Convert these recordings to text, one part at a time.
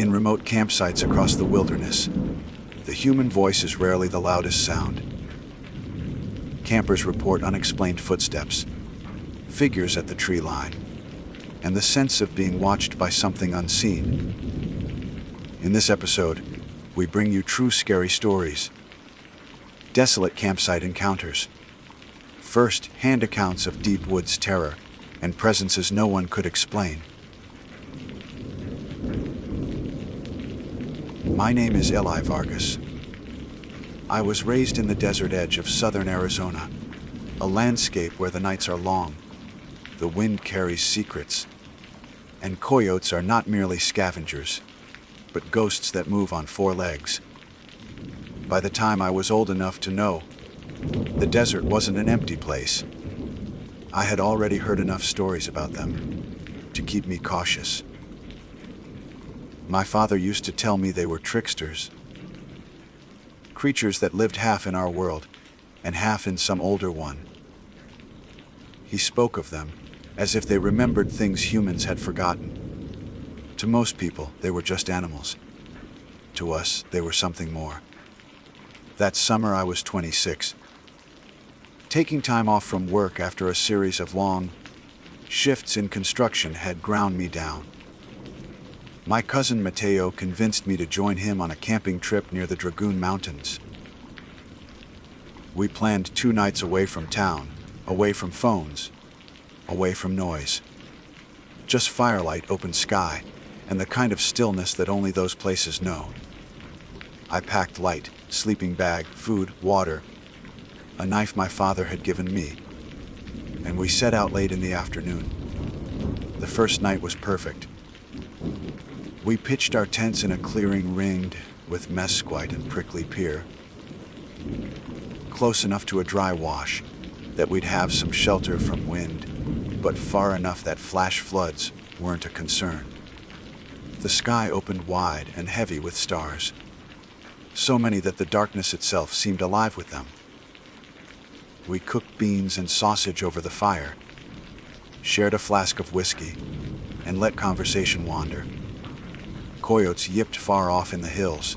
In remote campsites across the wilderness, the human voice is rarely the loudest sound. Campers report unexplained footsteps, figures at the tree line, and the sense of being watched by something unseen. In this episode, we bring you true scary stories, desolate campsite encounters, first-hand accounts of deep woods terror, and presences no one could explain. My name is Eli Vargas. I was raised in the desert edge of southern Arizona, a landscape where the nights are long, the wind carries secrets, and coyotes are not merely scavengers, but ghosts that move on four legs. By the time I was old enough to know, the desert wasn't an empty place. I had already heard enough stories about them to keep me cautious. My father used to tell me they were tricksters, creatures that lived half in our world and half in some older one. He spoke of them as if they remembered things humans had forgotten. To most people, they were just animals. To us, they were something more. That summer, I was 26. Taking time off from work after a series of long shifts in construction had ground me down. My cousin Mateo convinced me to join him on a camping trip near the Dragoon Mountains. We planned 2 nights away from town, away from phones, away from noise. Just firelight, open sky, and the kind of stillness that only those places know. I packed light, sleeping bag, food, water, a knife my father had given me, and we set out late in the afternoon. The first night was perfect. We pitched our tents in a clearing ringed with mesquite and prickly pear, close enough to a dry wash that we'd have some shelter from wind, but far enough that flash floods weren't a concern. The sky opened wide and heavy with stars, so many that the darkness itself seemed alive with them. We cooked beans and sausage over the fire, shared a flask of whiskey, and let conversation wander. Coyotes yipped far off in the hills.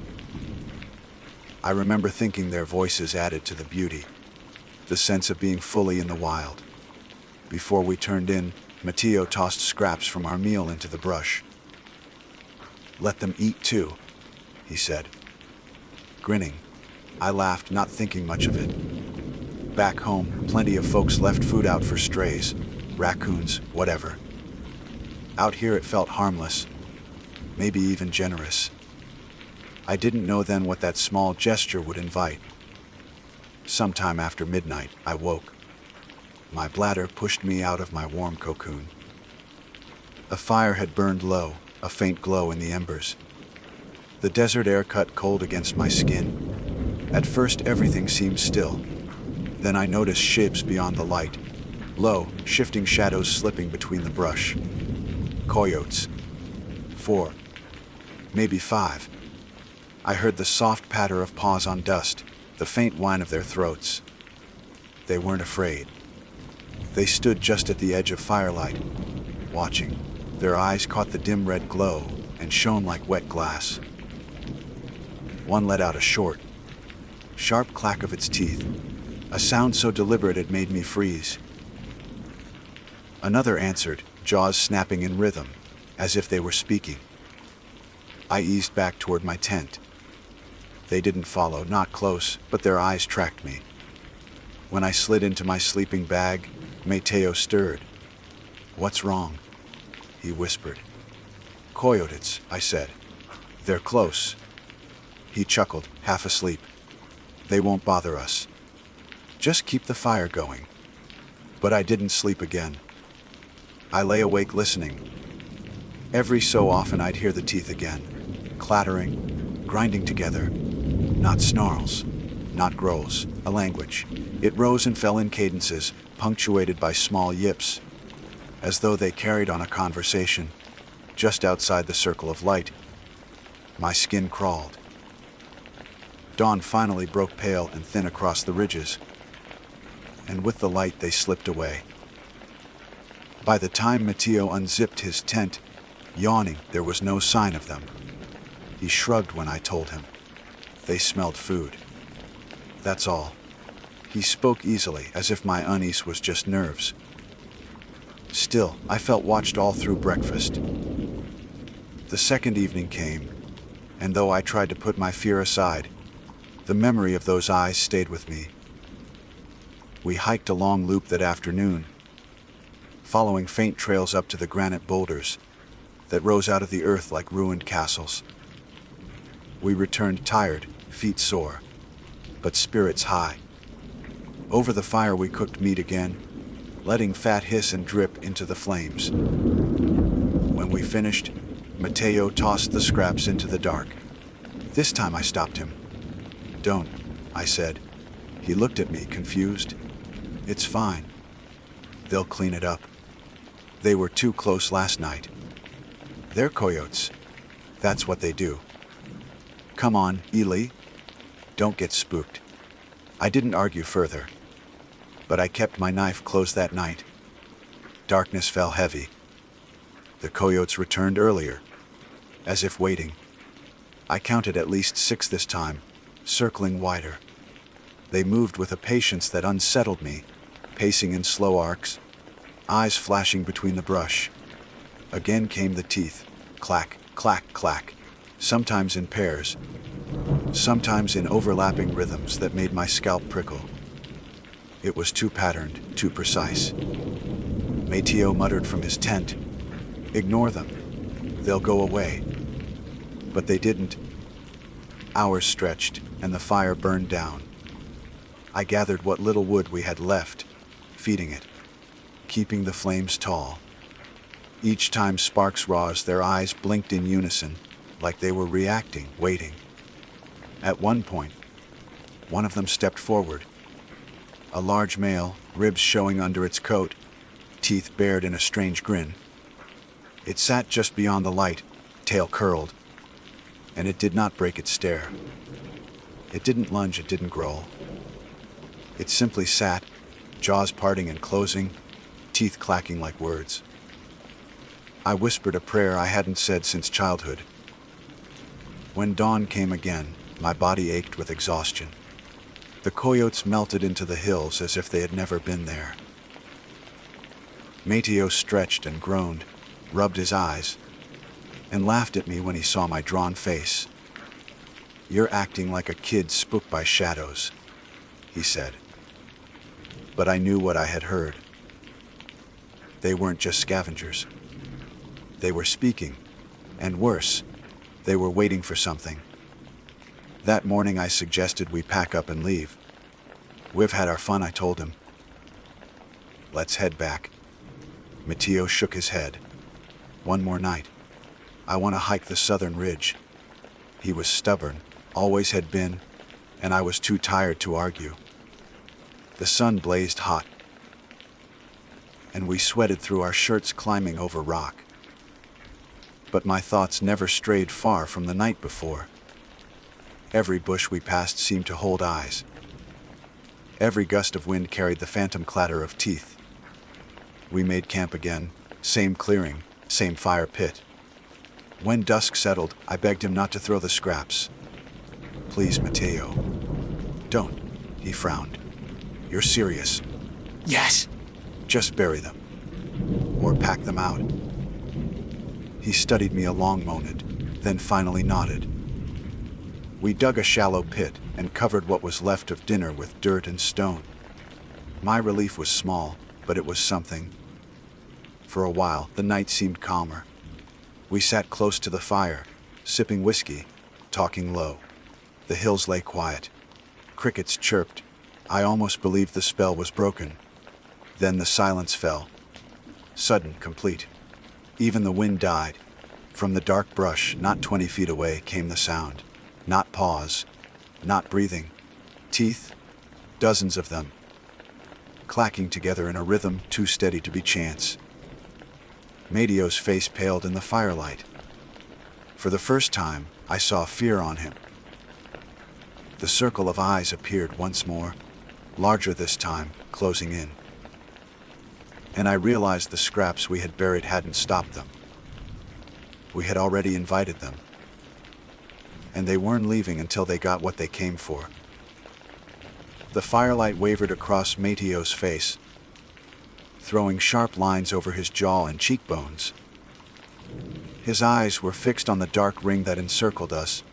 I remember thinking their voices added to the beauty, the sense of being fully in the wild. Before we turned in, Mateo tossed scraps from our meal into the brush. "Let them eat too," he said. Grinning, I laughed, not thinking much of it. Back home, plenty of folks left food out for strays, raccoons, whatever. Out here it felt harmless, maybe even generous. I didn't know then what that small gesture would invite. Sometime after midnight, I woke. My bladder pushed me out of my warm cocoon. A fire had burned low, a faint glow in the embers. The desert air cut cold against my skin. At first, everything seemed still. Then I noticed shapes beyond the light, low, shifting shadows slipping between the brush. Coyotes. 4. Maybe 5. I heard the soft patter of paws on dust, the faint whine of their throats. They weren't afraid. They stood just at the edge of firelight, watching. Their eyes caught the dim red glow and shone like wet glass. One let out a short, sharp clack of its teeth, a sound so deliberate it made me freeze. Another answered, jaws snapping in rhythm, as if they were speaking. I eased back toward my tent. They didn't follow, not close, but their eyes tracked me. When I slid into my sleeping bag, Mateo stirred. "What's wrong?" he whispered. "Coyotes," I said. "They're close." He chuckled, half asleep. "They won't bother us. Just keep the fire going." But I didn't sleep again. I lay awake listening. Every so often I'd hear the teeth again, clattering, grinding together. Not snarls, not growls, a language. It rose and fell in cadences, punctuated by small yips, as though they carried on a conversation. Just outside the circle of light, my skin crawled. Dawn finally broke pale and thin across the ridges, and with the light they slipped away. By the time Mateo unzipped his tent, yawning, there was no sign of them. He shrugged when I told him. They smelled food. That's all. He spoke easily, as if my unease was just nerves. Still, I felt watched all through breakfast. The second evening came, and though I tried to put my fear aside, the memory of those eyes stayed with me. We hiked a long loop that afternoon, following faint trails up to the granite boulders that rose out of the earth like ruined castles. We returned tired, feet sore, but spirits high. Over the fire we cooked meat again, letting fat hiss and drip into the flames. When we finished, Mateo tossed the scraps into the dark. This time I stopped him. "Don't," I said. He looked at me, confused. "It's fine. They'll clean it up. They were too close last night. They're coyotes. That's what they do. Come on, Ely. Don't get spooked." I didn't argue further, but I kept my knife close that night. Darkness fell heavy. The coyotes returned earlier, as if waiting. I counted at least 6 this time, circling wider. They moved with a patience that unsettled me, pacing in slow arcs, eyes flashing between the brush. Again came the teeth, clack, clack, clack, sometimes in pairs, sometimes in overlapping rhythms that made my scalp prickle. It was too patterned, too precise. Mateo muttered from his tent, "Ignore them. They'll go away." But they didn't. Hours stretched, and the fire burned down. I gathered what little wood we had left, feeding it, keeping the flames tall. Each time sparks rose, their eyes blinked in unison, like they were reacting, waiting. At one point, one of them stepped forward. A large male, ribs showing under its coat, teeth bared in a strange grin. It sat just beyond the light, tail curled, and it did not break its stare. It didn't lunge, it didn't growl. It simply sat, jaws parting and closing, teeth clacking like words. I whispered a prayer I hadn't said since childhood. When dawn came again, my body ached with exhaustion. The coyotes melted into the hills as if they had never been there. Mateo stretched and groaned, rubbed his eyes, and laughed at me when he saw my drawn face. "You're acting like a kid spooked by shadows," he said. But I knew what I had heard. They weren't just scavengers. They were speaking, and worse, they were waiting for something. That morning I suggested we pack up and leave. "We've had our fun," I told him. "Let's head back." Mateo shook his head. "One more night. I want to hike the southern ridge." He was stubborn, always had been, and I was too tired to argue. The sun blazed hot, and we sweated through our shirts climbing over rock. But my thoughts never strayed far from the night before. Every bush we passed seemed to hold eyes. Every gust of wind carried the phantom clatter of teeth. We made camp again, same clearing, same fire pit. When dusk settled, I begged him not to throw the scraps. "Please, Mateo." "Don't," he frowned. "You're serious." Yes. "Just bury them. Or pack them out." He studied me a long moment, then finally nodded. We dug a shallow pit and covered what was left of dinner with dirt and stone. My relief was small, but it was something. For a while, the night seemed calmer. We sat close to the fire, sipping whiskey, talking low. The hills lay quiet. Crickets chirped. I almost believed the spell was broken. Then the silence fell. Sudden, complete. Even the wind died. From the dark brush, not 20 feet away, came the sound. Not pause. Not breathing. Teeth. Dozens of them. Clacking together in a rhythm too steady to be chance. Mateo's face paled in the firelight. For the first time, I saw fear on him. The circle of eyes appeared once more, larger this time, closing in. And I realized the scraps we had buried hadn't stopped them. We had already invited them. and they weren't leaving until they got what they came for. The firelight wavered across Mateo's face, throwing sharp lines over his jaw and cheekbones. His eyes were fixed on the dark ring that encircled us,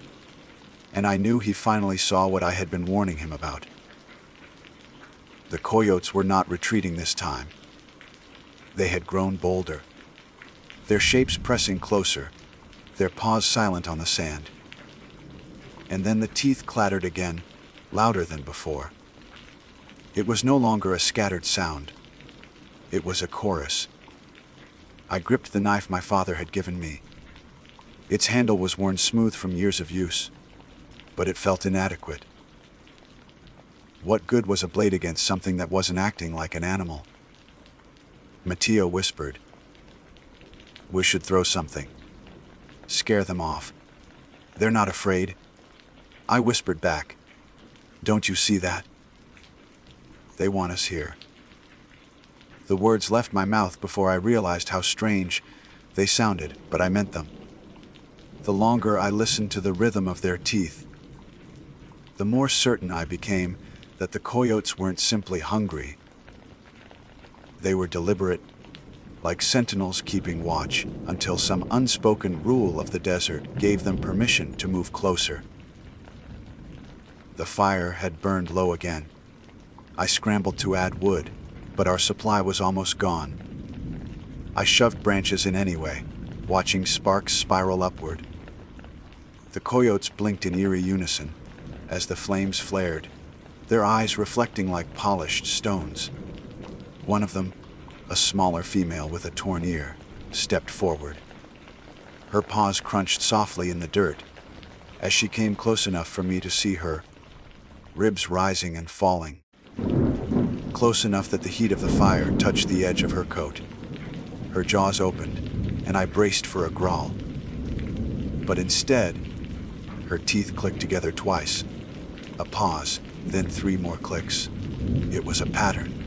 and I knew he finally saw what I had been warning him about. The coyotes were not retreating this time. They had grown bolder, their shapes pressing closer, their paws silent on the sand. And then the teeth clattered again, louder than before. It was no longer a scattered sound. It was a chorus. I gripped the knife my father had given me. Its handle was worn smooth from years of use, but it felt inadequate. What good was a blade against something that wasn't acting like an animal? Mateo whispered, "We should throw something. Scare them off. They're not afraid." I whispered back, "Don't you see that? They want us here." The words left my mouth before I realized how strange they sounded, but I meant them. The longer I listened to the rhythm of their teeth, the more certain I became that the coyotes weren't simply hungry. They were deliberate, like sentinels keeping watch until some unspoken rule of the desert gave them permission to move closer. The fire had burned low again. I scrambled to add wood, but our supply was almost gone. I shoved branches in anyway, watching sparks spiral upward. The coyotes blinked in eerie unison as the flames flared, their eyes reflecting like polished stones. One of them, a smaller female with a torn ear, stepped forward. Her paws crunched softly in the dirt as she came close enough for me to see her, ribs rising and falling, close enough that the heat of the fire touched the edge of her coat. Her jaws opened, and I braced for a growl. But instead, her teeth clicked together twice. A pause, then 3 more clicks. It was a pattern.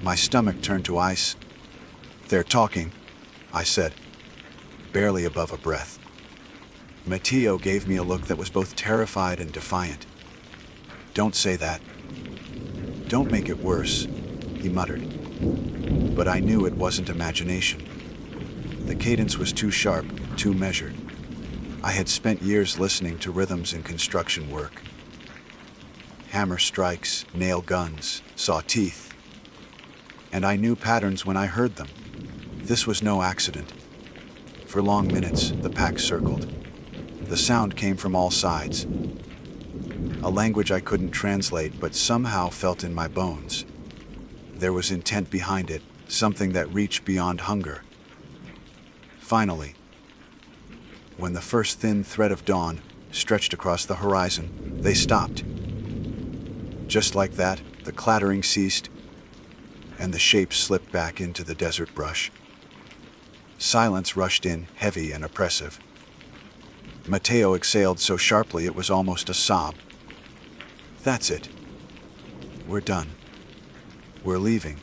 My stomach turned to ice. "They're talking," I said, barely above a breath. Mateo gave me a look that was both terrified and defiant. "Don't say that. Don't make it worse," he muttered. But I knew it wasn't imagination. The cadence was too sharp, too measured. I had spent years listening to rhythms in construction work. Hammer strikes, nail guns, saw teeth. And I knew patterns when I heard them. This was no accident. For long minutes, the pack circled. The sound came from all sides. A language I couldn't translate but somehow felt in my bones. There was intent behind it, something that reached beyond hunger. Finally, when the first thin thread of dawn stretched across the horizon, they stopped. Just like that, the clattering ceased, and the shapes slipped back into the desert brush. Silence rushed in, heavy and oppressive. Mateo exhaled so sharply it was almost a sob. "That's it. We're done. We're leaving."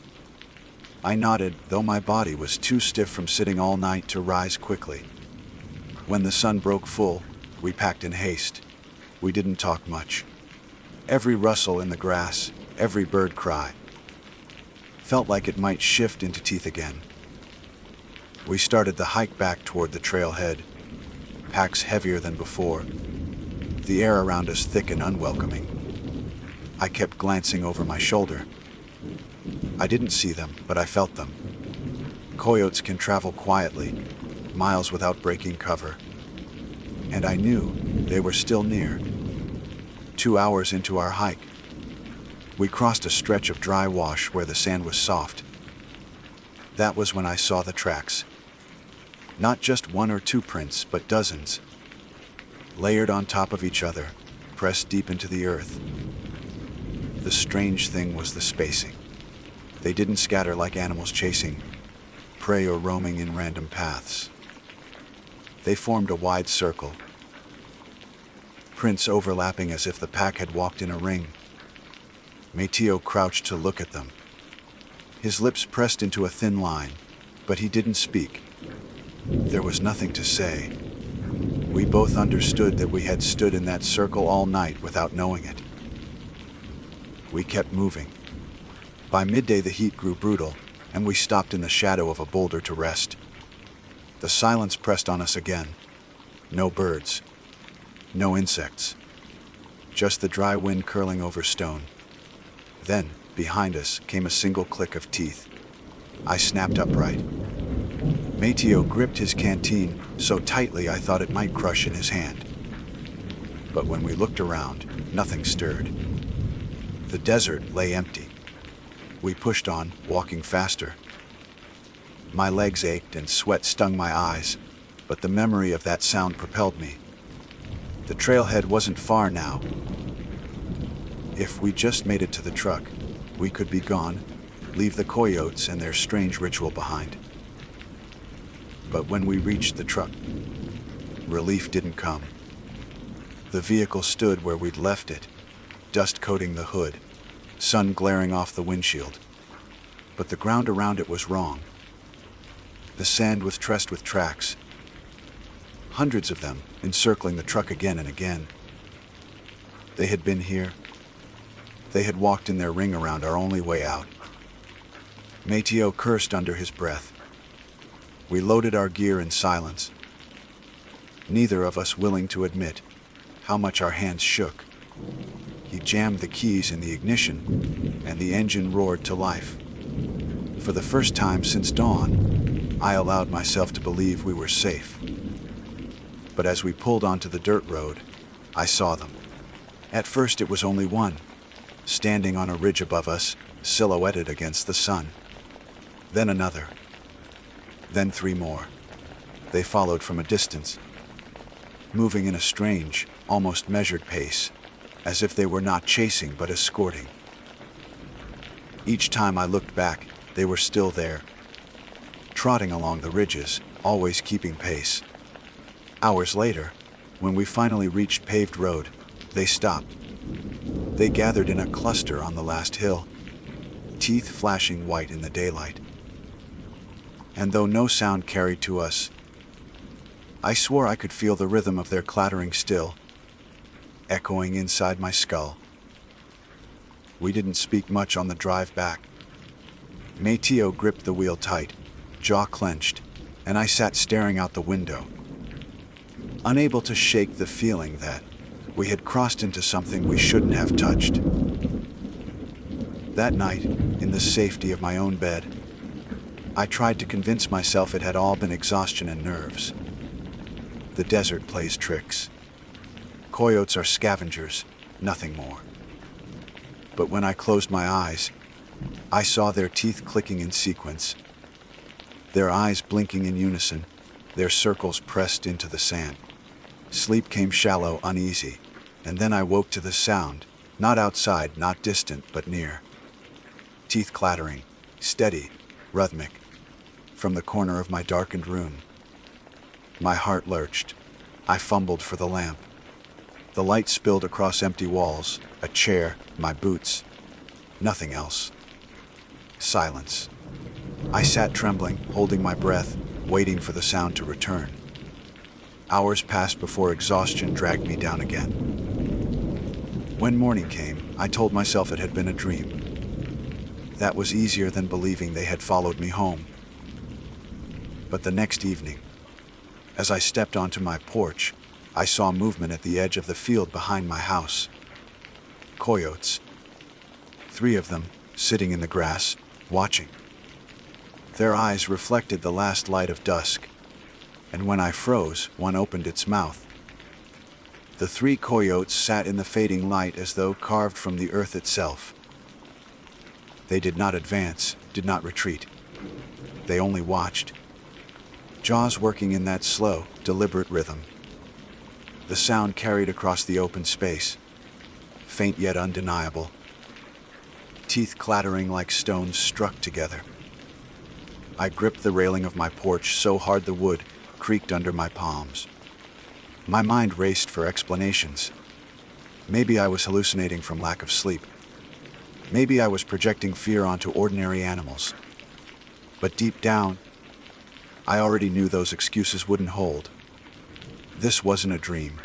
I nodded, though my body was too stiff from sitting all night to rise quickly. When the sun broke full, we packed in haste. We didn't talk much. Every rustle in the grass, every bird cry, felt like it might shift into teeth again. We started the hike back toward the trailhead, packs heavier than before, the air around us thick and unwelcoming. I kept glancing over my shoulder. I didn't see them, but I felt them. Coyotes can travel quietly, miles without breaking cover. And I knew they were still near. 2 hours into our hike, we crossed a stretch of dry wash where the sand was soft. That was when I saw the tracks. Not just 1 or 2 prints, but dozens, layered on top of each other, pressed deep into the earth. The strange thing was the spacing. They didn't scatter like animals chasing prey or roaming in random paths. They formed a wide circle, prints overlapping as if the pack had walked in a ring. Mateo crouched to look at them. His lips pressed into a thin line, but he didn't speak. There was nothing to say. We both understood that we had stood in that circle all night without knowing it. We kept moving. By midday the heat grew brutal, and we stopped in the shadow of a boulder to rest. The silence pressed on us again. No birds. No insects. Just the dry wind curling over stone. Then, behind us, came a single click of teeth. I snapped upright. Mateo gripped his canteen so tightly I thought it might crush in his hand. But when we looked around, nothing stirred. The desert lay empty. We pushed on, walking faster. My legs ached and sweat stung my eyes, but the memory of that sound propelled me. The trailhead wasn't far now. If we just made it to the truck, we could be gone, leave the coyotes and their strange ritual behind. But when we reached the truck, relief didn't come. The vehicle stood where we'd left it, dust coating the hood, sun glaring off the windshield. But the ground around it was wrong. The sand was tressed with tracks, hundreds of them encircling the truck again and again. They had been here. They had walked in their ring around our only way out. Mateo cursed under his breath. We loaded our gear in silence, neither of us willing to admit how much our hands shook. He jammed the keys in the ignition, and the engine roared to life. For the first time since dawn, I allowed myself to believe we were safe. But as we pulled onto the dirt road, I saw them. At first it was only one, standing on a ridge above us, silhouetted against the sun. Then another. Then three more. They followed from a distance, moving in a strange, almost measured pace, as if they were not chasing but escorting. Each time I looked back, they were still there, trotting along the ridges, always keeping pace. Hours later, when we finally reached paved road, they stopped. They gathered in a cluster on the last hill, teeth flashing white in the daylight. And though no sound carried to us, I swore I could feel the rhythm of their clattering still, echoing inside my skull. We didn't speak much on the drive back. Mateo gripped the wheel tight, jaw clenched, and I sat staring out the window, unable to shake the feeling that we had crossed into something we shouldn't have touched. That night, in the safety of my own bed, I tried to convince myself it had all been exhaustion and nerves. The desert plays tricks. Coyotes are scavengers, nothing more. But when I closed my eyes, I saw their teeth clicking in sequence, their eyes blinking in unison, their circles pressed into the sand. Sleep came shallow, uneasy, and then I woke to the sound, not outside, not distant, but near. Teeth clattering, steady, rhythmic, from the corner of my darkened room. My heart lurched. I fumbled for the lamp. The light spilled across empty walls, a chair, my boots. Nothing else. Silence. I sat trembling, holding my breath, waiting for the sound to return. Hours passed before exhaustion dragged me down again. When morning came, I told myself it had been a dream. That was easier than believing they had followed me home. But the next evening, as I stepped onto my porch, I saw movement at the edge of the field behind my house. Coyotes. 3 of them, sitting in the grass, watching. Their eyes reflected the last light of dusk, and when I froze, one opened its mouth. The 3 coyotes sat in the fading light as though carved from the earth itself. They did not advance, did not retreat. They only watched, jaws working in that slow, deliberate rhythm. The sound carried across the open space, faint yet undeniable. Teeth clattering like stones struck together. I gripped the railing of my porch so hard the wood creaked under my palms. My mind raced for explanations. Maybe I was hallucinating from lack of sleep. Maybe I was projecting fear onto ordinary animals. But deep down, I already knew those excuses wouldn't hold. This wasn't a dream.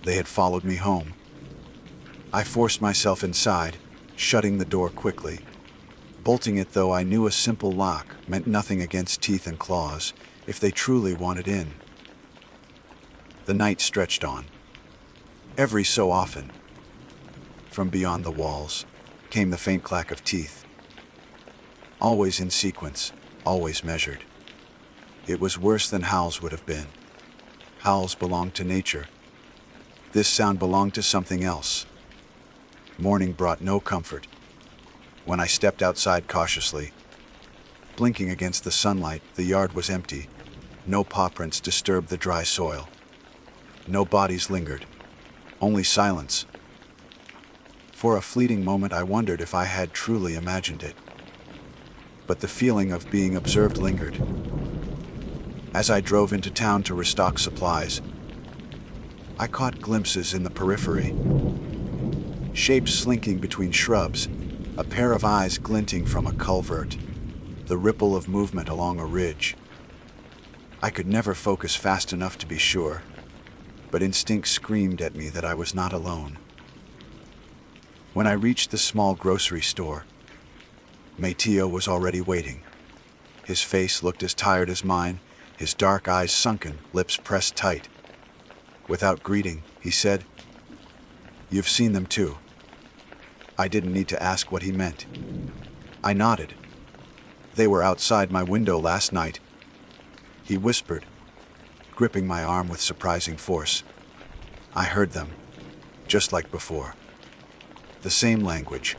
They had followed me home. I forced myself inside, shutting the door quickly. Bolting it, though I knew a simple lock meant nothing against teeth and claws if they truly wanted in. The night stretched on. Every so often, from beyond the walls, came the faint clack of teeth. Always in sequence, always measured. It was worse than howls would have been. Howls belonged to nature. This sound belonged to something else. Morning brought no comfort. When I stepped outside cautiously, blinking against the sunlight, the yard was empty. No paw prints disturbed the dry soil. No bodies lingered. Only silence. For a fleeting moment I wondered if I had truly imagined it. But the feeling of being observed lingered. As I drove into town to restock supplies, I caught glimpses in the periphery. Shapes slinking between shrubs, a pair of eyes glinting from a culvert, the ripple of movement along a ridge. I could never focus fast enough to be sure, but instinct screamed at me that I was not alone. When I reached the small grocery store, Mateo was already waiting. His face looked as tired as mine, his dark eyes sunken, lips pressed tight. Without greeting, he said, "You've seen them too." I didn't need to ask what he meant. I nodded. "They were outside my window last night," he whispered, gripping my arm with surprising force. I heard them, just like before. The same language.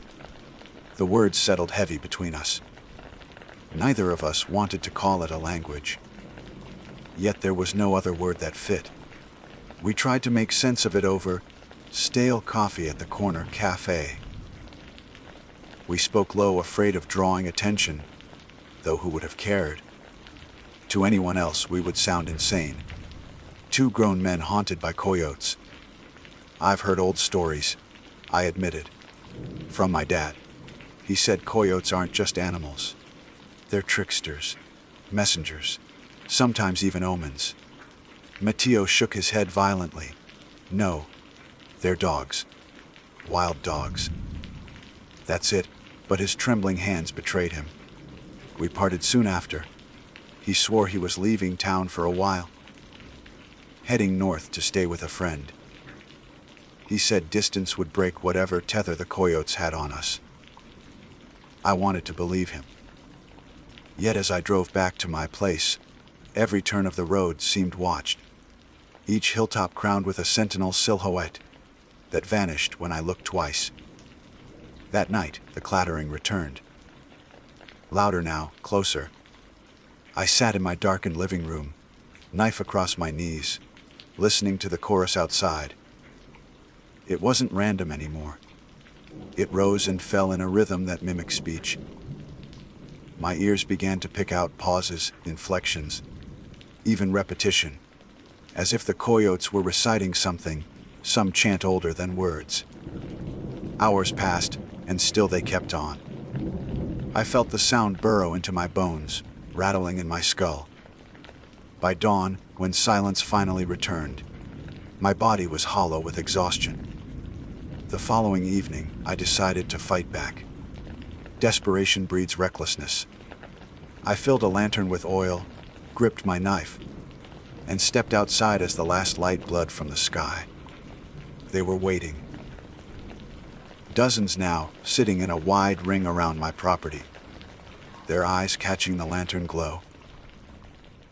The words settled heavy between us. Neither of us wanted to call it a language. Yet there was no other word that fit. We tried to make sense of it over stale coffee at the corner cafe. We spoke low, afraid of drawing attention, though who would have cared? To anyone else, we would sound insane. Two grown men haunted by coyotes. I've heard old stories, I admitted. From my dad. He said coyotes aren't just animals. They're tricksters, messengers, sometimes even omens. Mateo shook his head violently. No, they're dogs. Wild dogs. That's it, but his trembling hands betrayed him. We parted soon after. He swore he was leaving town for a while, heading north to stay with a friend. He said distance would break whatever tether the coyotes had on us. I wanted to believe him. Yet as I drove back to my place, every turn of the road seemed watched, each hilltop crowned with a sentinel silhouette that vanished when I looked twice. That night, the clattering returned. Louder now, closer. I sat in my darkened living room, knife across my knees, listening to the chorus outside. It wasn't random anymore. It rose and fell in a rhythm that mimicked speech. My ears began to pick out pauses, inflections, even repetition, as if the coyotes were reciting something, some chant older than words. Hours passed, and still they kept on. I felt the sound burrow into my bones, rattling in my skull. By dawn, when silence finally returned, my body was hollow with exhaustion. The following evening, I decided to fight back. Desperation breeds recklessness. I filled a lantern with oil, gripped my knife, and stepped outside as the last light bled from the sky. They were waiting. Dozens now, sitting in a wide ring around my property, their eyes catching the lantern glow.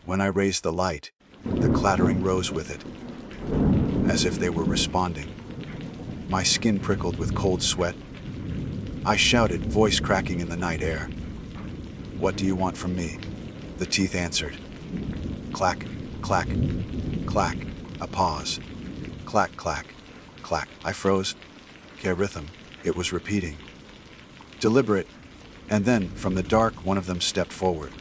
When I raised the light, the clattering rose with it, as if they were responding. My skin prickled with cold sweat. I shouted, voice cracking in the night air. "What do you want from me?" The teeth answered. Clack, clack, clack, a pause. Clack, clack, clack. I froze. Que rhythm, it was repeating. Deliberate, and then, from the dark, one of them stepped forward.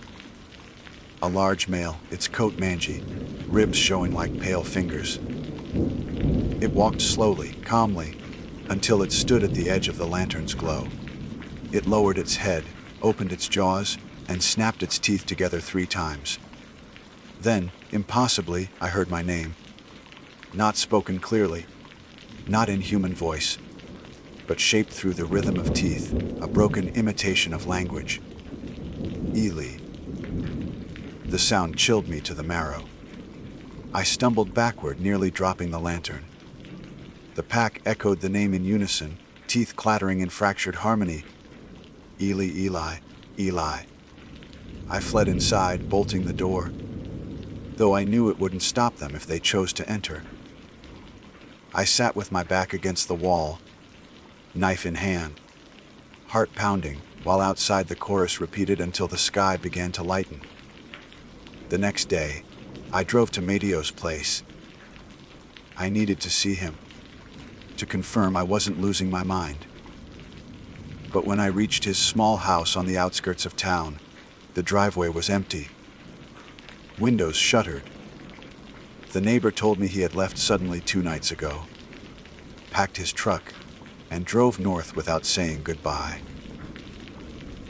A large male, its coat mangy, ribs showing like pale fingers. It walked slowly, calmly, until it stood at the edge of the lantern's glow. It lowered its head, opened its jaws, and snapped its teeth together 3 times. Then, impossibly, I heard my name. not spoken clearly, not in human voice, but shaped through the rhythm of teeth, a broken imitation of language. Eli. The sound chilled me to the marrow. I stumbled backward, nearly dropping the lantern. The pack echoed the name in unison, teeth clattering in fractured harmony. Eli, Eli, Eli. I fled inside, bolting the door, though I knew it wouldn't stop them if they chose to enter. I sat with my back against the wall, knife in hand, heart pounding, while outside the chorus repeated until the sky began to lighten. The next day, I drove to Matteo's place. I needed to see him, to confirm I wasn't losing my mind. But when I reached his small house on the outskirts of town, the driveway was empty. Windows shuttered. The neighbor told me he had left suddenly 2 nights ago, packed his truck, and drove north without saying goodbye.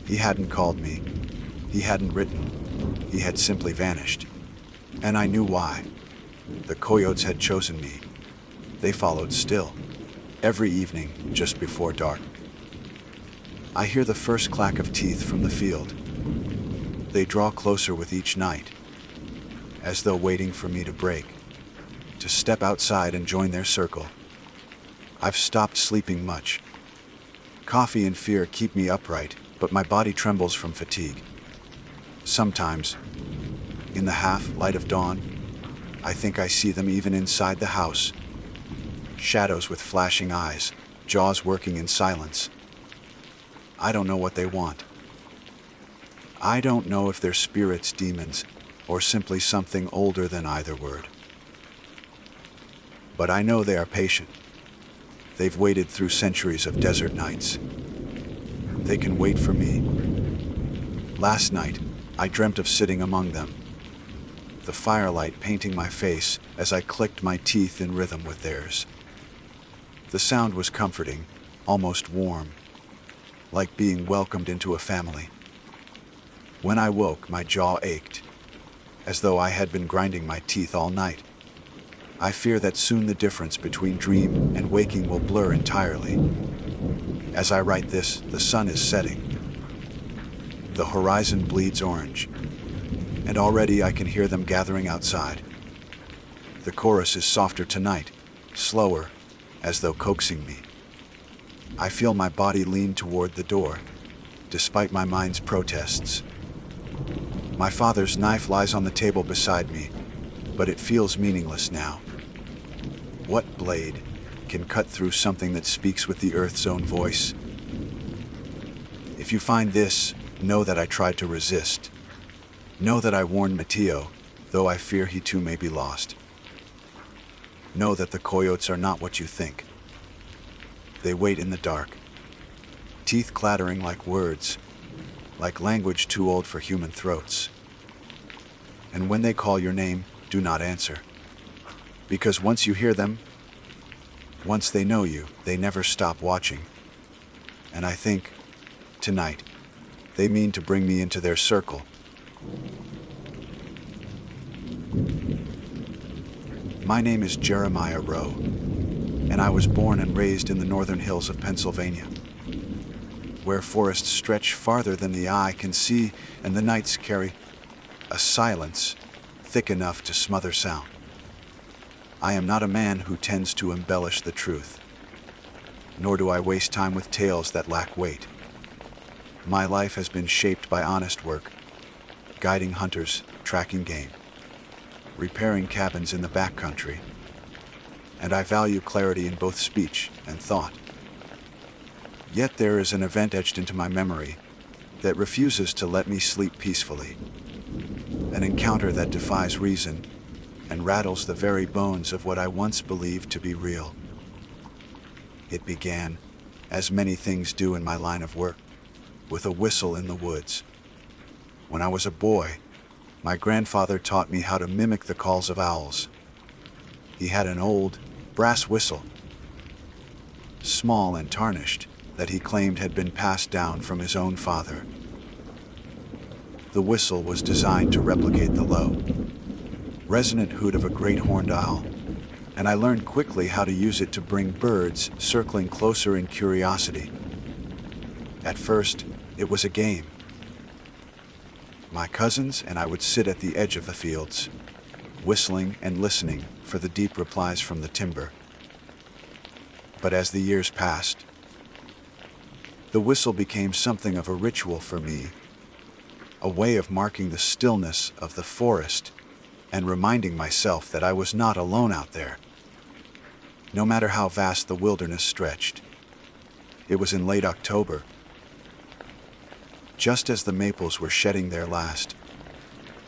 He hadn't called me. He hadn't written. He had simply vanished. And I knew why. The coyotes had chosen me. They followed still, every evening just before dark. I hear the first clack of teeth from the field. They draw closer with each night, as though waiting for me to break, to step outside and join their circle. I've stopped sleeping much. Coffee and fear keep me upright, but my body trembles from fatigue. Sometimes, in the half-light of dawn, I think I see them even inside the house. Shadows with flashing eyes, jaws working in silence. I don't know what they want. I don't know if they're spirits, demons, or simply something older than either word. But I know they are patient. They've waited through centuries of desert nights. They can wait for me. Last night, I dreamt of sitting among them, the firelight painting my face as I clicked my teeth in rhythm with theirs. The sound was comforting, almost warm, like being welcomed into a family. When I woke, my jaw ached, as though I had been grinding my teeth all night. I fear that soon the difference between dream and waking will blur entirely. As I write this, the sun is setting. The horizon bleeds orange, and already I can hear them gathering outside. The chorus is softer tonight, slower, as though coaxing me. I feel my body lean toward the door, despite my mind's protests. My father's knife lies on the table beside me, but it feels meaningless now. What blade can cut through something that speaks with the earth's own voice? If you find this, know that I tried to resist. Know that I warned Matteo, though I fear he too may be lost. Know that the coyotes are not what you think. They wait in the dark, teeth clattering like words, like language too old for human throats. And when they call your name, do not answer. Because once you hear them, once they know you, they never stop watching. And I think, tonight, they mean to bring me into their circle. My name is Jeremiah Rowe, and I was born and raised in the northern hills of Pennsylvania, where forests stretch farther than the eye can see, and the nights carry a silence thick enough to smother sound. I am not a man who tends to embellish the truth, nor do I waste time with tales that lack weight. My life has been shaped by honest work, guiding hunters, tracking game, repairing cabins in the backcountry, and I value clarity in both speech and thought. Yet there is an event etched into my memory that refuses to let me sleep peacefully, an encounter that defies reason and rattles the very bones of what I once believed to be real. It began, as many things do in my line of work, with a whistle in the woods. When I was a boy, my grandfather taught me how to mimic the calls of owls. He had an old, brass whistle, small and tarnished, that he claimed had been passed down from his own father. The whistle was designed to replicate the low, resonant hoot of a great horned owl, and I learned quickly how to use it to bring birds circling closer in curiosity. At first, it was a game. My cousins and I would sit at the edge of the fields, whistling and listening for the deep replies from the timber. But as the years passed, the whistle became something of a ritual for me, a way of marking the stillness of the forest and reminding myself that I was not alone out there, no matter how vast the wilderness stretched. It was in late October, just as the maples were shedding their last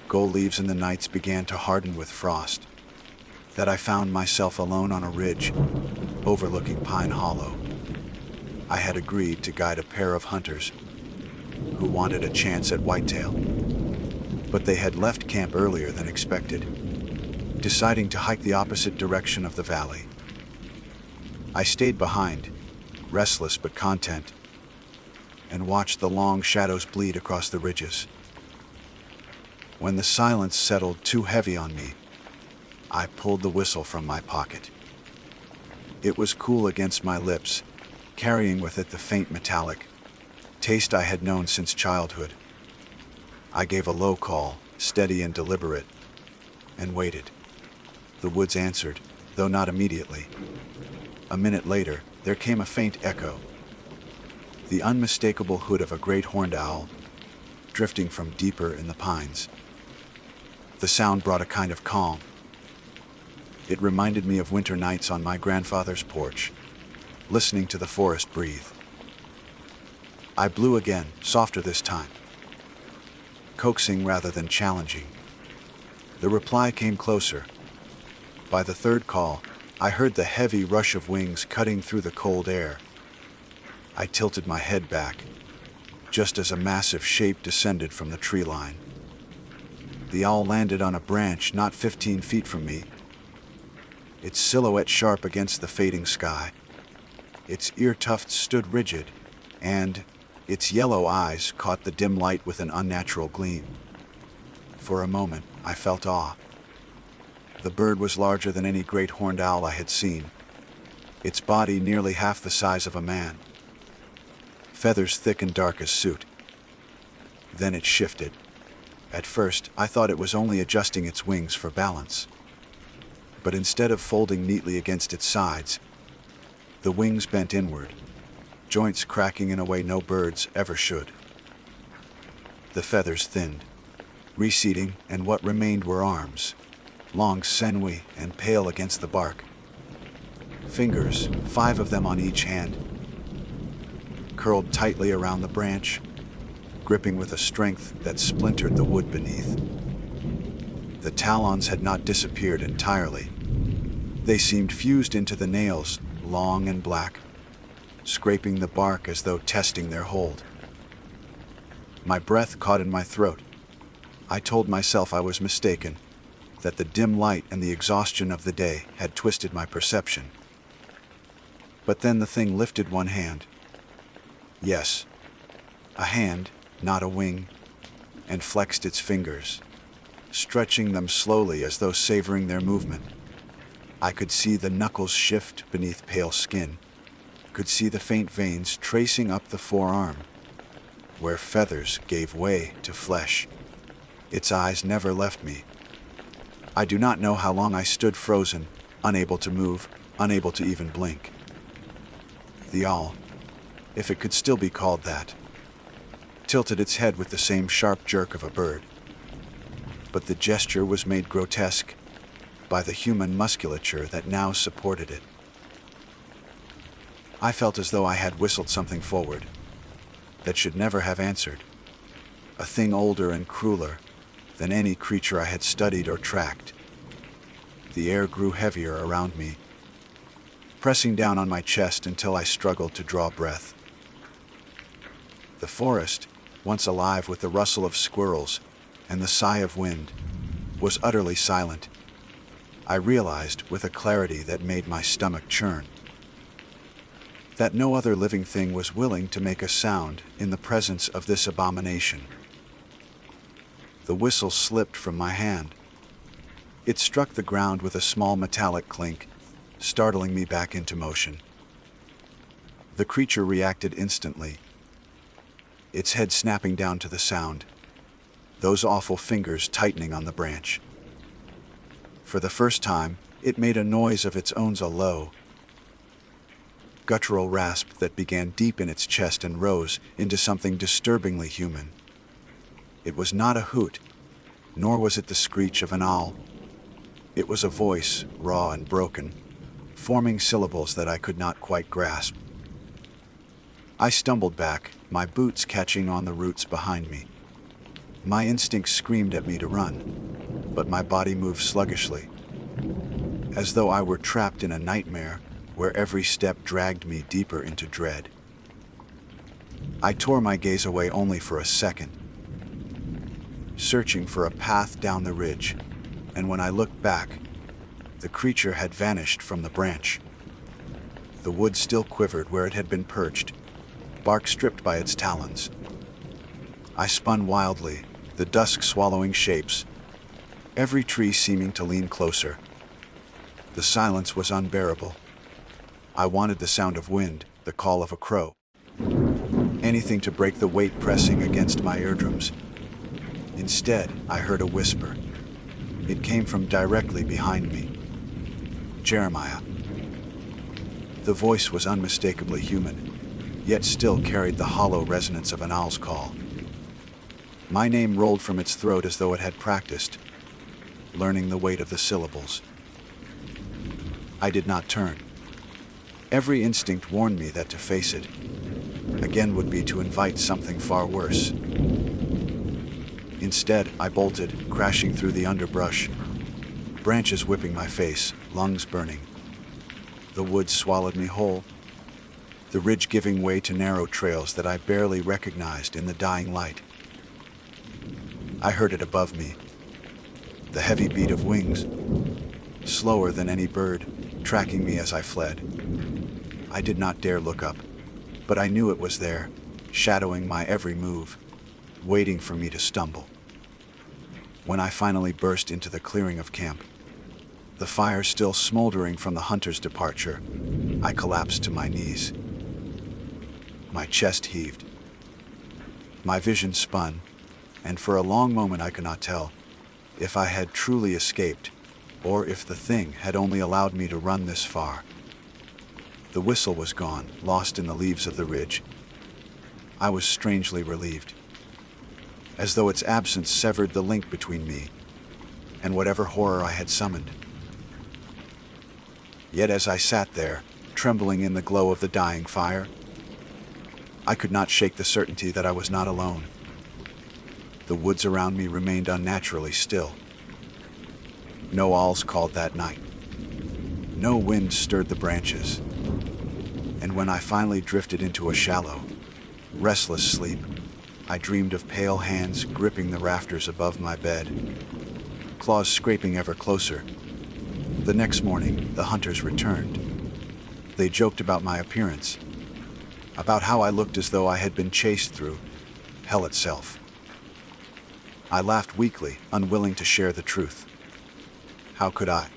gold leaves and the nights began to harden with frost, that I found myself alone on a ridge overlooking Pine Hollow. I had agreed to guide a pair of hunters who wanted a chance at whitetail, but they had left camp earlier than expected, deciding to hike the opposite direction of the valley. I stayed behind, restless but content, and watched the long shadows bleed across the ridges. When the silence settled too heavy on me, I pulled the whistle from my pocket. It was cool against my lips, carrying with it the faint metallic taste I had known since childhood. I gave a low call, steady and deliberate, and waited. The woods answered, though not immediately. A minute later, there came a faint echo, the unmistakable hoot of a great horned owl, drifting from deeper in the pines. The sound brought a kind of calm. It reminded me of winter nights on my grandfather's porch, listening to the forest breathe. I blew again, softer this time, coaxing rather than challenging. The reply came closer. By the third call, I heard the heavy rush of wings cutting through the cold air. I tilted my head back, just as a massive shape descended from the tree line. The owl landed on a branch not 15 feet from me, its silhouette sharp against the fading sky. Its ear tufts stood rigid, and its yellow eyes caught the dim light with an unnatural gleam. For a moment, I felt awe. The bird was larger than any great horned owl I had seen, its body nearly half the size of a man, feathers thick and dark as soot. Then it shifted. At first, I thought it was only adjusting its wings for balance. But instead of folding neatly against its sides, the wings bent inward, joints cracking in a way no birds ever should. The feathers thinned, receding, and what remained were arms, long, sinewy, and pale against the bark. Fingers, 5 of them on each hand, curled tightly around the branch, gripping with a strength that splintered the wood beneath. The talons had not disappeared entirely. They seemed fused into the nails, long and black, scraping the bark as though testing their hold. My breath caught in my throat. I told myself I was mistaken, that the dim light and the exhaustion of the day had twisted my perception. But then the thing lifted one hand. Yes, a hand, not a wing, and flexed its fingers, stretching them slowly as though savoring their movement. I could see the knuckles shift beneath pale skin, could see the faint veins tracing up the forearm, where feathers gave way to flesh. Its eyes never left me. I do not know how long I stood frozen, unable to move, unable to even blink. The owl, if it could still be called that, tilted its head with the same sharp jerk of a bird. But the gesture was made grotesque by the human musculature that now supported it. I felt as though I had whistled something forward that should never have answered, a thing older and crueler than any creature I had studied or tracked. The air grew heavier around me, pressing down on my chest until I struggled to draw breath. The forest, once alive with the rustle of squirrels and the sigh of wind, was utterly silent. I realized, with a clarity that made my stomach churn, that no other living thing was willing to make a sound in the presence of this abomination. The whistle slipped from my hand. It struck the ground with a small metallic clink, startling me back into motion. The creature reacted instantly, its head snapping down to the sound, those awful fingers tightening on the branch. For the first time, it made a noise of its own, a low, guttural rasp that began deep in its chest and rose into something disturbingly human. It was not a hoot, nor was it the screech of an owl. It was a voice, raw and broken, forming syllables that I could not quite grasp. I stumbled back, my boots catching on the roots behind me. My instincts screamed at me to run, but my body moved sluggishly, as though I were trapped in a nightmare where every step dragged me deeper into dread. I tore my gaze away only for a second, searching for a path down the ridge, and when I looked back, the creature had vanished from the branch. The wood still quivered where it had been perched, bark stripped by its talons. I spun wildly, the dusk swallowing shapes, every tree seeming to lean closer. The silence was unbearable. I wanted the sound of wind, the call of a crow, anything to break the weight pressing against my eardrums. Instead, I heard a whisper. It came from directly behind me. Jeremiah. The voice was unmistakably human, yet still carried the hollow resonance of an owl's call. My name rolled from its throat as though it had practiced, learning the weight of the syllables. I did not turn. Every instinct warned me that to face it again would be to invite something far worse. Instead, I bolted, crashing through the underbrush, branches whipping my face, lungs burning. The woods swallowed me whole, the ridge giving way to narrow trails that I barely recognized in the dying light. I heard it above me, the heavy beat of wings, slower than any bird, tracking me as I fled. I did not dare look up, but I knew it was there, shadowing my every move, waiting for me to stumble. When I finally burst into the clearing of camp, the fire still smoldering from the hunter's departure, I collapsed to my knees. My chest heaved. My vision spun, and for a long moment I could not tell if I had truly escaped, or if the thing had only allowed me to run this far. The whistle was gone, lost in the leaves of the ridge. I was strangely relieved, as though its absence severed the link between me and whatever horror I had summoned. Yet as I sat there, trembling in the glow of the dying fire, I could not shake the certainty that I was not alone. The woods around me remained unnaturally still. No owls called that night. No wind stirred the branches. And when I finally drifted into a shallow, restless sleep, I dreamed of pale hands gripping the rafters above my bed, claws scraping ever closer. The next morning, the hunters returned. They joked about my appearance, about how I looked as though I had been chased through hell itself. I laughed weakly, unwilling to share the truth. How could I?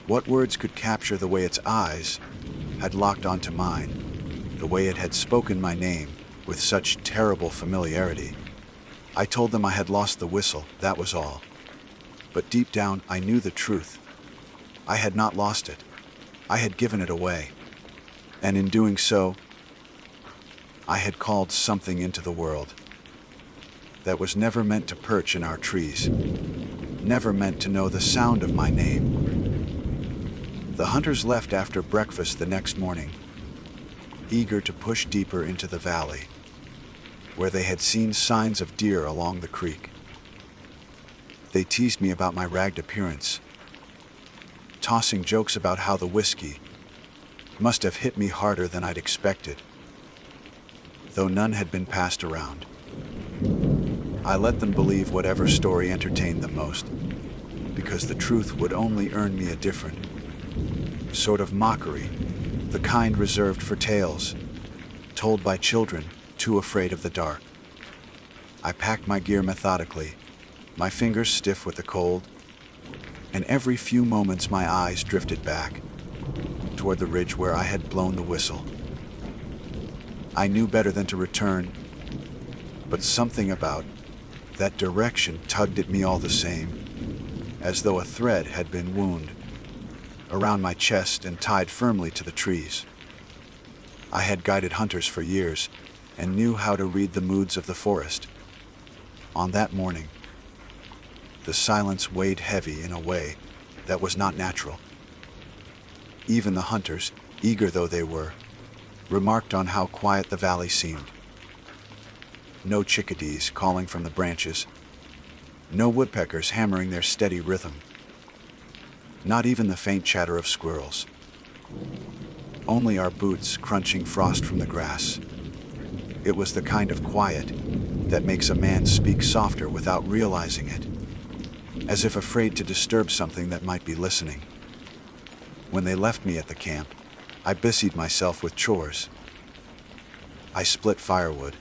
What words could capture the way its eyes had locked onto mine, the way it had spoken my name with such terrible familiarity? I told them I had lost the whistle, that was all. But deep down, I knew the truth. I had not lost it. I had given it away. And in doing so, I had called something into the world that was never meant to perch in our trees, never meant to know the sound of my name. The hunters left after breakfast the next morning, eager to push deeper into the valley, where they had seen signs of deer along the creek. They teased me about my ragged appearance, tossing jokes about how the whiskey must have hit me harder than I'd expected, though none had been passed around. I let them believe whatever story entertained them most, because the truth would only earn me a different sort of mockery, the kind reserved for tales told by children too afraid of the dark. I packed my gear methodically, my fingers stiff with the cold, and every few moments my eyes drifted back toward the ridge where I had blown the whistle. I knew better than to return, but something about that direction tugged at me all the same, as though a thread had been wound around my chest and tied firmly to the trees. I had guided hunters for years and knew how to read the moods of the forest. On that morning, the silence weighed heavy in a way that was not natural. Even the hunters, eager though they were, remarked on how quiet the valley seemed. No chickadees calling from the branches, no woodpeckers hammering their steady rhythm, not even the faint chatter of squirrels. Only our boots crunching frost from the grass. It was the kind of quiet that makes a man speak softer without realizing it, as if afraid to disturb something that might be listening. When they left me at the camp, I busied myself with chores. I split firewood,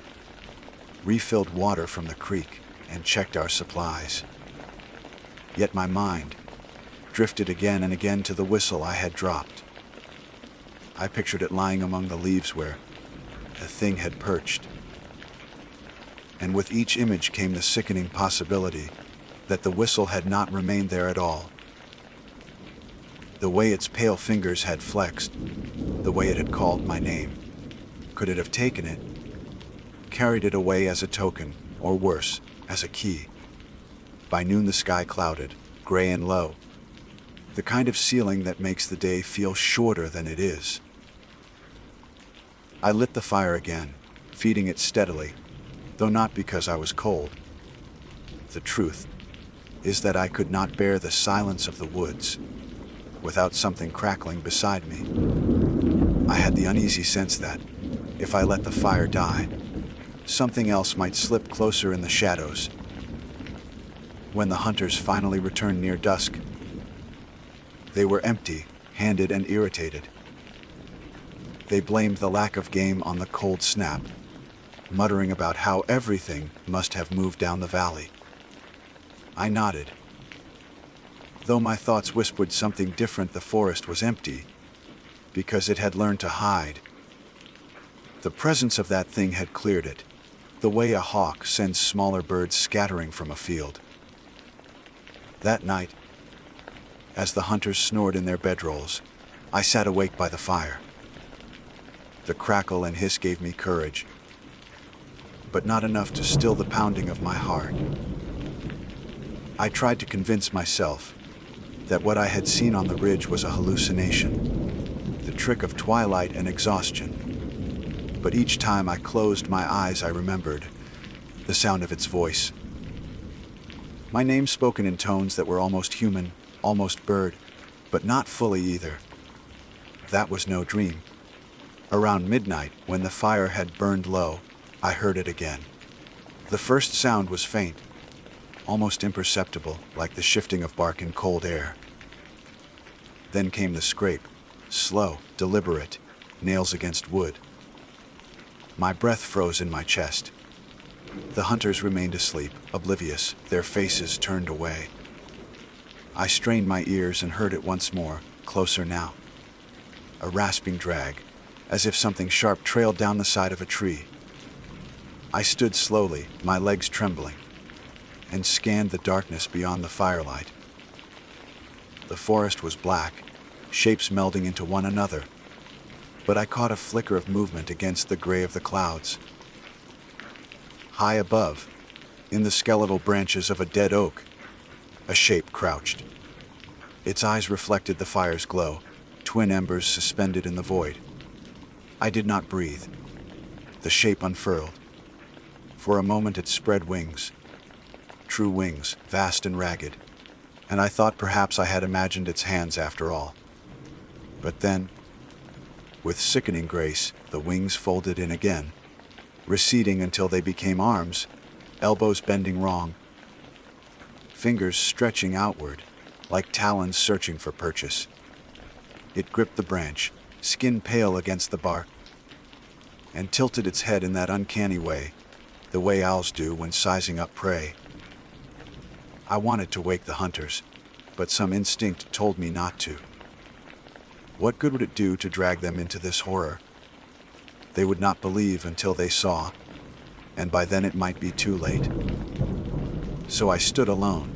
refilled water from the creek, and checked our supplies. Yet my mind drifted again and again to the whistle I had dropped. I pictured it lying among the leaves where a thing had perched. And with each image came the sickening possibility that the whistle had not remained there at all. The way its pale fingers had flexed, the way it had called my name. Could it have taken it, carried it away as a token, or worse, as a key? By noon the sky clouded, gray and low, the kind of ceiling that makes the day feel shorter than it is. I lit the fire again, feeding it steadily, though not because I was cold. The truth is that I could not bear the silence of the woods without something crackling beside me. I had the uneasy sense that, if I let the fire die, something else might slip closer in the shadows. When the hunters finally returned near dusk, they were empty-handed and irritated. They blamed the lack of game on the cold snap, muttering about how everything must have moved down the valley. I nodded. Though my thoughts whispered something different, the forest was empty, because it had learned to hide. The presence of that thing had cleared it, the way a hawk sends smaller birds scattering from a field. That night, as the hunters snored in their bedrolls, I sat awake by the fire. The crackle and hiss gave me courage, but not enough to still the pounding of my heart. I tried to convince myself that what I had seen on the ridge was a hallucination, the trick of twilight and exhaustion. But each time I closed my eyes, I remembered the sound of its voice. My name spoken in tones that were almost human, almost bird, but not fully either. That was no dream. Around midnight, when the fire had burned low, I heard it again. The first sound was faint, almost imperceptible, like the shifting of bark in cold air. Then came the scrape, slow, deliberate, nails against wood. My breath froze in my chest. The hunters remained asleep, oblivious, their faces turned away. I strained my ears and heard it once more, closer now. A rasping drag, as if something sharp trailed down the side of a tree. I stood slowly, my legs trembling, and scanned the darkness beyond the firelight. The forest was black, shapes melding into one another, but I caught a flicker of movement against the gray of the clouds. High above, in the skeletal branches of a dead oak, a shape crouched. Its eyes reflected the fire's glow, twin embers suspended in the void. I did not breathe. The shape unfurled. For a moment it spread wings, true wings, vast and ragged, and I thought perhaps I had imagined its hands after all. But then, with sickening grace, the wings folded in again, receding until they became arms, elbows bending wrong, fingers stretching outward, like talons searching for purchase. It gripped the branch, skin pale against the bark, and tilted its head in that uncanny way, the way owls do when sizing up prey. I wanted to wake the hunters, but some instinct told me not to. What good would it do to drag them into this horror? They would not believe until they saw, and by then it might be too late. So I stood alone,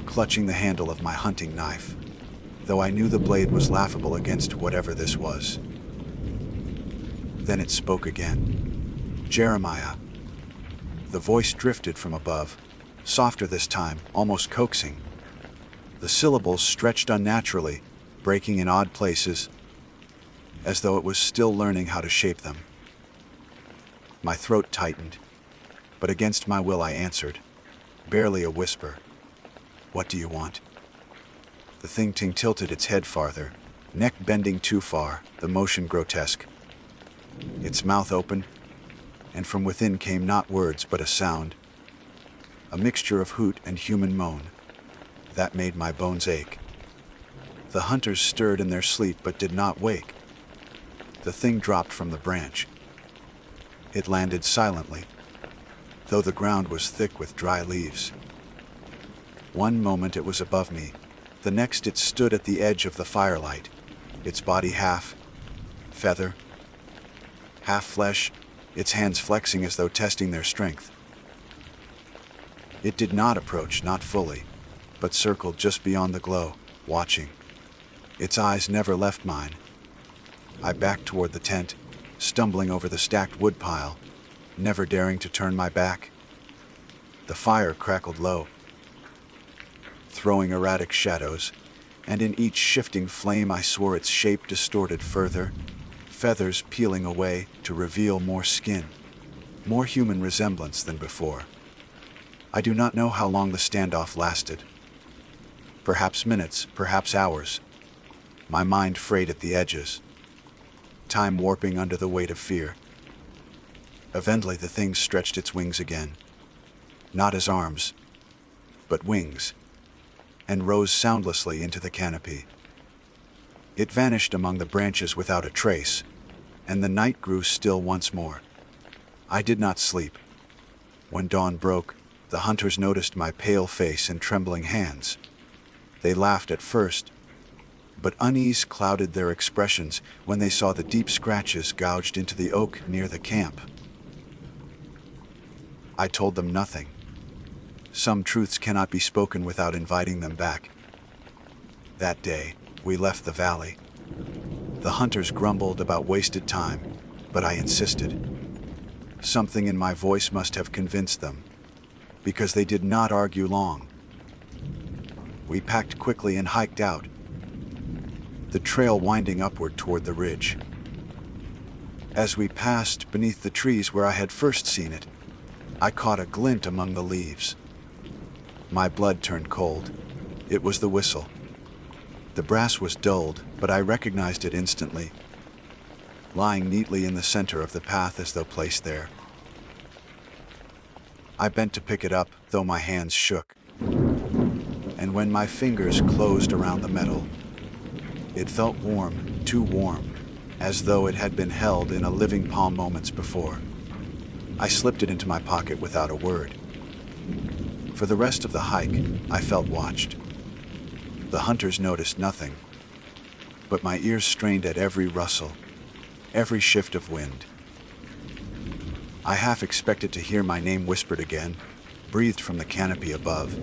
clutching the handle of my hunting knife, though I knew the blade was laughable against whatever this was. Then it spoke again. "Jeremiah." The voice drifted from above, softer this time, almost coaxing. The syllables stretched unnaturally, breaking in odd places, as though it was still learning how to shape them. My throat tightened, but against my will I answered, barely a whisper. "What do you want?" The thing tilted its head farther, neck bending too far, the motion grotesque. Its mouth opened, and from within came not words but a sound, a mixture of hoot and human moan, that made my bones ache. The hunters stirred in their sleep but did not wake. The thing dropped from the branch. It landed silently, though the ground was thick with dry leaves. One moment it was above me, the next it stood at the edge of the firelight, its body half feather, half flesh, its hands flexing as though testing their strength. It did not approach, not fully, but circled just beyond the glow, watching. Its eyes never left mine. I backed toward the tent, stumbling over the stacked wood pile, never daring to turn my back. The fire crackled low, throwing erratic shadows, and in each shifting flame I swore its shape distorted further, feathers peeling away to reveal more skin, more human resemblance than before. I do not know how long the standoff lasted. Perhaps minutes, perhaps hours. My mind frayed at the edges, time warping under the weight of fear. Eventually the thing stretched its wings again, not as arms, but wings, and rose soundlessly into the canopy. It vanished among the branches without a trace, and the night grew still once more. I did not sleep. When dawn broke, the hunters noticed my pale face and trembling hands. They laughed at first, but unease clouded their expressions when they saw the deep scratches gouged into the oak near the camp. I told them nothing. Some truths cannot be spoken without inviting them back. That day, we left the valley. The hunters grumbled about wasted time, but I insisted. Something in my voice must have convinced them, because they did not argue long. We packed quickly and hiked out, the trail winding upward toward the ridge. As we passed beneath the trees where I had first seen it, I caught a glint among the leaves. My blood turned cold. It was the whistle. The brass was dulled, but I recognized it instantly, lying neatly in the center of the path as though placed there. I bent to pick it up, though my hands shook. And when my fingers closed around the metal, it felt warm, too warm, as though it had been held in a living palm moments before. I slipped it into my pocket without a word. For the rest of the hike, I felt watched. The hunters noticed nothing, but my ears strained at every rustle, every shift of wind. I half expected to hear my name whispered again, breathed from the canopy above,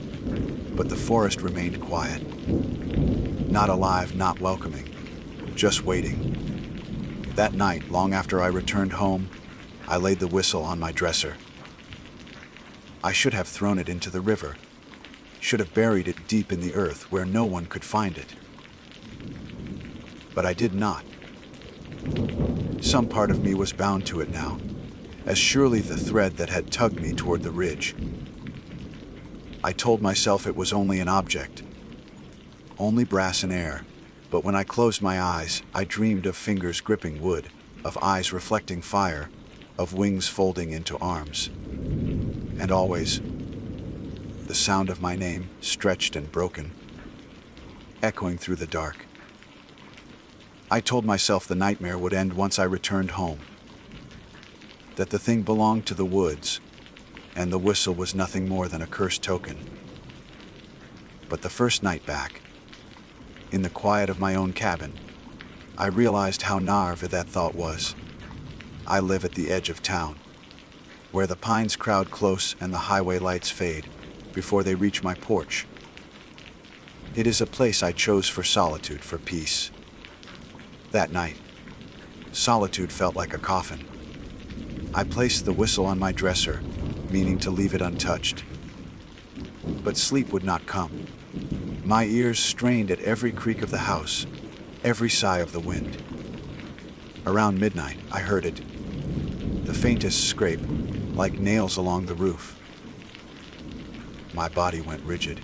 but the forest remained quiet. Not alive, not welcoming, just waiting. That night, long after I returned home, I laid the whistle on my dresser. I should have thrown it into the river, should have buried it deep in the earth where no one could find it. But I did not. Some part of me was bound to it now, as surely the thread that had tugged me toward the ridge. I told myself it was only an object, only brass and air, but when I closed my eyes, I dreamed of fingers gripping wood, of eyes reflecting fire, of wings folding into arms. And always, the sound of my name, stretched and broken, echoing through the dark. I told myself the nightmare would end once I returned home, that the thing belonged to the woods, and the whistle was nothing more than a cursed token. But the first night back, in the quiet of my own cabin, I realized how naïve that thought was. I live at the edge of town, where the pines crowd close and the highway lights fade before they reach my porch. It is a place I chose for solitude, for peace. That night, solitude felt like a coffin. I placed the whistle on my dresser, meaning to leave it untouched. But sleep would not come. My ears strained at every creak of the house, every sigh of the wind. Around midnight, I heard it, the faintest scrape, like nails along the roof. My body went rigid.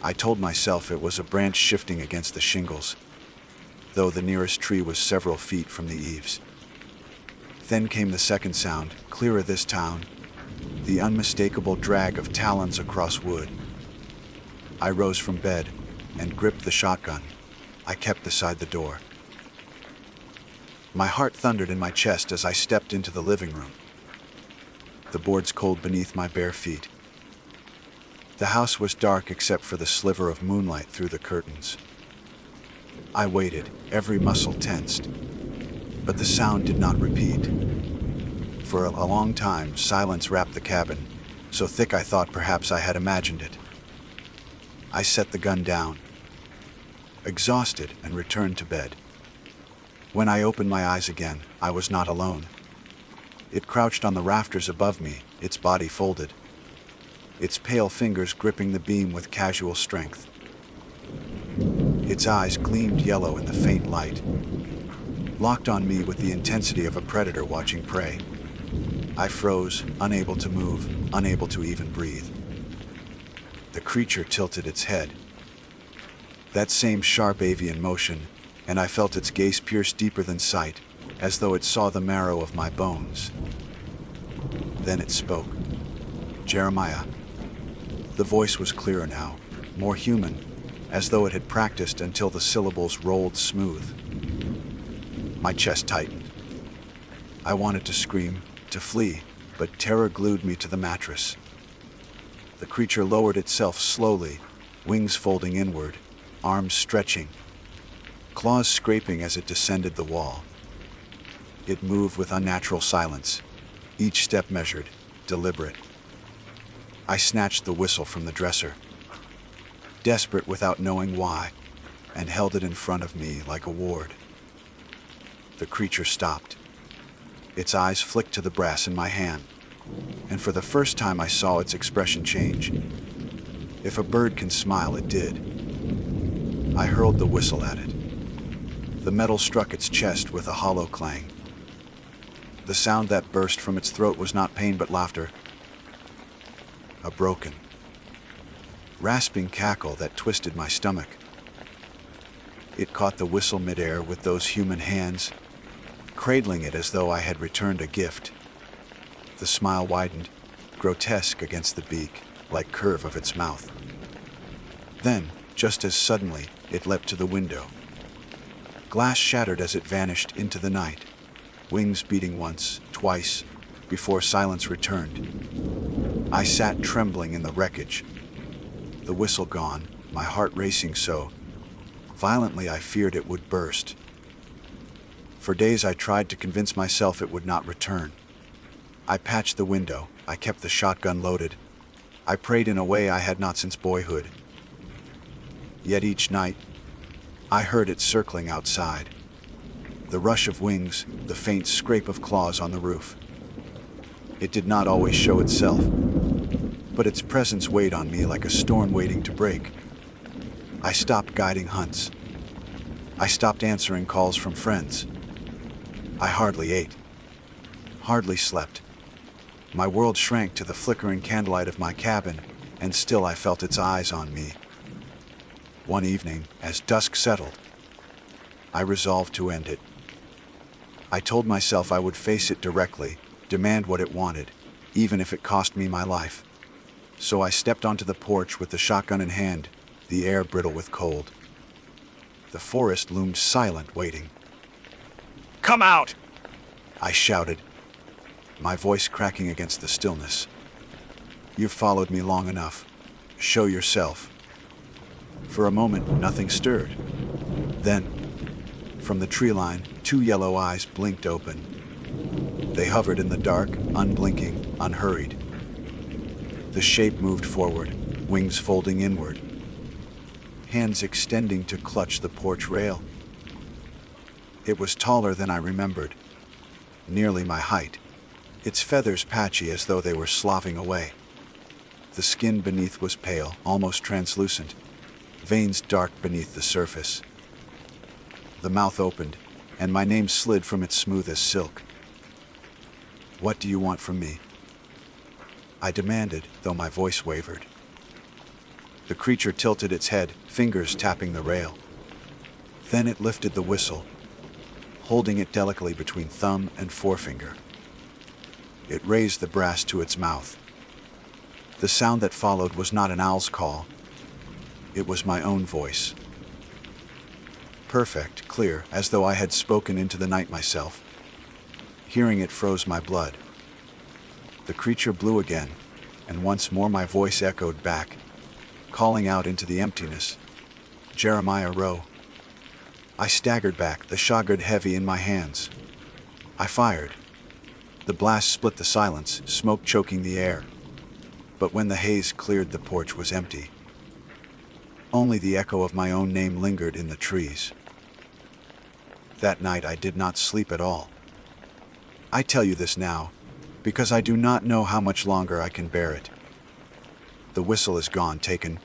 I told myself it was a branch shifting against the shingles, though the nearest tree was several feet from the eaves. Then came the second sound, clearer this time, the unmistakable drag of talons across wood. I rose from bed and gripped the shotgun I kept beside the door. My heart thundered in my chest as I stepped into the living room, the boards cold beneath my bare feet. The house was dark except for the sliver of moonlight through the curtains. I waited, every muscle tensed, but the sound did not repeat. For a long time, silence wrapped the cabin, so thick I thought perhaps I had imagined it. I set the gun down, exhausted, and returned to bed. When I opened my eyes again, I was not alone. It crouched on the rafters above me, its body folded, its pale fingers gripping the beam with casual strength. Its eyes gleamed yellow in the faint light, locked on me with the intensity of a predator watching prey. I froze, unable to move, unable to even breathe. The creature tilted its head. That same sharp avian motion, and I felt its gaze pierce deeper than sight, as though it saw the marrow of my bones. Then it spoke. Jeremiah. The voice was clearer now, more human, as though it had practiced until the syllables rolled smooth. My chest tightened. I wanted to scream, to flee, but terror glued me to the mattress. The creature lowered itself slowly, wings folding inward, arms stretching, claws scraping as it descended the wall. It moved with unnatural silence, each step measured, deliberate. I snatched the whistle from the dresser, desperate without knowing why, and held it in front of me like a ward. The creature stopped. Its eyes flicked to the brass in my hand, and for the first time I saw its expression change. If a bird can smile, it did. I hurled the whistle at it. The metal struck its chest with a hollow clang. The sound that burst from its throat was not pain but laughter. A broken, rasping cackle that twisted my stomach. It caught the whistle midair with those human hands, cradling it as though I had returned a gift. The smile widened, grotesque against the beak, like curve of its mouth. Then, just as suddenly, it leapt to the window. Glass shattered as it vanished into the night, wings beating once, twice, before silence returned. I sat trembling in the wreckage, the whistle gone, my heart racing so violently I feared it would burst. For days I tried to convince myself it would not return. I patched the window, I kept the shotgun loaded, I prayed in a way I had not since boyhood. Yet each night, I heard it circling outside. The rush of wings, the faint scrape of claws on the roof. It did not always show itself, but its presence weighed on me like a storm waiting to break. I stopped guiding hunts. I stopped answering calls from friends. I hardly ate, hardly slept. My world shrank to the flickering candlelight of my cabin, and still I felt its eyes on me. One evening, as dusk settled, I resolved to end it. I told myself I would face it directly, demand what it wanted, even if it cost me my life. So I stepped onto the porch with the shotgun in hand, the air brittle with cold. The forest loomed silent, waiting. "Come out!" I shouted, my voice cracking against the stillness. "You've followed me long enough. Show yourself." For a moment, nothing stirred. Then, from the tree line, two yellow eyes blinked open. They hovered in the dark, unblinking, unhurried. The shape moved forward, wings folding inward, hands extending to clutch the porch rail. It was taller than I remembered, nearly my height, its feathers patchy as though they were sloughing away. The skin beneath was pale, almost translucent, veins dark beneath the surface. The mouth opened, and my name slid from it smooth as silk. "What do you want from me?" I demanded, though my voice wavered. The creature tilted its head, fingers tapping the rail. Then it lifted the whistle, holding it delicately between thumb and forefinger. It raised the brass to its mouth. The sound that followed was not an owl's call. It was my own voice. Perfect, clear, as though I had spoken into the night myself. Hearing it froze my blood. The creature blew again, and once more my voice echoed back, calling out into the emptiness, "Jeremiah Rowe." I staggered back, the shotgun heavy in my hands. I fired. The blast split the silence, smoke choking the air. But when the haze cleared, the porch was empty. Only the echo of my own name lingered in the trees. That night I did not sleep at all. I tell you this now, because I do not know how much longer I can bear it. The whistle is gone, taken,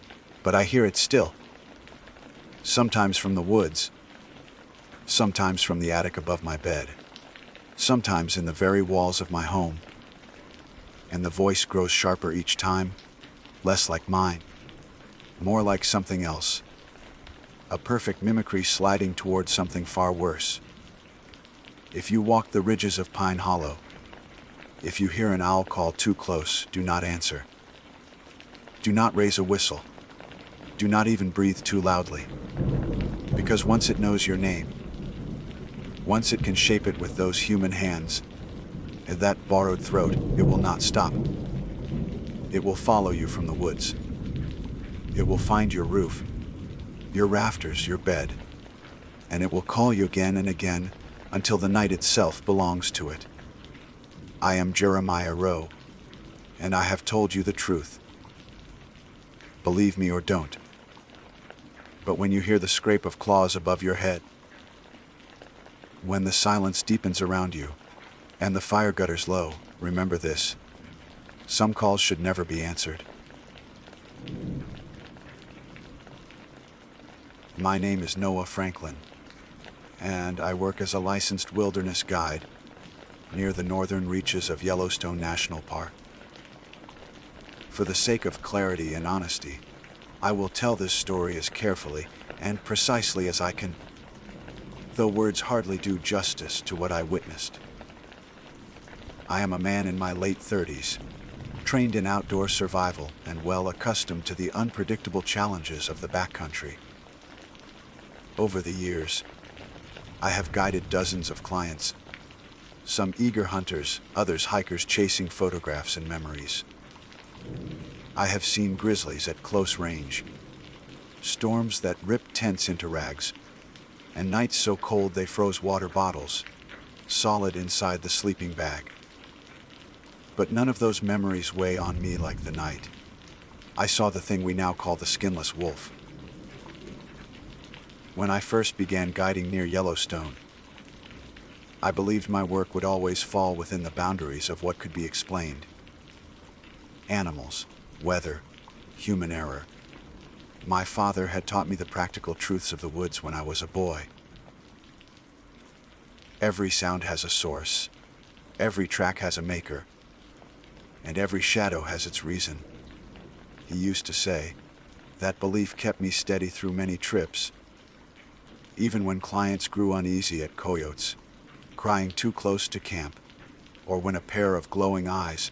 but I hear it still. Sometimes from the woods, sometimes from the attic above my bed, sometimes in the very walls of my home. And the voice grows sharper each time, less like mine, more like something else. A perfect mimicry sliding towards something far worse. If you walk the ridges of Pine Hollow, if you hear an owl call too close, do not answer. Do not raise a whistle. Do not even breathe too loudly. Because once it knows your name, once it can shape it with those human hands, and that borrowed throat, it will not stop. It will follow you from the woods. It will find your roof, your rafters, your bed, and it will call you again and again until the night itself belongs to it. I am Jeremiah Rowe, and I have told you the truth. Believe me or don't. But when you hear the scrape of claws above your head, when the silence deepens around you, and the fire gutters low, remember this: some calls should never be answered. My name is Noah Franklin, and I work as a licensed wilderness guide near the northern reaches of Yellowstone National Park. For the sake of clarity and honesty, I will tell this story as carefully and precisely as I can, though words hardly do justice to what I witnessed. I am a man in my late 30s, trained in outdoor survival and well accustomed to the unpredictable challenges of the backcountry. Over the years, I have guided dozens of clients, some eager hunters, others hikers chasing photographs and memories. I have seen grizzlies at close range, storms that ripped tents into rags, and nights so cold they froze water bottles, solid inside the sleeping bag. But none of those memories weigh on me like the night I saw the thing we now call the skinless wolf. When I first began guiding near Yellowstone, I believed my work would always fall within the boundaries of what could be explained. Animals, weather, human error. My father had taught me the practical truths of the woods when I was a boy. Every sound has a source, every track has a maker, and every shadow has its reason. He used to say. That belief kept me steady through many trips, even when clients grew uneasy at coyotes, crying too close to camp, or when a pair of glowing eyes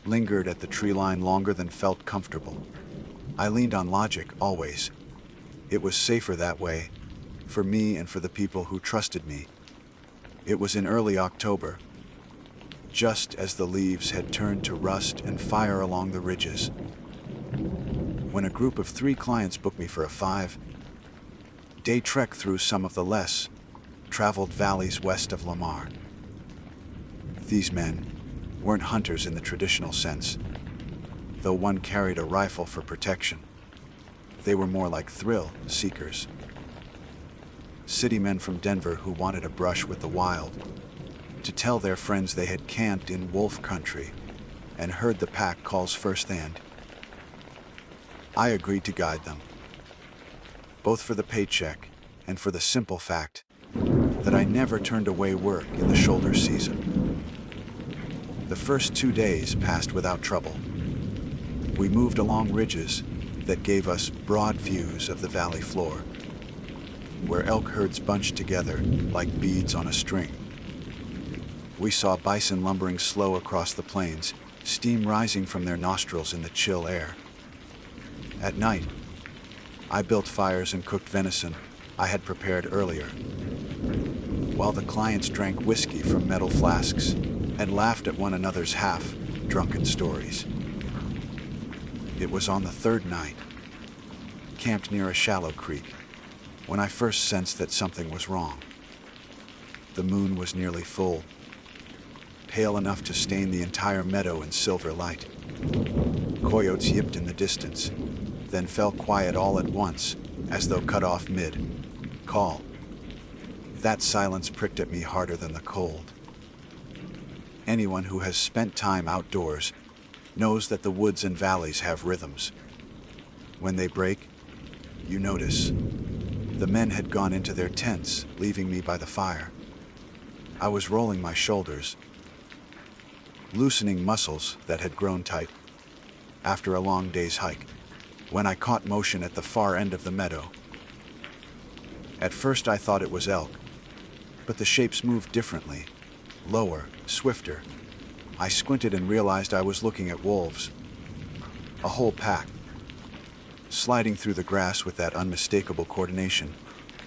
lingered at the tree line longer than felt comfortable. I leaned on logic, always. It was safer that way, for me and for the people who trusted me. It was in early October, just as the leaves had turned to rust and fire along the ridges. when a group of 3 clients booked me for a 5-day trek through some of the less traveled valleys west of Lamar. These men weren't hunters in the traditional sense, though one carried a rifle for protection. They were more like thrill seekers. City men from Denver who wanted a brush with the wild, to tell their friends they had camped in wolf country and heard the pack calls firsthand. I agreed to guide them, both for the paycheck and for the simple fact that I never turned away work in the shoulder season. The first 2 days passed without trouble. We moved along ridges that gave us broad views of the valley floor, where elk herds bunched together like beads on a string. We saw bison lumbering slow across the plains, steam rising from their nostrils in the chill air. At night, I built fires and cooked venison I had prepared earlier, while the clients drank whiskey from metal flasks and laughed at one another's half-drunken stories. It was on the 3rd night, camped near a shallow creek, when I first sensed that something was wrong. The moon was nearly full, pale enough to stain the entire meadow in silver light. Coyotes yipped in the distance, then fell quiet all at once, as though cut off mid-call. That silence pricked at me harder than the cold. Anyone who has spent time outdoors knows that the woods and valleys have rhythms. When they break, you notice. The men had gone into their tents, leaving me by the fire. I was rolling my shoulders, loosening muscles that had grown tight after a long day's hike, when I caught motion at the far end of the meadow. At first I thought it was elk, but the shapes moved differently, lower, swifter. I squinted and realized I was looking at wolves. A whole pack, sliding through the grass with that unmistakable coordination,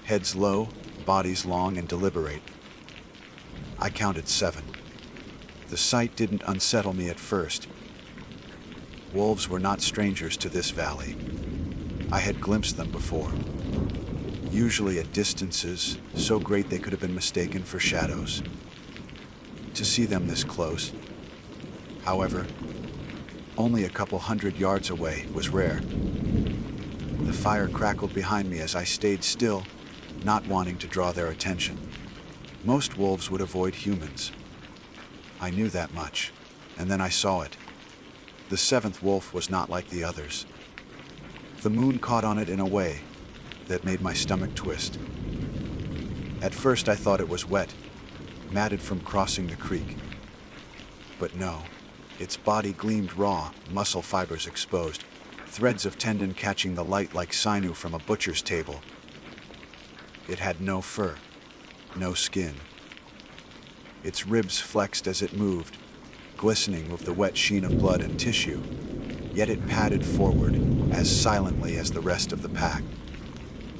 heads low, bodies long and deliberate. I counted 7. The sight didn't unsettle me at first. Wolves were not strangers to this valley. I had glimpsed them before, usually at distances so great they could have been mistaken for shadows. To see them this close, however, only a couple 100 yards away, was rare. The fire crackled behind me as I stayed still, not wanting to draw their attention. Most wolves would avoid humans. I knew that much, and then I saw it. The 7th wolf was not like the others. The moon caught on it in a way that made my stomach twist. At first I thought it was wet, matted from crossing the creek. But no, its body gleamed raw, muscle fibers exposed, threads of tendon catching the light like sinew from a butcher's table. It had no fur, no skin. Its ribs flexed as it moved, glistening with the wet sheen of blood and tissue, yet it padded forward as silently as the rest of the pack.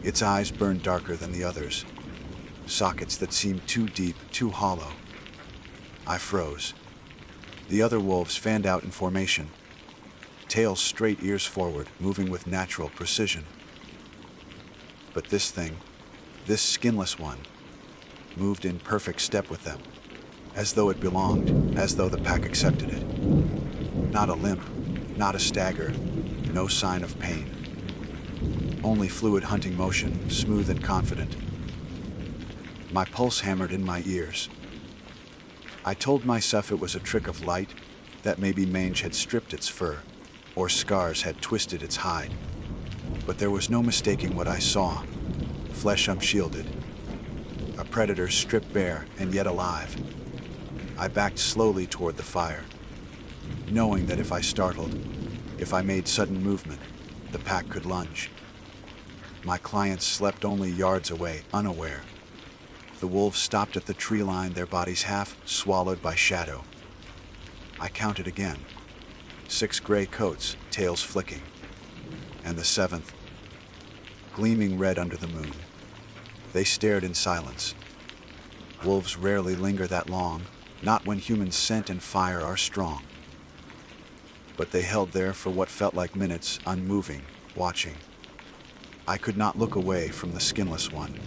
Its eyes burned darker than the others, sockets that seemed too deep, too hollow. I froze. The other wolves fanned out in formation, tails straight, ears forward, moving with natural precision. But this thing, this skinless one, moved in perfect step with them, as though it belonged, as though the pack accepted it. Not a limp, not a stagger, no sign of pain. Only fluid hunting motion, smooth and confident. My pulse hammered in my ears. I told myself it was a trick of light, that maybe mange had stripped its fur, or scars had twisted its hide. But there was no mistaking what I saw. Flesh unshielded. A predator stripped bare and yet alive. I backed slowly toward the fire, knowing that if I startled, if I made sudden movement, the pack could lunge. My clients slept only yards away, unaware. The wolves stopped at the tree line, their bodies half swallowed by shadow. I counted again. 6 gray coats, tails flicking. And the 7th, gleaming red under the moon. They stared in silence. Wolves rarely linger that long, not when human scent and fire are strong. But they held there for what felt like minutes, unmoving, watching. I could not look away from the skinless one.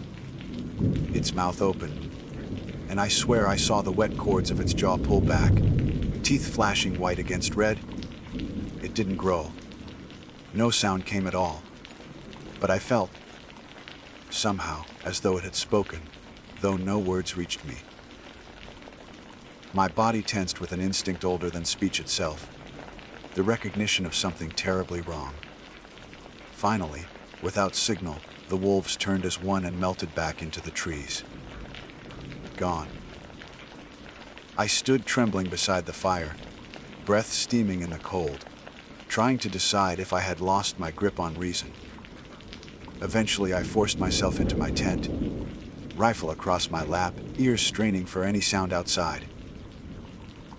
Its mouth opened, and I swear I saw the wet cords of its jaw pull back, teeth flashing white against red. It didn't growl. No sound came at all. But I felt, somehow, as though it had spoken, though no words reached me. My body tensed with an instinct older than speech itself, the recognition of something terribly wrong. Finally, without signal, the wolves turned as one and melted back into the trees. Gone. I stood trembling beside the fire, breath steaming in the cold, trying to decide if I had lost my grip on reason. Eventually, I forced myself into my tent, rifle across my lap, ears straining for any sound outside.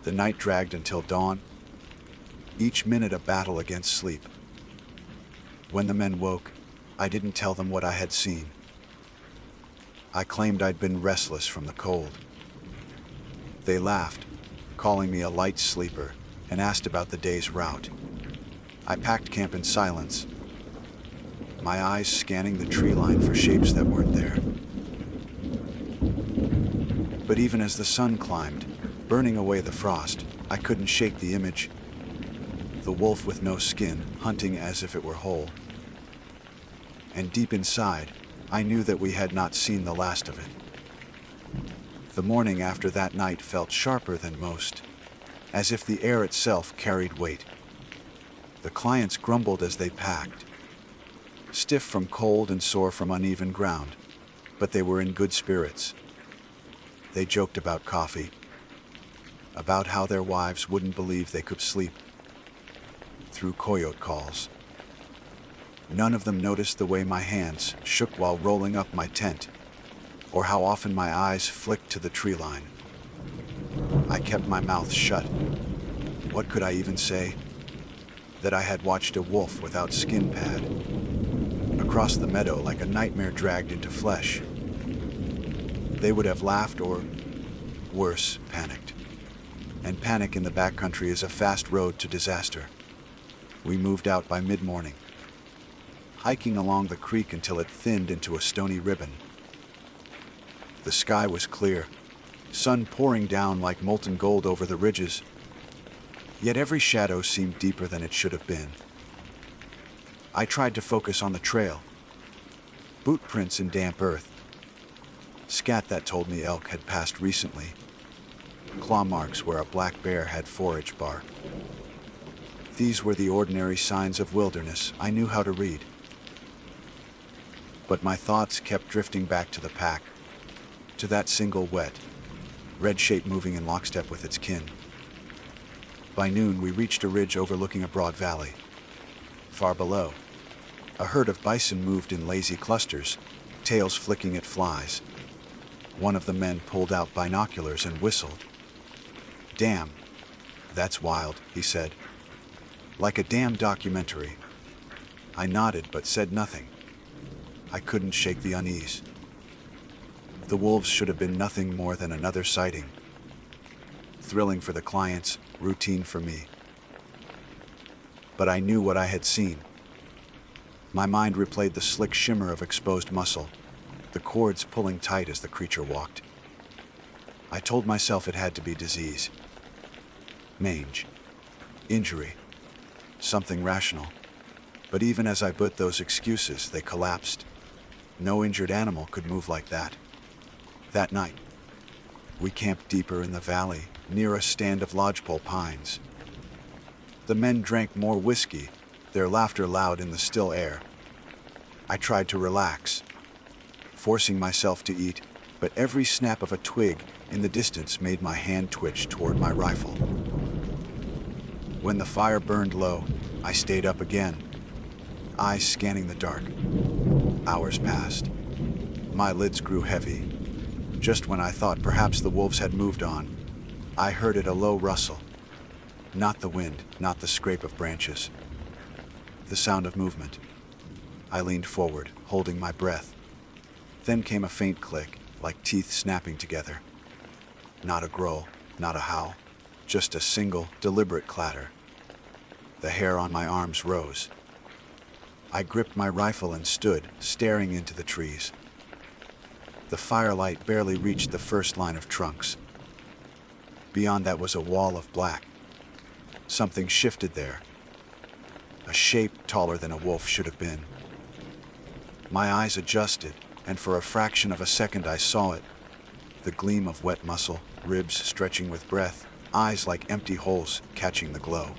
The night dragged until dawn, each minute a battle against sleep. When the men woke, I didn't tell them what I had seen. I claimed I'd been restless from the cold. They laughed, calling me a light sleeper, and asked about the day's route. I packed camp in silence, my eyes scanning the tree line for shapes that weren't there. But even as the sun climbed, burning away the frost, I couldn't shake the image. The wolf with no skin, hunting as if it were whole. And deep inside, I knew that we had not seen the last of it. The morning after that night felt sharper than most, as if the air itself carried weight. The clients grumbled as they packed, stiff from cold and sore from uneven ground, but they were in good spirits. They joked about coffee, about how their wives wouldn't believe they could sleep through coyote calls. None of them noticed the way my hands shook while rolling up my tent, or how often my eyes flicked to the tree line. I kept my mouth shut. What could I even say? That I had watched a wolf without skin pad, across the meadow like a nightmare dragged into flesh. They would have laughed or, worse, panicked. And panic in the backcountry is a fast road to disaster. We moved out by mid-morning, hiking along the creek until it thinned into a stony ribbon. The sky was clear, sun pouring down like molten gold over the ridges, yet every shadow seemed deeper than it should have been. I tried to focus on the trail, boot prints in damp earth, scat that told me elk had passed recently, claw marks where a black bear had forage bark. These were the ordinary signs of wilderness I knew how to read. But my thoughts kept drifting back to the pack, to that single wet, red shape moving in lockstep with its kin. By noon, we reached a ridge overlooking a broad valley. Far below, a herd of bison moved in lazy clusters, tails flicking at flies. One of the men pulled out binoculars and whistled. "Damn, that's wild," he said. "Like a damn documentary." I nodded but said nothing. I couldn't shake the unease. The wolves should have been nothing more than another sighting. Thrilling for the clients, routine for me. But I knew what I had seen. My mind replayed the slick shimmer of exposed muscle, the cords pulling tight as the creature walked. I told myself it had to be disease. Mange. Injury. Something rational. But even as I put those excuses, they collapsed. No injured animal could move like that. That night, we camped deeper in the valley, near a stand of lodgepole pines. The men drank more whiskey, their laughter loud in the still air. I tried to relax, forcing myself to eat, but every snap of a twig in the distance made my hand twitch toward my rifle. When the fire burned low, I stayed up again, eyes scanning the dark. Hours passed. My lids grew heavy. Just when I thought perhaps the wolves had moved on, I heard it, a low rustle. Not the wind, not the scrape of branches. The sound of movement. I leaned forward, holding my breath. Then came a faint click, like teeth snapping together. Not a growl, not a howl, just a single, deliberate clatter. The hair on my arms rose. I gripped my rifle and stood, staring into the trees. The firelight barely reached the first line of trunks. Beyond that was a wall of black. Something shifted there. A shape taller than a wolf should have been. My eyes adjusted, and for a fraction of a second I saw it. The gleam of wet muscle, ribs stretching with breath, eyes like empty holes catching the glow.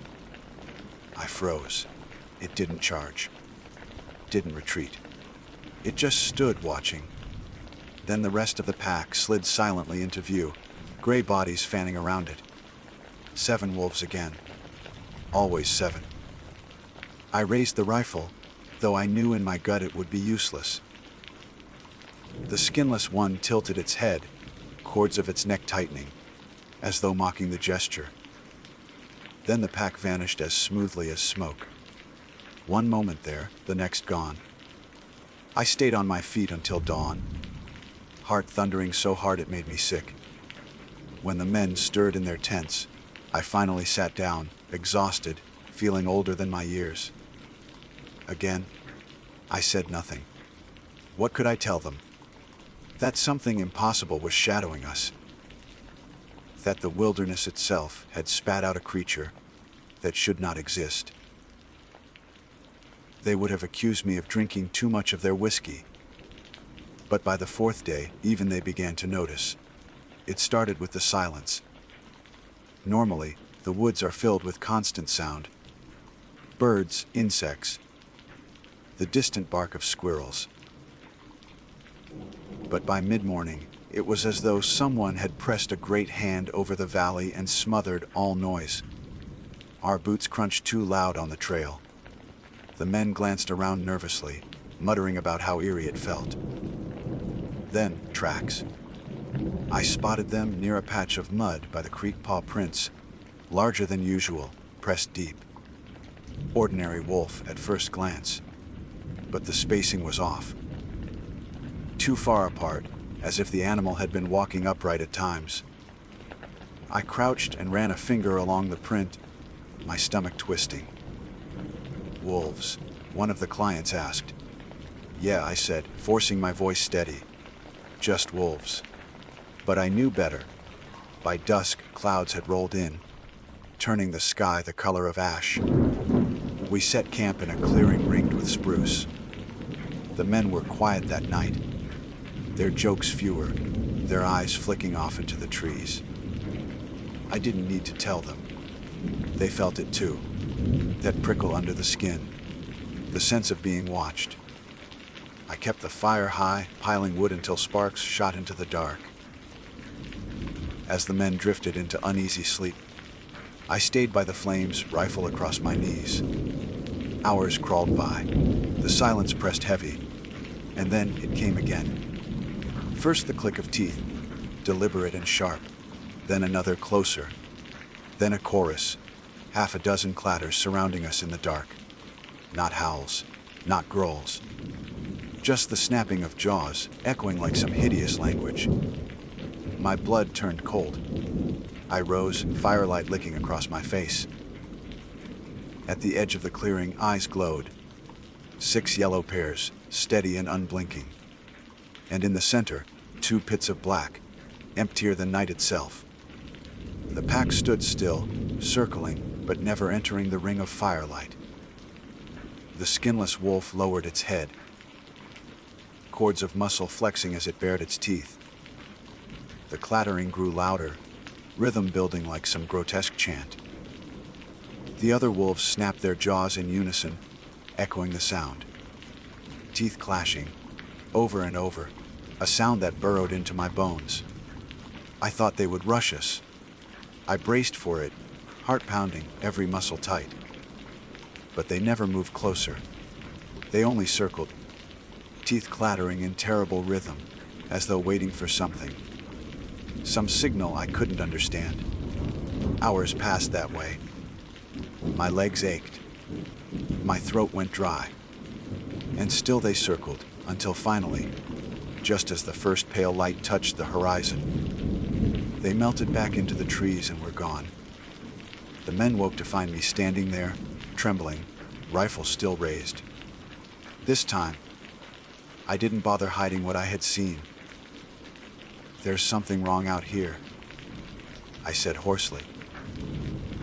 I froze. It didn't charge. Didn't retreat. It just stood watching. Then the rest of the pack slid silently into view, gray bodies fanning around it. 7 wolves again. Always 7. I raised the rifle, though I knew in my gut it would be useless. The skinless one tilted its head, cords of its neck tightening, as though mocking the gesture. Then the pack vanished as smoothly as smoke. One moment there, the next gone. I stayed on my feet until dawn, heart thundering so hard it made me sick. When the men stirred in their tents, I finally sat down, exhausted, feeling older than my years. Again, I said nothing. What could I tell them? That something impossible was shadowing us. That the wilderness itself had spat out a creature that should not exist. They would have accused me of drinking too much of their whiskey. But by the 4th day, even they began to notice. It started with the silence. Normally, the woods are filled with constant sound. Birds, insects, the distant bark of squirrels. But by mid-morning, it was as though someone had pressed a great hand over the valley and smothered all noise. Our boots crunched too loud on the trail. The men glanced around nervously, muttering about how eerie it felt. Then, tracks. I spotted them near a patch of mud by the creek paw prints, larger than usual, pressed deep. Ordinary wolf at first glance, but the spacing was off. Too far apart, as if the animal had been walking upright at times. I crouched and ran a finger along the print, my stomach twisting. Wolves, one of the clients asked. Yeah, I said, forcing my voice steady. Just wolves. But I knew better. By dusk, clouds had rolled in, turning the sky the color of ash. We set camp in a clearing ringed with spruce. The men were quiet that night, their jokes fewer, their eyes flicking off into the trees. I didn't need to tell them. They felt it too, that prickle under the skin, the sense of being watched. I kept the fire high, piling wood until sparks shot into the dark. As the men drifted into uneasy sleep, I stayed by the flames, rifle across my knees. Hours crawled by. The silence pressed heavy, and then it came again. First the click of teeth, deliberate and sharp, then another closer, then a chorus, half a dozen clatters surrounding us in the dark. Not howls, not growls, just the snapping of jaws, echoing like some hideous language. My blood turned cold. I rose, firelight licking across my face. At the edge of the clearing, eyes glowed. 6 yellow pairs, steady and unblinking. And in the center, 2 pits of black, emptier than night itself. The pack stood still, circling, but never entering the ring of firelight. The skinless wolf lowered its head, cords of muscle flexing as it bared its teeth. The clattering grew louder, rhythm building like some grotesque chant. The other wolves snapped their jaws in unison, echoing the sound. Teeth clashing, over and over, a sound that burrowed into my bones. I thought they would rush us. I braced for it, heart pounding, every muscle tight. But they never moved closer. They only circled, teeth clattering in terrible rhythm, as though waiting for something. Some signal I couldn't understand. Hours passed that way. My legs ached. My throat went dry. And still they circled, until finally, just as the first pale light touched the horizon, they melted back into the trees and were gone. The men woke to find me standing there, trembling, rifle still raised. This time, I didn't bother hiding what I had seen. "There's something wrong out here," I said hoarsely.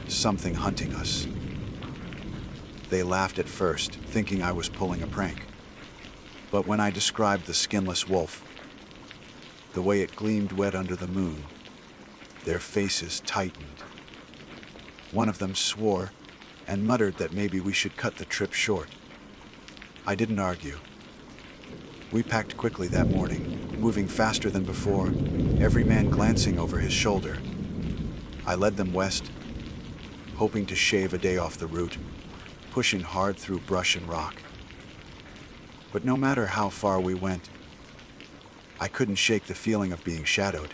"Something hunting us." They laughed at first, thinking I was pulling a prank. But when I described the skinless wolf, the way it gleamed wet under the moon, their faces tightened. One of them swore and muttered that maybe we should cut the trip short. I didn't argue. We packed quickly that morning, moving faster than before, every man glancing over his shoulder. I led them west, hoping to shave a day off the route, pushing hard through brush and rock. But no matter how far we went, I couldn't shake the feeling of being shadowed.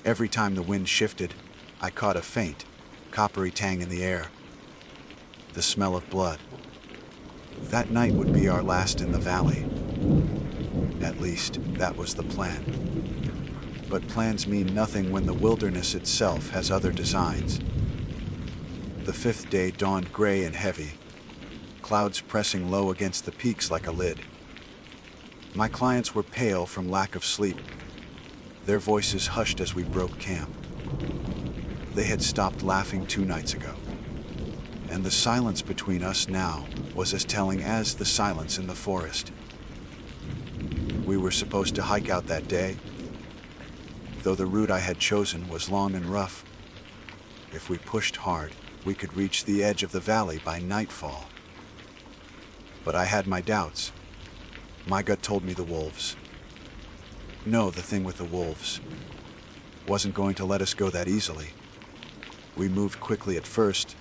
Every time the wind shifted, I caught a faint, coppery tang in the air. The smell of blood. That night would be our last in the valley. At least, that was the plan. But plans mean nothing when the wilderness itself has other designs. The fifth day dawned gray and heavy, clouds pressing low against the peaks like a lid. My clients were pale from lack of sleep, their voices hushed as we broke camp. They had stopped laughing 2 nights ago, and the silence between us now was as telling as the silence in the forest. We were supposed to hike out that day, though the route I had chosen was long and rough. If we pushed hard, we could reach the edge of the valley by nightfall. But I had my doubts. My gut told me the wolves. No, the thing with the wolves wasn't going to let us go that easily. We moved quickly at first,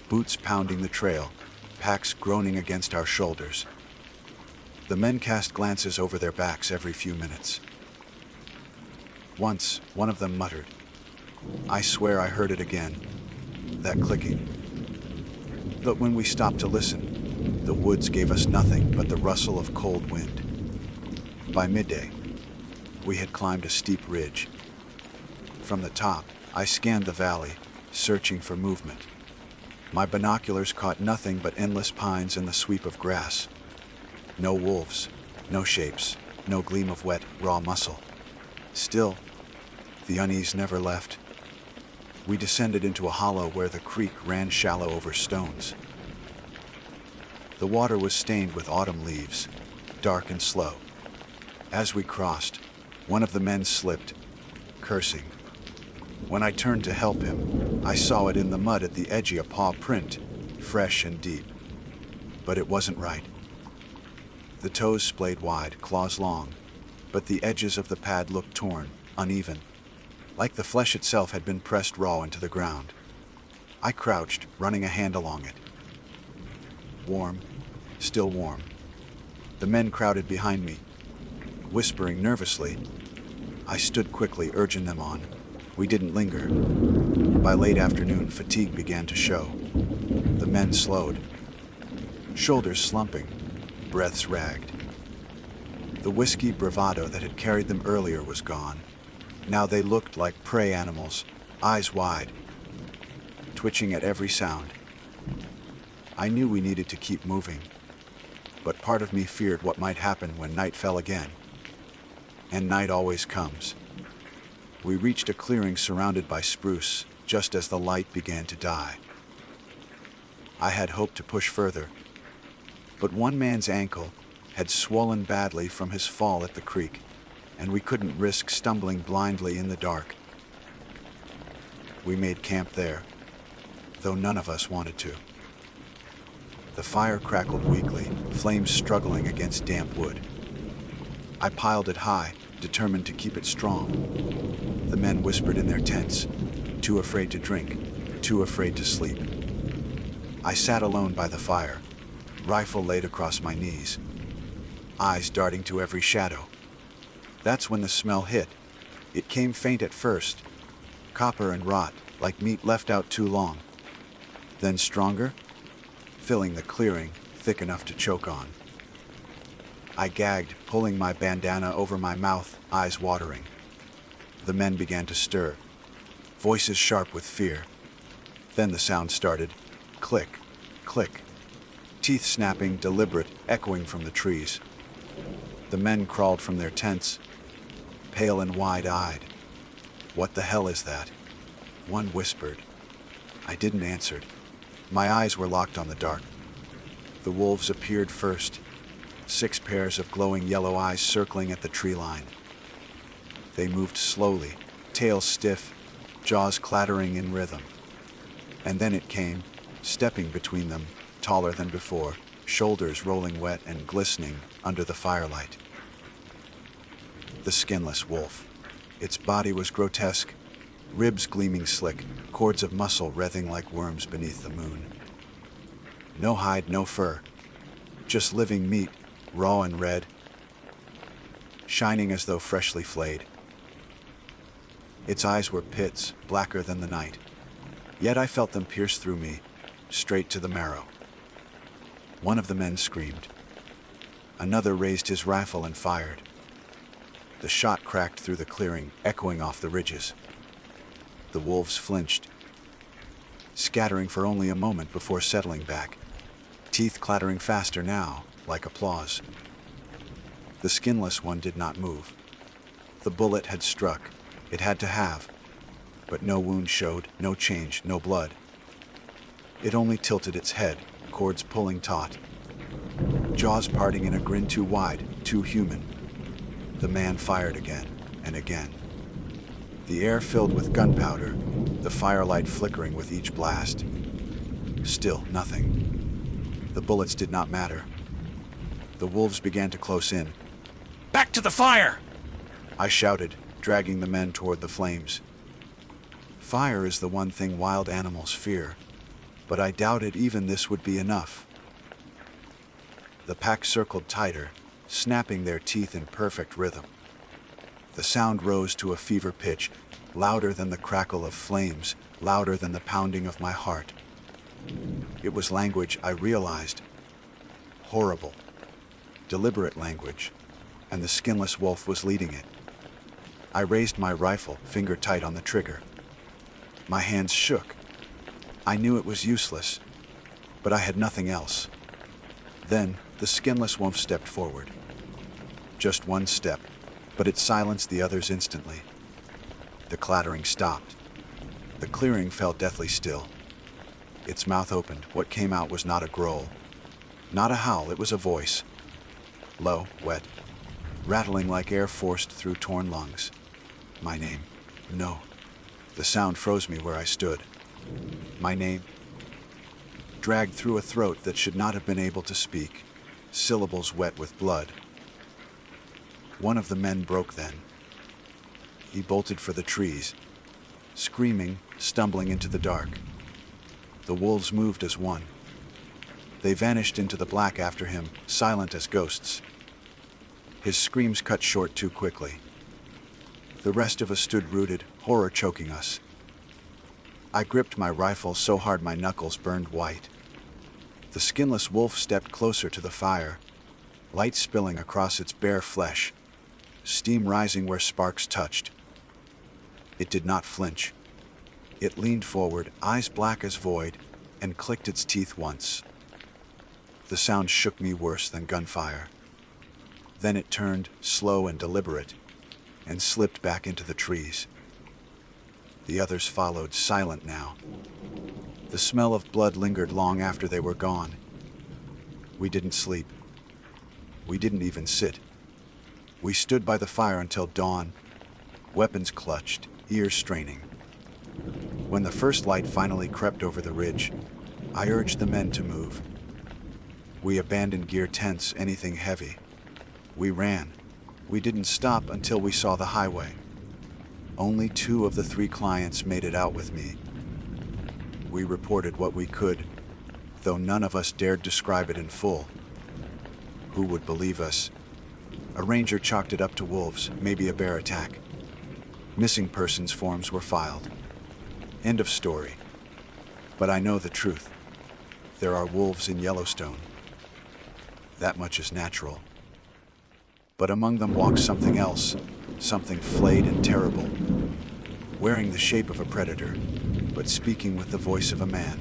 boots pounding the trail, packs groaning against our shoulders. The men cast glances over their backs every few minutes. Once, one of them muttered. I swear I heard it again, that clicking. But when we stopped to listen, the woods gave us nothing but the rustle of cold wind. By midday, we had climbed a steep ridge. From the top, I scanned the valley, searching for movement. My binoculars caught nothing but endless pines and the sweep of grass. No wolves, no shapes, no gleam of wet, raw muscle. Still, the unease never left. We descended into a hollow where the creek ran shallow over stones. The water was stained with autumn leaves, dark and slow. As we crossed, one of the men slipped, cursing. When I turned to help him, I saw it in the mud at the edge, a paw print, fresh and deep. But it wasn't right. The toes splayed wide, claws long, but the edges of the pad looked torn, uneven, like the flesh itself had been pressed raw into the ground. I crouched, running a hand along it. Warm, still warm. The men crowded behind me, whispering nervously. I stood quickly, urging them on. We didn't linger. By late afternoon, fatigue began to show. The men slowed, shoulders slumping, breaths ragged. The whiskey bravado that had carried them earlier was gone. Now they looked like prey animals, eyes wide, twitching at every sound. I knew we needed to keep moving, but part of me feared what might happen when night fell again. And night always comes. We reached a clearing surrounded by spruce, just as the light began to die. I had hoped to push further, but one man's ankle had swollen badly from his fall at the creek, and we couldn't risk stumbling blindly in the dark. We made camp there, though none of us wanted to. The fire crackled weakly, flames struggling against damp wood. I piled it high, determined to keep it strong. The men whispered in their tents, too afraid to drink, too afraid to sleep. I sat alone by the fire, rifle laid across my knees, eyes darting to every shadow. That's when the smell hit. It came faint at first, copper and rot, like meat left out too long. Then stronger, filling the clearing, thick enough to choke on. I gagged, pulling my bandana over my mouth, eyes watering. The men began to stir, voices sharp with fear. Then the sound started. Click, click. teeth snapping, deliberate, echoing from the trees. The men crawled from their tents, pale and wide-eyed. "What the hell is that?" one whispered. I didn't answer. My eyes were locked on the dark. The wolves appeared first, 6 pairs of glowing yellow eyes circling at the tree line. They moved slowly, tails stiff, jaws clattering in rhythm. And then it came, stepping between them, taller than before, shoulders rolling wet and glistening under the firelight. The skinless wolf. Its body was grotesque, ribs gleaming slick, cords of muscle writhing like worms beneath the moon. No hide, no fur, just living meat, raw and red, shining as though freshly flayed. Its eyes were pits, blacker than the night, yet I felt them pierce through me, straight to the marrow. One of the men screamed. Another raised his rifle and fired. The shot cracked through the clearing, echoing off the ridges. The wolves flinched, scattering for only a moment before settling back, teeth clattering faster now, like applause. The skinless one did not move. The bullet had struck. It had to have. But no wound showed, no change, no blood. It only tilted its head, cords pulling taut, jaws parting in a grin too wide, too human. The man fired again and again. The air filled with gunpowder, the firelight flickering with each blast. Still nothing. The bullets did not matter. The wolves began to close in. "Back to the fire!" I shouted, dragging the men toward the flames. Fire is the one thing wild animals fear, but I doubted even this would be enough. The pack circled tighter, snapping their teeth in perfect rhythm. The sound rose to a fever pitch, louder than the crackle of flames, louder than the pounding of my heart. It was language, I realized. Horrible, deliberate language, and the skinless wolf was leading it. I raised my rifle, finger tight on the trigger. My hands shook. I knew it was useless, but I had nothing else. Then the skinless wolf stepped forward. Just one step, but it silenced the others instantly. The clattering stopped. The clearing fell deathly still. Its mouth opened. What came out was not a growl, not a howl, it was a voice. Low, wet, rattling like air forced through torn lungs. My name. No. The sound froze me where I stood. My name. Dragged through a throat that should not have been able to speak, syllables wet with blood. One of the men broke then. He bolted for the trees, screaming, stumbling into the dark. The wolves moved as one. They vanished into the black after him, silent as ghosts. His screams cut short too quickly. The rest of us stood rooted, horror choking us. I gripped my rifle so hard my knuckles burned white. The skinless wolf stepped closer to the fire, light spilling across its bare flesh, steam rising where sparks touched. It did not flinch. It leaned forward, eyes black as void, and clicked its teeth once. The sound shook me worse than gunfire. Then it turned, slow and deliberate, and slipped back into the trees. The others followed, silent now. The smell of blood lingered long after they were gone. We didn't sleep. We didn't even sit. We stood by the fire until dawn, weapons clutched, ears straining. When the first light finally crept over the ridge, I urged the men to move. We abandoned gear, tents, anything heavy. We ran. We didn't stop until we saw the highway. Only 2 of the 3 clients made it out with me. We reported what we could, though none of us dared describe it in full. Who would believe us? A ranger chalked it up to wolves, maybe a bear attack. Missing persons forms were filed. End of story. But I know the truth. There are wolves in Yellowstone. That much is natural. But among them walks something else, something flayed and terrible, wearing the shape of a predator, but speaking with the voice of a man.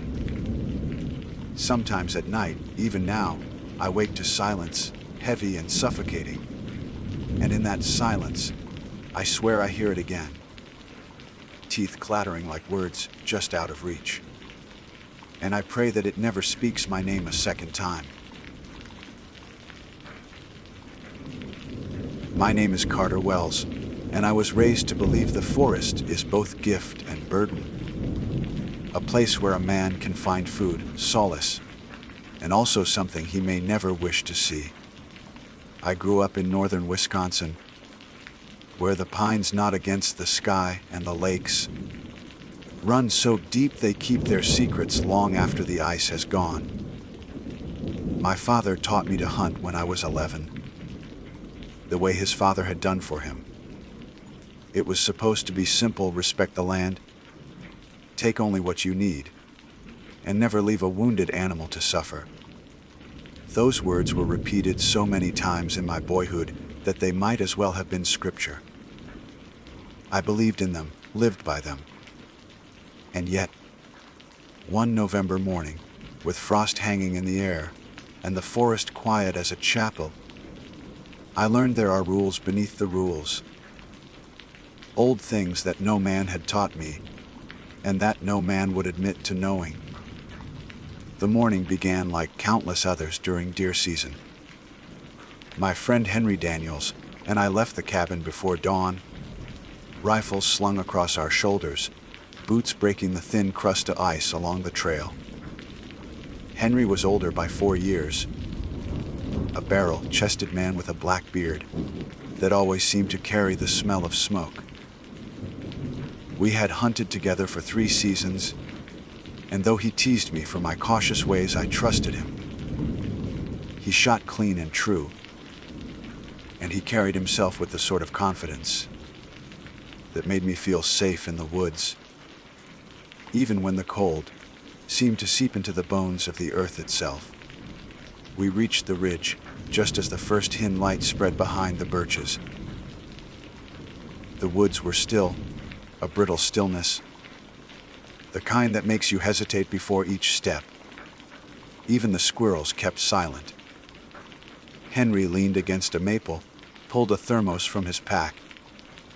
Sometimes at night, even now, I wake to silence, heavy and suffocating. And in that silence, I swear I hear it again. Teeth clattering like words just out of reach. And I pray that it never speaks my name a second time. My name is Carter Wells, and I was raised to believe the forest is both gift and burden. A place where a man can find food, solace, and also something he may never wish to see. I grew up in northern Wisconsin, where the pines nod against the sky and the lakes run so deep they keep their secrets long after the ice has gone. My father taught me to hunt when I was 11, the way his father had done for him. It was supposed to be simple: respect the land, take only what you need, and never leave a wounded animal to suffer. Those words were repeated so many times in my boyhood that they might as well have been scripture. I believed in them, lived by them. And yet, one November morning, with frost hanging in the air and the forest quiet as a chapel, I learned there are rules beneath the rules. Old things that no man had taught me, and that no man would admit to knowing. The morning began like countless others during deer season. My friend Henry Daniels and I left the cabin before dawn, rifles slung across our shoulders, boots breaking the thin crust of ice along the trail. Henry was older by 4 years, a barrel-chested man with a black beard that always seemed to carry the smell of smoke. We had hunted together for 3 seasons, and though he teased me for my cautious ways, I trusted him. He shot clean and true, and he carried himself with the sort of confidence that made me feel safe in the woods, even when the cold seemed to seep into the bones of the earth itself. We reached the ridge just as the first hin light spread behind the birches. The woods were still, a brittle stillness, the kind that makes you hesitate before each step. Even the squirrels kept silent. Henry leaned against a maple, pulled a thermos from his pack,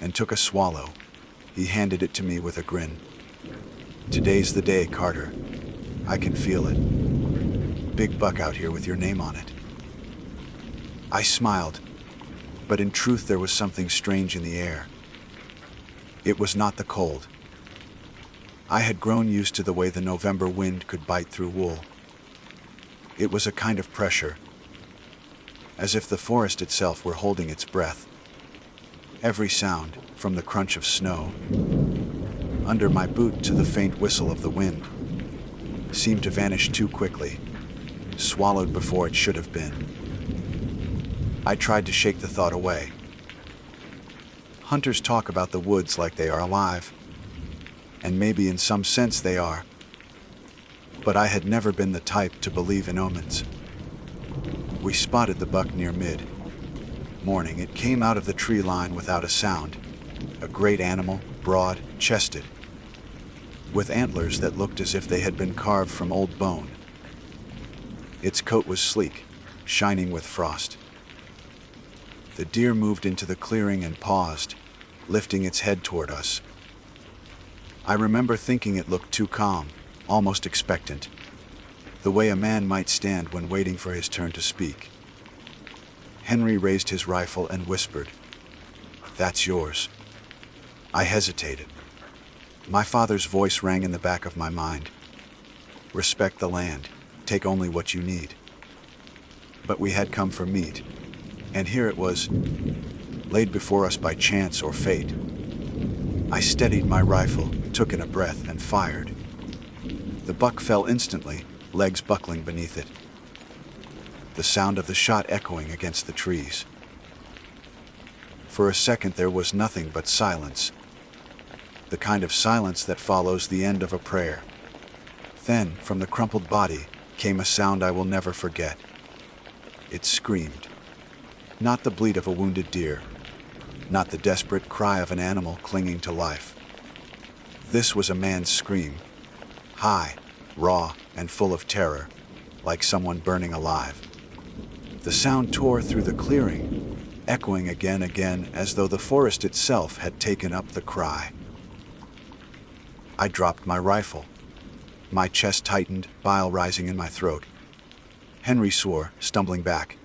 and took a swallow. He handed it to me with a grin. "Today's the day, Carter. I can feel it. Big buck out here with your name on it." I smiled, but in truth there was something strange in the air. It was not the cold. I had grown used to the way the November wind could bite through wool. It was a kind of pressure, as if the forest itself were holding its breath. Every sound, from the crunch of snow under my boot to the faint whistle of the wind, seemed to vanish too quickly, swallowed before it should have been. I tried to shake the thought away. Hunters talk about the woods like they are alive, and maybe in some sense they are, but I had never been the type to believe in omens. We spotted the buck near mid-morning. It came out of the tree line without a sound, a great animal, broad-chested, with antlers that looked as if they had been carved from old bone. Its coat was sleek, shining with frost. The deer moved into the clearing and paused, lifting its head toward us. I remember thinking it looked too calm, almost expectant, the way a man might stand when waiting for his turn to speak. Henry raised his rifle and whispered, "That's yours." I hesitated. My father's voice rang in the back of my mind. "Respect the land, take only what you need." But we had come for meat, and here it was, laid before us by chance or fate. I steadied my rifle, took in a breath, and fired. The buck fell instantly, legs buckling beneath it, the sound of the shot echoing against the trees. For a second there was nothing but silence, the kind of silence that follows the end of a prayer. Then, from the crumpled body, came a sound I will never forget. It screamed. Not the bleat of a wounded deer, not the desperate cry of an animal clinging to life. This was a man's scream, high, raw, and full of terror. like someone burning alive. The sound tore through the clearing, echoing again as though the forest itself had taken up the cry. I dropped my rifle. My chest tightened, bile rising in my throat. Henry swore, stumbling back.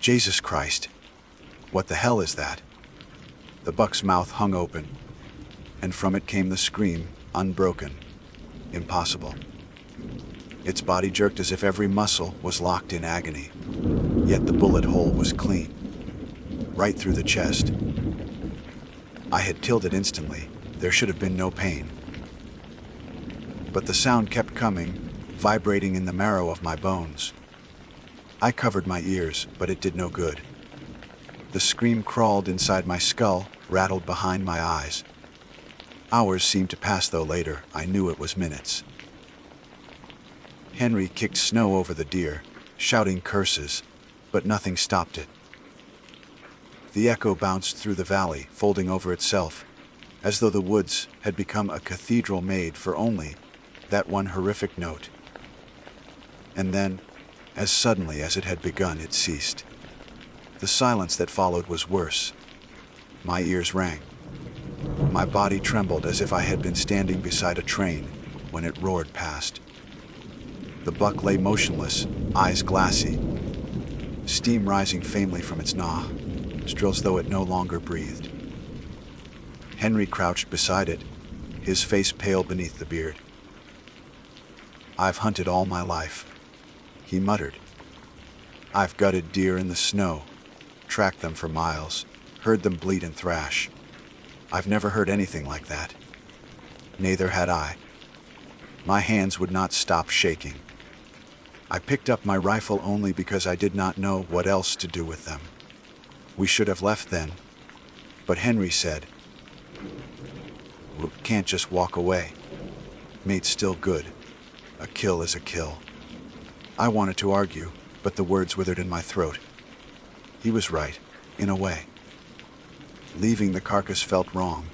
Jesus Christ! What the hell is that? The buck's mouth hung open, and from it came the scream, unbroken, impossible. Its body jerked as if every muscle was locked in agony. Yet the bullet hole was clean, right through the chest. I had killed it instantly. There should have been no pain. But the sound kept coming, vibrating in the marrow of my bones. I covered my ears, but it did no good. The scream crawled inside my skull, rattled behind my eyes. Hours seemed to pass, though later I knew it was minutes. Henry kicked snow over the deer, shouting curses, but nothing stopped it. The echo bounced through the valley, folding over itself, as though the woods had become a cathedral made for only that one horrific note. And then, as suddenly as it had begun, it ceased. The silence that followed was worse. My ears rang. My body trembled as if I had been standing beside a train when it roared past. The buck lay motionless, eyes glassy, steam rising faintly from its nostrils, though it no longer breathed. Henry crouched beside it, his face pale beneath the beard. "I've hunted all my life," he muttered. "I've gutted deer in the snow, tracked them for miles, heard them bleat and thrash. I've never heard anything like that. Neither had I." My hands would not stop shaking. I picked up my rifle only because I did not know what else to do with them. We should have left then, but Henry said, "We can't just walk away. Mate's still good. A kill is a kill." I wanted to argue, but the words withered in my throat. He was right, in a way. Leaving the carcass felt wrong,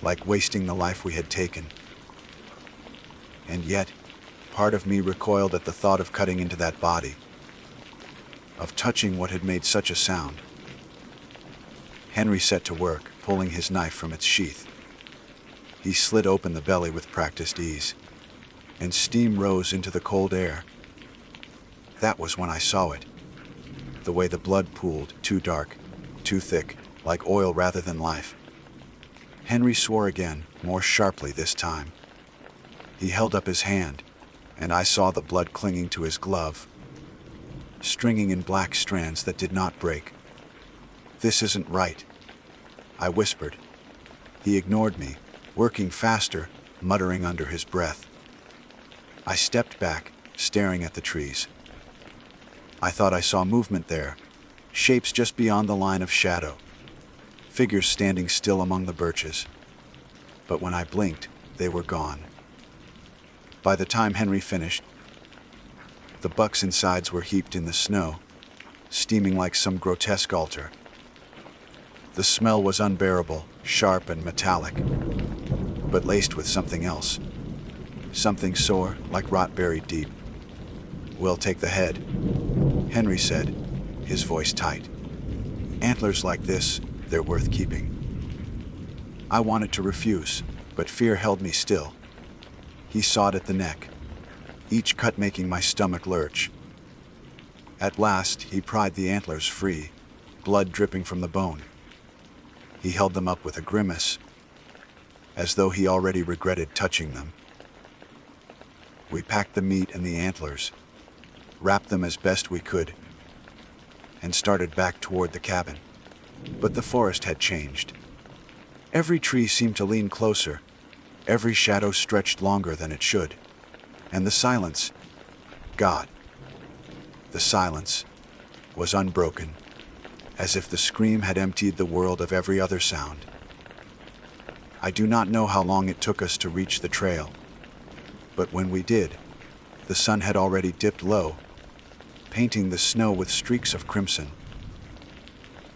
like wasting the life we had taken. And yet, part of me recoiled at the thought of cutting into that body, of touching what had made such a sound. Henry set to work, pulling his knife from its sheath. He slid open the belly with practiced ease, and steam rose into the cold air. That was when I saw it. The way the blood pooled, too dark, too thick, like oil rather than life. Henry swore again, more sharply this time. He held up his hand, and I saw the blood clinging to his glove, stringing in black strands that did not break. "This isn't right," I whispered. He ignored me, working faster, muttering under his breath. I stepped back, staring at the trees. I thought I saw movement there, shapes just beyond the line of shadow, figures standing still among the birches. But when I blinked, they were gone. By the time Henry finished, the buck's insides were heaped in the snow, steaming like some grotesque altar. The smell was unbearable, sharp and metallic, but laced with something else. Something sore, like rot buried deep. "We'll take the head," Henry said, his voice tight. "Antlers like this, they're worth keeping." I wanted to refuse, but fear held me still. He sawed at the neck, each cut making my stomach lurch. At last, he pried the antlers free, blood dripping from the bone. He held them up with a grimace, as though he already regretted touching them. We packed the meat and the antlers, wrapped them as best we could, and started back toward the cabin. But the forest had changed. Every tree seemed to lean closer, every shadow stretched longer than it should, and the silence, God, the silence, was unbroken, as if the scream had emptied the world of every other sound. I do not know how long it took us to reach the trail, but when we did, the sun had already dipped low, painting the snow with streaks of crimson.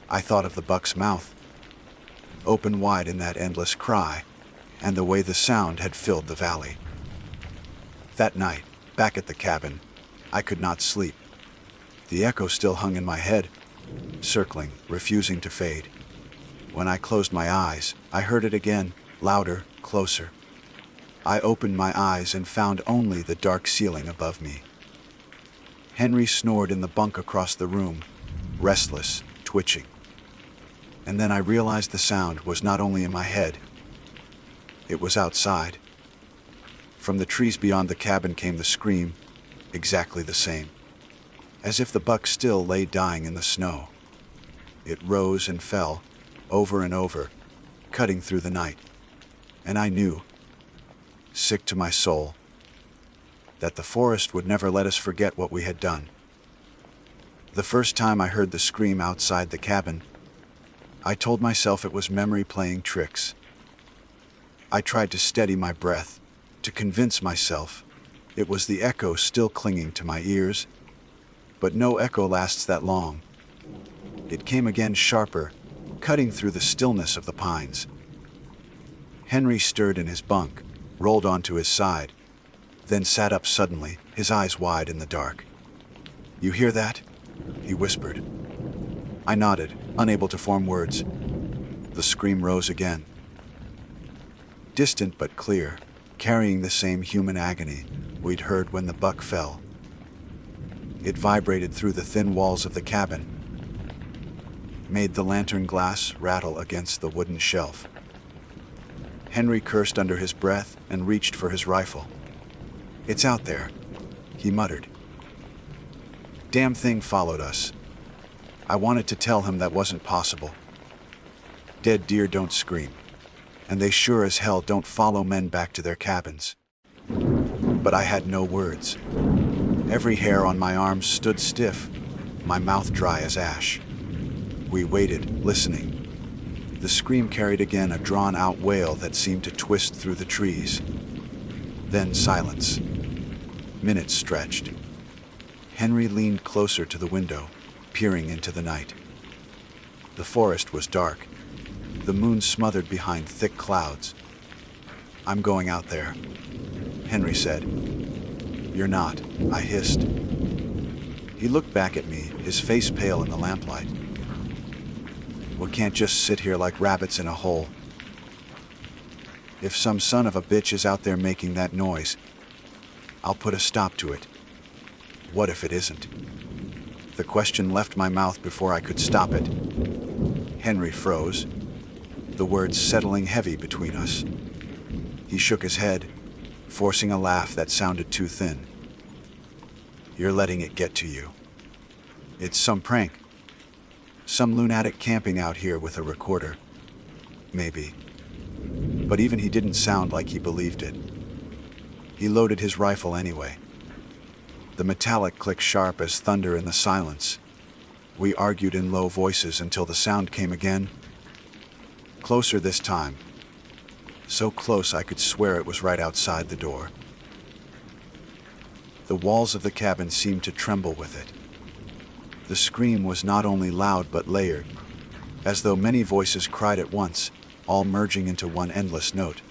I thought of the buck's mouth, open wide in that endless cry, and the way the sound had filled the valley. That night, back at the cabin, I could not sleep. The echo still hung in my head, circling, refusing to fade. When I closed my eyes, I heard it again, louder, closer. I opened my eyes and found only the dark ceiling above me. Henry snored in the bunk across the room, restless, twitching. And then I realized the sound was not only in my head, it was outside. From the trees beyond the cabin came the scream, exactly the same, as if the buck still lay dying in the snow. It rose and fell, over and over, cutting through the night. And I knew, sick to my soul, that the forest would never let us forget what we had done. The first time I heard the scream outside the cabin, I told myself it was memory playing tricks. I tried to steady my breath, to convince myself it was the echo still clinging to my ears, but no echo lasts that long. It came again sharper, cutting through the stillness of the pines. Henry stirred in his bunk, rolled onto his side, then sat up suddenly, his eyes wide in the dark. "You hear that?" he whispered. I nodded, unable to form words. The scream rose again. Distant but clear, carrying the same human agony we'd heard when the buck fell. It vibrated through the thin walls of the cabin, made the lantern glass rattle against the wooden shelf. Henry cursed under his breath and reached for his rifle. "It's out there," he muttered. Damn thing followed us. I wanted to tell him that wasn't possible. Dead deer don't scream, and they sure as hell don't follow men back to their cabins. But I had no words. Every hair on my arms stood stiff, my mouth dry as ash. We waited, listening. The scream carried again a drawn-out wail that seemed to twist through the trees. Then silence. Minutes stretched. Henry leaned closer to the window, peering into the night. The forest was dark, the moon smothered behind thick clouds. "I'm going out there," Henry said. "You're not," I hissed. He looked back at me, his face pale in the lamplight. "We can't just sit here like rabbits in a hole. If some son of a bitch is out there making that noise, I'll put a stop to it. What if it isn't?" The question left my mouth before I could stop it. Henry froze, the words settling heavy between us. He shook his head, forcing a laugh that sounded too thin. "You're letting it get to you. It's some prank. Some lunatic camping out here with a recorder. Maybe." But even he didn't sound like he believed it. He loaded his rifle anyway. The metallic clicked sharp as thunder in the silence. We argued in low voices until the sound came again. Closer this time. So close I could swear it was right outside the door. The walls of the cabin seemed to tremble with it. The scream was not only loud but layered, as though many voices cried at once, all merging into one endless note.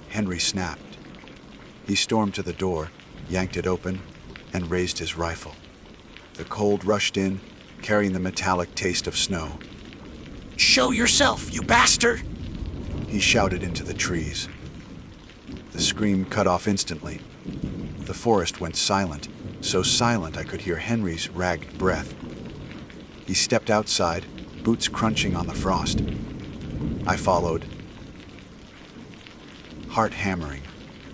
Henry snapped. He stormed to the door, yanked it open, and raised his rifle. The cold rushed in, carrying the metallic taste of snow. "Show yourself, you bastard!" he shouted into the trees. The scream cut off instantly. The forest went silent, so silent I could hear Henry's ragged breath. He stepped outside, boots crunching on the frost. I followed, heart hammering,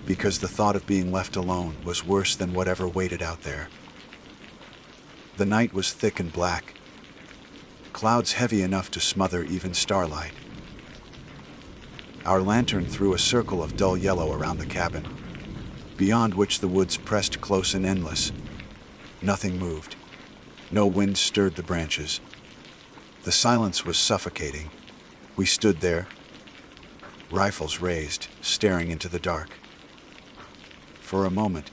because the thought of being left alone was worse than whatever waited out there. The night was thick and black, clouds heavy enough to smother even starlight. Our lantern threw a circle of dull yellow around the cabin, beyond which the woods pressed close and endless. Nothing moved. No wind stirred the branches. The silence was suffocating. We stood there, rifles raised, staring into the dark. For a moment,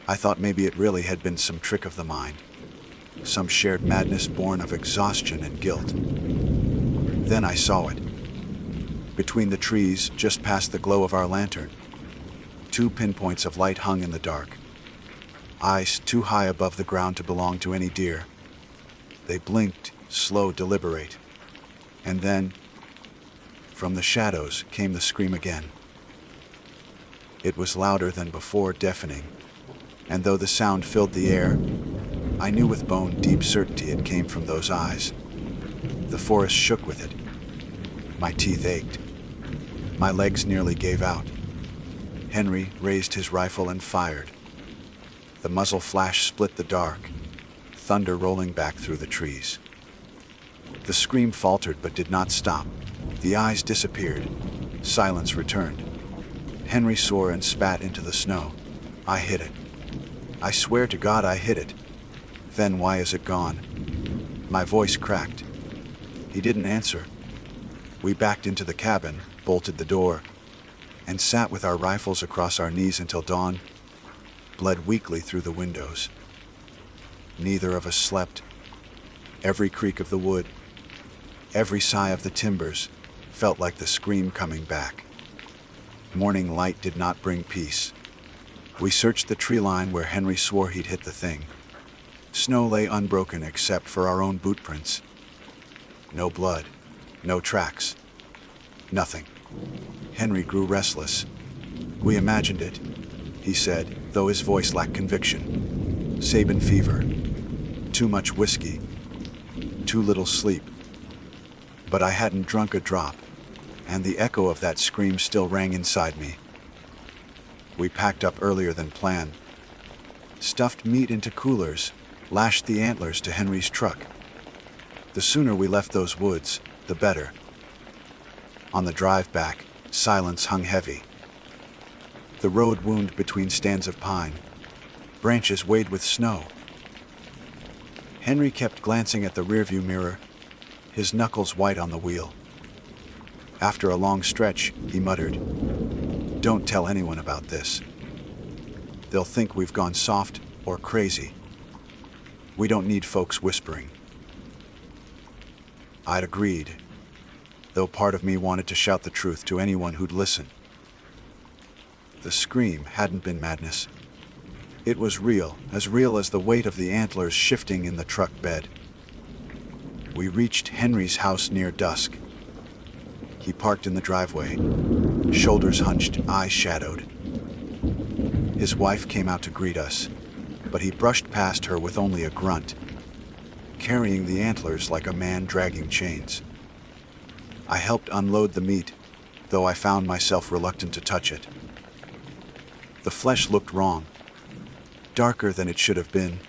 I thought maybe it really had been some trick of the mind, some shared madness born of exhaustion and guilt. Then I saw it. Between the trees, just past the glow of our lantern, two pinpoints of light hung in the dark. eyes too high above the ground to belong to any deer. They blinked, slow, deliberate. And then, from the shadows came the scream again. It was louder than before, deafening, and though the sound filled the air, I knew with bone-deep certainty it came from those eyes. The forest shook with it. My teeth ached. My legs nearly gave out. Henry raised his rifle and fired. The muzzle flash split the dark, thunder rolling back through the trees. The scream faltered but did not stop. The eyes disappeared. Silence returned. Henry swore and spat into the snow. I hit it. I swear to God I hit it. Then why is it gone? My voice cracked. He didn't answer. We backed into the cabin, bolted the door, and sat with our rifles across our knees until dawn bled weakly through the windows. Neither of us slept. Every creak of the wood, every sigh of the timbers felt like the scream coming back. Morning light did not bring peace. We searched the tree line where Henry swore he'd hit the thing. Snow lay unbroken except for our own boot prints. No blood, no tracks, nothing. Henry grew restless. We imagined it, he said, though his voice lacked conviction. Sabin fever, too much whiskey, too little sleep. But I hadn't drunk a drop, and the echo of that scream still rang inside me. We packed up earlier than planned, stuffed meat into coolers, lashed the antlers to Henry's truck. The sooner we left those woods, the better. On the drive back, silence hung heavy. The road wound between stands of pine. Branches weighed with snow. Henry kept glancing at the rearview mirror, his knuckles white on the wheel. After a long stretch, he muttered, "Don't tell anyone about this. They'll think we've gone soft or crazy. We don't need folks whispering." I'd agreed, though part of me wanted to shout the truth to anyone who'd listen. The scream hadn't been madness. It was real as the weight of the antlers shifting in the truck bed. We reached Henry's house near dusk. He parked in the driveway, shoulders hunched, eyes shadowed. His wife came out to greet us, but he brushed past her with only a grunt, carrying the antlers like a man dragging chains. I helped unload the meat, though I found myself reluctant to touch it. The flesh looked wrong, darker than it should have been,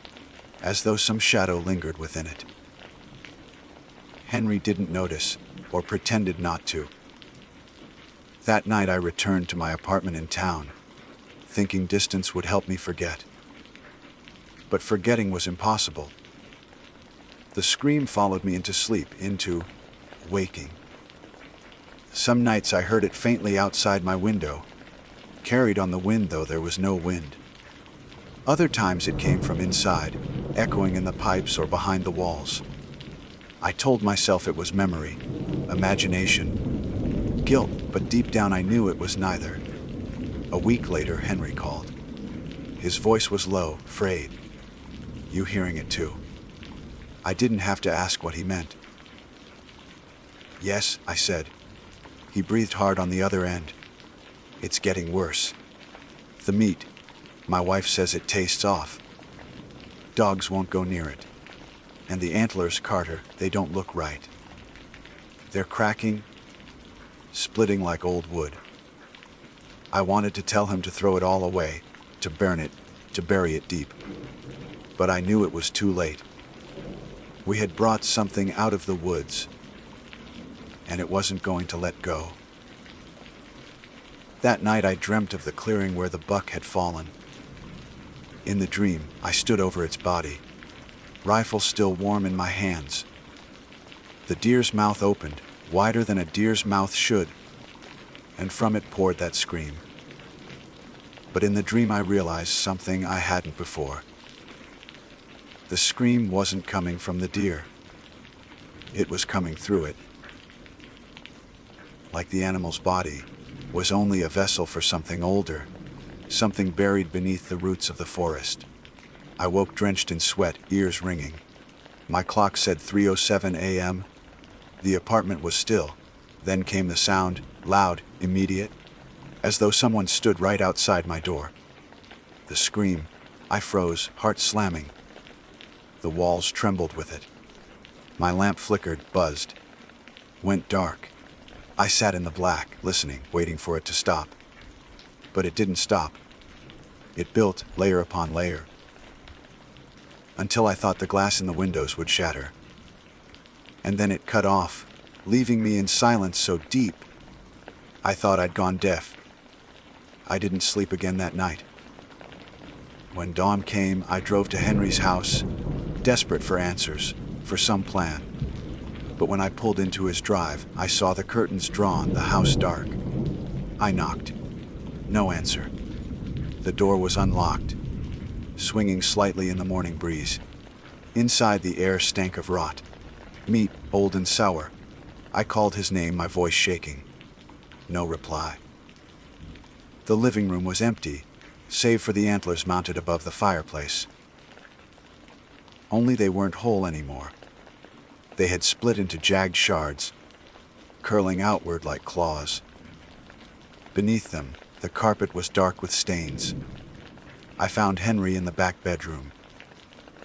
as though some shadow lingered within it. Henry didn't notice, or pretended not to. That night I returned to my apartment in town, thinking distance would help me forget. But forgetting was impossible. The scream followed me into sleep, into waking. Some nights I heard it faintly outside my window, carried on the wind though there was no wind. Other times it came from inside, echoing in the pipes or behind the walls. I told myself it was memory, imagination, guilt, but deep down I knew it was neither. A week later, Henry called. His voice was low, frayed. "You hearing it too?" I didn't have to ask what he meant. "Yes," I said. He breathed hard on the other end. "It's getting worse. The meat, my wife says it tastes off. Dogs won't go near it. And the antlers, Carter, they don't look right. They're cracking, splitting like old wood." I wanted to tell him to throw it all away, to burn it, to bury it deep. But I knew it was too late. We had brought something out of the woods, and it wasn't going to let go. That night I dreamt of the clearing where the buck had fallen. In the dream, I stood over its body, rifle still warm in my hands. The deer's mouth opened, wider than a deer's mouth should, and from it poured that scream. But in the dream I realized something I hadn't before. The scream wasn't coming from the deer. It was coming through it. Like the animal's body was only a vessel for something older, something buried beneath the roots of the forest. I woke drenched in sweat, ears ringing. My clock said 3:07 a.m. The apartment was still. Then came the sound, loud, immediate, as though someone stood right outside my door. The scream. I froze, heart slamming. The walls trembled with it. My lamp flickered, buzzed, went dark. I sat in the black, listening, waiting for it to stop. But it didn't stop. It built, layer upon layer, until I thought the glass in the windows would shatter. And then it cut off, leaving me in silence so deep, I thought I'd gone deaf. I didn't sleep again that night. When dawn came, I drove to Henry's house, desperate for answers, for some plan. But when I pulled into his drive, I saw the curtains drawn, the house dark. I knocked. No answer. The door was unlocked, swinging slightly in the morning breeze. Inside, the air stank of rot. Meat, old and sour. I called his name, my voice shaking. No reply. The living room was empty, save for the antlers mounted above the fireplace. Only they weren't whole anymore. They had split into jagged shards, curling outward like claws. Beneath them, the carpet was dark with stains. I found Henry in the back bedroom.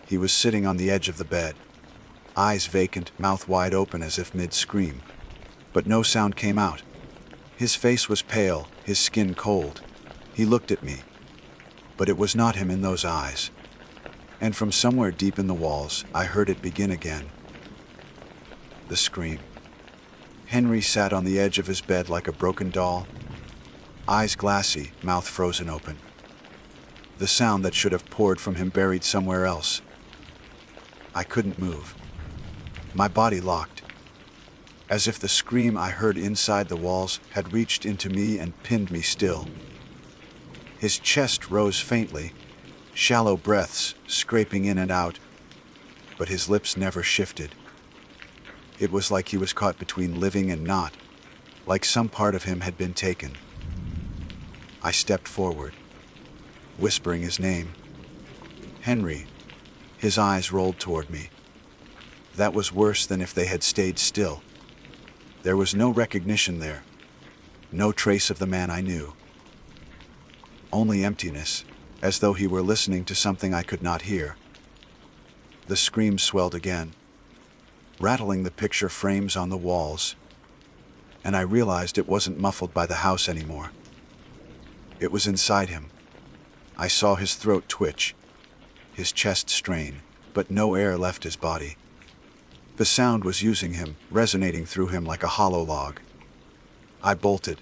He was sitting on the edge of the bed, eyes vacant, mouth wide open as if mid-scream. But no sound came out. His face was pale, his skin cold. He looked at me, but it was not him in those eyes. And from somewhere deep in the walls, I heard it begin again. The scream. Henry sat on the edge of his bed like a broken doll, eyes glassy, mouth frozen open. The sound that should have poured from him buried somewhere else. I couldn't move. My body locked, as if the scream I heard inside the walls had reached into me and pinned me still. His chest rose faintly, shallow breaths scraping in and out, but his lips never shifted. It was like he was caught between living and not, like some part of him had been taken. I stepped forward, whispering his name. Henry. His eyes rolled toward me. That was worse than if they had stayed still. There was no recognition there, no trace of the man I knew. Only emptiness, as though he were listening to something I could not hear. The scream swelled again, rattling the picture frames on the walls, and I realized it wasn't muffled by the house anymore. It was inside him. I saw his throat twitch, his chest strain, but no air left his body. The sound was using him, resonating through him like a hollow log. I bolted,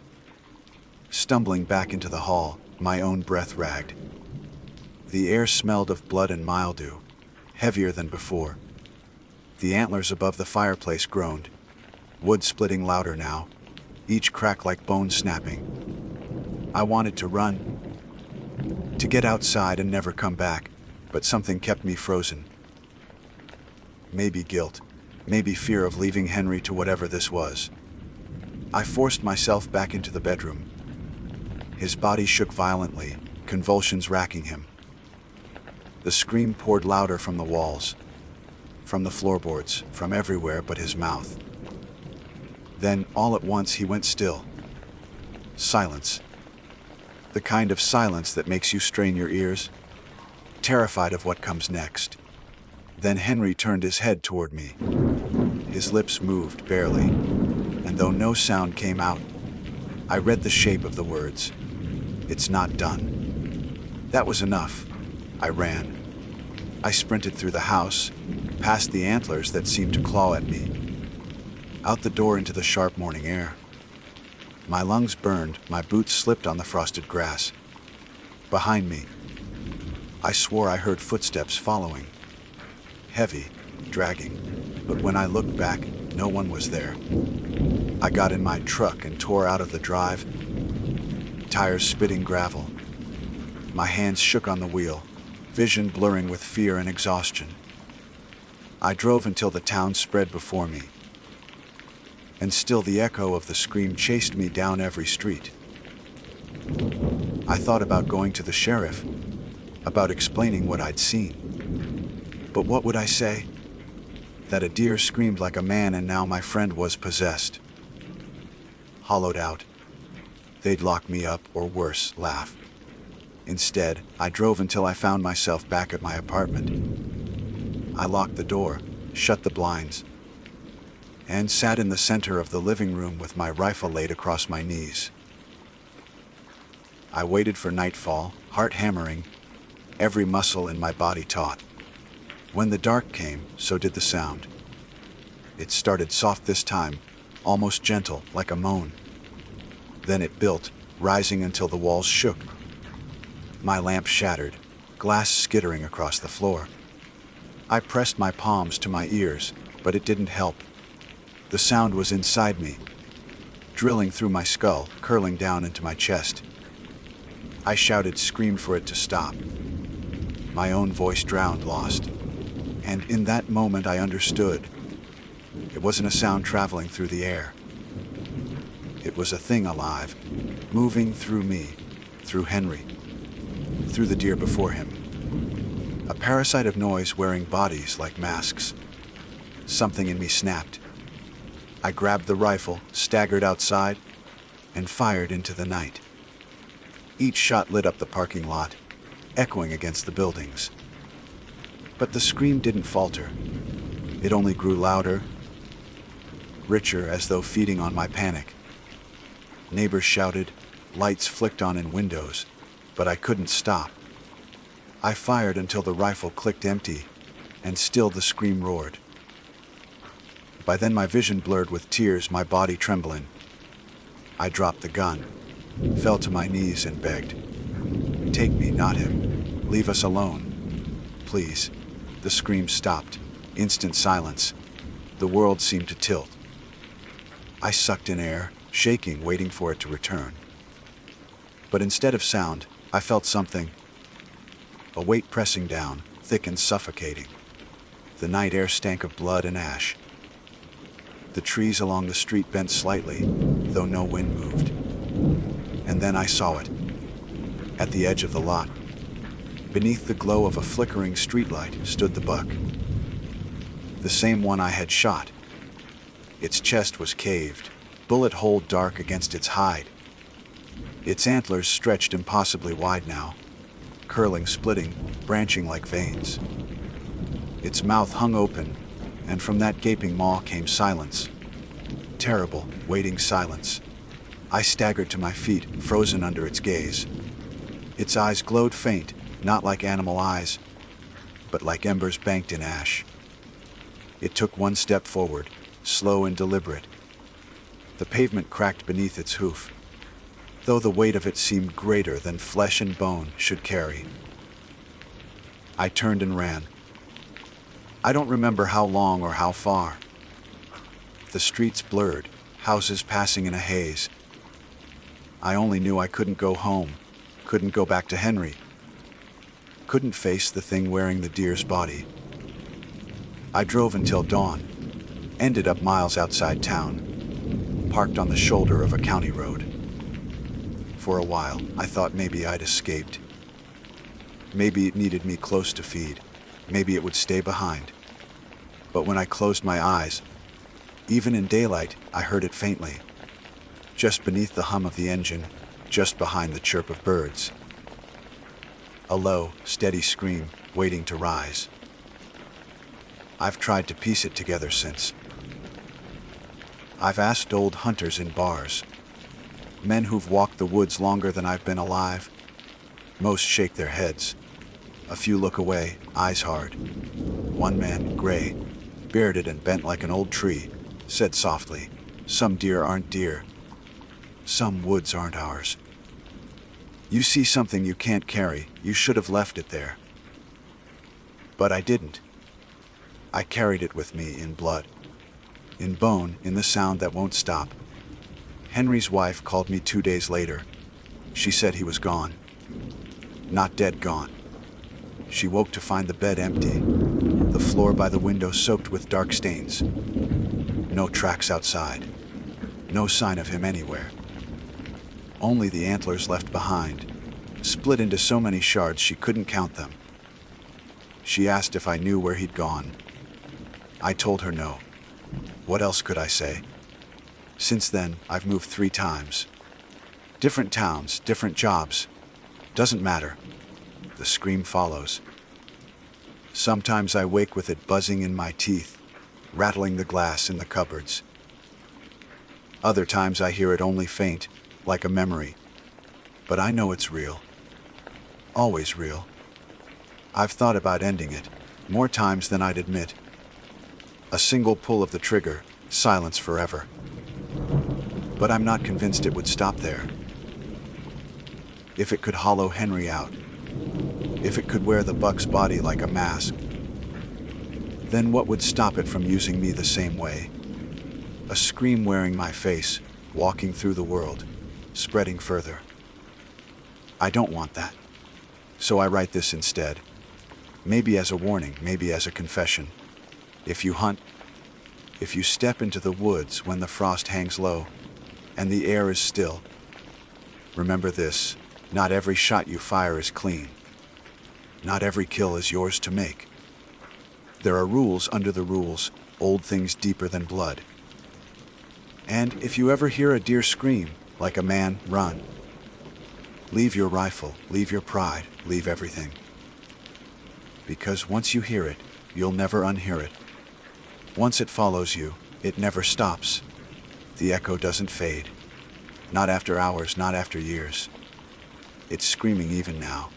stumbling back into the hall, my own breath ragged. The air smelled of blood and mildew, heavier than before. The antlers above the fireplace groaned, wood splitting louder now, each crack like bone snapping. I wanted to run, to get outside and never come back, but something kept me frozen. Maybe guilt, maybe fear of leaving Henry to whatever this was. I forced myself back into the bedroom. His body shook violently, convulsions racking him. The scream poured louder from the walls, from the floorboards, from everywhere but his mouth. Then, all at once, he went still. Silence. The kind of silence that makes you strain your ears, terrified of what comes next. Then Henry turned his head toward me. His lips moved barely, and though no sound came out, I read the shape of the words. It's not done. That was enough. I ran. I sprinted through the house, past the antlers that seemed to claw at me, out the door into the sharp morning air. My lungs burned, my boots slipped on the frosted grass. Behind me, I swore I heard footsteps following, heavy, dragging, but when I looked back, no one was there. I got in my truck and tore out of the drive, tires spitting gravel. My hands shook on the wheel, vision blurring with fear and exhaustion. I drove until the town spread before me, and still the echo of the scream chased me down every street. I thought about going to the sheriff, about explaining what I'd seen. But what would I say? That a deer screamed like a man and now my friend was possessed. Hollowed out. They'd lock me up or worse, laugh. Instead, I drove until I found myself back at my apartment. I locked the door, shut the blinds, and sat in the center of the living room with my rifle laid across my knees. I waited for nightfall, heart hammering, every muscle in my body taut. When the dark came, so did the sound. It started soft this time, almost gentle, like a moan. Then it built, rising until the walls shook. My lamp shattered, glass skittering across the floor. I pressed my palms to my ears, but it didn't help. The sound was inside me, drilling through my skull, curling down into my chest. I shouted, screamed for it to stop. My own voice drowned, lost. And in that moment I understood. It wasn't a sound traveling through the air. It was a thing alive, moving through me, through Henry, through the deer before him. A parasite of noise wearing bodies like masks. Something in me snapped. I grabbed the rifle, staggered outside, and fired into the night. Each shot lit up the parking lot, echoing against the buildings. But the scream didn't falter. It only grew louder, richer, as though feeding on my panic. Neighbors shouted, lights flicked on in windows, but I couldn't stop. I fired until the rifle clicked empty, and still the scream roared. By then my vision blurred with tears, my body trembling. I dropped the gun, fell to my knees and begged. Take me, not him. Leave us alone. Please. The scream stopped. Instant silence. The world seemed to tilt. I sucked in air, shaking, waiting for it to return. But instead of sound, I felt something. A weight pressing down, thick and suffocating. The night air stank of blood and ash. The trees along the street bent slightly, though no wind moved. And then I saw it. At the edge of the lot, beneath the glow of a flickering streetlight, stood the buck. The same one I had shot. Its chest was caved, bullet hole dark against its hide. Its antlers stretched impossibly wide now, curling, splitting, branching like veins. Its mouth hung open, and from that gaping maw came silence. Terrible, waiting silence. I staggered to my feet, frozen under its gaze. Its eyes glowed faint, not like animal eyes, but like embers banked in ash. It took one step forward, slow and deliberate. The pavement cracked beneath its hoof, though the weight of it seemed greater than flesh and bone should carry. I turned and ran. I don't remember how long or how far. The streets blurred, houses passing in a haze. I only knew I couldn't go home, couldn't go back to Henry, couldn't face the thing wearing the deer's body. I drove until dawn, ended up miles outside town, parked on the shoulder of a county road. For a while, I thought maybe I'd escaped. Maybe it needed me close to feed. Maybe it would stay behind. But when I closed my eyes, even in daylight, I heard it faintly, just beneath the hum of the engine, just behind the chirp of birds. A low, steady scream, waiting to rise. I've tried to piece it together since. I've asked old hunters in bars, men who've walked the woods longer than I've been alive. Most shake their heads. A few look away, eyes hard. One man, gray, bearded and bent like an old tree, said softly, "Some deer aren't deer. Some woods aren't ours. You see something you can't carry, you should have left it there." But I didn't. I carried it with me in blood, in bone, in the sound that won't stop. Henry's wife called me 2 days later. She said he was gone. Not dead, gone. She woke to find the bed empty, the floor by the window soaked with dark stains. No tracks outside. No sign of him anywhere. Only the antlers left behind, split into so many shards she couldn't count them. She asked if I knew where he'd gone. I told her no. What else could I say? Since then, I've moved 3 times. Different towns, different jobs. Doesn't matter. The scream follows. Sometimes I wake with it buzzing in my teeth, rattling the glass in the cupboards. Other times I hear it only faint, like a memory. But I know it's real. Always real. I've thought about ending it, more times than I'd admit. A single pull of the trigger, silence forever. But I'm not convinced it would stop there. If it could hollow Henry out, if it could wear the buck's body like a mask, then what would stop it from using me the same way? A scream wearing my face, walking through the world, spreading further. I don't want that. So I write this instead. Maybe as a warning, maybe as a confession. If you hunt, if you step into the woods when the frost hangs low and the air is still, remember this: not every shot you fire is clean. Not every kill is yours to make. There are rules under the rules, old things deeper than blood. And if you ever hear a deer scream, like a man, run. Leave your rifle, leave your pride, leave everything. Because once you hear it, you'll never unhear it. Once it follows you, it never stops. The echo doesn't fade. Not after hours, not after years. It's screaming even now.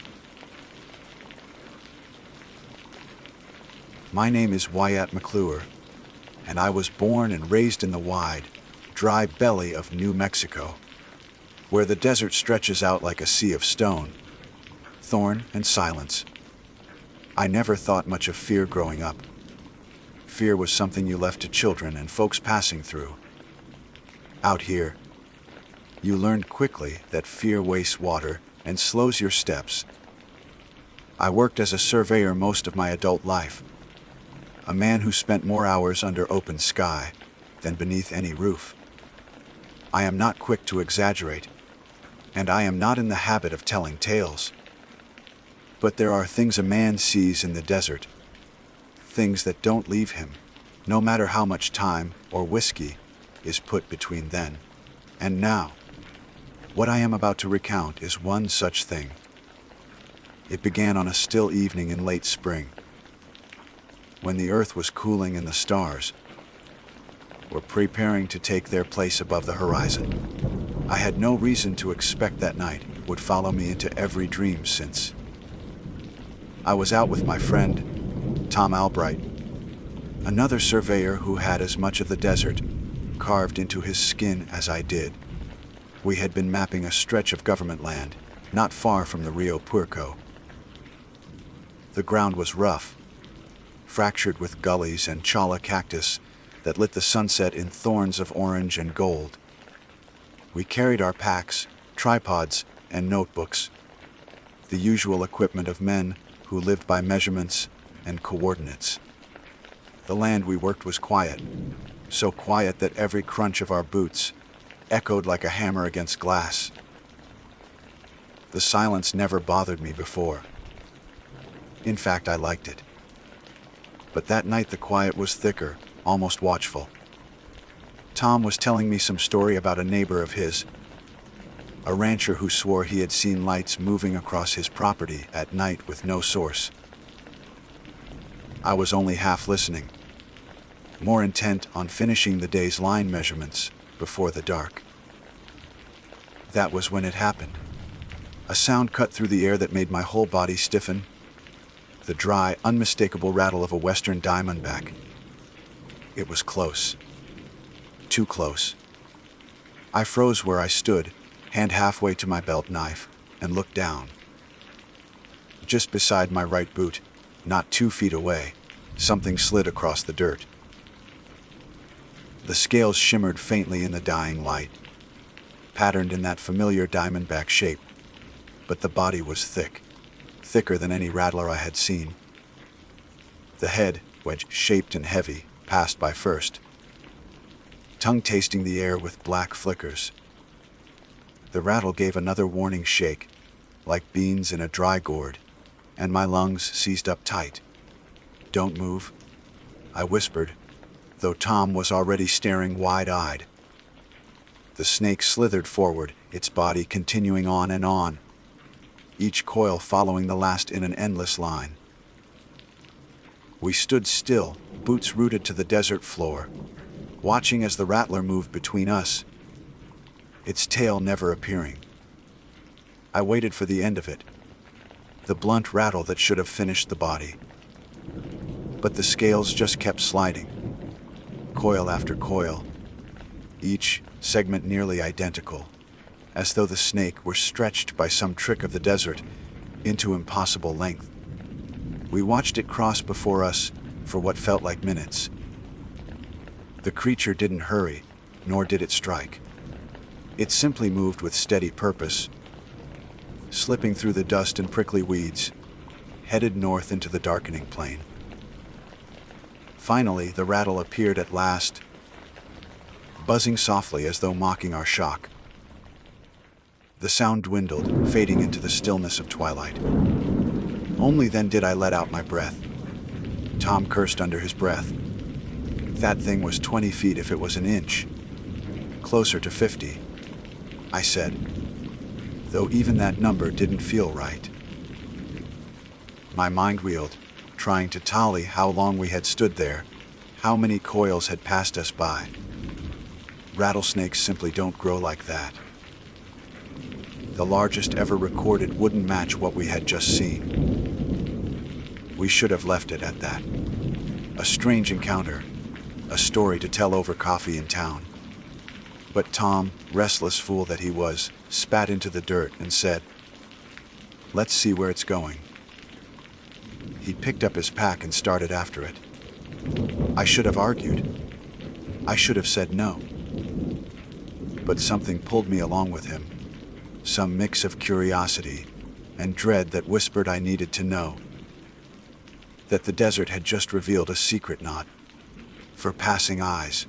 My name is Wyatt McClure, and I was born and raised in the wide, dry belly of New Mexico, where the desert stretches out like a sea of stone, thorn and silence. I never thought much of fear growing up. Fear was something you left to children and folks passing through. Out here, you learned quickly that fear wastes water and slows your steps. I worked as a surveyor most of my adult life, a man who spent more hours under open sky than beneath any roof. I am not quick to exaggerate, and I am not in the habit of telling tales. But there are things a man sees in the desert, things that don't leave him, no matter how much time or whiskey is put between then and now. What I am about to recount is one such thing. It began on a still evening in late spring, when the earth was cooling and the stars were preparing to take their place above the horizon. I had no reason to expect that night would follow me into every dream since. I was out with my friend, Tom Albright, another surveyor who had as much of the desert carved into his skin as I did. We had been mapping a stretch of government land not far from the Rio Puerco. The ground was rough, fractured with gullies and chala cactus that lit the sunset in thorns of orange and gold. We carried our packs, tripods, and notebooks, the usual equipment of men who lived by measurements and coordinates. The land we worked was quiet, so quiet that every crunch of our boots echoed like a hammer against glass. The silence never bothered me before. In fact, I liked it. But that night the quiet was thicker, almost watchful. Tom was telling me some story about a neighbor of his, a rancher who swore he had seen lights moving across his property at night with no source. I was only half listening, more intent on finishing the day's line measurements before the dark. That was when it happened. A sound cut through the air that made my whole body stiffen. The dry, unmistakable rattle of a western diamondback. It was close. Too close. I froze where I stood, hand halfway to my belt knife, and looked down. Just beside my right boot, not 2 feet away, something slid across the dirt. The scales shimmered faintly in the dying light, patterned in that familiar diamondback shape, but the body was thick. Thicker than any rattler I had seen. The head, wedge-shaped and heavy, passed by first, tongue tasting the air with black flickers. The rattle gave another warning shake, like beans in a dry gourd, and my lungs seized up tight. "Don't move," I whispered, though Tom was already staring wide-eyed. The snake slithered forward, its body continuing on and on, each coil following the last in an endless line. We stood still, boots rooted to the desert floor, watching as the rattler moved between us, its tail never appearing. I waited for the end of it, the blunt rattle that should have finished the body. But the scales just kept sliding, coil after coil, each segment nearly identical, as though the snake were stretched by some trick of the desert into impossible length. We watched it cross before us for what felt like minutes. The creature didn't hurry, nor did it strike. It simply moved with steady purpose, slipping through the dust and prickly weeds, headed north into the darkening plain. Finally, the rattle appeared at last, buzzing softly as though mocking our shock. The sound dwindled, fading into the stillness of twilight. Only then did I let out my breath. Tom cursed under his breath. That thing was 20 feet if it was an inch. Closer to 50, I said, though even that number didn't feel right. My mind reeled, trying to tally how long we had stood there, how many coils had passed us by. Rattlesnakes simply don't grow like that. The largest ever recorded wouldn't match what we had just seen. We should have left it at that. A strange encounter, a story to tell over coffee in town. But Tom, restless fool that he was, spat into the dirt and said, "Let's see where it's going." He picked up his pack and started after it. I should have argued. I should have said no. But something pulled me along with him, some mix of curiosity and dread that whispered I needed to know, that the desert had just revealed a secret not for passing eyes.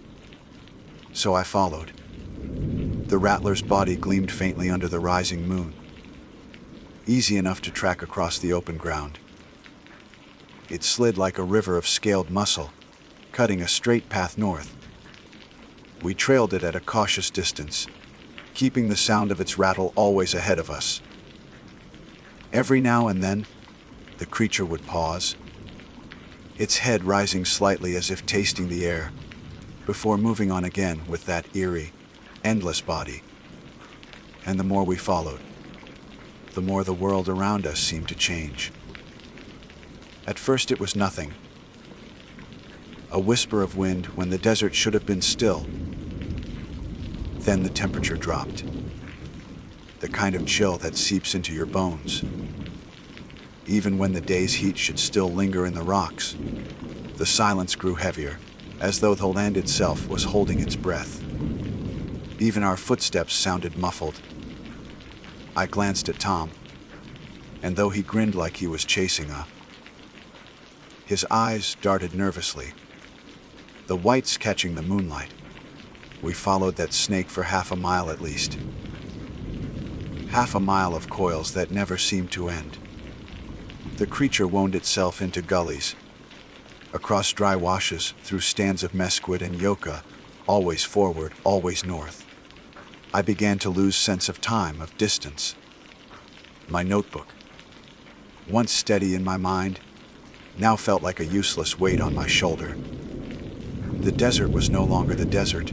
So I followed. The rattler's body gleamed faintly under the rising moon, easy enough to track across the open ground. It slid like a river of scaled muscle, cutting a straight path north. We trailed it at a cautious distance, keeping the sound of its rattle always ahead of us. Every now and then, the creature would pause, its head rising slightly as if tasting the air, before moving on again with that eerie, endless body. And the more we followed, the more the world around us seemed to change. At first it was nothing, a whisper of wind when the desert should have been still. Then the temperature dropped, the kind of chill that seeps into your bones. Even when the day's heat should still linger in the rocks, the silence grew heavier, as though the land itself was holding its breath. Even our footsteps sounded muffled. I glanced at Tom, and though he grinned like he was chasing his eyes darted nervously, the whites catching the moonlight. We followed that snake for half a mile at least. Half a mile of coils that never seemed to end. The creature wound itself into gullies, across dry washes, through stands of mesquite and yucca, always forward, always north. I began to lose sense of time, of distance. My notebook, once steady in my mind, now felt like a useless weight on my shoulder. The desert was no longer the desert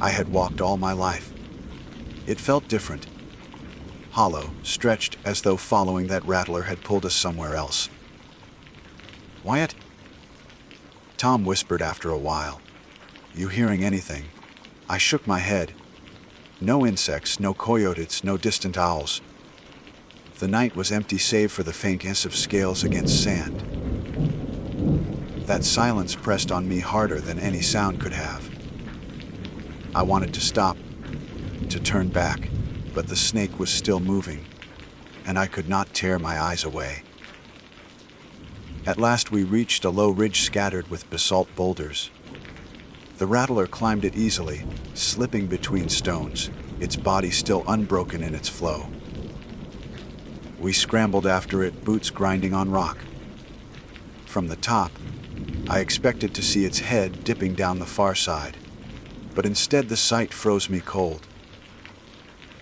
I had walked all my life. It felt different, hollow, stretched as though following that rattler had pulled us somewhere else. "Wyatt?" Tom whispered after a while. "You hearing anything?" I shook my head. No insects, no coyotes, no distant owls. The night was empty save for the faint hiss of scales against sand. That silence pressed on me harder than any sound could have. I wanted to stop, to turn back, but the snake was still moving, and I could not tear my eyes away. At last we reached a low ridge scattered with basalt boulders. The rattler climbed it easily, slipping between stones, its body still unbroken in its flow. We scrambled after it, boots grinding on rock. From the top, I expected to see its head dipping down the far side, but instead the sight froze me cold.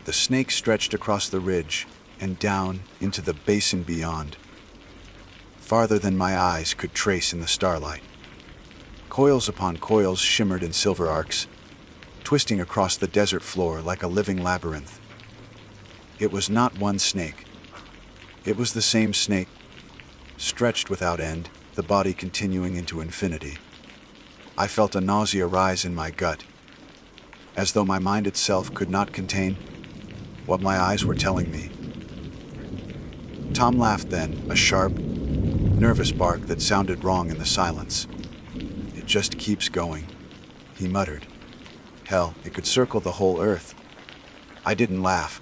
The snake stretched across the ridge and down into the basin beyond, farther than my eyes could trace in the starlight. Coils upon coils shimmered in silver arcs, twisting across the desert floor like a living labyrinth. It was not one snake. It was the same snake, stretched without end, the body continuing into infinity. I felt a nausea rise in my gut, as though my mind itself could not contain what my eyes were telling me. Tom laughed then, a sharp, nervous bark that sounded wrong in the silence. "It just keeps going," he muttered. "Hell, it could circle the whole earth." I didn't laugh.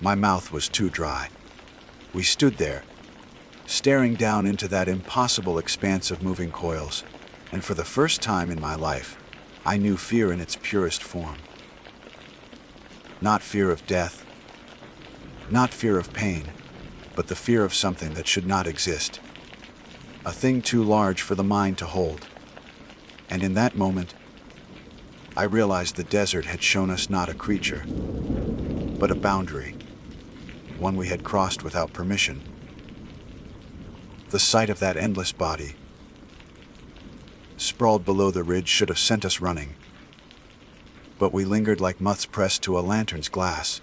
My mouth was too dry. We stood there, staring down into that impossible expanse of moving coils, and for the first time in my life, I knew fear in its purest form. Not fear of death, not fear of pain, but the fear of something that should not exist. A thing too large for the mind to hold. And in that moment, I realized the desert had shown us not a creature, but a boundary, one we had crossed without permission. The sight of that endless body, sprawled below the ridge, should have sent us running. But we lingered like moths pressed to a lantern's glass.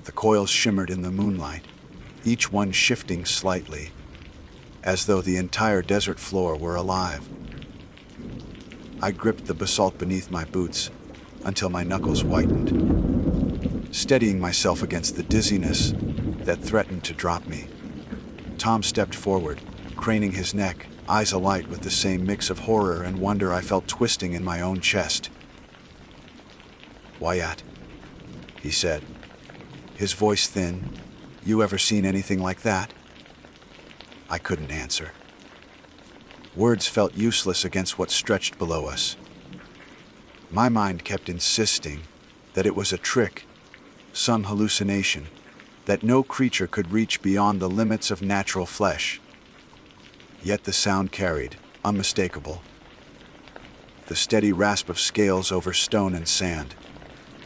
The coils shimmered in the moonlight, each one shifting slightly, as though the entire desert floor were alive. I gripped the basalt beneath my boots until my knuckles whitened, steadying myself against the dizziness that threatened to drop me. Tom stepped forward, craning his neck, eyes alight with the same mix of horror and wonder I felt twisting in my own chest. "Wyatt," he said, his voice thin, "you ever seen anything like that?" I couldn't answer. Words felt useless against what stretched below us. My mind kept insisting that it was a trick, some hallucination, that no creature could reach beyond the limits of natural flesh. Yet the sound carried, unmistakable. The steady rasp of scales over stone and sand,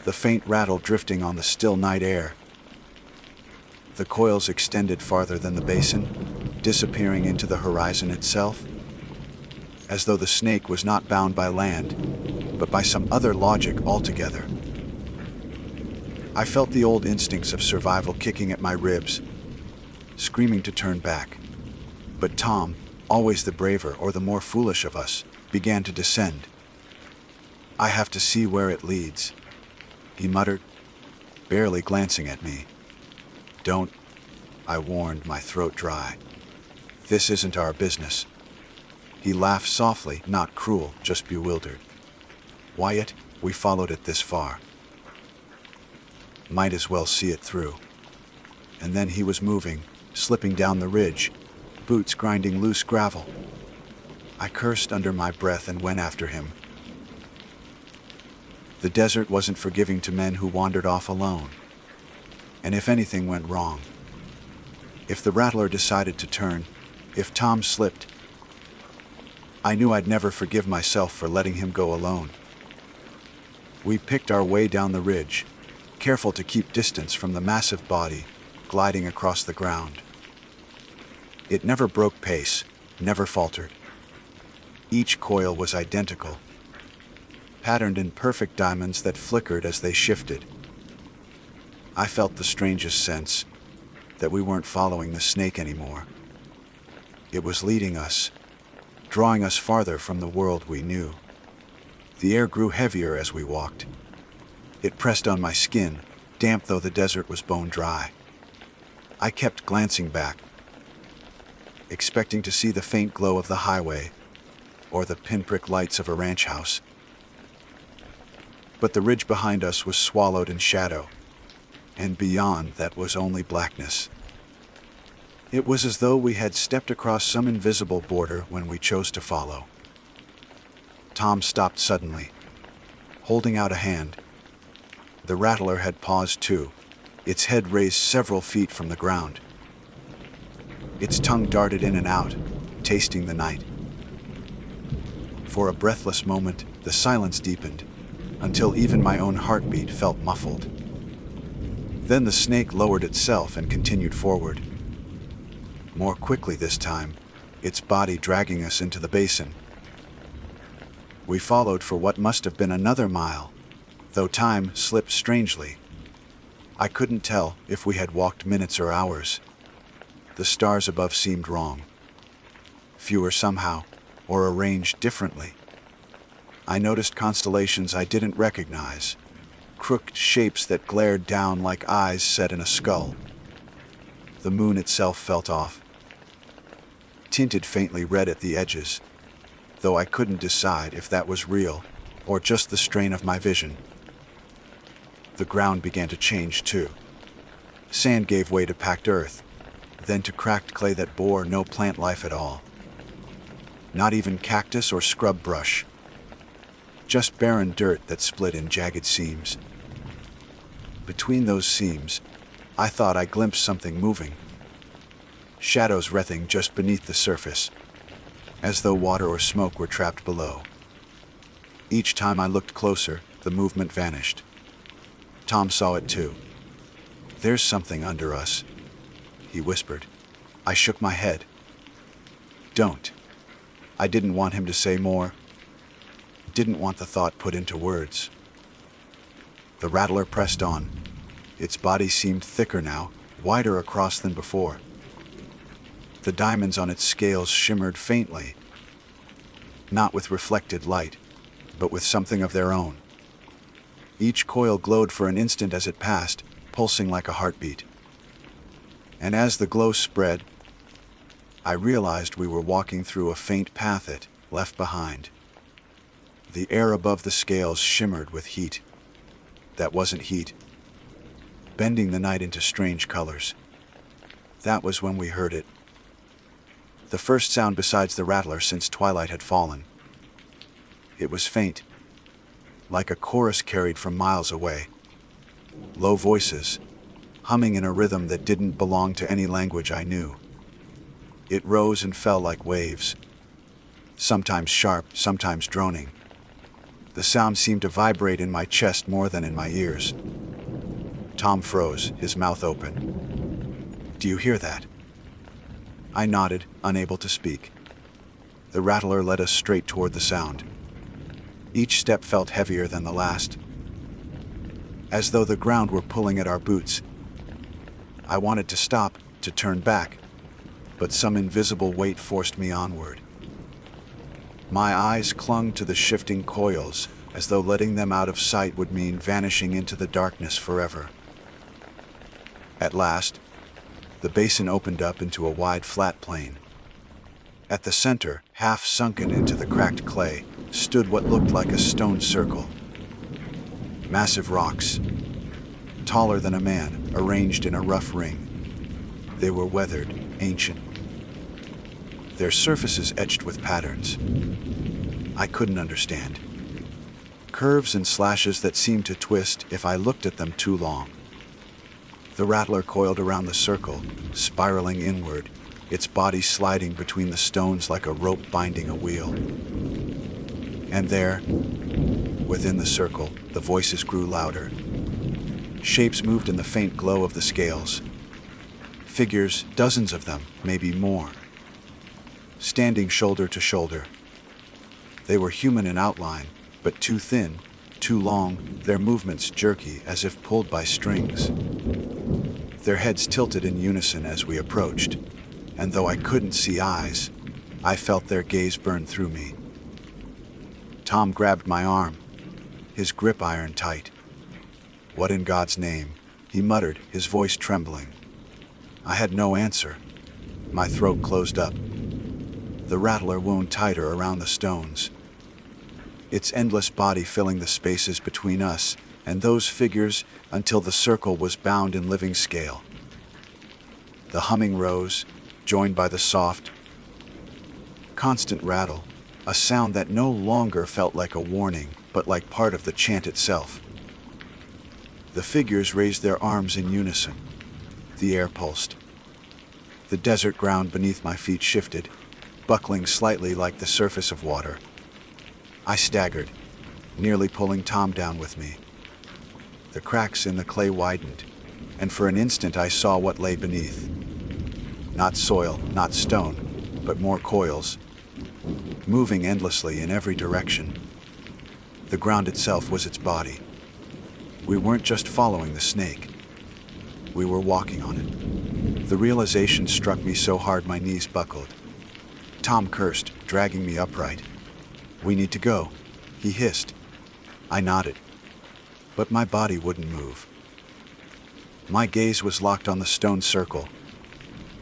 the faint rattle drifting on the still night air. The coils extended farther than the basin, disappearing into the horizon itself, as though the snake was not bound by land, but by some other logic altogether. I felt the old instincts of survival kicking at my ribs, screaming to turn back. But Tom, always the braver or the more foolish of us, began to descend. "I have to see where it leads," he muttered, barely glancing at me. "Don't," I warned, my throat dry. "This isn't our business." He laughed softly, not cruel, just bewildered. "Wyatt, we followed it this far. Might as well see it through." And then he was moving, slipping down the ridge, boots grinding loose gravel. I cursed under my breath and went after him. The desert wasn't forgiving to men who wandered off alone. And if anything went wrong, if the rattler decided to turn, if Tom slipped, I knew I'd never forgive myself for letting him go alone. We picked our way down the ridge, careful to keep distance from the massive body gliding across the ground. It never broke pace, never faltered. Each coil was identical, patterned in perfect diamonds that flickered as they shifted. I felt the strangest sense that we weren't following the snake anymore. It was leading us, drawing us farther from the world we knew. The air grew heavier as we walked. It pressed on my skin, damp though the desert was bone dry. I kept glancing back, expecting to see the faint glow of the highway or the pinprick lights of a ranch house. But the ridge behind us was swallowed in shadow, and beyond that was only blackness. It was as though we had stepped across some invisible border when we chose to follow. Tom stopped suddenly, holding out a hand. The rattler had paused too, its head raised several feet from the ground. Its tongue darted in and out, tasting the night. For a breathless moment, the silence deepened, until even my own heartbeat felt muffled. Then the snake lowered itself and continued forward. More quickly this time, its body dragging us into the basin. We followed for what must have been another mile, though time slipped strangely. I couldn't tell if we had walked minutes or hours. The stars above seemed wrong. Fewer somehow, or arranged differently. I noticed constellations I didn't recognize, crooked shapes that glared down like eyes set in a skull. The moon itself felt off, tinted faintly red at the edges, though I couldn't decide if that was real or just the strain of my vision. The ground began to change too. Sand gave way to packed earth, then to cracked clay that bore no plant life at all. Not even cactus or scrub brush. Just barren dirt that split in jagged seams. Between those seams, I thought I glimpsed something moving. Shadows writhing just beneath the surface, as though water or smoke were trapped below. Each time I looked closer, the movement vanished. Tom saw it too. "There's something under us," he whispered. I shook my head. "Don't." I didn't want him to say more. Didn't want the thought put into words. The rattler pressed on. Its body seemed thicker now, wider across than before. The diamonds on its scales shimmered faintly, not with reflected light, but with something of their own. Each coil glowed for an instant as it passed, pulsing like a heartbeat. And as the glow spread, I realized we were walking through a faint path it left behind. The air above the scales shimmered with heat. That wasn't heat, bending the night into strange colors. That was when we heard it. The first sound besides the rattler since twilight had fallen. It was faint, like a chorus carried from miles away. Low voices, humming in a rhythm that didn't belong to any language I knew. It rose and fell like waves, sometimes sharp, sometimes droning. The sound seemed to vibrate in my chest more than in my ears. Tom froze, his mouth open. "Do you hear that?" I nodded, unable to speak. The rattler led us straight toward the sound. Each step felt heavier than the last, as though the ground were pulling at our boots. I wanted to stop, to turn back, but some invisible weight forced me onward. My eyes clung to the shifting coils, as though letting them out of sight would mean vanishing into the darkness forever. At last, the basin opened up into a wide flat plain. At the center, half sunken into the cracked clay, stood what looked like a stone circle. Massive rocks, taller than a man, arranged in a rough ring. They were weathered, ancient, their surfaces etched with patterns I couldn't understand. Curves and slashes that seemed to twist if I looked at them too long. The rattler coiled around the circle, spiraling inward, its body sliding between the stones like a rope binding a wheel. And there, within the circle, the voices grew louder. Shapes moved in the faint glow of the scales. Figures, dozens of them, maybe more, standing shoulder to shoulder. They were human in outline, but too thin, too long, their movements jerky as if pulled by strings. Their heads tilted in unison as we approached, and though I couldn't see eyes, I felt their gaze burn through me. Tom grabbed my arm, his grip iron tight. "What in God's name?" he muttered, his voice trembling. I had no answer. My throat closed up. The rattler wound tighter around the stones, its endless body filling the spaces between us and those figures until the circle was bound in living scale. The humming rose, joined by the soft, constant rattle, a sound that no longer felt like a warning, but like part of the chant itself. The figures raised their arms in unison. The air pulsed. The desert ground beneath my feet shifted, buckling slightly like the surface of water. I staggered, nearly pulling Tom down with me. The cracks in the clay widened, and for an instant I saw what lay beneath. Not soil, not stone, but more coils, moving endlessly in every direction. The ground itself was its body. We weren't just following the snake. We were walking on it. The realization struck me so hard my knees buckled. Tom cursed, dragging me upright. "We need to go," he hissed. I nodded, but my body wouldn't move. My gaze was locked on the stone circle,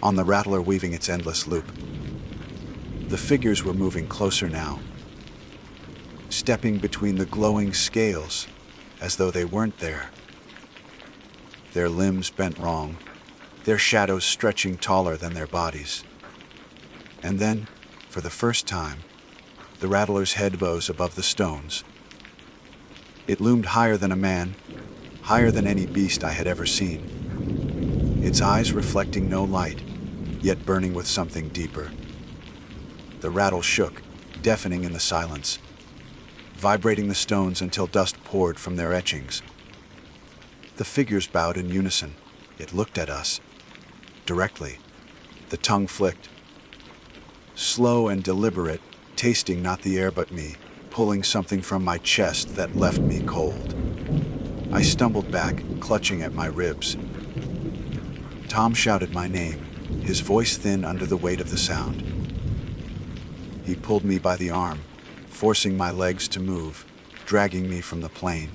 on the rattler weaving its endless loop. The figures were moving closer now, stepping between the glowing scales as though they weren't there. Their limbs bent wrong, their shadows stretching taller than their bodies. And then, for the first time, the rattler's head rose above the stones. It loomed higher than a man, higher than any beast I had ever seen. Its eyes reflecting no light, yet burning with something deeper. The rattle shook, deafening in the silence, vibrating the stones until dust poured from their etchings. The figures bowed in unison. It looked at us, directly. The tongue flicked, slow and deliberate, tasting not the air but me, pulling something from my chest that left me cold. I stumbled back, clutching at my ribs. Tom shouted my name, his voice thin under the weight of the sound. He pulled me by the arm, forcing my legs to move, dragging me from the plain.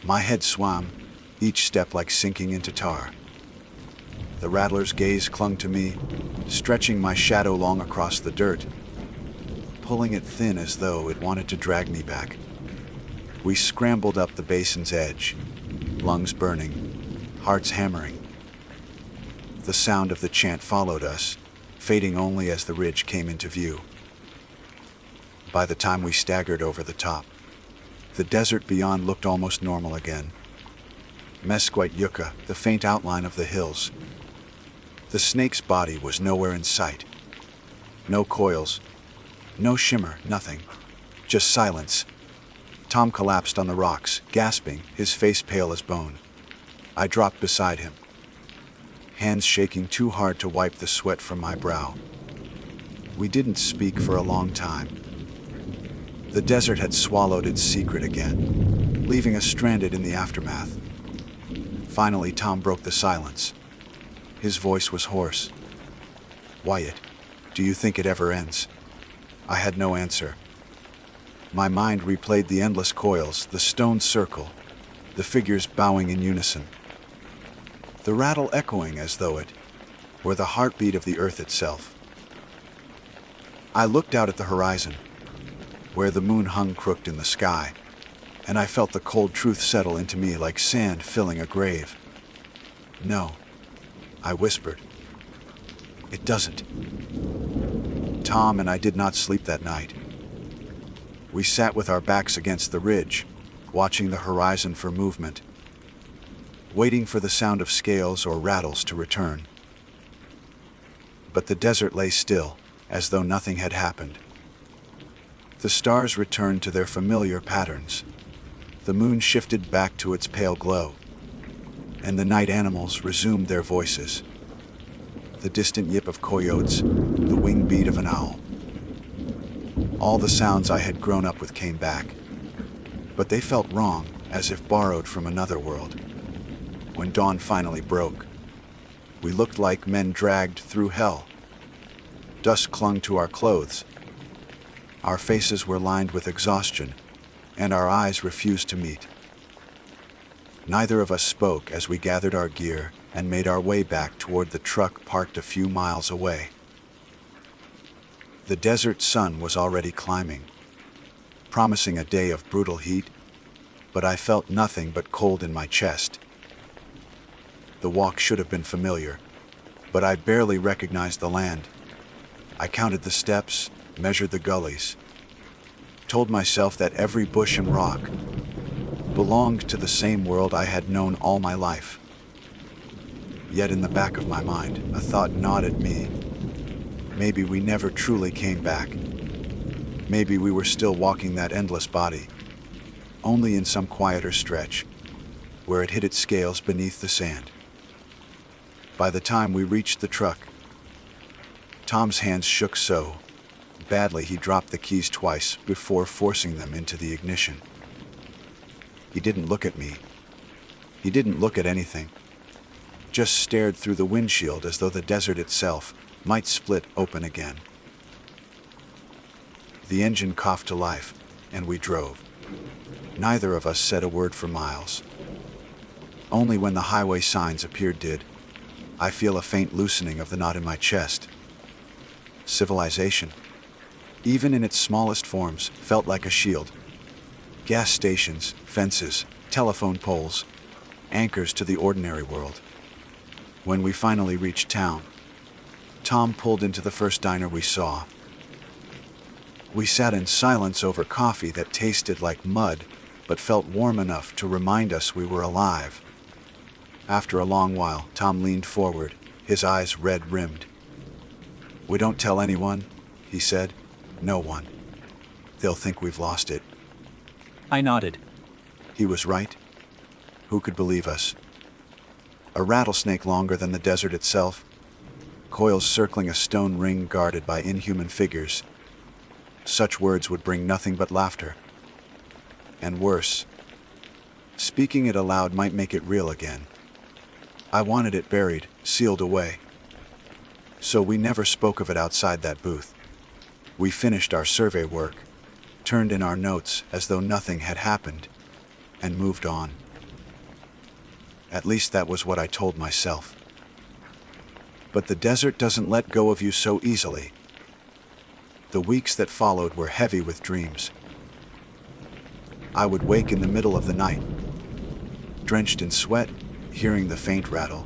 My head swam, each step like sinking into tar. The rattler's gaze clung to me, stretching my shadow long across the dirt, pulling it thin as though it wanted to drag me back. We scrambled up the basin's edge, lungs burning, hearts hammering. The sound of the chant followed us, fading only as the ridge came into view. By the time we staggered over the top, the desert beyond looked almost normal again. Mesquite yucca, the faint outline of the hills. The snake's body was nowhere in sight. No coils, no shimmer, nothing. Just silence. Tom collapsed on the rocks, gasping, his face pale as bone. I dropped beside him, hands shaking too hard to wipe the sweat from my brow. We didn't speak for a long time. The desert had swallowed its secret again, leaving us stranded in the aftermath. Finally, Tom broke the silence. His voice was hoarse. "Wyatt, do you think it ever ends?" I had no answer. My mind replayed the endless coils, the stone circle, the figures bowing in unison. The rattle echoing as though it were the heartbeat of the earth itself. I looked out at the horizon, where the moon hung crooked in the sky, and I felt the cold truth settle into me like sand filling a grave. "No," I whispered. "It doesn't." Tom and I did not sleep that night. We sat with our backs against the ridge, watching the horizon for movement, waiting for the sound of scales or rattles to return. But the desert lay still, as though nothing had happened. The stars returned to their familiar patterns. The moon shifted back to its pale glow, and the night animals resumed their voices. The distant yip of coyotes, the wing beat of an owl. All the sounds I had grown up with came back, but they felt wrong, as if borrowed from another world. When dawn finally broke, we looked like men dragged through hell. Dust clung to our clothes. Our faces were lined with exhaustion, and our eyes refused to meet. Neither of us spoke as we gathered our gear and made our way back toward the truck parked a few miles away. The desert sun was already climbing, promising a day of brutal heat, but I felt nothing but cold in my chest. The walk should have been familiar, but I barely recognized the land. I counted the steps, measured the gullies, told myself that every bush and rock belonged to the same world I had known all my life. Yet in the back of my mind, a thought gnawed at me. Maybe we never truly came back. Maybe we were still walking that endless body, only in some quieter stretch, where it hit its scales beneath the sand. By the time we reached the truck, Tom's hands shook so badly he dropped the keys twice before forcing them into the ignition. He didn't look at me. He didn't look at anything. Just stared through the windshield as though the desert itself might split open again. The engine coughed to life, and we drove. Neither of us said a word for miles. Only when the highway signs appeared did I feel a faint loosening of the knot in my chest. Civilization, even in its smallest forms, felt like a shield. Gas stations, fences, telephone poles, anchors to the ordinary world. When we finally reached town, Tom pulled into the first diner we saw. We sat in silence over coffee that tasted like mud, but felt warm enough to remind us we were alive. After a long while, Tom leaned forward, his eyes red-rimmed. "We don't tell anyone," he said. "No one. They'll think we've lost it." I nodded. He was right. Who could believe us? A rattlesnake longer than the desert itself, coils circling a stone ring guarded by inhuman figures. Such words would bring nothing but laughter. And worse, speaking it aloud might make it real again. I wanted it buried, sealed away. So we never spoke of it outside that booth. We finished our survey work, turned in our notes as though nothing had happened, and moved on. At least that was what I told myself. But the desert doesn't let go of you so easily. The weeks that followed were heavy with dreams. I would wake in the middle of the night, drenched in sweat, hearing the faint rattle,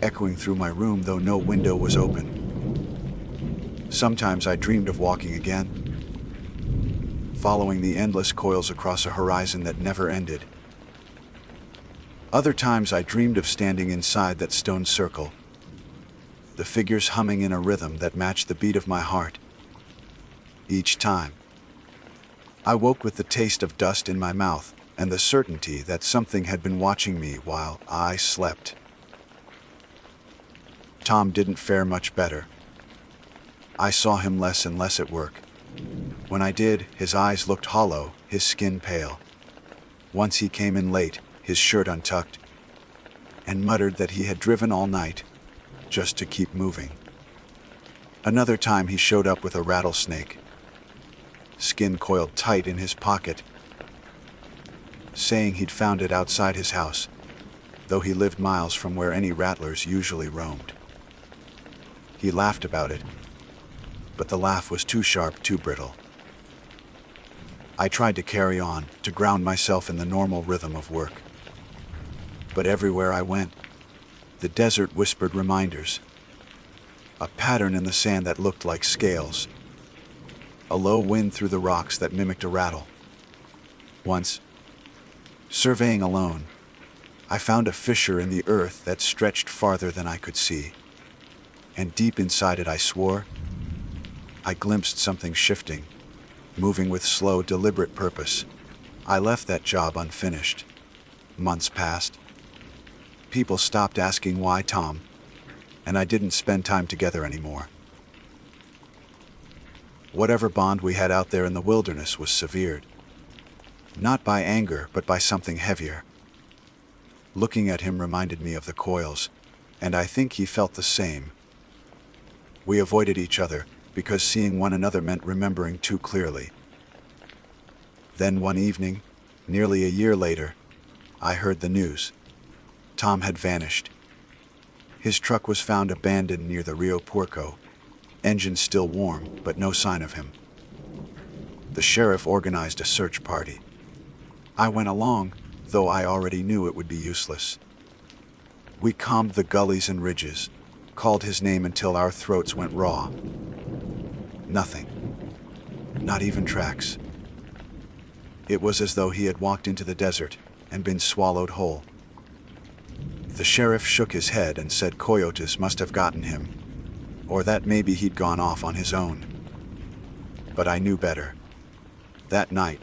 echoing through my room though no window was open. Sometimes I dreamed of walking again, following the endless coils across a horizon that never ended. Other times I dreamed of standing inside that stone circle, the figures humming in a rhythm that matched the beat of my heart. Each time, I woke with the taste of dust in my mouth and the certainty that something had been watching me while I slept. Tom didn't fare much better. I saw him less and less at work. When I did, his eyes looked hollow, his skin pale. Once he came in late, his shirt untucked, and muttered that he had driven all night just to keep moving. Another time he showed up with a rattlesnake, skin coiled tight in his pocket, saying he'd found it outside his house, though he lived miles from where any rattlers usually roamed. He laughed about it, but the laugh was too sharp, too brittle. I tried to carry on, to ground myself in the normal rhythm of work. But everywhere I went, the desert whispered reminders. A pattern in the sand that looked like scales. A low wind through the rocks that mimicked a rattle. Once, surveying alone, I found a fissure in the earth that stretched farther than I could see. And deep inside it, I swore, I glimpsed something shifting, moving with slow, deliberate purpose. I left that job unfinished. Months passed. People stopped asking why Tom, and I didn't spend time together anymore. Whatever bond we had out there in the wilderness was severed. Not by anger, but by something heavier. Looking at him reminded me of the coils, and I think he felt the same. We avoided each other because seeing one another meant remembering too clearly. Then one evening, nearly a year later, I heard the news. Tom had vanished. His truck was found abandoned near the Rio Puerco, engine still warm, but no sign of him. The sheriff organized a search party. I went along, though I already knew it would be useless. We combed the gullies and ridges, called his name until our throats went raw. Nothing. Not even tracks. It was as though he had walked into the desert and been swallowed whole. The sheriff shook his head and said coyotes must have gotten him. or that maybe he'd gone off on his own. But I knew better. That night,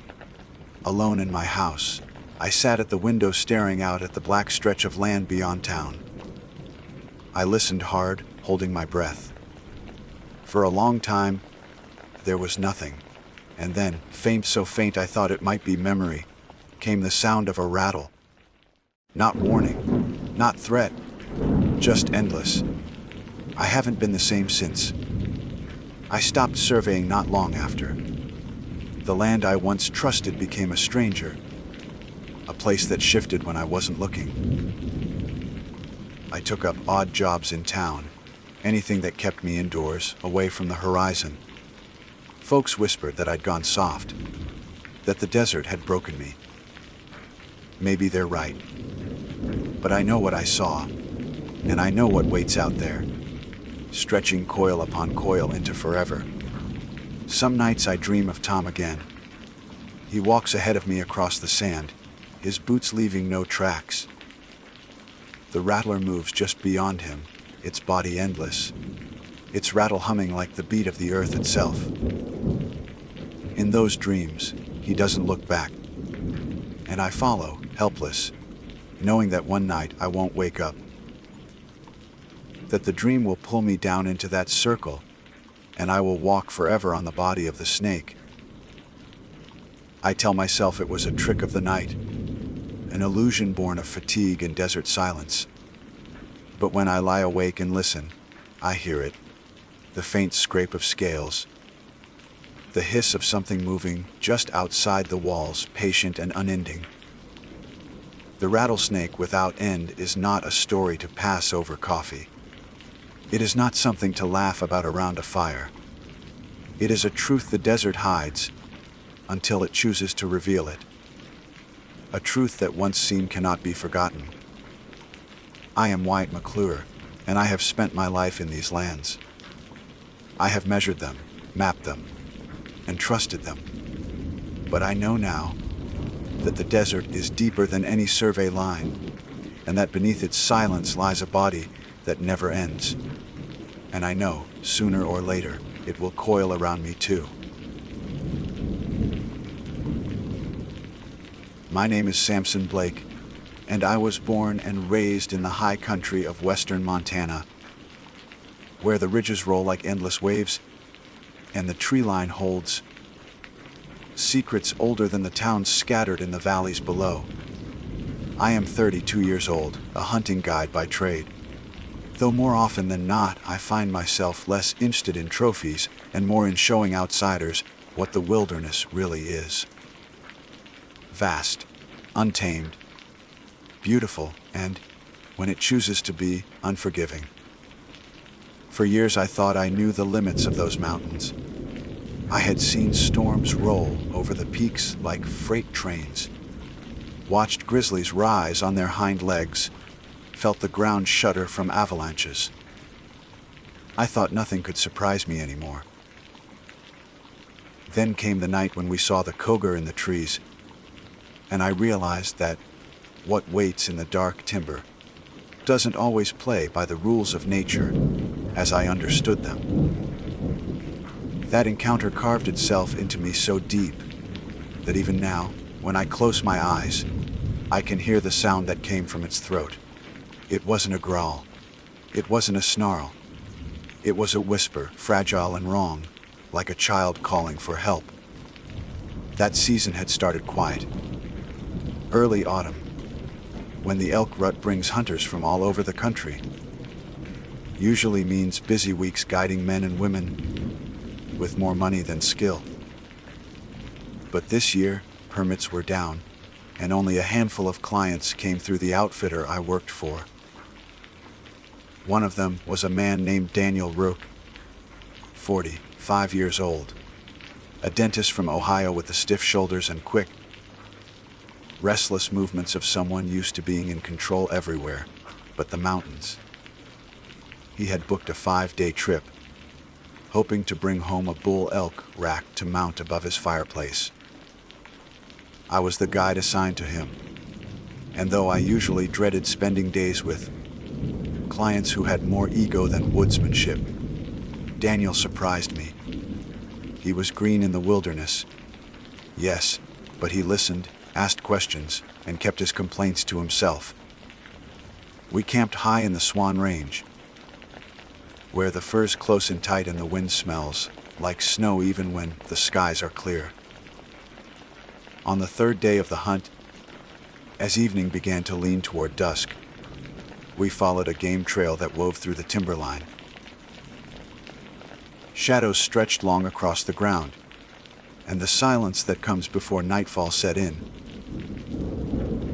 alone in my house, I sat at the window staring out at the black stretch of land beyond town. I listened hard, holding my breath. For a long time, there was nothing. And then, faint, so faint I thought it might be memory, came the sound of a rattle. Not warning, not threat, just endless. I haven't been the same since. I stopped surveying not long after. The land I once trusted became a stranger, a place that shifted when I wasn't looking. I took up odd jobs in town, anything that kept me indoors, away from the horizon. Folks whispered that I'd gone soft, that the desert had broken me. Maybe they're right. But I know what I saw, and I know what waits out there, stretching coil upon coil into forever. Some nights I dream of Tom again. He walks ahead of me across the sand, his boots leaving no tracks. The rattler moves just beyond him, its body endless, its rattle humming like the beat of the earth itself. In those dreams, he doesn't look back, and I follow, helpless, knowing that one night I won't wake up, that the dream will pull me down into that circle, and I will walk forever on the body of the snake. I tell myself it was a trick of the night, an illusion born of fatigue and desert silence. But when I lie awake and listen, I hear it, the faint scrape of scales, the hiss of something moving just outside the walls, patient and unending. The rattlesnake without end is not a story to pass over coffee. It is not something to laugh about around a fire. It is a truth the desert hides until it chooses to reveal it. A truth that once seen cannot be forgotten. I am Wyatt McClure, and I have spent my life in these lands. I have measured them, mapped them, and trusted them. But I know now that the desert is deeper than any survey line, and that beneath its silence lies a body that never ends. And I know, sooner or later, it will coil around me too. My name is Samson Blake, and I was born and raised in the high country of western Montana, where the ridges roll like endless waves, and the tree line holds secrets older than the towns scattered in the valleys below. I am 32 years old, a hunting guide by trade. Though more often than not, I find myself less interested in trophies and more in showing outsiders what the wilderness really is. Vast, untamed, beautiful, and, when it chooses to be, unforgiving. For years I thought I knew the limits of those mountains. I had seen storms roll over the peaks like freight trains, watched grizzlies rise on their hind legs, felt the ground shudder from avalanches. I thought nothing could surprise me anymore. Then came the night when we saw the cougar in the trees, and I realized that what waits in the dark timber doesn't always play by the rules of nature as I understood them. That encounter carved itself into me so deep that even now, when I close my eyes, I can hear the sound that came from its throat. It wasn't a growl. It wasn't a snarl. It was a whisper, fragile and wrong, like a child calling for help. That season had started quiet. Early autumn, when the elk rut brings hunters from all over the country. Usually means busy weeks guiding men and women with more money than skill. But this year, permits were down, and only a handful of clients came through the outfitter I worked for. One of them was a man named Daniel Rook, 45 years old, a dentist from Ohio with the stiff shoulders and quick, restless movements of someone used to being in control everywhere but the mountains. He had booked a 5-day trip, hoping to bring home a bull elk rack to mount above his fireplace. I was the guide assigned to him, and though I usually dreaded spending days with clients who had more ego than woodsmanship, Daniel surprised me. He was green in the wilderness. Yes, but he listened, asked questions, and kept his complaints to himself. We camped high in the Swan Range, where the fur's close and tight and the wind smells like snow even when the skies are clear. On the third day of the hunt, as evening began to lean toward dusk, we followed a game trail that wove through the timberline. Shadows stretched long across the ground, and the silence that comes before nightfall set in.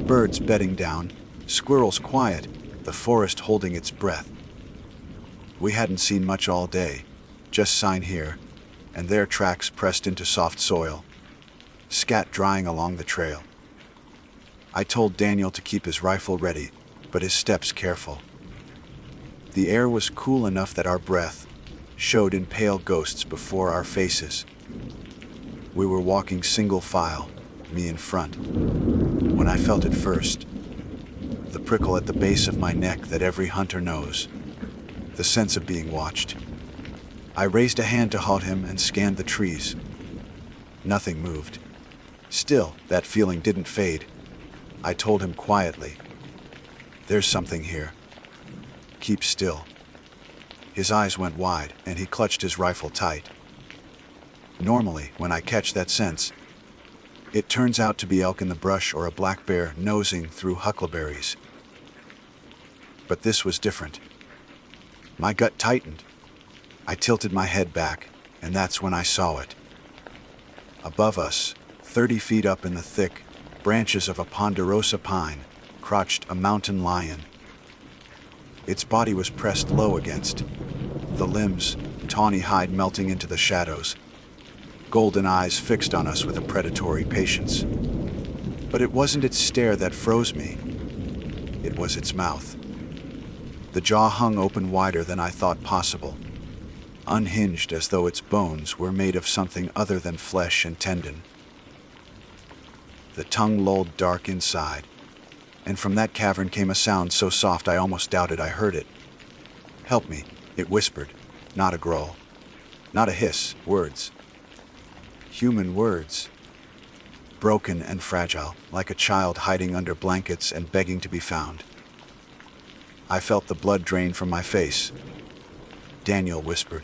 Birds bedding down, squirrels quiet, the forest holding its breath. We hadn't seen much all day, just sign here and there, tracks pressed into soft soil, scat drying along the trail. I told Daniel to keep his rifle ready, but his steps careful. The air was cool enough that our breath showed in pale ghosts before our faces. We were walking single file, me in front, when I felt it first. The prickle at the base of my neck that every hunter knows. The sense of being watched. I raised a hand to halt him and scanned the trees. Nothing moved. Still, that feeling didn't fade. I told him quietly, "There's something here. Keep still." His eyes went wide, and he clutched his rifle tight. Normally, when I catch that sense, it turns out to be elk in the brush or a black bear nosing through huckleberries. But this was different. My gut tightened. I tilted my head back, and that's when I saw it. Above us, 30 feet up in the thick branches of a ponderosa pine, crouched a mountain lion. Its body was pressed low against the limbs, tawny hide melting into the shadows, golden eyes fixed on us with a predatory patience. But it wasn't its stare that froze me. It was its mouth. The jaw hung open wider than I thought possible, unhinged as though its bones were made of something other than flesh and tendon. The tongue lolled dark inside, and from that cavern came a sound so soft I almost doubted I heard it. "Help me," it whispered, not a growl, not a hiss, words. Human words. Broken and fragile, like a child hiding under blankets and begging to be found. I felt the blood drain from my face. Daniel whispered,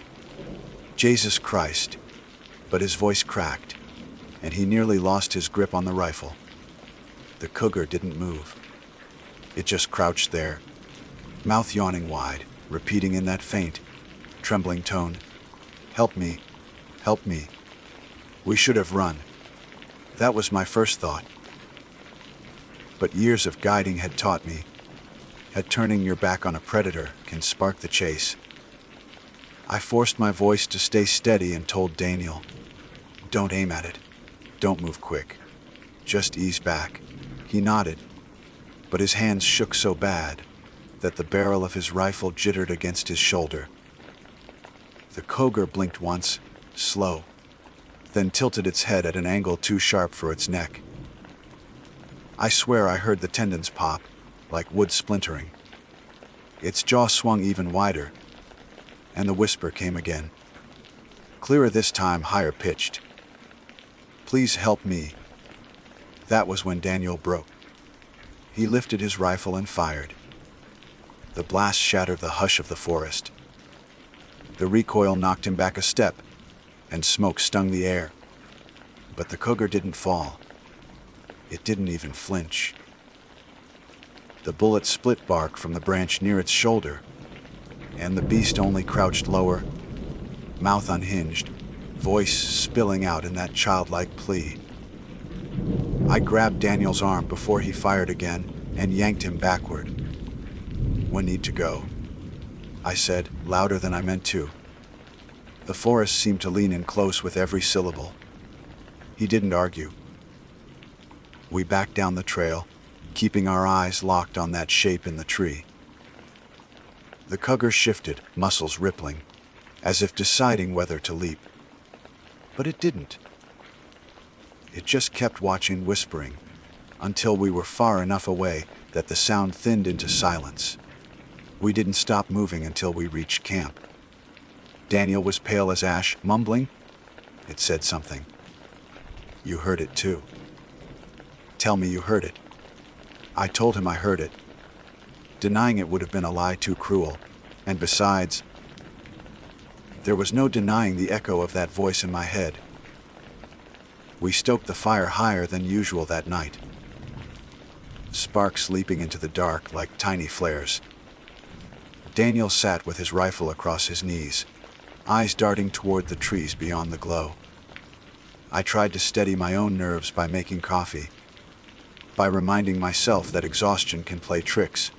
"Jesus Christ," but his voice cracked, and he nearly lost his grip on the rifle. The cougar didn't move. It just crouched there, mouth yawning wide, repeating in that faint, trembling tone, "Help me, help me." We should have run. That was my first thought. But years of guiding had taught me that turning your back on a predator can spark the chase. I forced my voice to stay steady and told Daniel, "Don't aim at it. Don't move quick. Just ease back." He nodded, but his hands shook so bad that the barrel of his rifle jittered against his shoulder. The cougar blinked once, slow, then tilted its head at an angle too sharp for its neck. I swear I heard the tendons pop, like wood splintering. Its jaw swung even wider, and the whisper came again. Clearer this time, higher pitched. "Please help me." That was when Daniel broke. He lifted his rifle and fired. The blast shattered the hush of the forest. The recoil knocked him back a step, and smoke stung the air. But the cougar didn't fall. It didn't even flinch. The bullet split bark from the branch near its shoulder, and the beast only crouched lower, mouth unhinged, voice spilling out in that childlike plea. I grabbed Daniel's arm before he fired again and yanked him backward. "We need to go," I said, louder than I meant to. The forest seemed to lean in close with every syllable. He didn't argue. We backed down the trail, keeping our eyes locked on that shape in the tree. The cougar shifted, muscles rippling, as if deciding whether to leap. But it didn't. It just kept watching, whispering, until we were far enough away that the sound thinned into silence. We didn't stop moving until we reached camp. Daniel was pale as ash, mumbling. It said something. You heard it too. Tell me you heard it. I told him I heard it. Denying it would have been a lie too cruel, and besides, there was no denying the echo of that voice in my head. We stoked the fire higher than usual that night, sparks leaping into the dark like tiny flares. Daniel sat with his rifle across his knees, eyes darting toward the trees beyond the glow. I tried to steady my own nerves by making coffee, by reminding myself that exhaustion can play tricks,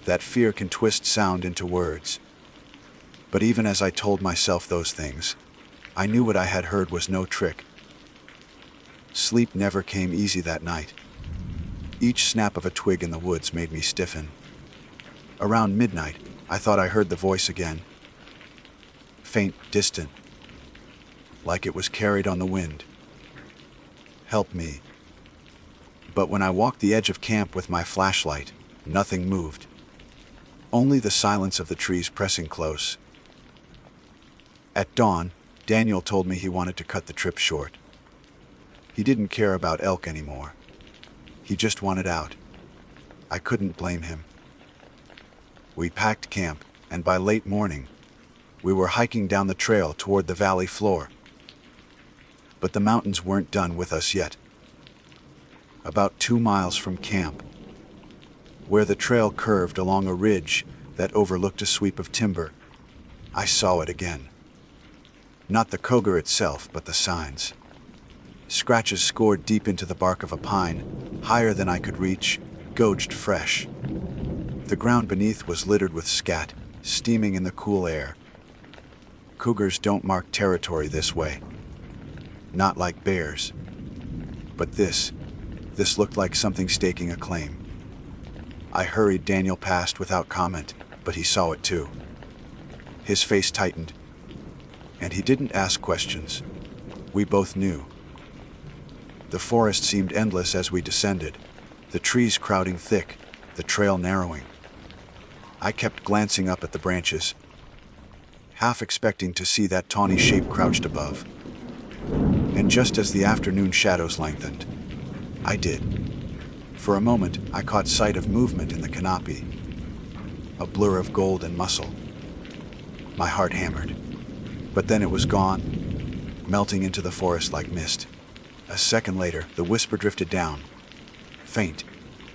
that fear can twist sound into words. But even as I told myself those things, I knew what I had heard was no trick. Sleep never came easy that night. Each snap of a twig in the woods made me stiffen. Around midnight, I thought I heard the voice again. Faint, distant, like it was carried on the wind. Help me. But when I walked the edge of camp with my flashlight, nothing moved. Only the silence of the trees pressing close. At dawn, Daniel told me he wanted to cut the trip short. He didn't care about elk anymore. He just wanted out. I couldn't blame him. We packed camp, and by late morning, we were hiking down the trail toward the valley floor. But the mountains weren't done with us yet. About 2 miles from camp, where the trail curved along a ridge that overlooked a sweep of timber, I saw it again. Not the cougar itself, but the signs. Scratches scored deep into the bark of a pine, higher than I could reach, gouged fresh. The ground beneath was littered with scat, steaming in the cool air. Cougars don't mark territory this way. Not like bears. But this looked like something staking a claim. I hurried Daniel past without comment, but he saw it too. His face tightened, and he didn't ask questions. We both knew. The forest seemed endless as we descended, the trees crowding thick, the trail narrowing. I kept glancing up at the branches, half expecting to see that tawny shape crouched above. And just as the afternoon shadows lengthened, I did. For a moment, I caught sight of movement in the canopy, a blur of gold and muscle. My heart hammered. But then it was gone, melting into the forest like mist. A second later, the whisper drifted down. Faint,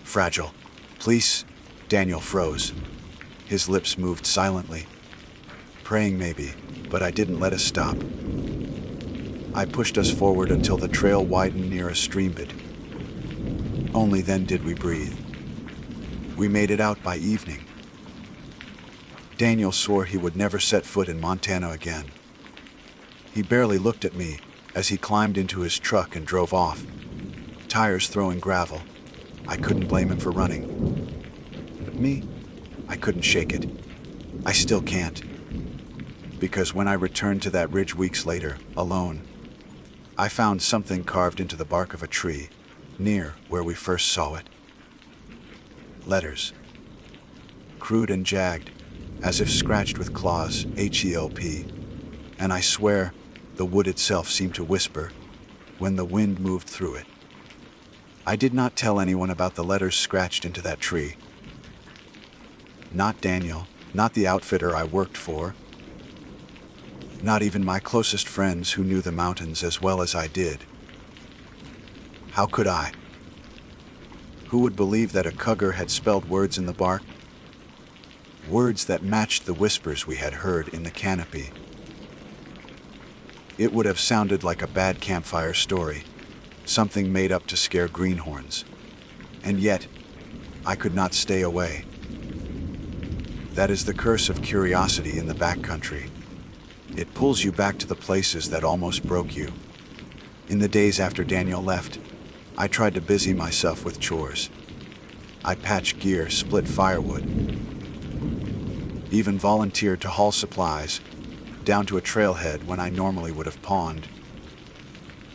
fragile. Please. Daniel froze. His lips moved silently. Praying maybe, but I didn't let us stop. I pushed us forward until the trail widened near a stream bed. Only then did we breathe. We made it out by evening. Daniel swore he would never set foot in Montana again. He barely looked at me as he climbed into his truck and drove off, tires throwing gravel. I couldn't blame him for running. But me, I couldn't shake it. I still can't. Because when I returned to that ridge weeks later, alone, I found something carved into the bark of a tree, near where we first saw it. Letters. Crude and jagged, as if scratched with claws, H-E-L-P. And I swear, the wood itself seemed to whisper when the wind moved through it. I did not tell anyone about the letters scratched into that tree. Not Daniel, not the outfitter I worked for, not even my closest friends who knew the mountains as well as I did. How could I? Who would believe that a cougar had spelled words in the bark? Words that matched the whispers we had heard in the canopy. It would have sounded like a bad campfire story, something made up to scare greenhorns. And yet, I could not stay away. That is the curse of curiosity in the backcountry. It pulls you back to the places that almost broke you. In the days after Daniel left, I tried to busy myself with chores. I patched gear, split firewood, even volunteered to haul supplies down to a trailhead when I normally would have pawned.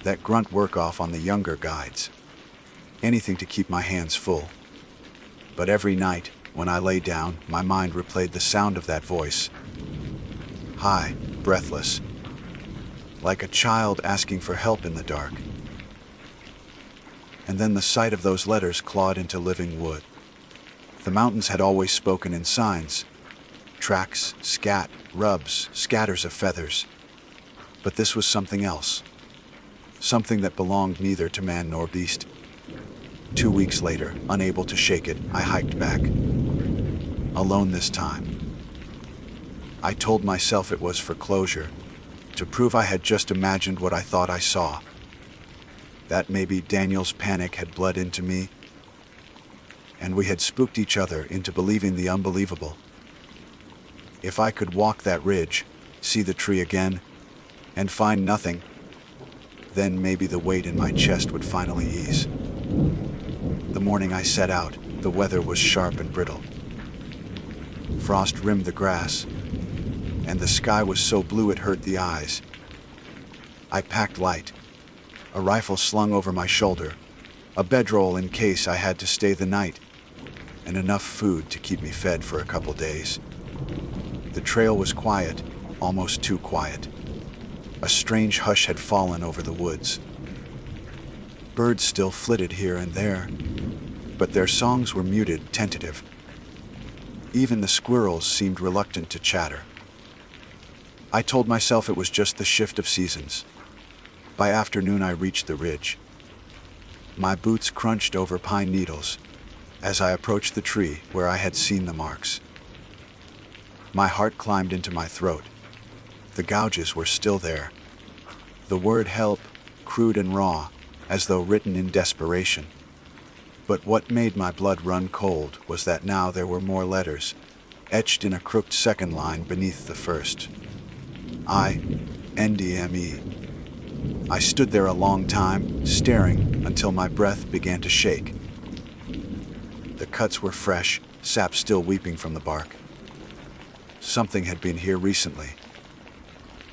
That grunt work off on the younger guides. Anything to keep my hands full. But every night, when I lay down, my mind replayed the sound of that voice. high, breathless, like a child asking for help in the dark. And then the sight of those letters clawed into living wood. The mountains had always spoken in signs: tracks, scat, rubs, scatters of feathers. But this was something else, something that belonged neither to man nor beast. 2 weeks later, unable to shake it, I hiked back. Alone this time. I told myself it was for closure, to prove I had just imagined what I thought I saw. That maybe Daniel's panic had bled into me, and we had spooked each other into believing the unbelievable. If I could walk that ridge, see the tree again, and find nothing, then maybe the weight in my chest would finally ease. The morning I set out, the weather was sharp and brittle. Frost rimmed the grass, and the sky was so blue it hurt the eyes. I packed light, a rifle slung over my shoulder, a bedroll in case I had to stay the night, and enough food to keep me fed for a couple days. The trail was quiet, almost too quiet. A strange hush had fallen over the woods. Birds still flitted here and there, but their songs were muted, tentative. Even the squirrels seemed reluctant to chatter. I told myself it was just the shift of seasons. By afternoon, I reached the ridge. My boots crunched over pine needles as I approached the tree where I had seen the marks. My heart climbed into my throat. The gouges were still there. The word help, crude and raw, as though written in desperation. But what made my blood run cold was that now there were more letters, etched in a crooked second line beneath the first. I-N-D-M-E. I stood there a long time, staring until my breath began to shake. The cuts were fresh, sap still weeping from the bark. Something had been here recently.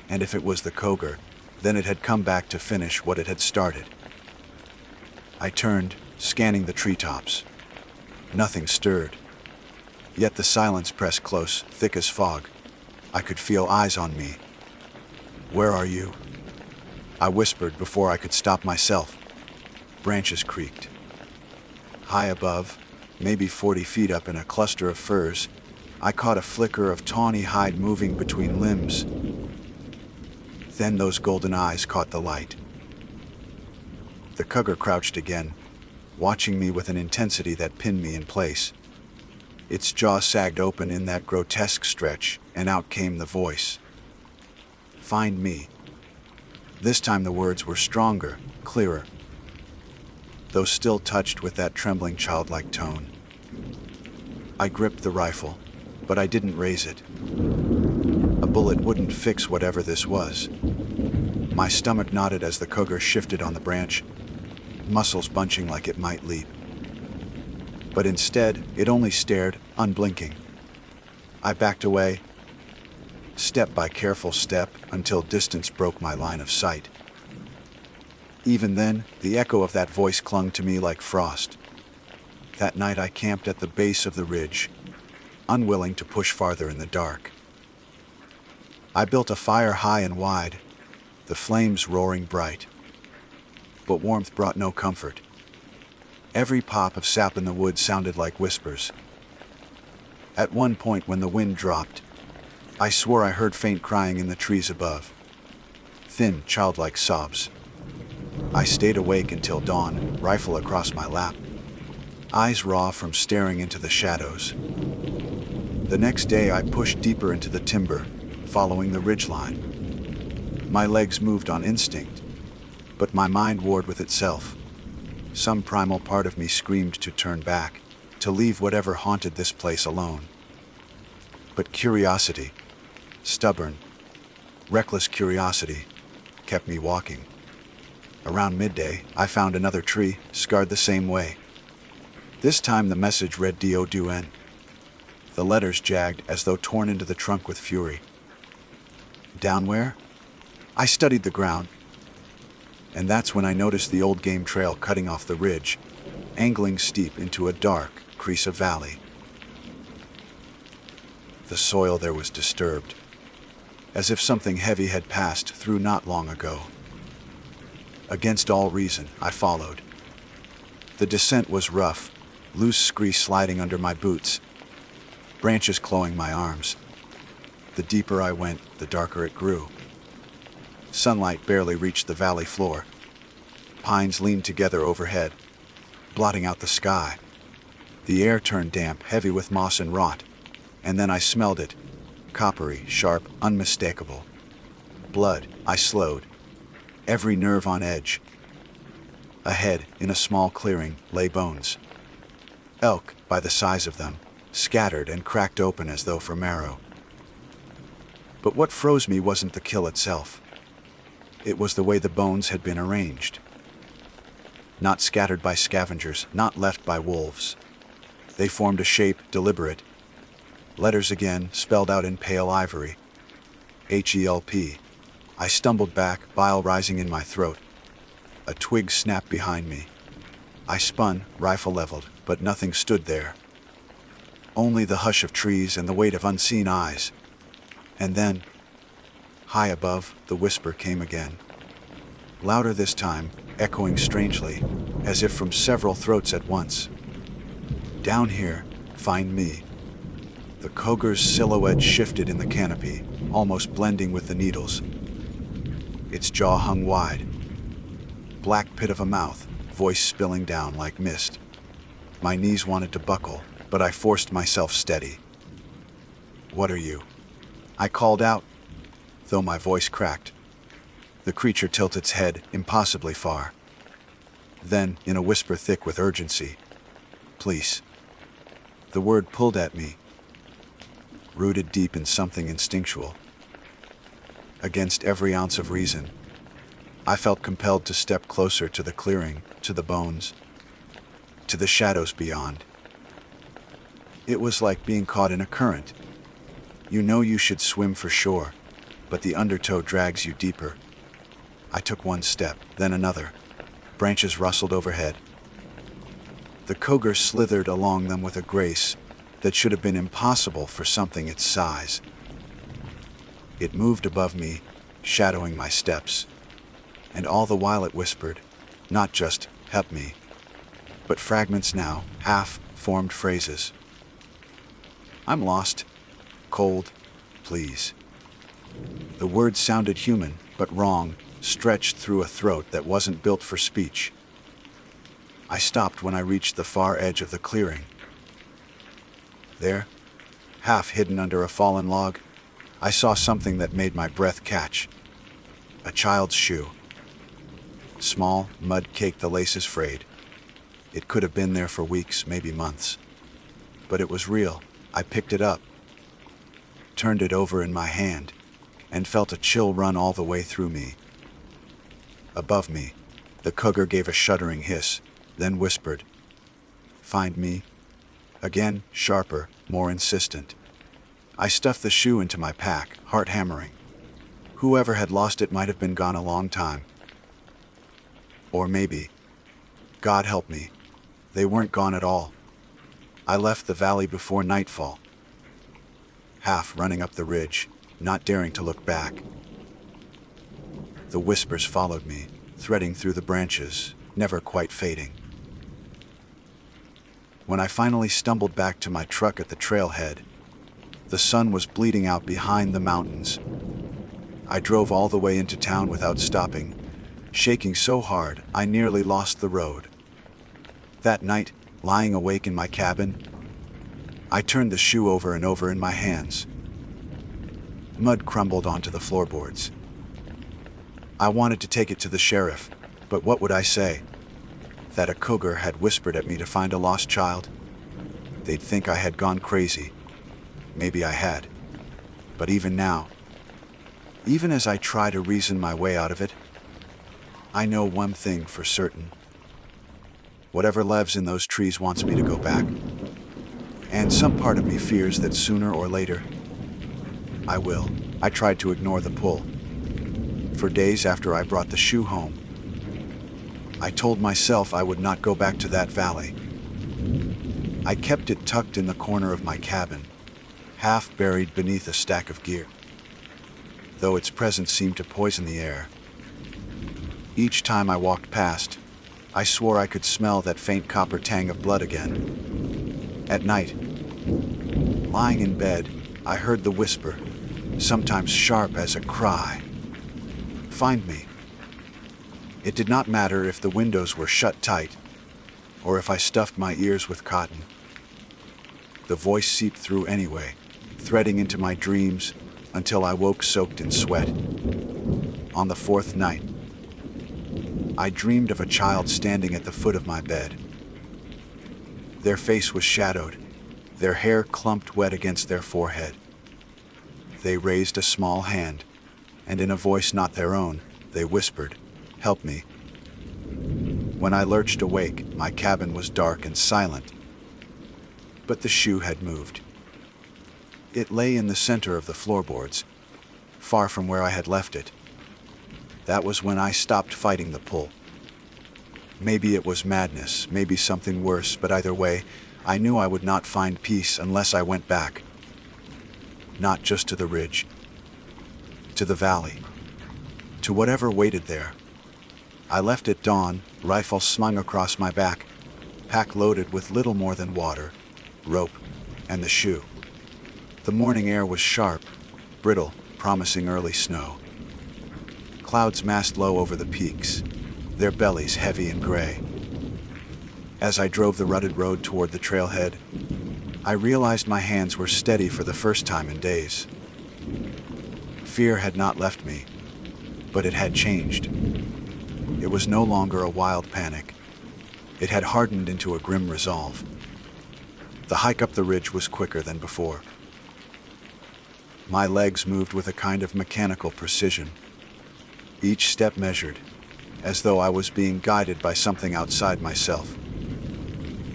And if it was the cougar, then it had come back to finish what it had started. I turned, scanning the treetops. Nothing stirred. Yet the silence pressed close, thick as fog. I could feel eyes on me. "Where are you?" I whispered before I could stop myself. Branches creaked. High above, maybe 40 feet up in a cluster of firs, I caught a flicker of tawny hide moving between limbs. Then those golden eyes caught the light. The cougar crouched again, watching me with an intensity that pinned me in place. Its jaw sagged open in that grotesque stretch, and out came the voice. "Find me." This time the words were stronger, clearer, though still touched with that trembling childlike tone. I gripped the rifle, but I didn't raise it. A bullet wouldn't fix whatever this was. My stomach knotted as the cougar shifted on the branch, muscles bunching like it might leap. But instead, it only stared, unblinking. I backed away, step by careful step, until distance broke my line of sight. Even then, the echo of that voice clung to me like frost. That night I camped at the base of the ridge, unwilling to push farther in the dark. I built a fire high and wide, the flames roaring bright. But warmth brought no comfort. Every pop of sap in the wood sounded like whispers. At one point when the wind dropped, I swore I heard faint crying in the trees above. Thin, childlike sobs. I stayed awake until dawn, rifle across my lap, eyes raw from staring into the shadows. The next day I pushed deeper into the timber, following the ridgeline. My legs moved on instinct, but my mind warred with itself. Some primal part of me screamed to turn back, to leave whatever haunted this place alone. But curiosity, stubborn, reckless curiosity, kept me walking. Around midday, I found another tree, scarred the same way. This time the message read D-O-D-U-N. The letters jagged as though torn into the trunk with fury. Down where? I studied the ground, and that's when I noticed the old game trail cutting off the ridge, angling steep into a dark crease of valley. The soil there was disturbed. as if something heavy had passed through not long ago. Against all reason, I followed. The descent was rough, loose scree sliding under my boots, branches clawing my arms. The deeper I went, the darker it grew. Sunlight barely reached the valley floor. Pines leaned together overhead, blotting out the sky. The air turned damp, heavy with moss and rot, and then I smelled it, coppery, sharp, unmistakable. Blood. I slowed, every nerve on edge. Ahead, in a small clearing, lay bones. Elk, by the size of them, scattered and cracked open as though for marrow. But what froze me wasn't the kill itself. It was the way the bones had been arranged. Not scattered by scavengers, not left by wolves. They formed a shape, deliberate. Letters again, spelled out in pale ivory. H-E-L-P. I stumbled back, bile rising in my throat. A twig snapped behind me. I spun, rifle leveled, but nothing stood there. Only the hush of trees and the weight of unseen eyes. And then, high above, the whisper came again. Louder this time, echoing strangely, as if from several throats at once. Down here, find me. The cougar's silhouette shifted in the canopy, almost blending with the needles. Its jaw hung wide. Black pit of a mouth, voice spilling down like mist. My knees wanted to buckle, but I forced myself steady. "What are you?" I called out, though my voice cracked. The creature tilted its head impossibly far. Then, in a whisper thick with urgency, "Please." The word pulled at me, rooted deep in something instinctual. Against every ounce of reason, I felt compelled to step closer to the clearing, to the bones, to the shadows beyond. It was like being caught in a current. You know you should swim for shore, but the undertow drags you deeper. I took one step, then another. Branches rustled overhead. The cougar slithered along them with a grace that should have been impossible for something its size. It moved above me, shadowing my steps, and all the while it whispered, not just, "Help me," but fragments now, half-formed phrases. "I'm lost. Cold. Please." The words sounded human, but wrong, stretched through a throat that wasn't built for speech. I stopped when I reached the far edge of the clearing. There, half hidden under a fallen log, I saw something that made my breath catch. A child's shoe. Small, mud-caked, the laces frayed. It could have been there for weeks, maybe months. But it was real. I picked it up, turned it over in my hand, and felt a chill run all the way through me. Above me, the cougar gave a shuddering hiss, then whispered, "Find me?" Again, sharper, more insistent. I stuffed the shoe into my pack, heart hammering. Whoever had lost it might have been gone a long time. Or maybe, God help me, they weren't gone at all. I left the valley before nightfall, half running up the ridge, not daring to look back. The whispers followed me, threading through the branches, never quite fading. When I finally stumbled back to my truck at the trailhead, the sun was bleeding out behind the mountains. I drove all the way into town without stopping, shaking so hard I nearly lost the road. That night, lying awake in my cabin, I turned the shoe over and over in my hands. Mud crumbled onto the floorboards. I wanted to take it to the sheriff, but what would I say? That a cougar had whispered at me to find a lost child? They'd think I had gone crazy. Maybe I had. But even now, even as I try to reason my way out of it, I know one thing for certain. Whatever lives in those trees wants me to go back. And some part of me fears that sooner or later, I will. I tried to ignore the pull. For days after I brought the shoe home, I told myself I would not go back to that valley. I kept it tucked in the corner of my cabin, half buried beneath a stack of gear. though its presence seemed to poison the air. Each time I walked past, I swore I could smell that faint copper tang of blood again. At night, lying in bed, I heard the whisper, sometimes sharp as a cry. Find me. It did not matter if the windows were shut tight, or if I stuffed my ears with cotton. The voice seeped through anyway, threading into my dreams until I woke soaked in sweat. On the fourth night, I dreamed of a child standing at the foot of my bed. Their face was shadowed, their hair clumped wet against their forehead. They raised a small hand, and in a voice not their own, they whispered, "Help me." When I lurched awake, my cabin was dark and silent. But the shoe had moved. It lay in the center of the floorboards, far from where I had left it. That was when I stopped fighting the pull. Maybe it was madness, maybe something worse, but either way, I knew I would not find peace unless I went back. Not just to the ridge, to the valley, to whatever waited there. I left at dawn, rifle slung across my back, pack loaded with little more than water, rope, and the shoe. The morning air was sharp, brittle, promising early snow. Clouds massed low over the peaks, their bellies heavy and gray. As I drove the rutted road toward the trailhead, I realized my hands were steady for the first time in days. Fear had not left me, but it had changed. It was no longer a wild panic. It had hardened into a grim resolve. The hike up the ridge was quicker than before. My legs moved with a kind of mechanical precision. Each step measured, as though I was being guided by something outside myself.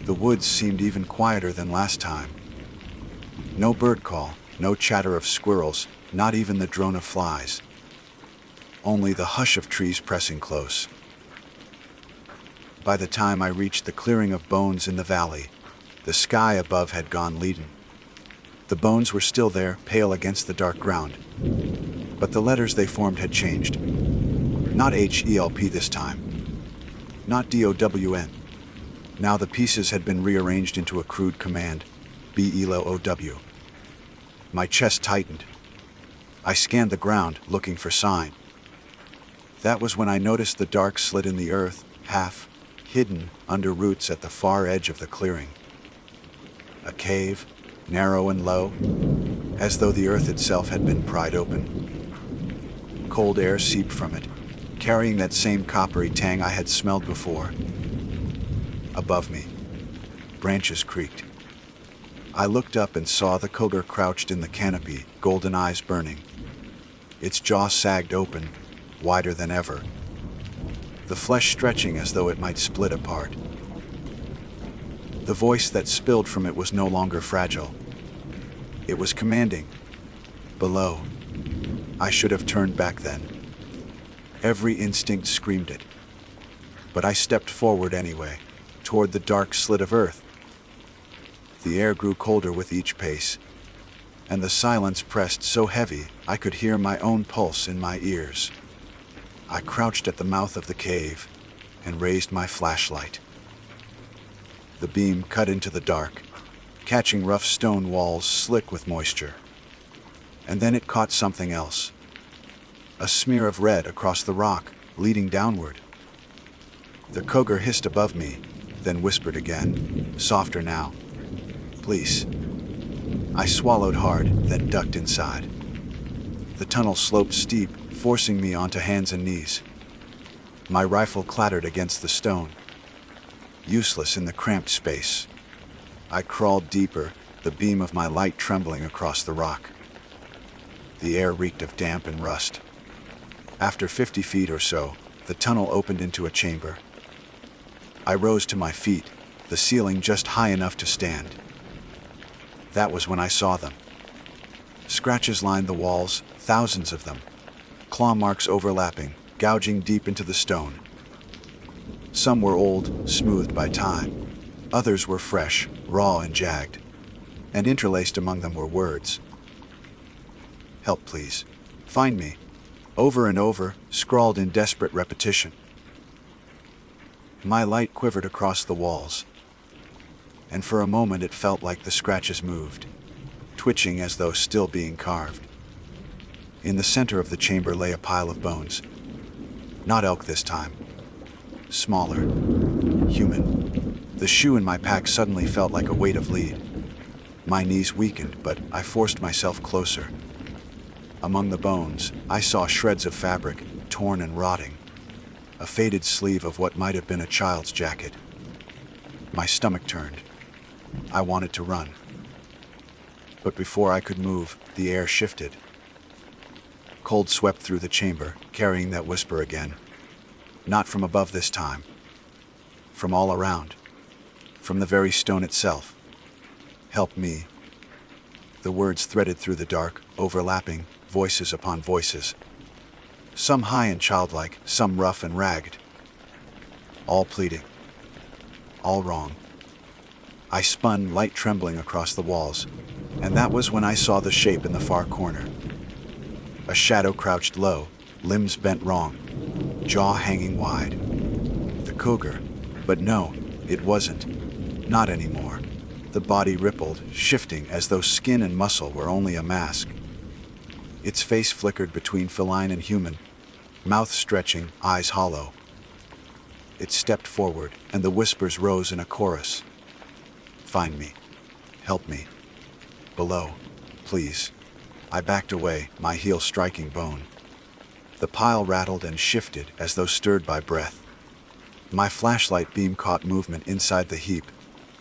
The woods seemed even quieter than last time. No bird call, no chatter of squirrels, not even the drone of flies. Only the hush of trees pressing close. By the time I reached the clearing of bones in the valley, the sky above had gone leaden. The bones were still there, pale against the dark ground, but the letters they formed had changed. Not HELP this time. Not DOWN. Now the pieces had been rearranged into a crude command, BELOOW. My chest tightened. I scanned the ground, looking for sign. That was when I noticed the dark slit in the earth, half hidden under roots at the far edge of the clearing. A cave, narrow and low, as though the earth itself had been pried open. Cold air seeped from it, carrying that same coppery tang I had smelled before. Above me, branches creaked. I looked up and saw the cougar crouched in the canopy, golden eyes burning. Its jaw sagged open, wider than ever, the flesh stretching as though it might split apart. The voice that spilled from it was no longer fragile. It was commanding. Below. I should have turned back then. Every instinct screamed it. But I stepped forward anyway, toward the dark slit of earth. The air grew colder with each pace, and the silence pressed so heavy I could hear my own pulse in my ears. I crouched at the mouth of the cave and raised my flashlight. The beam cut into the dark, catching rough stone walls slick with moisture. And then it caught something else. A smear of red across the rock, leading downward. The cougar hissed above me, then whispered again, softer now. "Please." I swallowed hard, then ducked inside. The tunnel sloped steep, forcing me onto hands and knees. My rifle clattered against the stone. Useless in the cramped space. I crawled deeper, the beam of my light trembling across the rock. The air reeked of damp and rust. After 50 feet or so, the tunnel opened into a chamber. I rose to my feet, the ceiling just high enough to stand. That was when I saw them. Scratches lined the walls, thousands of them. Claw marks overlapping, gouging deep into the stone. Some were old, smoothed by time. Others were fresh, raw and jagged. And interlaced among them were words. "Help, please. Find me. Over and over, scrawled in desperate repetition. My light quivered across the walls, and for a moment it felt like the scratches moved, twitching as though still being carved. In the center of the chamber lay a pile of bones. Not elk this time. Smaller. Human. The shoe in my pack suddenly felt like a weight of lead. My knees weakened, but I forced myself closer. Among the bones, I saw shreds of fabric, torn and rotting. A faded sleeve of what might have been a child's jacket. My stomach turned. I wanted to run. But before I could move, the air shifted. Cold swept through the chamber, carrying that whisper again. Not from above this time. From all around. From the very stone itself. Help me. The words threaded through the dark, overlapping, voices upon voices. Some high and childlike, some rough and ragged. All pleading. All wrong. I spun, light trembling across the walls, and that was when I saw the shape in the far corner. A shadow crouched low, limbs bent wrong, jaw hanging wide. The cougar. But no, it wasn't. Not anymore. The body rippled, shifting as though skin and muscle were only a mask. Its face flickered between feline and human, mouth stretching, eyes hollow. It stepped forward, and the whispers rose in a chorus. Find me. Help me. Below. Please. I backed away, my heel striking bone. The pile rattled and shifted as though stirred by breath. My flashlight beam caught movement inside the heap,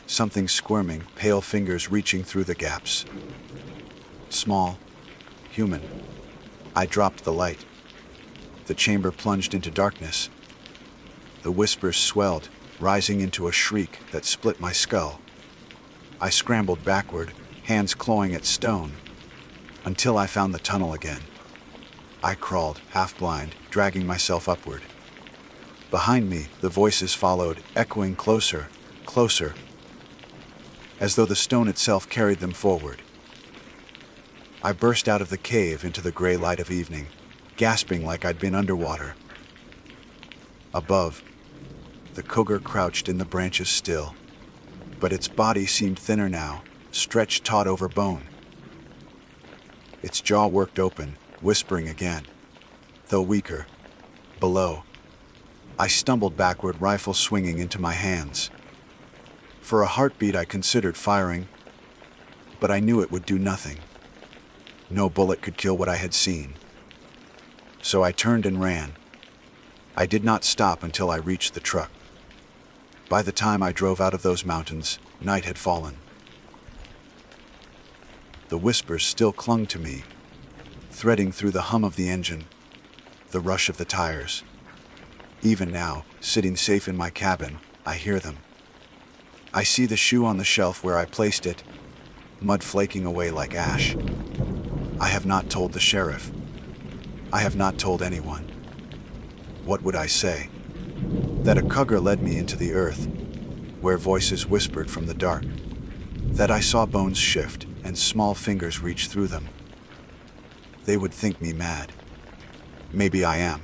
something squirming, pale fingers reaching through the gaps. Small. Human. I dropped the light. The chamber plunged into darkness. The whispers swelled, rising into a shriek that split my skull. I scrambled backward, hands clawing at stone, until I found the tunnel again. I crawled, half blind, dragging myself upward. Behind me, the voices followed, echoing closer, closer, as though the stone itself carried them forward. I burst out of the cave into the gray light of evening, gasping like I'd been underwater. Above, the cougar crouched in the branches still, but its body seemed thinner now, stretched taut over bone. Its jaw worked open, whispering again, though weaker. Below, I stumbled backward, rifle swinging into my hands. For a heartbeat I considered firing, but I knew it would do nothing. No bullet could kill what I had seen. So I turned and ran. I did not stop until I reached the truck. By the time I drove out of those mountains, night had fallen. The whispers still clung to me, threading through the hum of the engine, the rush of the tires. Even now, sitting safe in my cabin, I hear them. I see the shoe on the shelf where I placed it, mud flaking away like ash. I have not told the sheriff. I have not told anyone. What would I say? That a cougar led me into the earth, where voices whispered from the dark. That I saw bones shift and small fingers reach through them. They would think me mad. Maybe I am,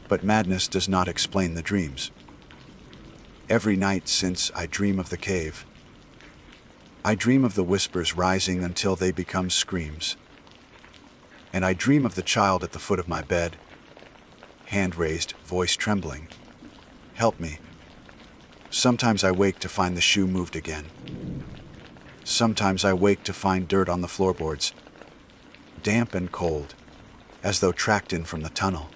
but madness does not explain the dreams. Every night since, I dream of the cave. I dream of the whispers rising until they become screams. And I dream of the child at the foot of my bed, hand raised, voice trembling. Help me. Sometimes I wake to find the shoe moved again. Sometimes I wake to find dirt on the floorboards, damp and cold, as though tracked in from the tunnel.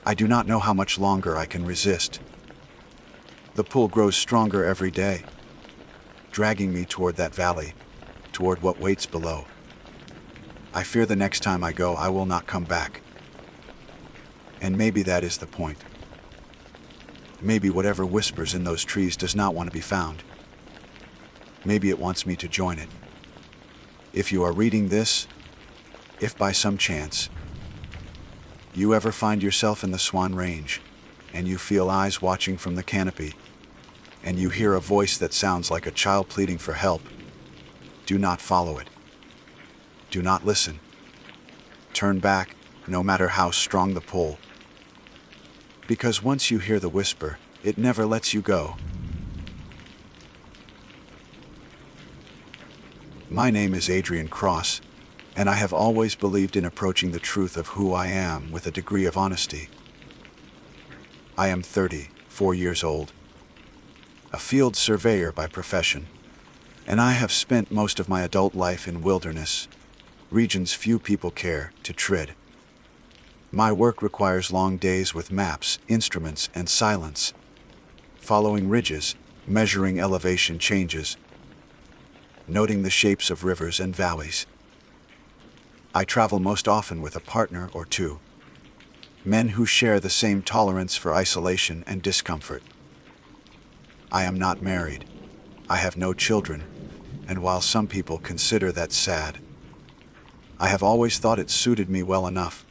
I do not know how much longer I can resist. The pull grows stronger every day, dragging me toward that valley, toward what waits below. I fear the next time I go, I will not come back. And maybe that is the point. Maybe whatever whispers in those trees does not want to be found. Maybe it wants me to join it. If you are reading this, if by some chance you ever find yourself in the Swan Range, and you feel eyes watching from the canopy, and you hear a voice that sounds like a child pleading for help, do not follow it. Do not listen. Turn back no matter how strong the pull. Because once you hear the whisper, it never lets you go. My name is Adrian Cross, and I have always believed in approaching the truth of who I am with a degree of honesty. I am 34 years old, a field surveyor by profession, and I have spent most of my adult life in wilderness, regions few people care to tread. My work requires long days with maps, instruments, and silence, following ridges, measuring elevation changes, noting the shapes of rivers and valleys. I travel most often with a partner or two, men who share the same tolerance for isolation and discomfort. I am not married. I have no children, and while some people consider that sad, I have always thought it suited me well enough.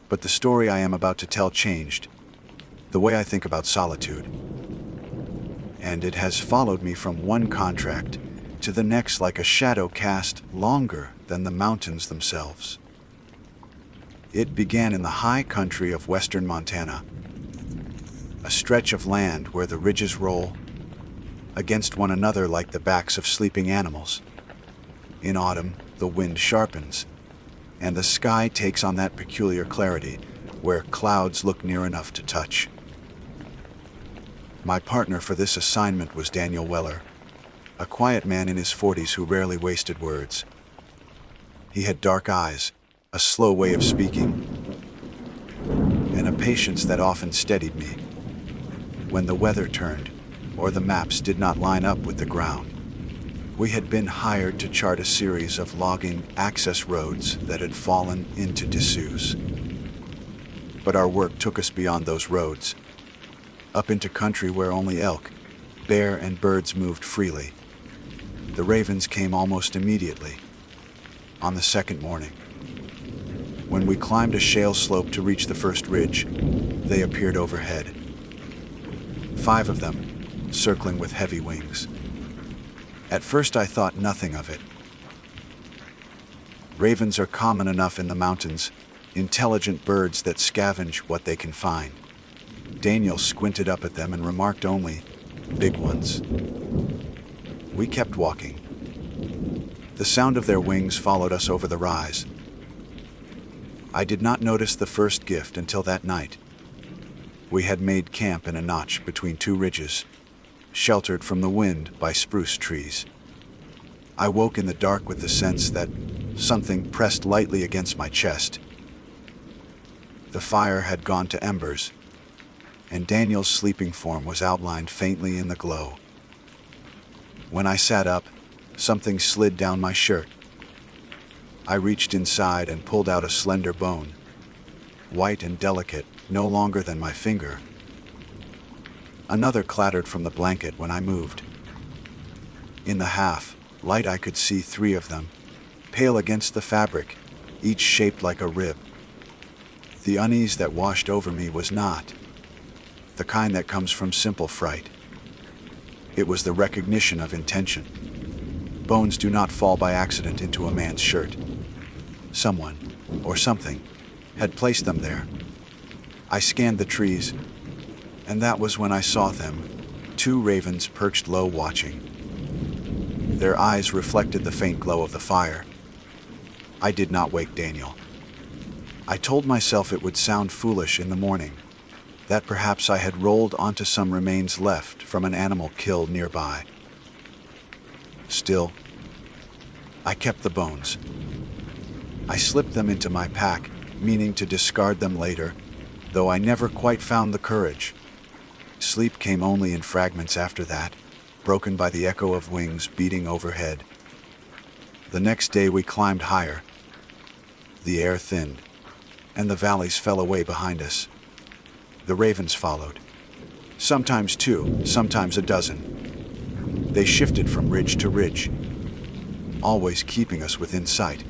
But the story I am about to tell changed the way I think about solitude, and it has followed me from one contract to the next like a shadow cast longer than the mountains themselves. It began in the high country of western Montana, a stretch of land where the ridges roll against one another like the backs of sleeping animals. In autumn, the wind sharpens, and the sky takes on that peculiar clarity where clouds look near enough to touch. My partner for this assignment was Daniel Weller, a quiet man in his 40s who rarely wasted words. He had dark eyes, a slow way of speaking, and a patience that often steadied me. When the weather turned, or the maps did not line up with the ground, we had been hired to chart a series of logging access roads that had fallen into disuse. But our work took us beyond those roads, up into country where only elk, bear, and birds moved freely. The ravens came almost immediately, on the second morning. When we climbed a shale slope to reach the first ridge, they appeared overhead. 5 of them, circling with heavy wings. At first I thought nothing of it. Ravens are common enough in the mountains, intelligent birds that scavenge what they can find. Daniel squinted up at them and remarked only, "Big ones." We kept walking. The sound of their wings followed us over the rise. I did not notice the first gift until that night. We had made camp in a notch between 2 ridges, sheltered from the wind by spruce trees. I woke in the dark with the sense that something pressed lightly against my chest. The fire had gone to embers, and Daniel's sleeping form was outlined faintly in the glow. When I sat up, something slid down my shirt. I reached inside and pulled out a slender bone, white and delicate, no longer than my finger. Another clattered from the blanket when I moved. In the half light I could see 3 of them, pale against the fabric, each shaped like a rib. The unease that washed over me was not the kind that comes from simple fright. It was the recognition of intention. Bones do not fall by accident into a man's shirt. Someone, or something, had placed them there. I scanned the trees, and that was when I saw them, 2 ravens perched low watching. Their eyes reflected the faint glow of the fire. I did not wake Daniel. I told myself it would sound foolish in the morning, that perhaps I had rolled onto some remains left from an animal killed nearby. Still, I kept the bones. I slipped them into my pack, meaning to discard them later, though I never quite found the courage. Sleep came only in fragments after that, broken by the echo of wings beating overhead. The next day we climbed higher. The air thinned, and the valleys fell away behind us. The ravens followed. Sometimes 2, sometimes a dozen. They shifted from ridge to ridge, always keeping us within sight.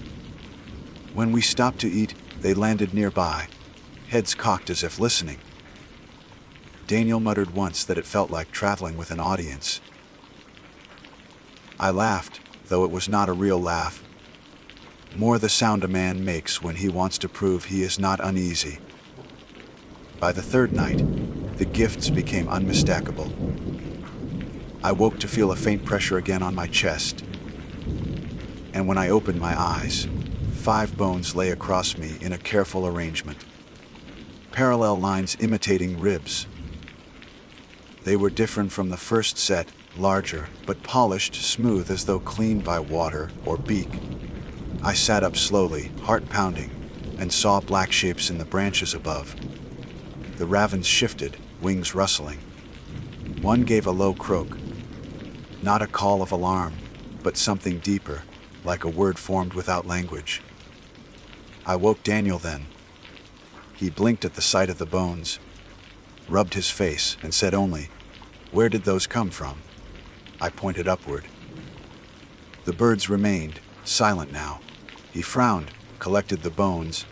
When we stopped to eat, they landed nearby, heads cocked as if listening. Daniel muttered once that it felt like traveling with an audience. I laughed, though it was not a real laugh. more the sound a man makes when he wants to prove he is not uneasy. By the third night, the gifts became unmistakable. I woke to feel a faint pressure again on my chest, and when I opened my eyes, 5 bones lay across me in a careful arrangement, parallel lines imitating ribs. They were different from the first set, larger, but polished smooth as though cleaned by water or beak. I sat up slowly, heart pounding, and saw black shapes in the branches above. The ravens shifted, wings rustling. One gave a low croak, not a call of alarm, but something deeper, like a word formed without language. I woke Daniel then. He blinked at the sight of the bones, rubbed his face, and said only, "Where did those come from?" I pointed upward. The birds remained, silent now. He frowned, collected the bones,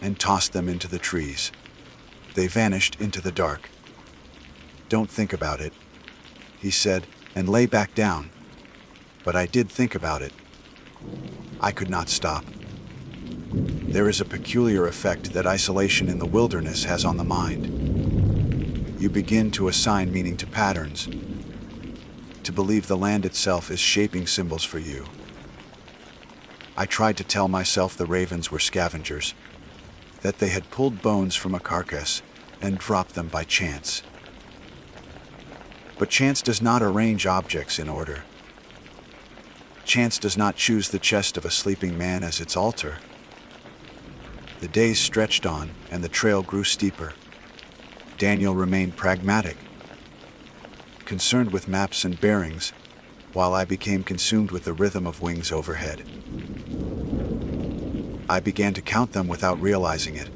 and tossed them into the trees. They vanished into the dark. "Don't think about it," he said, and lay back down. But I did think about it. I could not stop. There is a peculiar effect that isolation in the wilderness has on the mind. You begin to assign meaning to patterns, to believe the land itself is shaping symbols for you. I tried to tell myself the ravens were scavengers, that they had pulled bones from a carcass and dropped them by chance. But chance does not arrange objects in order. Chance does not choose the chest of a sleeping man as its altar. The days stretched on, and the trail grew steeper. Daniel remained pragmatic, concerned with maps and bearings, while I became consumed with the rhythm of wings overhead. I began to count them without realizing it,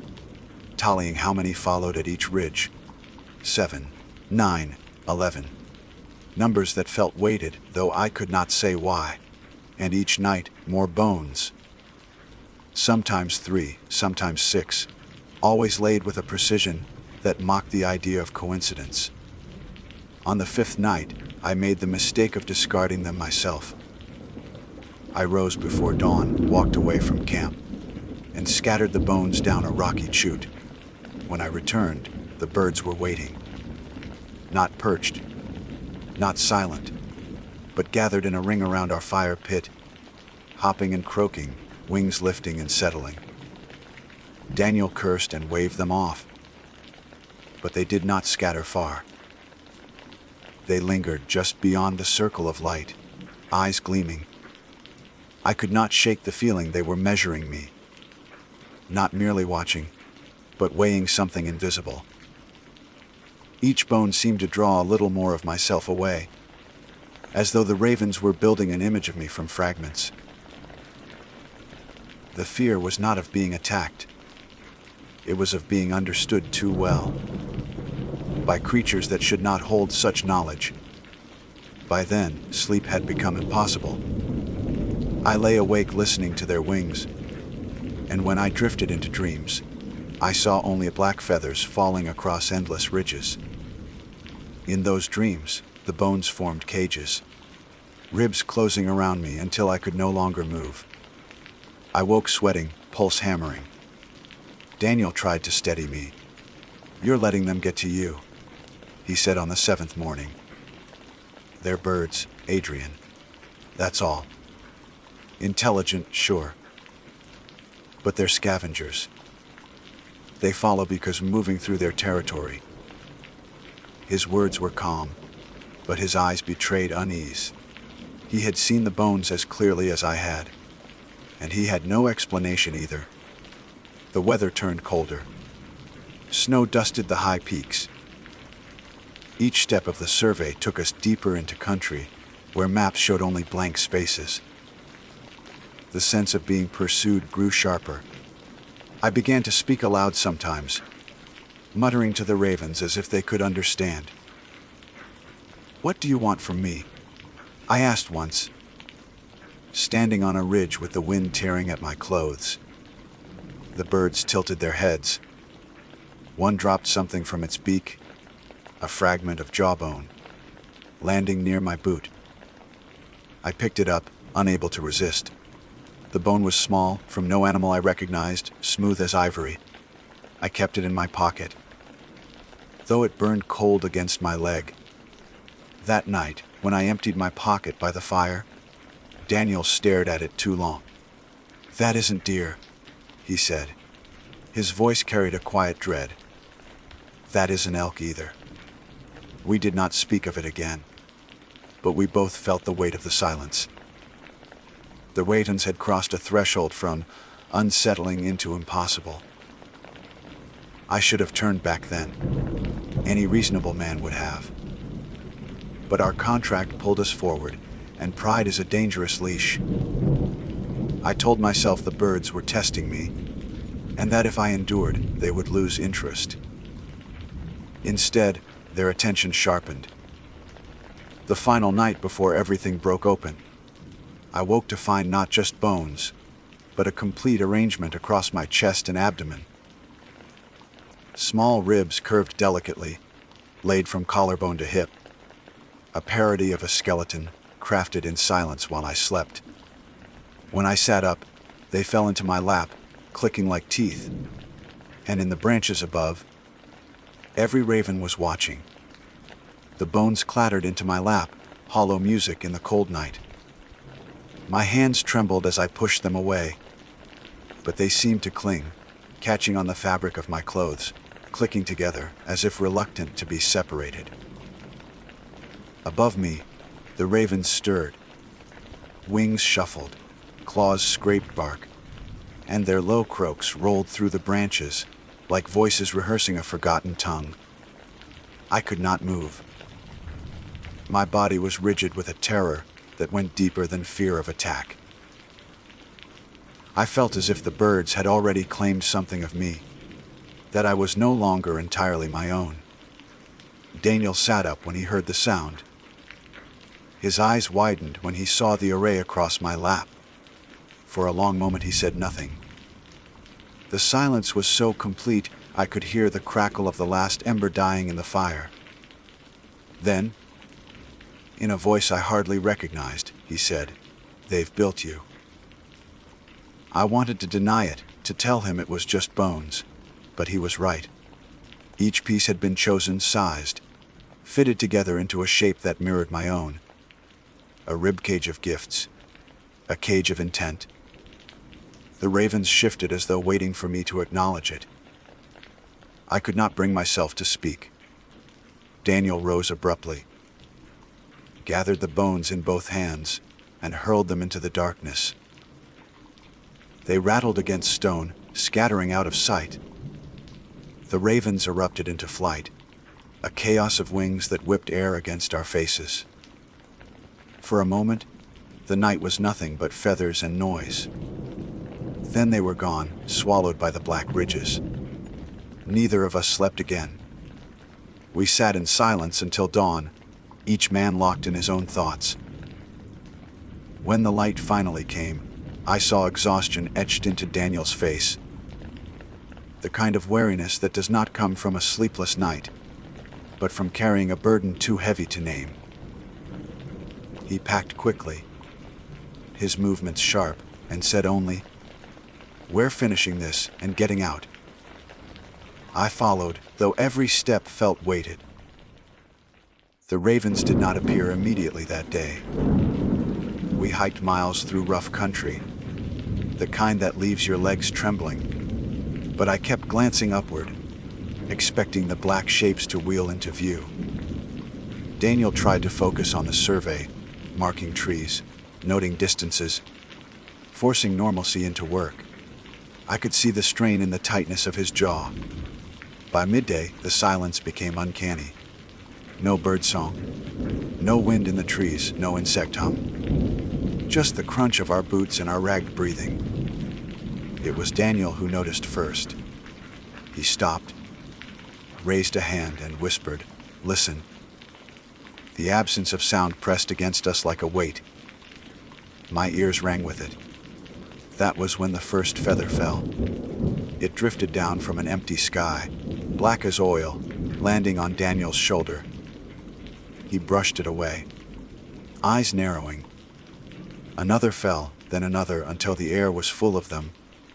tallying how many followed at each ridge. 7, 9, 11. Numbers that felt weighted, though I could not say why. And each night, more bones. Sometimes 3, sometimes 6, always laid with a precision that mocked the idea of coincidence. On the 5th night, I made the mistake of discarding them myself. I rose before dawn, walked away from camp, and scattered the bones down a rocky chute. When I returned, the birds were waiting. Not perched, not silent, but gathered in a ring around our fire pit, hopping and croaking, wings lifting and settling. Daniel cursed and waved them off, but they did not scatter far. They lingered just beyond the circle of light, eyes gleaming. I could not shake the feeling they were measuring me, not merely watching, but weighing something invisible. Each bone seemed to draw a little more of myself away, as though the ravens were building an image of me from fragments. The fear was not of being attacked. It was of being understood too well, by creatures that should not hold such knowledge. By then, sleep had become impossible. I lay awake listening to their wings, and when I drifted into dreams, I saw only black feathers falling across endless ridges. In those dreams, the bones formed cages, ribs closing around me until I could no longer move. I woke sweating, pulse hammering. Daniel tried to steady me. "You're letting them get to you," he said on the 7th morning. "They're birds, Adrian. That's all. Intelligent, sure. But they're scavengers. They follow because moving through their territory." His words were calm, but his eyes betrayed unease. He had seen the bones as clearly as I had, and he had no explanation either. The weather turned colder. Snow dusted the high peaks. Each step of the survey took us deeper into country, where maps showed only blank spaces. The sense of being pursued grew sharper. I began to speak aloud sometimes, muttering to the ravens as if they could understand. "What do you want from me?" I asked once, standing on a ridge with the wind tearing at my clothes. The birds tilted their heads. One dropped something from its beak, a fragment of jawbone, landing near my boot. I picked it up, unable to resist. The bone was small, from no animal I recognized, smooth as ivory. I kept it in my pocket, though it burned cold against my leg. That night, when I emptied my pocket by the fire, Daniel stared at it too long. "That isn't deer," he said. His voice carried a quiet dread. "That isn't elk either." We did not speak of it again, but we both felt the weight of the silence. The Ravens had crossed a threshold from unsettling into impossible. I should have turned back then. Any reasonable man would have. But our contract pulled us forward, and pride is a dangerous leash. I told myself the birds were testing me, and that if I endured, they would lose interest. Instead, their attention sharpened. The final night before everything broke open, I woke to find not just bones, but a complete arrangement across my chest and abdomen. Small ribs curved delicately, laid from collarbone to hip, a parody of a skeleton crafted in silence while I slept. When I sat up, they fell into my lap, clicking like teeth, and in the branches above, every raven was watching. The bones clattered into my lap, hollow music in the cold night. My hands trembled as I pushed them away, but they seemed to cling, catching on the fabric of my clothes, clicking together as if reluctant to be separated. Above me, the ravens stirred. Wings shuffled, claws scraped bark, and their low croaks rolled through the branches like voices rehearsing a forgotten tongue. I could not move. My body was rigid with a terror that went deeper than fear of attack. I felt as if the birds had already claimed something of me, that I was no longer entirely my own. Daniel sat up when he heard the sound. His eyes widened when he saw the array across my lap. For a long moment he said nothing. The silence was so complete I could hear the crackle of the last ember dying in the fire. Then, in a voice I hardly recognized, he said, "They've built you." I wanted to deny it, to tell him it was just bones, but he was right. Each piece had been chosen, sized, fitted together into a shape that mirrored my own. A ribcage of gifts, a cage of intent. The ravens shifted as though waiting for me to acknowledge it. I could not bring myself to speak. Daniel rose abruptly, gathered the bones in both hands, and hurled them into the darkness. They rattled against stone, scattering out of sight. The ravens erupted into flight, a chaos of wings that whipped air against our faces. For a moment, the night was nothing but feathers and noise. Then they were gone, swallowed by the black ridges. Neither of us slept again. We sat in silence until dawn, each man locked in his own thoughts. When the light finally came, I saw exhaustion etched into Daniel's face. The kind of weariness that does not come from a sleepless night, but from carrying a burden too heavy to name. He packed quickly, his movements sharp, and said only, "We're finishing this and getting out." I followed, though every step felt weighted. The ravens did not appear immediately that day. We hiked miles through rough country, the kind that leaves your legs trembling, but I kept glancing upward, expecting the black shapes to wheel into view. Daniel tried to focus on the survey, marking trees, noting distances, forcing normalcy into work. I could see the strain in the tightness of his jaw. By midday, the silence became uncanny. No birdsong, no wind in the trees, no insect hum. Just the crunch of our boots and our ragged breathing. It was Daniel who noticed first. He stopped, raised a hand, and whispered, "Listen." The absence of sound pressed against us like a weight. My ears rang with it. That was when the first feather fell. It drifted down from an empty sky, black as oil, landing on Daniel's shoulder. He brushed it away, eyes narrowing. Another fell, then another, until the air was full of them,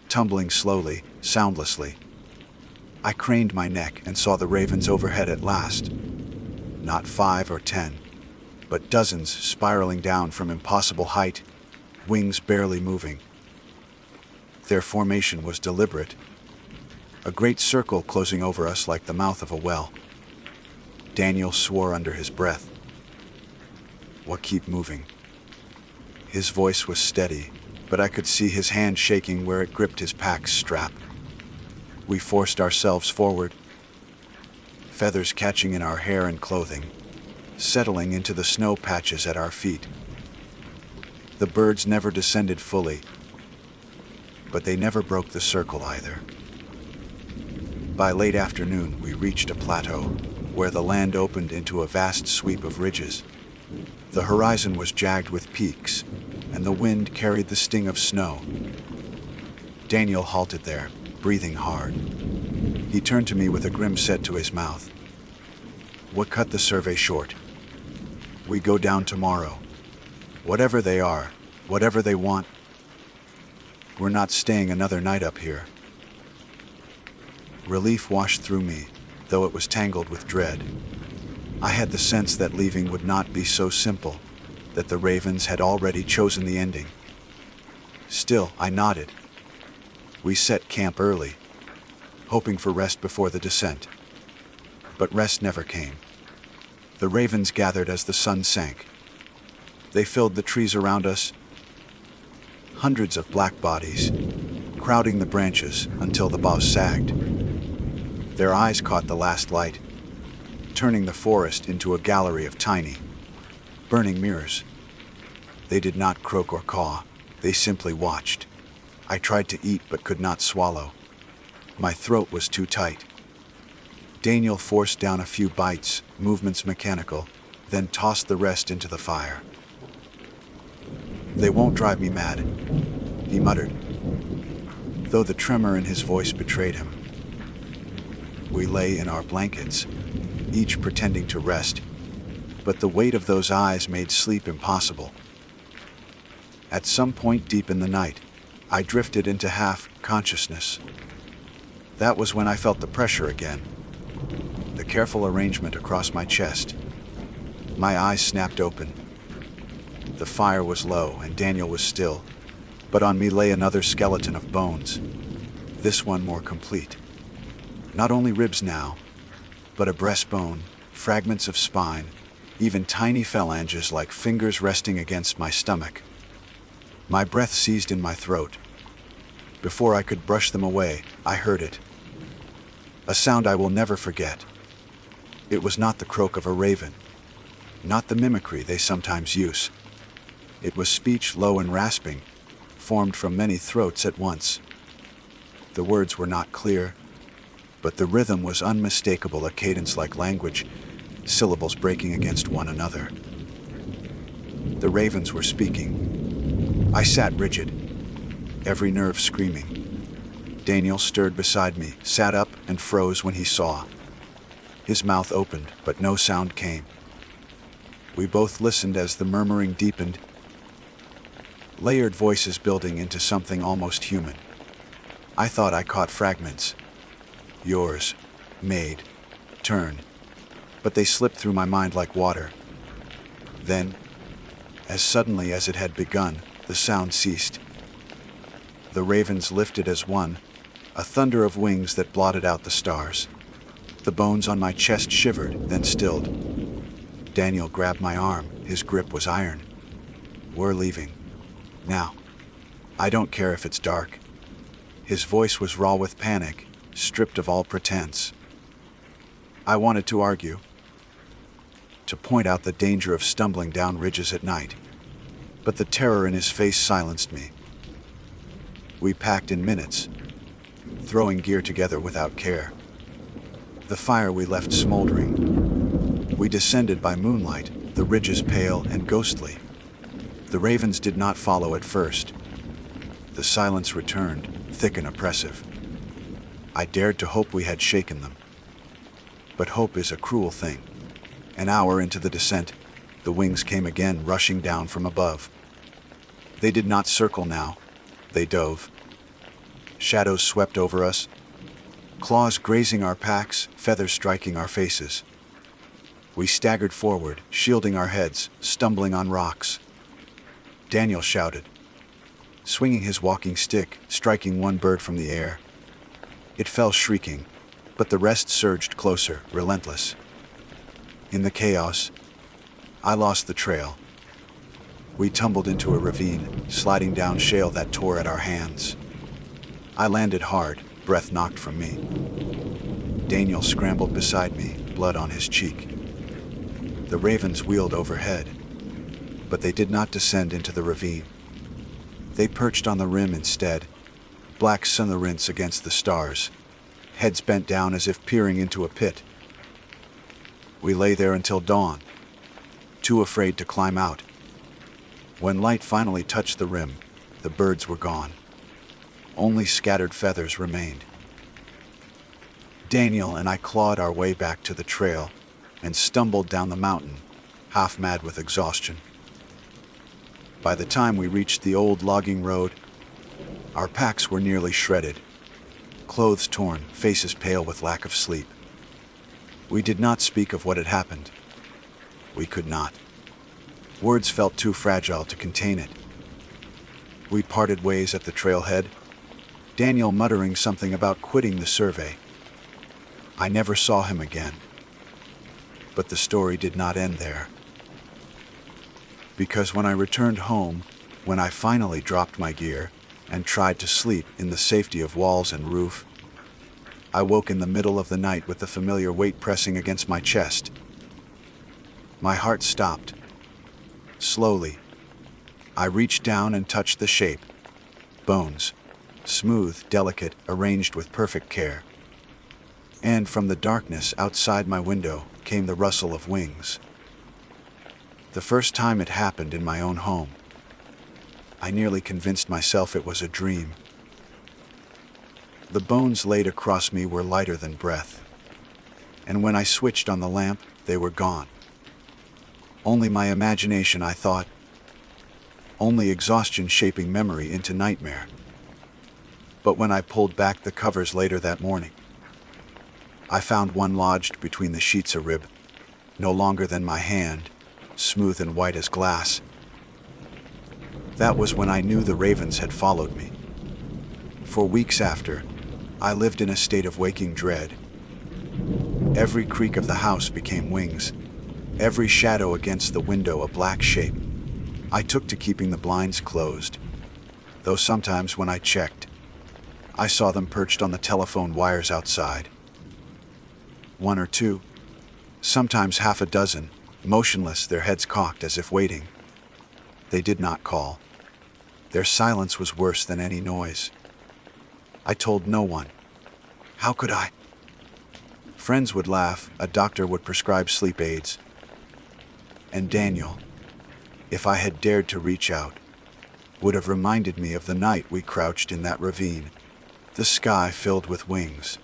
tumbling slowly, soundlessly. I craned my neck and saw the ravens overhead at last. Not 5 or 10, but dozens spiraling down from impossible height, wings barely moving. Their formation was deliberate, a great circle closing over us like the mouth of a well. Daniel swore under his breath. "What, keep moving?" His voice was steady, but I could see his hand shaking where it gripped his pack's strap. We forced ourselves forward, feathers catching in our hair and clothing, settling into the snow patches at our feet. The birds never descended fully, but they never broke the circle either. By late afternoon, we reached a plateau where the land opened into a vast sweep of ridges. The horizon was jagged with peaks, and the wind carried the sting of snow. Daniel halted there, breathing hard. He turned to me with a grim set to his mouth. "What cut the survey short? We go down tomorrow. Whatever they are, whatever they want, we're not staying another night up here." Relief washed through me, though it was tangled with dread. I had the sense that leaving would not be so simple, that the ravens had already chosen the ending. Still, I nodded. We set camp early, hoping for rest before the descent. But rest never came. The ravens gathered as the sun sank. They filled the trees around us, hundreds of black bodies, crowding the branches until the boughs sagged. Their eyes caught the last light, turning the forest into a gallery of tiny, burning mirrors. They did not croak or caw, they simply watched. I tried to eat but could not swallow. My throat was too tight. Daniel forced down a few bites, movements mechanical, then tossed the rest into the fire. "They won't drive me mad," he muttered, though the tremor in his voice betrayed him. We lay in our blankets, each pretending to rest, but the weight of those eyes made sleep impossible. At some point deep in the night, I drifted into half-consciousness. That was when I felt the pressure again, the careful arrangement across my chest. My eyes snapped open. The fire was low and Daniel was still, but on me lay another skeleton of bones, this one more complete. Not only ribs now, but a breastbone, fragments of spine, even tiny phalanges like fingers resting against my stomach. My breath seized in my throat. Before I could brush them away, I heard it. A sound I will never forget. It was not the croak of a raven, not the mimicry they sometimes use. It was speech low and rasping, formed from many throats at once. The words were not clear, but the rhythm was unmistakable, a cadence like language, syllables breaking against one another. The ravens were speaking. I sat rigid, every nerve screaming. Daniel stirred beside me, sat up, and froze when he saw. His mouth opened, but no sound came. We both listened as the murmuring deepened, layered voices building into something almost human. I thought I caught fragments. Yours, made, turn, but they slipped through my mind like water. Then, as suddenly as it had begun, the sound ceased. The ravens lifted as one, a thunder of wings that blotted out the stars. The bones on my chest shivered, then stilled. Daniel grabbed my arm, his grip was iron. "We're leaving. Now. I don't care if it's dark." His voice was raw with panic, stripped of all pretense. I wanted to argue, to point out the danger of stumbling down ridges at night, but the terror in his face silenced me. We packed in minutes, throwing gear together without care. The fire we left smoldering. We descended by moonlight, the ridges pale and ghostly. The ravens did not follow at first. The silence returned, thick and oppressive. I dared to hope we had shaken them. But hope is a cruel thing. An hour into the descent, the wings came again rushing down from above. They did not circle now. They dove. Shadows swept over us, claws grazing our packs, feathers striking our faces. We staggered forward, shielding our heads, stumbling on rocks. Daniel shouted, swinging his walking stick, striking one bird from the air. It fell shrieking, but the rest surged closer, relentless. In the chaos, I lost the trail. We tumbled into a ravine, sliding down shale that tore at our hands. I landed hard, breath knocked from me. Daniel scrambled beside me, blood on his cheek. The ravens wheeled overhead, but they did not descend into the ravine. They perched on the rim instead, black sunrints against the stars, heads bent down as if peering into a pit. We lay there until dawn, too afraid to climb out. When light finally touched the rim, the birds were gone. Only scattered feathers remained. Daniel and I clawed our way back to the trail and stumbled down the mountain, half mad with exhaustion. By the time we reached the old logging road, our packs were nearly shredded, clothes torn, faces pale with lack of sleep. We did not speak of what had happened. We could not. Words felt too fragile to contain it. We parted ways at the trailhead, Daniel muttering something about quitting the survey. I never saw him again. But the story did not end there. Because when I returned home, when I finally dropped my gear and tried to sleep in the safety of walls and roof, I woke in the middle of the night with the familiar weight pressing against my chest. My heart stopped. Slowly, I reached down and touched the shape. Bones, smooth, delicate, arranged with perfect care. And from the darkness outside my window came the rustle of wings. The first time it happened in my own home, I nearly convinced myself it was a dream. The bones laid across me were lighter than breath, and when I switched on the lamp, they were gone. Only my imagination, I thought. Only exhaustion shaping memory into nightmare. But when I pulled back the covers later that morning, I found one lodged between the sheets of rib, no longer than my hand, smooth and white as glass. That was when I knew the ravens had followed me. For weeks after, I lived in a state of waking dread. Every creak of the house became wings, every shadow against the window a black shape. I took to keeping the blinds closed, though sometimes when I checked, I saw them perched on the telephone wires outside. One or two, sometimes half a dozen, motionless, their heads cocked as if waiting. They did not call. Their silence was worse than any noise. I told no one. How could I? Friends would laugh, a doctor would prescribe sleep aids. And Daniel, if I had dared to reach out, would have reminded me of the night we crouched in that ravine, the sky filled with wings.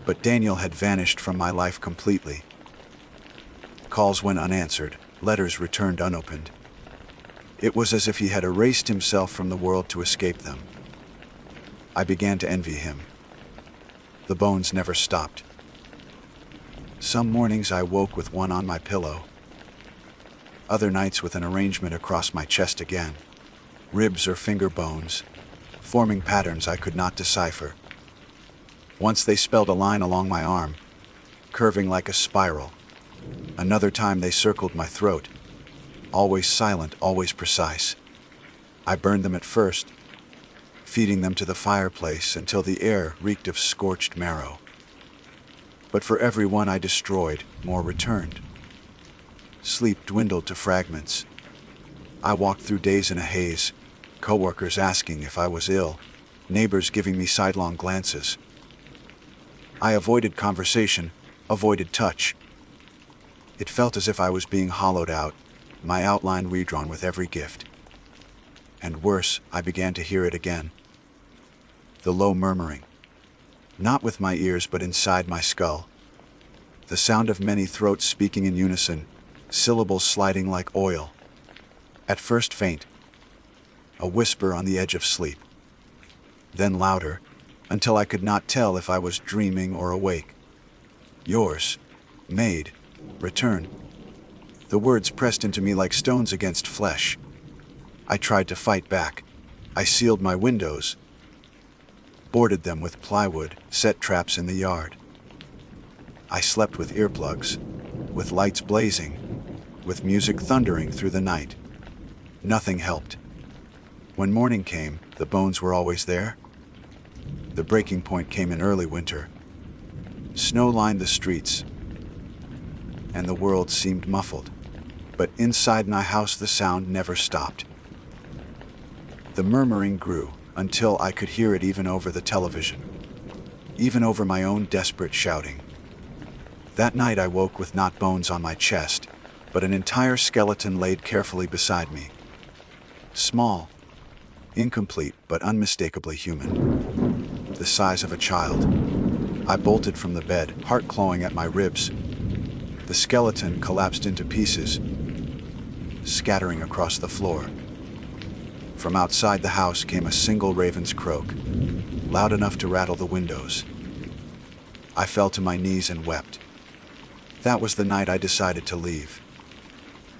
But Daniel had vanished from my life completely. Calls went unanswered, letters returned unopened. It was as if he had erased himself from the world to escape them. I began to envy him. The bones never stopped. Some mornings I woke with one on my pillow. Other nights with an arrangement across my chest again. Ribs or finger bones, forming patterns I could not decipher. Once they spelled a line along my arm, curving like a spiral. Another time they circled my throat, always silent, always precise. I burned them at first, feeding them to the fireplace until the air reeked of scorched marrow. But for every one I destroyed, more returned. Sleep dwindled to fragments. I walked through days in a haze, coworkers asking if I was ill, neighbors giving me sidelong glances. I avoided conversation, avoided touch. It felt as if I was being hollowed out, my outline redrawn with every gift. And worse, I began to hear it again. The low murmuring. Not with my ears, but inside my skull. The sound of many throats speaking in unison, syllables sliding like oil. At first faint, a whisper on the edge of sleep. Then louder, until I could not tell if I was dreaming or awake. Yours, maid, return. The words pressed into me like stones against flesh. I tried to fight back. I sealed my windows, boarded them with plywood, set traps in the yard. I slept with earplugs, with lights blazing, with music thundering through the night. Nothing helped. When morning came, the bones were always there. The breaking point came in early winter. Snow lined the streets, and the world seemed muffled. But inside my house the sound never stopped. The murmuring grew until I could hear it even over the television, even over my own desperate shouting. That night I woke with not bones on my chest, but an entire skeleton laid carefully beside me. Small, incomplete, but unmistakably human. The size of a child. I bolted from the bed, heart clawing at my ribs. The skeleton collapsed into pieces, scattering across the floor. From outside the house came a single raven's croak, loud enough to rattle the windows. I fell to my knees and wept. That was the night I decided to leave.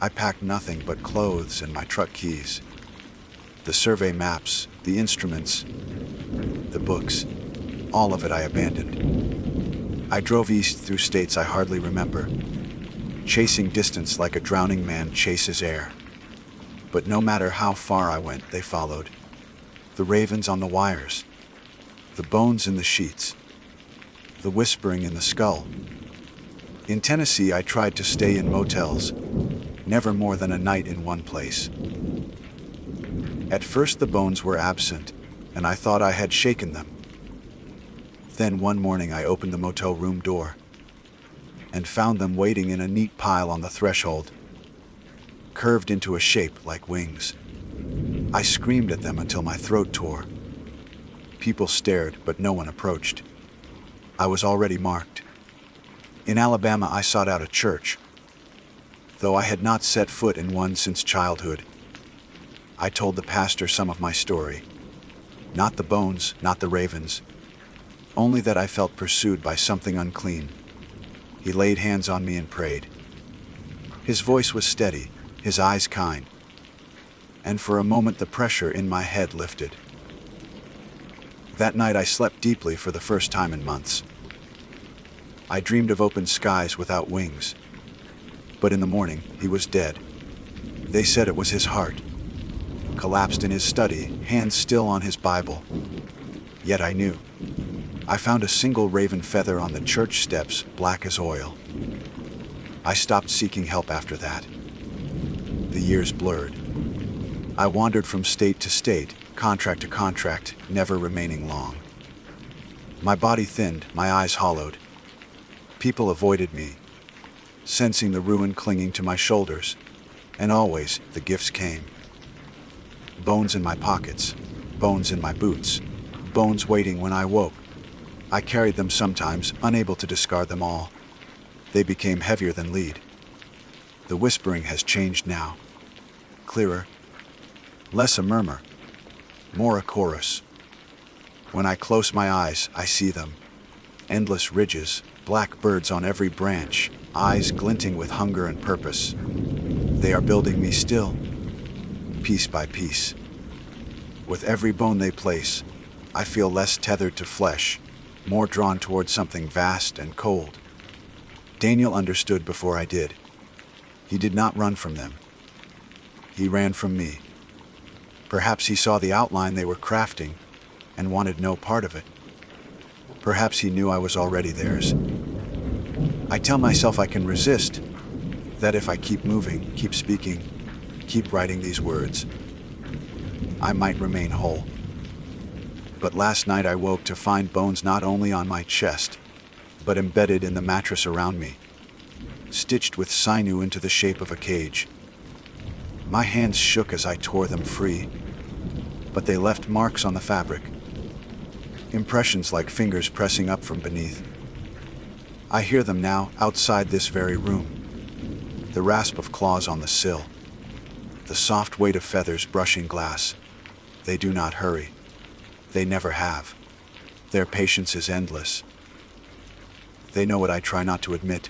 I packed nothing but clothes and my truck keys. The survey maps, the instruments, the books, all of it I abandoned. I drove east through states I hardly remember, chasing distance like a drowning man chases air. But no matter how far I went, they followed. The ravens on the wires, the bones in the sheets, the whispering in the skull. In Tennessee, I tried to stay in motels, never more than a night in one place. At first the bones were absent, and I thought I had shaken them. Then one morning I opened the motel room door and found them waiting in a neat pile on the threshold, curved into a shape like wings. I screamed at them until my throat tore. People stared, but no one approached. I was already marked. In Alabama, I sought out a church, though I had not set foot in one since childhood. I told the pastor some of my story. Not the bones, not the ravens, only that I felt pursued by something unclean. He laid hands on me and prayed. His voice was steady, his eyes kind, and for a moment the pressure in my head lifted. That night I slept deeply for the first time in months. I dreamed of open skies without wings, but in the morning he was dead. They said it was his heart, collapsed in his study, hands still on his Bible. Yet I knew. I found a single raven feather on the church steps, black as oil. I stopped seeking help after that. The years blurred. I wandered from state to state, contract to contract, never remaining long. My body thinned, my eyes hollowed. People avoided me, sensing the ruin clinging to my shoulders, and always the gifts came. Bones in my pockets, bones in my boots, bones waiting when I woke. I carried them sometimes, unable to discard them all. They became heavier than lead. The whispering has changed now. Clearer, less a murmur, more a chorus. When I close my eyes, I see them. Endless ridges, black birds on every branch, eyes glinting with hunger and purpose. They are building me still, piece by piece. With every bone they place, I feel less tethered to flesh, more drawn toward something vast and cold. Daniel understood before I did. He did not run from them. He ran from me. Perhaps he saw the outline they were crafting and wanted no part of it. Perhaps he knew I was already theirs. I tell myself I can resist, that if I keep moving, keep speaking, keep writing these words, I might remain whole. But last night I woke to find bones not only on my chest, but embedded in the mattress around me, stitched with sinew into the shape of a cage. My hands shook as I tore them free, but they left marks on the fabric, impressions like fingers pressing up from beneath. I hear them now, outside this very room. The rasp of claws on the sill, the soft weight of feathers brushing glass. They do not hurry. They never have. Their patience is endless. They know what I try not to admit,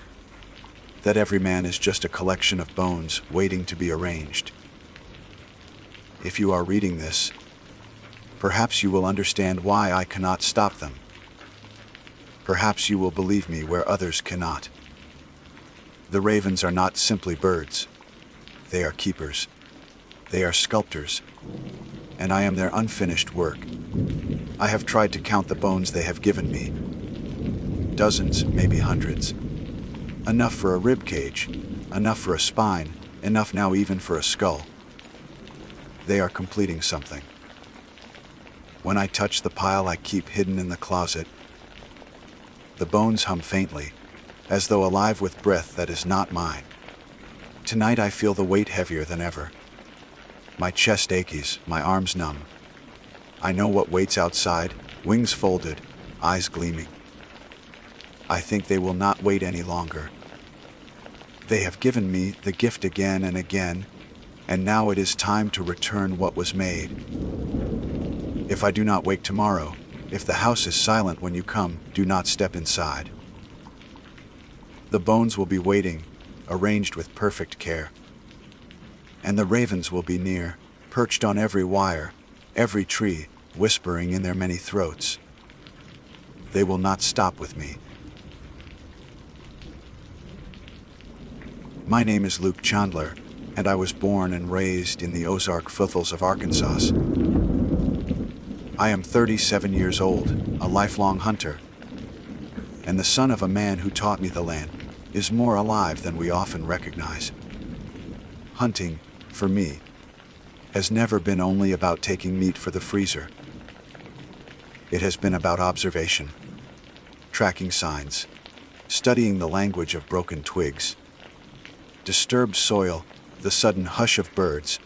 that every man is just a collection of bones waiting to be arranged. If you are reading this, perhaps you will understand why I cannot stop them. Perhaps you will believe me where others cannot. The ravens are not simply birds. They are keepers. They are sculptors. And I am their unfinished work. I have tried to count the bones they have given me. Dozens, maybe hundreds. Enough for a rib cage, enough for a spine, enough now even for a skull. They are completing something. When I touch the pile I keep hidden in the closet, the bones hum faintly, as though alive with breath that is not mine. Tonight I feel the weight heavier than ever. My chest aches, my arms numb. I know what waits outside, wings folded, eyes gleaming. I think they will not wait any longer. They have given me the gift again and again, and now it is time to return what was made. If I do not wake tomorrow, if the house is silent when you come, do not step inside. The bones will be waiting, arranged with perfect care. And the ravens will be near, perched on every wire, every tree, whispering in their many throats. They will not stop with me. My name is Luke Chandler, and I was born and raised in the Ozark foothills of Arkansas. I am 37 years old, a lifelong hunter, and the son of a man who taught me the land is more alive than we often recognize. Hunting, for me, has never been only about taking meat for the freezer. It has been about observation, tracking signs, studying the language of broken twigs, disturbed soil, the sudden hush of birds,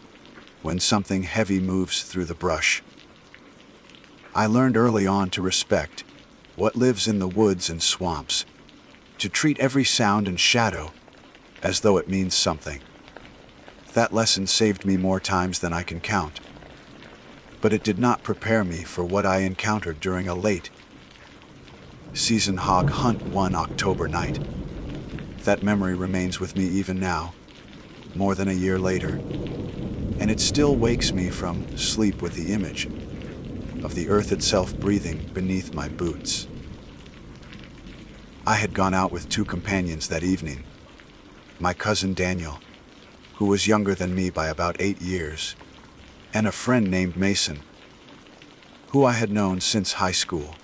when something heavy moves through the brush. I learned early on to respect what lives in the woods and swamps, to treat every sound and shadow as though it means something. That lesson saved me more times than I can count, but it did not prepare me for what I encountered during a late season hog hunt one October night. That memory remains with me even now, more than a year later, and it still wakes me from sleep with the image of the earth itself breathing beneath my boots. I had gone out with two companions that evening, my cousin Daniel, who was younger than me by about 8 years, and a friend named Mason, who I had known since high school.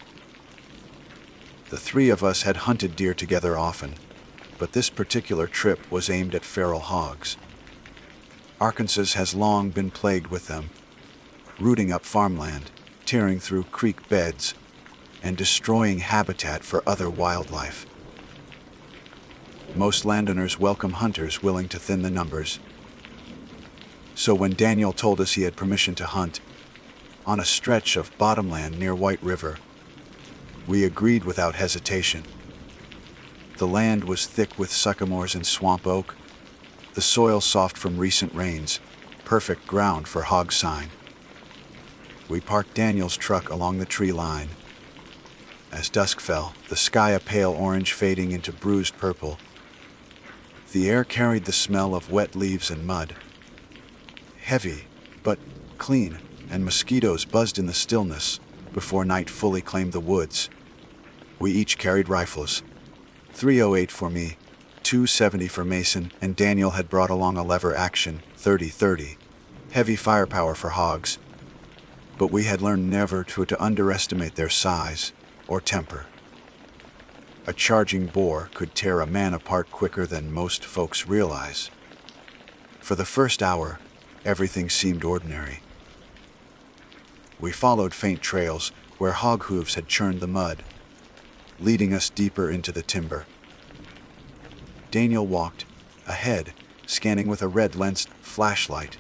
The three of us had hunted deer together often, but this particular trip was aimed at feral hogs. Arkansas has long been plagued with them, rooting up farmland, tearing through creek beds, and destroying habitat for other wildlife. Most landowners welcome hunters willing to thin the numbers. So when Daniel told us he had permission to hunt on a stretch of bottomland near White River, we agreed without hesitation. The land was thick with sycamores and swamp oak, the soil soft from recent rains, perfect ground for hog sign. We parked Daniel's truck along the tree line. As dusk fell, the sky a pale orange fading into bruised purple, the air carried the smell of wet leaves and mud. Heavy, but clean, and mosquitoes buzzed in the stillness before night fully claimed the woods. We each carried rifles, 308 for me, 270 for Mason, and Daniel had brought along a lever-action 30-30, heavy firepower for hogs. But we had learned never to underestimate their size or temper. A charging boar could tear a man apart quicker than most folks realize. For the first hour, everything seemed ordinary. We followed faint trails where hog hooves had churned the mud, leading us deeper into the timber. Daniel walked ahead, scanning with a red-lensed flashlight,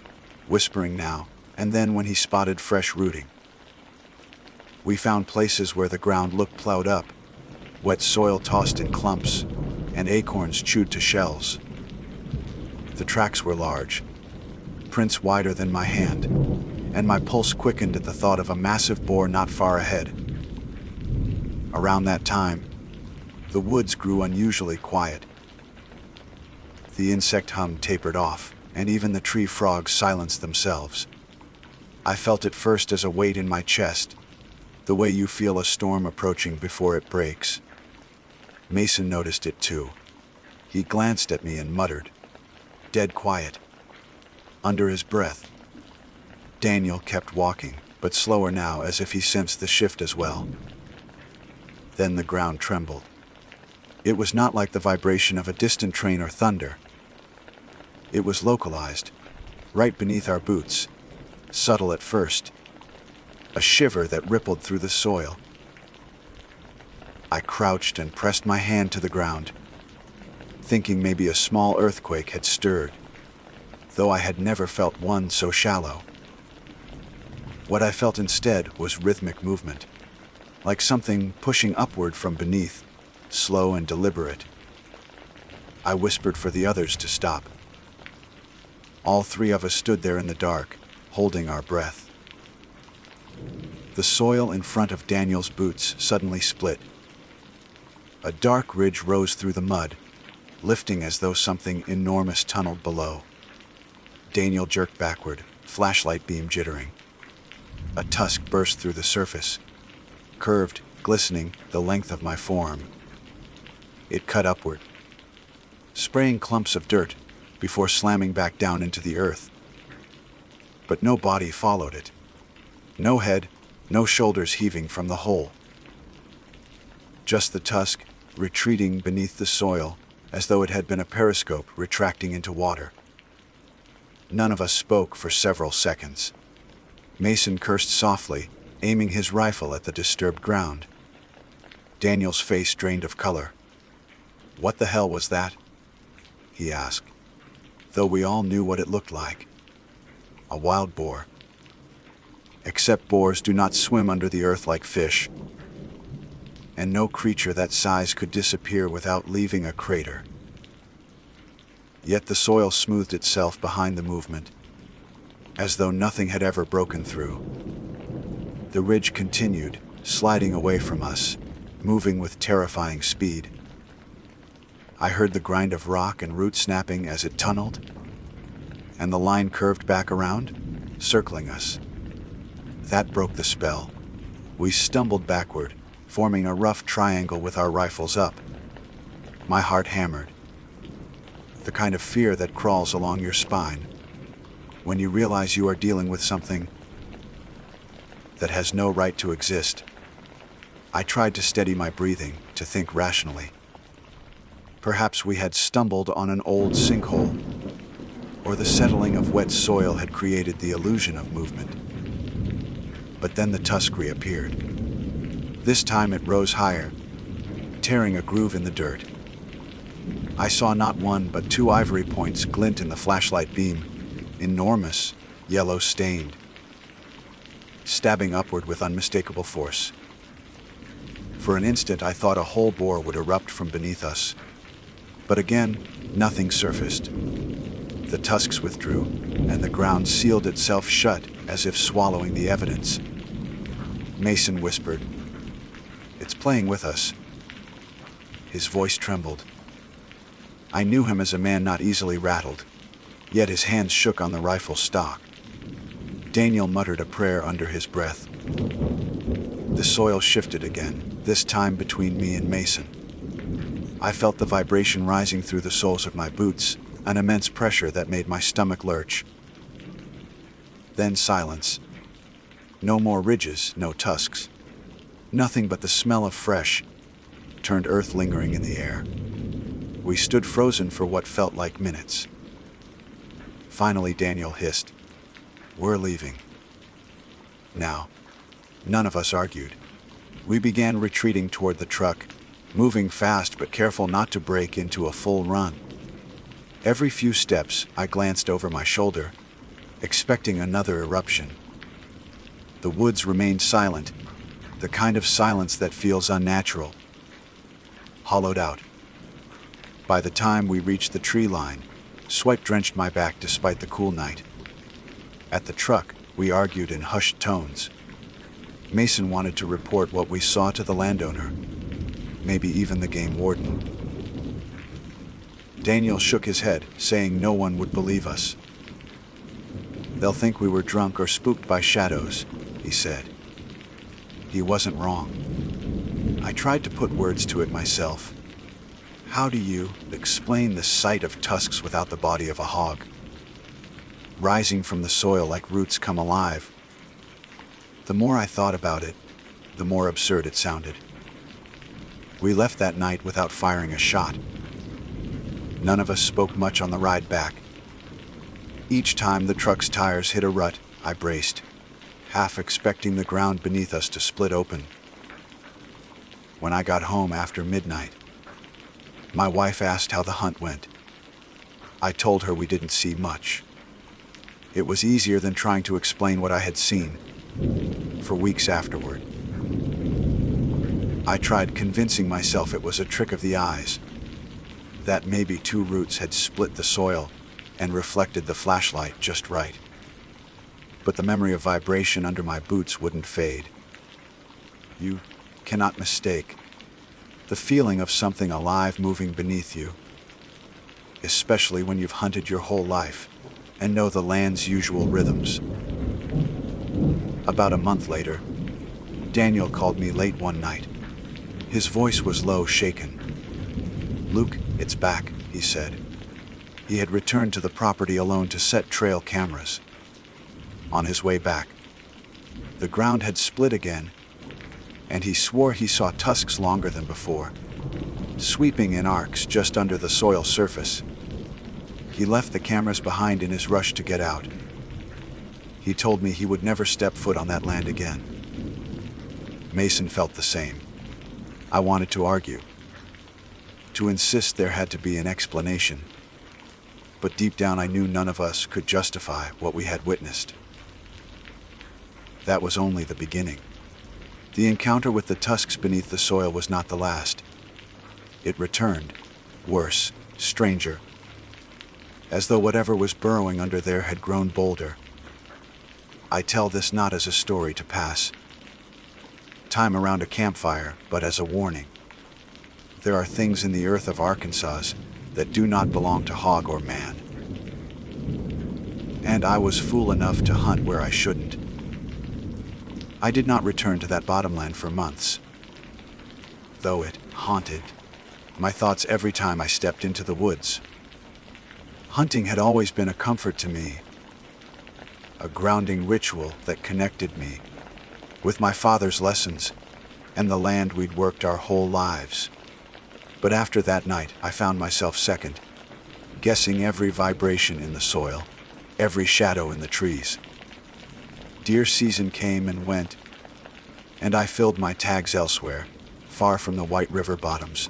whispering now and then when he spotted fresh rooting. We found places where the ground looked plowed up, wet soil tossed in clumps, and acorns chewed to shells. The tracks were large, prints wider than my hand, and my pulse quickened at the thought of a massive boar not far ahead. Around that time, the woods grew unusually quiet. The insect hum tapered off, and even the tree frogs silenced themselves. I felt it first as a weight in my chest, the way you feel a storm approaching before it breaks. Mason noticed it too. He glanced at me and muttered, "Dead quiet," under his breath. Daniel kept walking, but slower now, as if he sensed the shift as well. Then the ground trembled. It was not like the vibration of a distant train or thunder. It was localized, right beneath our boots, subtle at first, a shiver that rippled through the soil. I crouched and pressed my hand to the ground, thinking maybe a small earthquake had stirred, though I had never felt one so shallow. What I felt instead was rhythmic movement, like something pushing upward from beneath, slow and deliberate. I whispered for the others to stop. All three of us stood there in the dark, holding our breath. The soil in front of Daniel's boots suddenly split. A dark ridge rose through the mud, lifting as though something enormous tunneled below. Daniel jerked backward, flashlight beam jittering. A tusk burst through the surface, curved, glistening the length of my forearm. It cut upward, spraying clumps of dirt before slamming back down into the earth. But no body followed it. No head, no shoulders heaving from the hole. Just the tusk, retreating beneath the soil, as though it had been a periscope retracting into water. None of us spoke for several seconds. Mason cursed softly, aiming his rifle at the disturbed ground. Daniel's face drained of color. "What the hell was that?" he asked, though we all knew what it looked like. A wild boar. Except boars do not swim under the earth like fish, and no creature that size could disappear without leaving a crater. Yet the soil smoothed itself behind the movement, as though nothing had ever broken through. The ridge continued, sliding away from us, moving with terrifying speed. I heard the grind of rock and root snapping as it tunneled, and the line curved back around, circling us. That broke the spell. We stumbled backward, forming a rough triangle with our rifles up. My heart hammered. The kind of fear that crawls along your spine when you realize you are dealing with something that has no right to exist. I tried to steady my breathing, to think rationally. Perhaps we had stumbled on an old sinkhole, or the settling of wet soil had created the illusion of movement. But then the tusk reappeared. This time it rose higher, tearing a groove in the dirt. I saw not one but two ivory points glint in the flashlight beam, enormous, yellow-stained, stabbing upward with unmistakable force. For an instant I thought a whole boar would erupt from beneath us. But again, nothing surfaced. The tusks withdrew, and the ground sealed itself shut as if swallowing the evidence. Mason whispered, "It's playing with us." His voice trembled. I knew him as a man not easily rattled, yet his hands shook on the rifle stock. Daniel muttered a prayer under his breath. The soil shifted again, this time between me and Mason. I felt the vibration rising through the soles of my boots, an immense pressure that made my stomach lurch. Then silence. No more ridges, no tusks. Nothing but the smell of fresh, turned earth lingering in the air. We stood frozen for what felt like minutes. Finally, Daniel hissed, "We're leaving." Now, none of us argued. We began retreating toward the truck, moving fast but careful not to break into a full run. Every few steps, I glanced over my shoulder, expecting another eruption. The woods remained silent, the kind of silence that feels unnatural, hollowed out. By the time we reached the tree line, sweat drenched my back despite the cool night. At the truck, We argued in hushed tones. Mason wanted to report what we saw to the landowner, maybe even the game warden. Daniel shook his head, saying no one would believe us. "They'll think we were drunk or spooked by shadows," he said. He wasn't wrong. I tried to put words to it myself. How do you explain the sight of tusks without the body of a hog? Rising from the soil like roots come alive. The more I thought about it, the more absurd it sounded. We left that night without firing a shot. None of us spoke much on the ride back. Each time the truck's tires hit a rut, I braced, half expecting the ground beneath us to split open. When I got home after midnight, my wife asked how the hunt went. I told her we didn't see much. It was easier than trying to explain what I had seen. For weeks afterward, I tried convincing myself it was a trick of the eyes, that maybe two roots had split the soil and reflected the flashlight just right. But the memory of vibration under my boots wouldn't fade. You cannot mistake the feeling of something alive moving beneath you, especially when you've hunted your whole life and know the land's usual rhythms. About a month later, Daniel called me late one night. His voice was low, shaken. "Luke, it's back," he said. He had returned to the property alone to set trail cameras. On his way back, the ground had split again, and he swore he saw tusks longer than before, sweeping in arcs just under the soil surface. He left the cameras behind in his rush to get out. He told me he would never step foot on that land again. Mason felt the same. I wanted to argue, to insist there had to be an explanation. But deep down I knew none of us could justify what we had witnessed. That was only the beginning. The encounter with the tusks beneath the soil was not the last. It returned, worse, stranger, as though whatever was burrowing under there had grown bolder. I tell this not as a story to pass time around a campfire, but as a warning. There are things in the earth of Arkansas that do not belong to hog or man. And I was fool enough to hunt where I shouldn't. I did not return to that bottomland for months, though it haunted my thoughts every time I stepped into the woods. Hunting had always been a comfort to me, a grounding ritual that connected me with my father's lessons and the land we'd worked our whole lives. But after that night, I found myself second, guessing every vibration in the soil, every shadow in the trees. Deer season came and went, and I filled my tags elsewhere, far from the White River bottoms.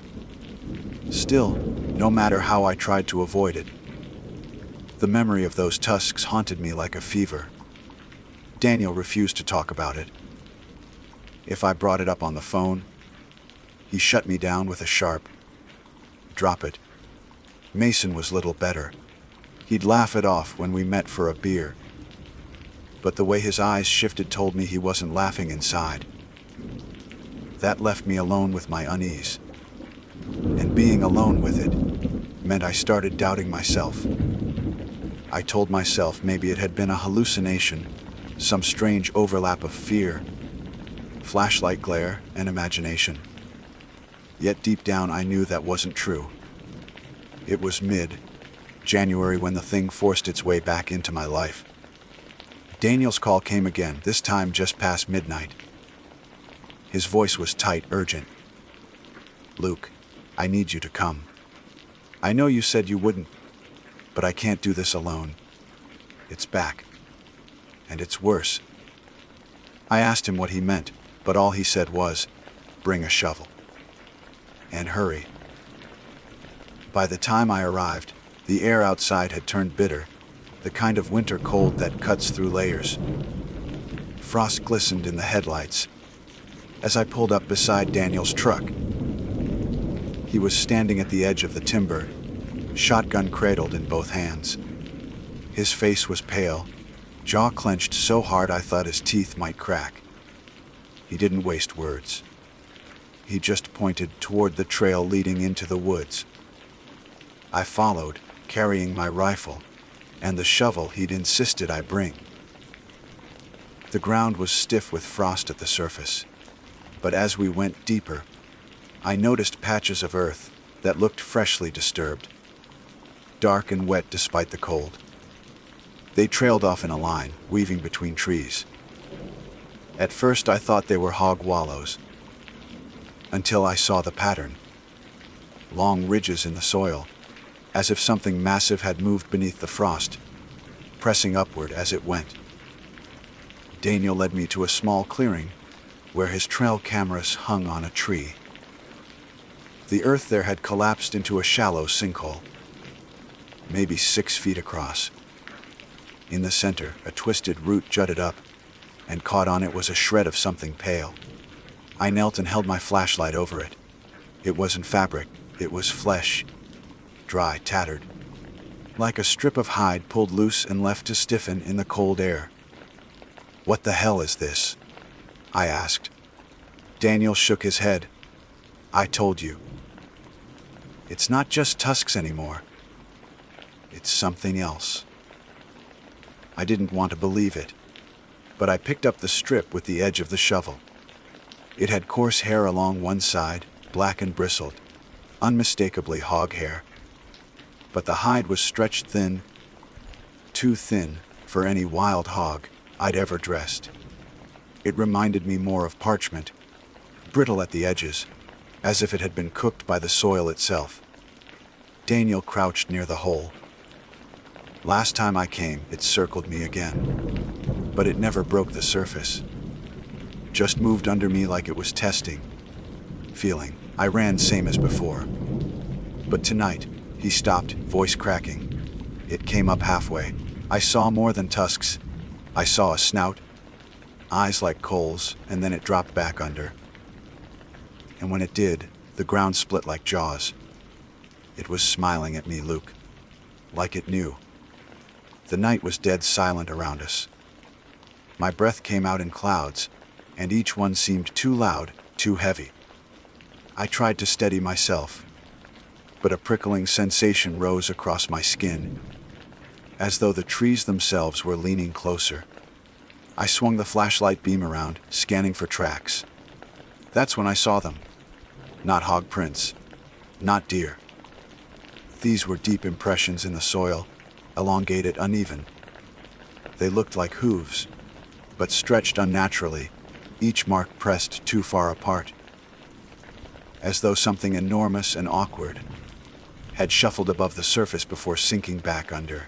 Still, no matter how I tried to avoid it, the memory of those tusks haunted me like a fever. Daniel refused to talk about it. If I brought it up on the phone, he shut me down with a sharp, "Drop it." Mason was little better. He'd laugh it off when we met for a beer, but the way his eyes shifted told me he wasn't laughing inside. That left me alone with my unease. And being alone with it meant I started doubting myself. I told myself maybe it had been a hallucination, some strange overlap of fear, flashlight glare, and imagination. Yet deep down I knew that wasn't true. It was mid-January when the thing forced its way back into my life. Daniel's call came again, this time just past midnight. His voice was tight, urgent. "Luke, I need you to come. I know you said you wouldn't, but I can't do this alone. It's back. And it's worse." I asked him what he meant, but all he said was, "Bring a shovel. And hurry." By the time I arrived, the air outside had turned bitter, the kind of winter cold that cuts through layers. Frost glistened in the headlights as I pulled up beside Daniel's truck. He was standing at the edge of the timber, shotgun cradled in both hands. His face was pale, jaw clenched so hard I thought his teeth might crack. He didn't waste words. He just pointed toward the trail leading into the woods. I followed, carrying my rifle and the shovel he'd insisted I bring. The ground was stiff with frost at the surface, but as we went deeper, I noticed patches of earth that looked freshly disturbed, dark and wet despite the cold. They trailed off in a line, weaving between trees. At first I thought they were hog wallows, until I saw the pattern. Long ridges in the soil, as if something massive had moved beneath the frost, pressing upward as it went. Daniel led me to a small clearing where his trail cameras hung on a tree. The earth there had collapsed into a shallow sinkhole, maybe 6 feet across. In the center, a twisted root jutted up, and caught on it was a shred of something pale. I knelt and held my flashlight over it. It wasn't fabric, it was flesh, dry, tattered, like a strip of hide pulled loose and left to stiffen in the cold air. "What the hell is this?" I asked. Daniel shook his head. "I told you. It's not just tusks anymore. It's something else." I didn't want to believe it, but I picked up the strip with the edge of the shovel. It had coarse hair along one side, black and bristled, unmistakably hog hair. But the hide was stretched thin, too thin for any wild hog I'd ever dressed. It reminded me more of parchment, brittle at the edges, as if it had been cooked by the soil itself. Daniel crouched near the hole. Last time I came, it circled me again, but it never broke the surface. Just moved under me like it was testing. Feeling, I ran same as before. But tonight, he stopped, voice cracking. It came up halfway. I saw more than tusks. I saw a snout, eyes like coals, and then it dropped back under. And when it did, the ground split like jaws. It was smiling at me, Luke, like it knew. The night was dead silent around us. My breath came out in clouds, and each one seemed too loud, too heavy. I tried to steady myself, but a prickling sensation rose across my skin, as though the trees themselves were leaning closer. I swung the flashlight beam around, scanning for tracks. That's when I saw them. Not hog prints, not deer. These were deep impressions in the soil, elongated, uneven. They looked like hooves, but stretched unnaturally, each mark pressed too far apart, as though something enormous and awkward had shuffled above the surface before sinking back under.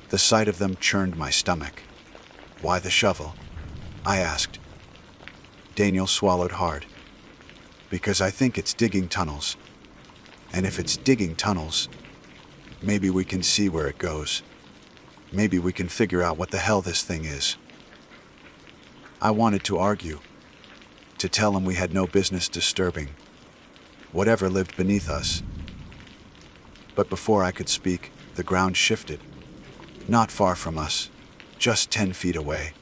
The sight of them churned my stomach. "Why the shovel?" I asked. Daniel swallowed hard. "Because I think it's digging tunnels. And if it's digging tunnels, maybe we can see where it goes. Maybe we can figure out what the hell this thing is." I wanted to argue, to tell him we had no business disturbing whatever lived beneath us. But before I could speak, the ground shifted. Not far from us, just 10 feet away.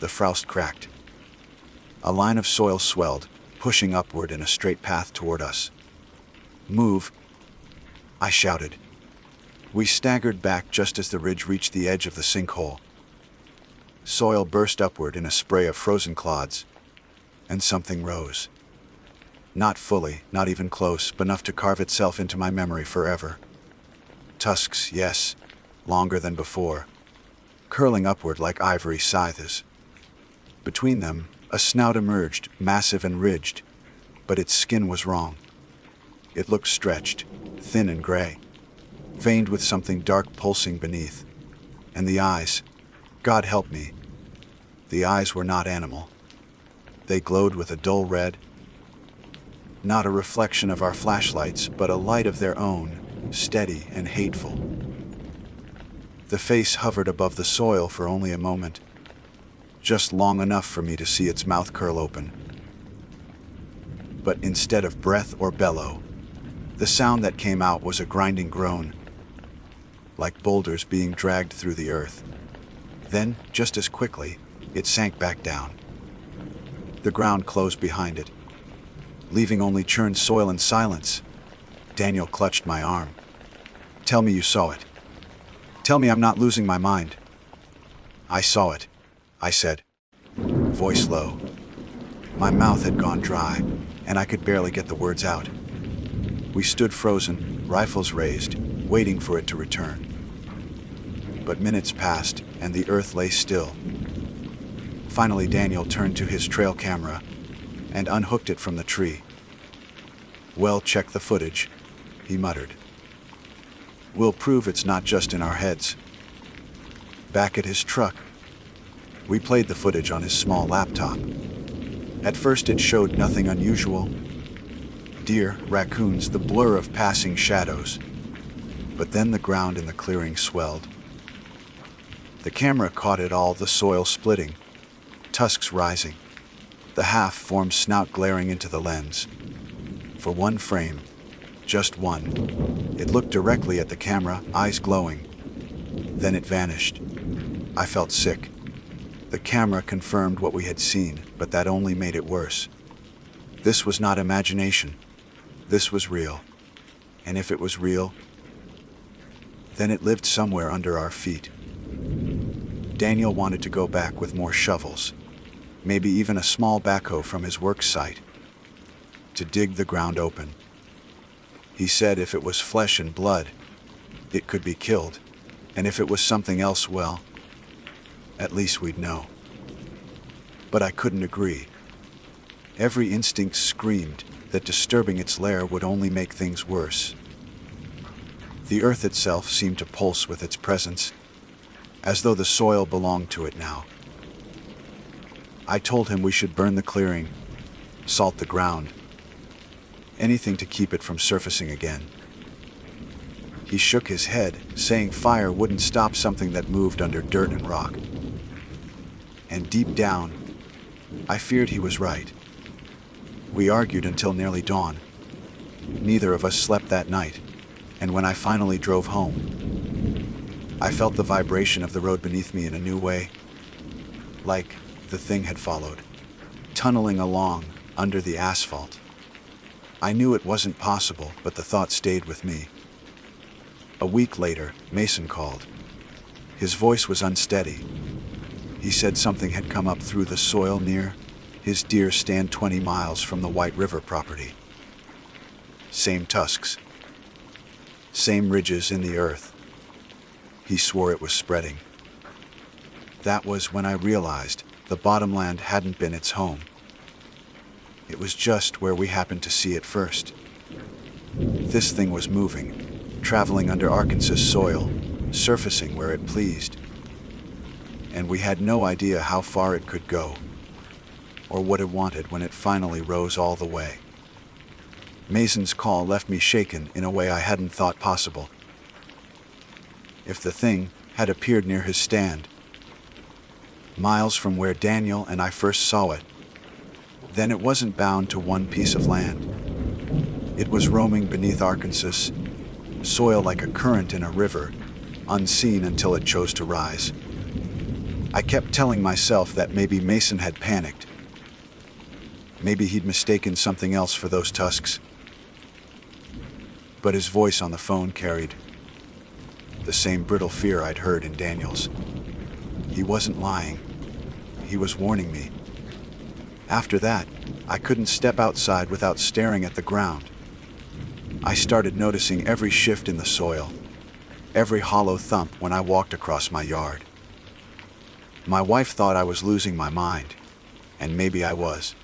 The frost cracked. A line of soil swelled, pushing upward in a straight path toward us. "Move," I shouted. We staggered back just as the ridge reached the edge of the sinkhole. Soil burst upward in a spray of frozen clods, and something rose. Not fully, not even close, but enough to carve itself into my memory forever. Tusks, yes, longer than before, curling upward like ivory scythes. Between them, a snout emerged, massive and ridged, but its skin was wrong. It looked stretched, thin and gray, veined with something dark pulsing beneath. And the eyes, God help me, the eyes were not animal. They glowed with a dull red, not a reflection of our flashlights, but a light of their own, steady and hateful. The face hovered above the soil for only a moment, just long enough for me to see its mouth curl open. But instead of breath or bellow, the sound that came out was a grinding groan, like boulders being dragged through the earth. Then, just as quickly, it sank back down. The ground closed behind it, leaving only churned soil and silence. Daniel clutched my arm. "Tell me you saw it. Tell me I'm not losing my mind." "I saw it," I said, voice low. My mouth had gone dry, and I could barely get the words out. We stood frozen, rifles raised, waiting for it to return. But minutes passed, and the earth lay still. Finally, Daniel turned to his trail camera and unhooked it from the tree. "Well, check the footage," he muttered. "We'll prove it's not just in our heads." Back at his truck, we played the footage on his small laptop. At first it showed nothing unusual. Deer, raccoons, the blur of passing shadows. But then the ground in the clearing swelled. The camera caught it all, the soil splitting, tusks rising, the half-formed snout glaring into the lens. For one frame, just one, it looked directly at the camera, eyes glowing. Then it vanished. I felt sick. The camera confirmed what we had seen, but that only made it worse. This was not imagination. This was real. And if it was real, then it lived somewhere under our feet. Daniel wanted to go back with more shovels, maybe even a small backhoe from his work site, to dig the ground open. He said if it was flesh and blood, it could be killed, and if it was something else, well, at least we'd know. But I couldn't agree. Every instinct screamed that disturbing its lair would only make things worse. The earth itself seemed to pulse with its presence, as though the soil belonged to it now. I told him we should burn the clearing, salt the ground, anything to keep it from surfacing again. He shook his head, saying fire wouldn't stop something that moved under dirt and rock. And deep down, I feared he was right. We argued until nearly dawn. Neither of us slept that night, and when I finally drove home, I felt the vibration of the road beneath me in a new way, like the thing had followed, tunneling along under the asphalt. I knew it wasn't possible, but the thought stayed with me. A week later, Mason called. His voice was unsteady. He said something had come up through the soil near his deer stand 20 miles from the White River property. Same tusks. Same ridges in the earth. He swore it was spreading. That was when I realized the bottomland hadn't been its home. It was just where we happened to see it first. This thing was moving, traveling under Arkansas soil, surfacing where it pleased. And we had no idea how far it could go, or what it wanted when it finally rose all the way. Mason's call left me shaken in a way I hadn't thought possible. If the thing had appeared near his stand, miles from where Daniel and I first saw it, then it wasn't bound to one piece of land. It was roaming beneath Arkansas soil like a current in a river, unseen until it chose to rise. I kept telling myself that maybe Mason had panicked. Maybe he'd mistaken something else for those tusks. But his voice on the phone carried the same brittle fear I'd heard in Daniel's. He wasn't lying. He was warning me. After that, I couldn't step outside without staring at the ground. I started noticing every shift in the soil, every hollow thump when I walked across my yard. My wife thought I was losing my mind, and maybe I was.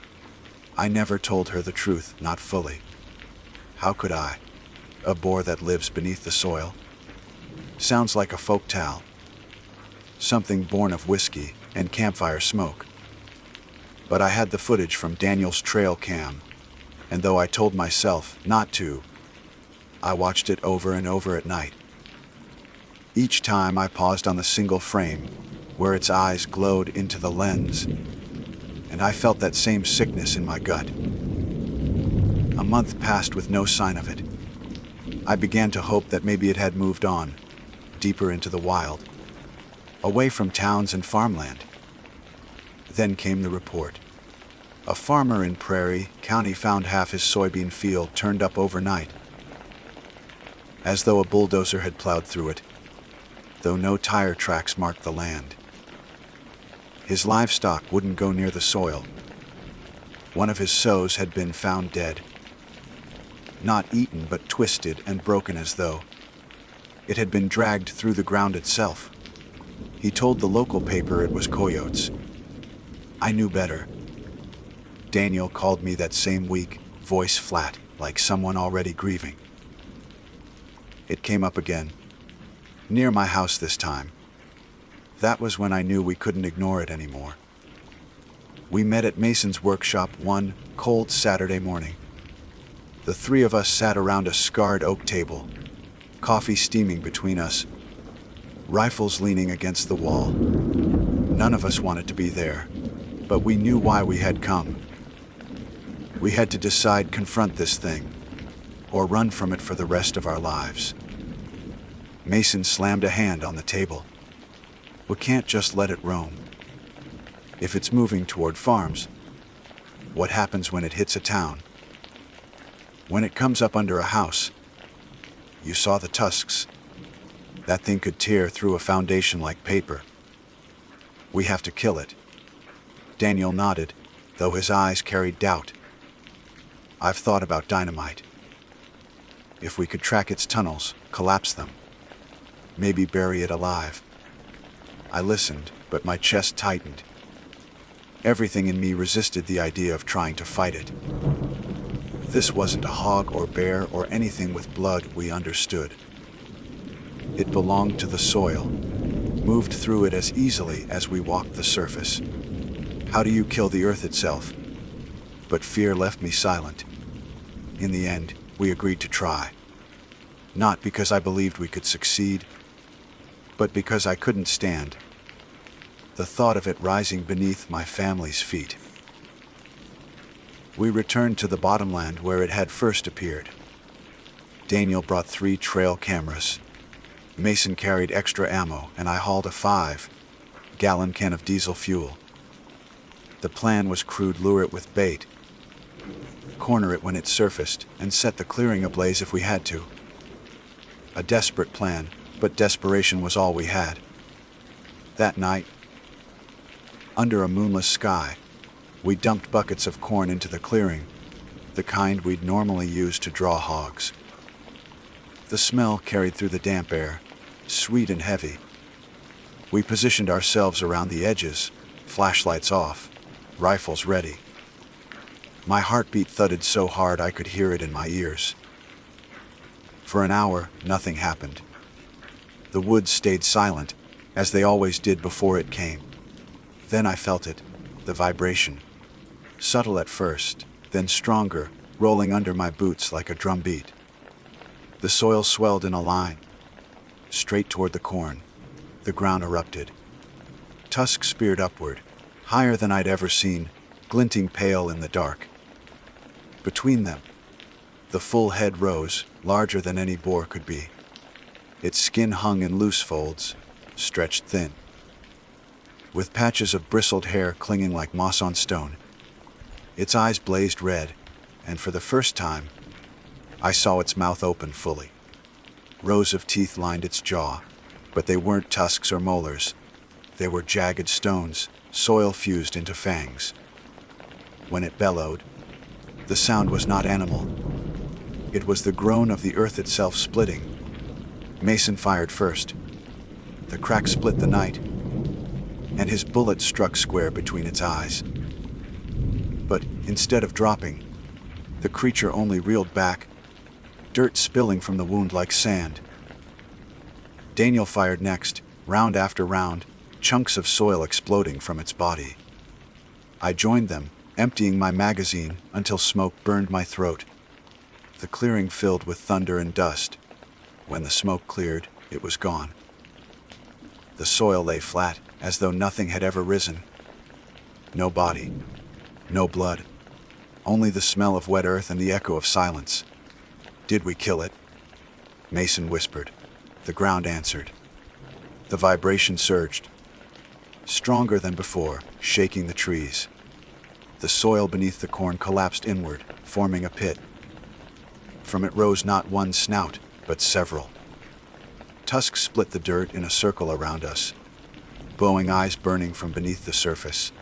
I never told her the truth, not fully. How could I? A boar that lives beneath the soil? Sounds like a folktale. Something born of whiskey and campfire smoke. But I had the footage from Daniel's trail cam, and though I told myself not to, I watched it over and over at night. Each time I paused on the single frame, where its eyes glowed into the lens, and I felt that same sickness in my gut. A month passed with no sign of it. I began to hope that maybe it had moved on, deeper into the wild. away from towns and farmland. Then came the report. A farmer in Prairie County found half his soybean field turned up overnight, as though a bulldozer had plowed through it, though no tire tracks marked the land. His livestock wouldn't go near the soil. One of his sows had been found dead, not eaten but twisted and broken as though it had been dragged through the ground itself. He told the local paper it was coyotes. I knew better. Daniel called me that same week, voice flat, like someone already grieving. It came up again, near my house this time. That was when I knew we couldn't ignore it anymore. We met at Mason's workshop one cold Saturday morning. The three of us sat around a scarred oak table, coffee steaming between us, rifles leaning against the wall. None of us wanted to be there, but we knew why we had come. We had to decide confront this thing, or run from it for the rest of our lives. Mason slammed a hand on the table. We can't just let it roam. If it's moving toward farms, what happens when it hits a town? When it comes up under a house? You saw the tusks. That thing could tear through a foundation like paper. We have to kill it. Daniel nodded, though his eyes carried doubt. I've thought about dynamite. If we could track its tunnels, collapse them, maybe bury it alive. I listened, but my chest tightened. Everything in me resisted the idea of trying to fight it. This wasn't a hog or bear or anything with blood, we understood. It belonged to the soil, moved through it as easily as we walked the surface. How do you kill the earth itself? But fear left me silent. In the end, we agreed to try. Not because I believed we could succeed, but because I couldn't stand the thought of it rising beneath my family's feet. We returned to the bottomland where it had first appeared. Daniel brought 3 trail cameras. Mason carried extra ammo, and I hauled a 5-gallon can of diesel fuel. The plan was crude: lure it with bait, corner it when it surfaced, and set the clearing ablaze if we had to. A desperate plan, but desperation was all we had. That night, under a moonless sky, we dumped buckets of corn into the clearing, the kind we'd normally use to draw hogs. The smell carried through the damp air, sweet and heavy. We positioned ourselves around the edges, flashlights off, rifles ready. My heartbeat thudded so hard I could hear it in my ears. For an hour, nothing happened. The woods stayed silent, as they always did before it came. Then I felt it, the vibration. Subtle at first, then stronger, rolling under my boots like a drumbeat. The soil swelled in a line, straight toward the corn. The ground erupted. Tusks speared upward, higher than I'd ever seen, glinting pale in the dark. Between them, the full head rose, larger than any boar could be. Its skin hung in loose folds, stretched thin, with patches of bristled hair clinging like moss on stone. Its eyes blazed red, and for the first time, I saw its mouth open fully. Rows of teeth lined its jaw, but they weren't tusks or molars. They were jagged stones, soil fused into fangs. When it bellowed, the sound was not animal. It was the groan of the earth itself splitting. Mason fired first. The crack split the night, and his bullet struck square between its eyes. But instead of dropping, the creature only reeled back, dirt spilling from the wound like sand. Daniel fired next, round after round, chunks of soil exploding from its body. I joined them, emptying my magazine until smoke burned my throat. The clearing filled with thunder and dust. When the smoke cleared, it was gone. The soil lay flat, as though nothing had ever risen. No body, no blood, only the smell of wet earth and the echo of silence. Did we kill it? Mason whispered. The ground answered. The vibration surged, stronger than before, shaking the trees. The soil beneath the corn collapsed inward, forming a pit. From it rose not one snout, but several. Tusks split the dirt in a circle around us, glowing eyes burning from beneath the surface.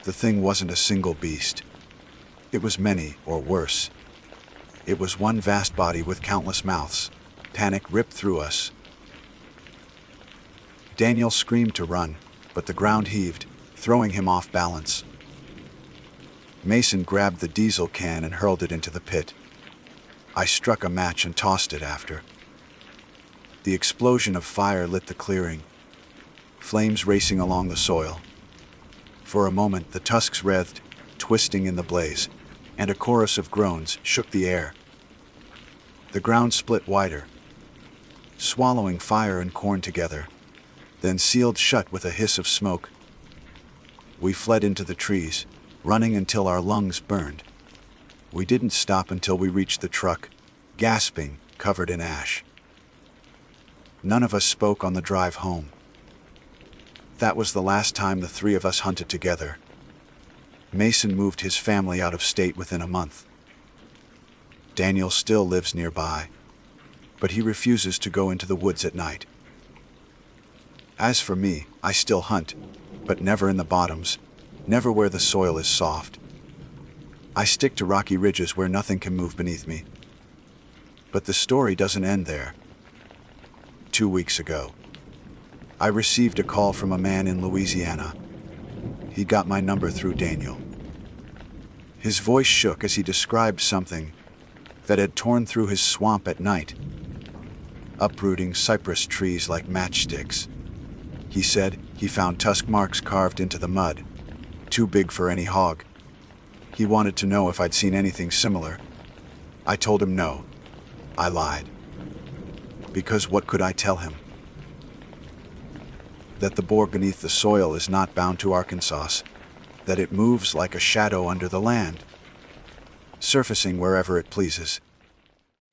The thing wasn't a single beast. It was many, or worse. It was one vast body with countless mouths. Panic ripped through us. Daniel screamed to run, but the ground heaved, throwing him off balance. Mason grabbed the diesel can and hurled it into the pit. I struck a match and tossed it after. The explosion of fire lit the clearing, flames racing along the soil. For a moment, the tusks writhed, twisting in the blaze, and a chorus of groans shook the air. The ground split wider, swallowing fire and corn together, then sealed shut with a hiss of smoke. We fled into the trees, running until our lungs burned. We didn't stop until we reached the truck, gasping, covered in ash. None of us spoke on the drive home. That was the last time the three of us hunted together. Mason moved his family out of state within a month. Daniel still lives nearby, but he refuses to go into the woods at night. As for me, I still hunt, but never in the bottoms, never where the soil is soft. I stick to rocky ridges where nothing can move beneath me. But the story doesn't end there. 2 weeks ago, I received a call from a man in Louisiana. He got my number through Daniel. His voice shook as he described something that had torn through his swamp at night, uprooting cypress trees like matchsticks. He said he found tusk marks carved into the mud, too big for any hog. He wanted to know if I'd seen anything similar. I told him no. I lied. Because what could I tell him? That the boar beneath the soil is not bound to Arkansas, that it moves like a shadow under the land, surfacing wherever it pleases.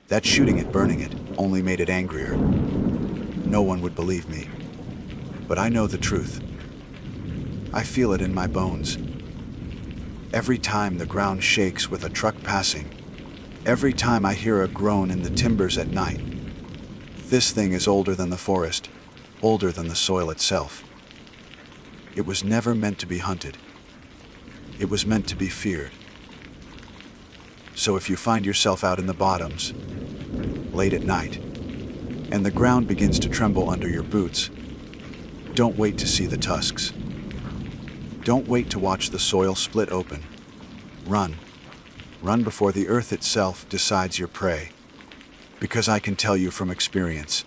That shooting it, burning it, only made it angrier. No one would believe me, but I know the truth. I feel it in my bones. Every time the ground shakes with a truck passing, every time I hear a groan in the timbers at night. This thing is older than the forest, older than the soil itself. It was never meant to be hunted. It was meant to be feared. So if you find yourself out in the bottoms, late at night, and the ground begins to tremble under your boots, don't wait to see the tusks. Don't wait to watch the soil split open. Run. Run before the earth itself decides your prey. Because I can tell you from experience,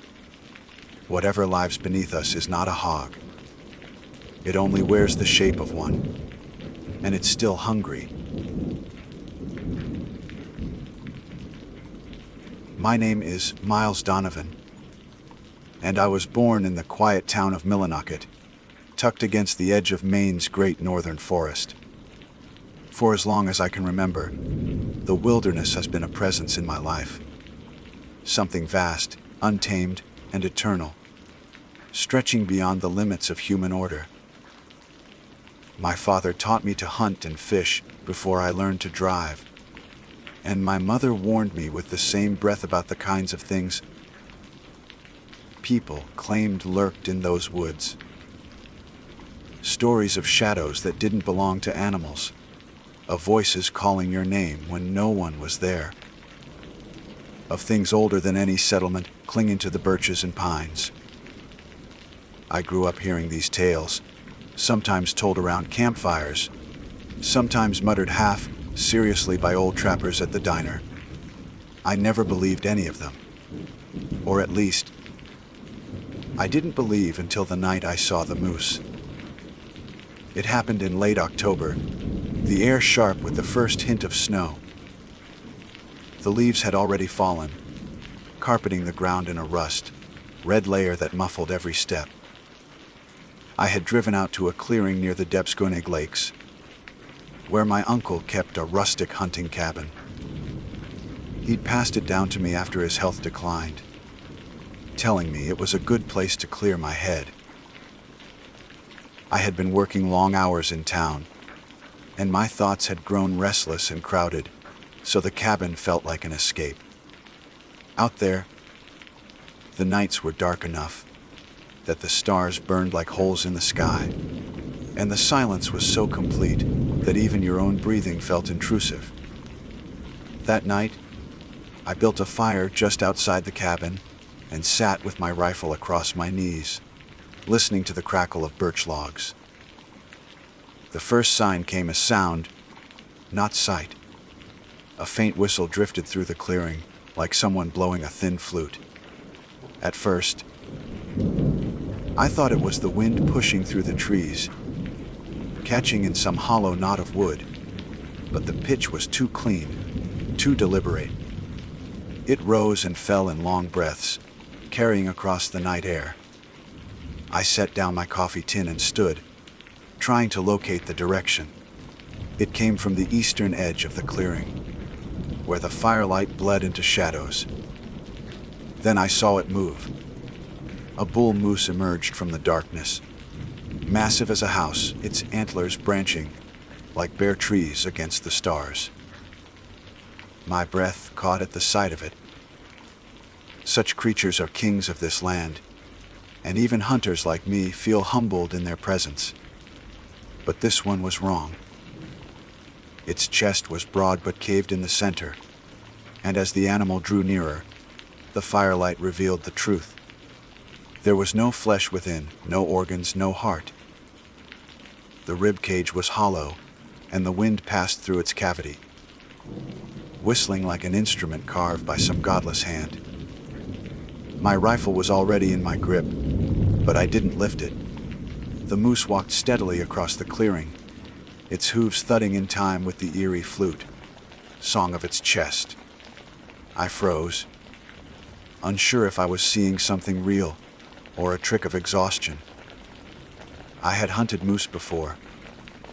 whatever lives beneath us is not a hog. It only wears the shape of one, and it's still hungry. My name is Miles Donovan, and I was born in the quiet town of Millinocket, tucked against the edge of Maine's great northern forest. For as long as I can remember, the wilderness has been a presence in my life. Something vast, untamed, and eternal, stretching beyond the limits of human order. My father taught me to hunt and fish before I learned to drive, and my mother warned me with the same breath about the kinds of things people claimed lurked in those woods. Stories of shadows that didn't belong to animals, of voices calling your name when no one was there, of things older than any settlement clinging to the birches and pines. I grew up hearing these tales, sometimes told around campfires, sometimes muttered half seriously by old trappers at the diner. I never believed any of them. Or at least, I didn't believe until the night I saw the moose. It happened in late October, the air sharp with the first hint of snow. The leaves had already fallen, carpeting the ground in a rust, red layer that muffled every step. I had driven out to a clearing near the Debsconig Lakes, where my uncle kept a rustic hunting cabin. He'd passed it down to me after his health declined. telling me it was a good place to clear my head. I had been working long hours in town, and my thoughts had grown restless and crowded, so the cabin felt like an escape. Out there, the nights were dark enough that the stars burned like holes in the sky, and the silence was so complete that even your own breathing felt intrusive. That night, I built a fire just outside the cabin and sat with my rifle across my knees, listening to the crackle of birch logs. The first sign came as sound, not sight. A faint whistle drifted through the clearing, like someone blowing a thin flute. At first, I thought it was the wind pushing through the trees, catching in some hollow knot of wood, but the pitch was too clean, too deliberate. It rose and fell in long breaths, carrying across the night air. I set down my coffee tin and stood, trying to locate the direction. It came from the eastern edge of the clearing, where the firelight bled into shadows. Then I saw it move. A bull moose emerged from the darkness, massive as a house, its antlers branching like bare trees against the stars. My breath caught at the sight of it. Such creatures are kings of this land, and even hunters like me feel humbled in their presence. But this one was wrong. Its chest was broad but caved in the center, and as the animal drew nearer, the firelight revealed the truth. There was no flesh within, no organs, no heart. The rib cage was hollow, and the wind passed through its cavity, whistling like an instrument carved by some godless hand. My rifle was already in my grip, but I didn't lift it. The moose walked steadily across the clearing, its hooves thudding in time with the eerie flute, song of its chest. I froze, unsure if I was seeing something real or a trick of exhaustion. I had hunted moose before,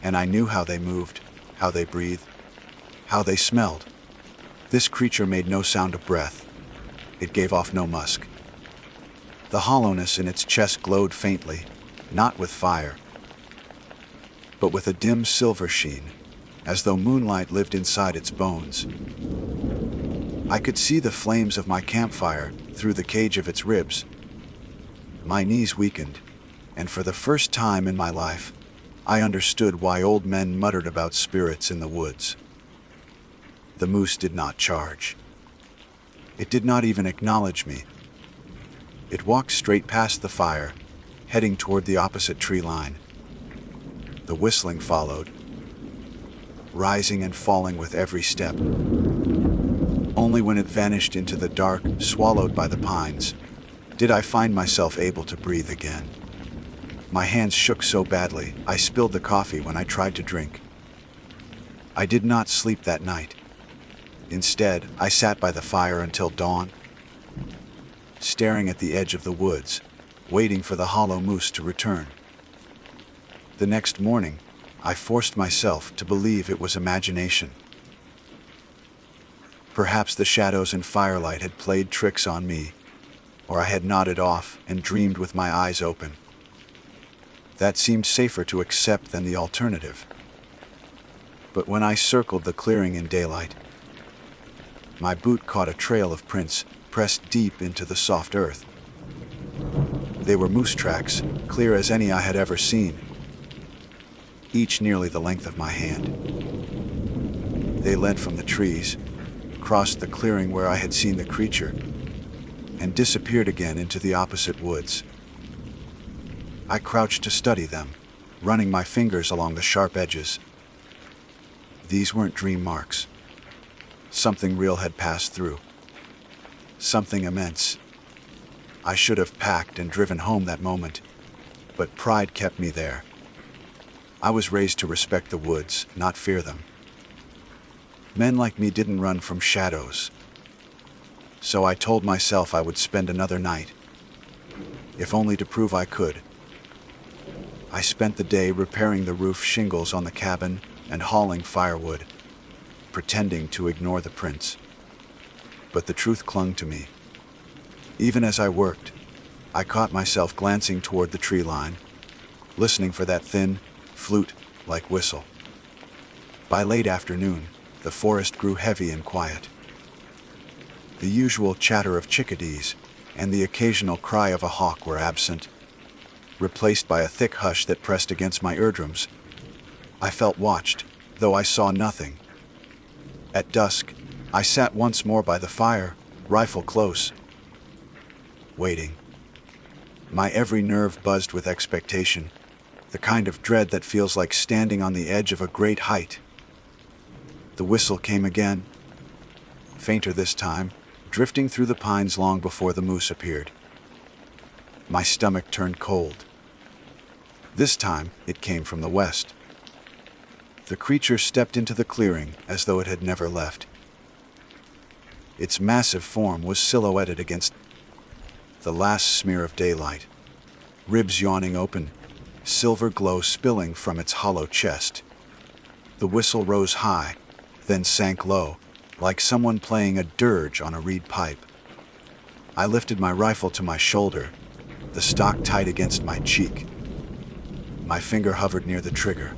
and I knew how they moved, how they breathed, how they smelled. This creature made no sound of breath. It gave off no musk. The hollowness in its chest glowed faintly, not with fire, but with a dim silver sheen, as though moonlight lived inside its bones. I could see the flames of my campfire through the cage of its ribs. My knees weakened, and for the first time in my life, I understood why old men muttered about spirits in the woods. The moose did not charge. It did not even acknowledge me. It walked straight past the fire, heading toward the opposite tree line. The whistling followed, rising and falling with every step. Only when it vanished into the dark, swallowed by the pines, did I find myself able to breathe again. My hands shook so badly, I spilled the coffee when I tried to drink. I did not sleep that night. Instead, I sat by the fire until dawn, staring at the edge of the woods, waiting for the hollow moose to return. The next morning, I forced myself to believe it was imagination. Perhaps the shadows and firelight had played tricks on me, or I had nodded off and dreamed with my eyes open. That seemed safer to accept than the alternative. But when I circled the clearing in daylight, my boot caught a trail of prints pressed deep into the soft earth. They were moose tracks, clear as any I had ever seen, each nearly the length of my hand. They led from the trees, crossed the clearing where I had seen the creature, and disappeared again into the opposite woods. I crouched to study them, running my fingers along the sharp edges. These weren't dream marks. Something real had passed through. Something immense. I should have packed and driven home that moment, but pride kept me there. I was raised to respect the woods, not fear them. Men like me didn't run from shadows. So I told myself I would spend another night, if only to prove I could. I spent the day repairing the roof shingles on the cabin and hauling firewood, pretending to ignore the prints. But the truth clung to me. Even as I worked, I caught myself glancing toward the tree line, listening for that thin, flute-like whistle. By late afternoon, the forest grew heavy and quiet. The usual chatter of chickadees and the occasional cry of a hawk were absent, replaced by a thick hush that pressed against my eardrums. I felt watched, though I saw nothing. At dusk, I sat once more by the fire, rifle close, waiting. My every nerve buzzed with expectation, the kind of dread that feels like standing on the edge of a great height. The whistle came again, fainter this time, drifting through the pines long before the moose appeared. My stomach turned cold. This time, it came from the west. The creature stepped into the clearing as though it had never left. Its massive form was silhouetted against the last smear of daylight, ribs yawning open, silver glow spilling from its hollow chest. The whistle rose high, then sank low, like someone playing a dirge on a reed pipe. I lifted my rifle to my shoulder, the stock tight against my cheek. My finger hovered near the trigger.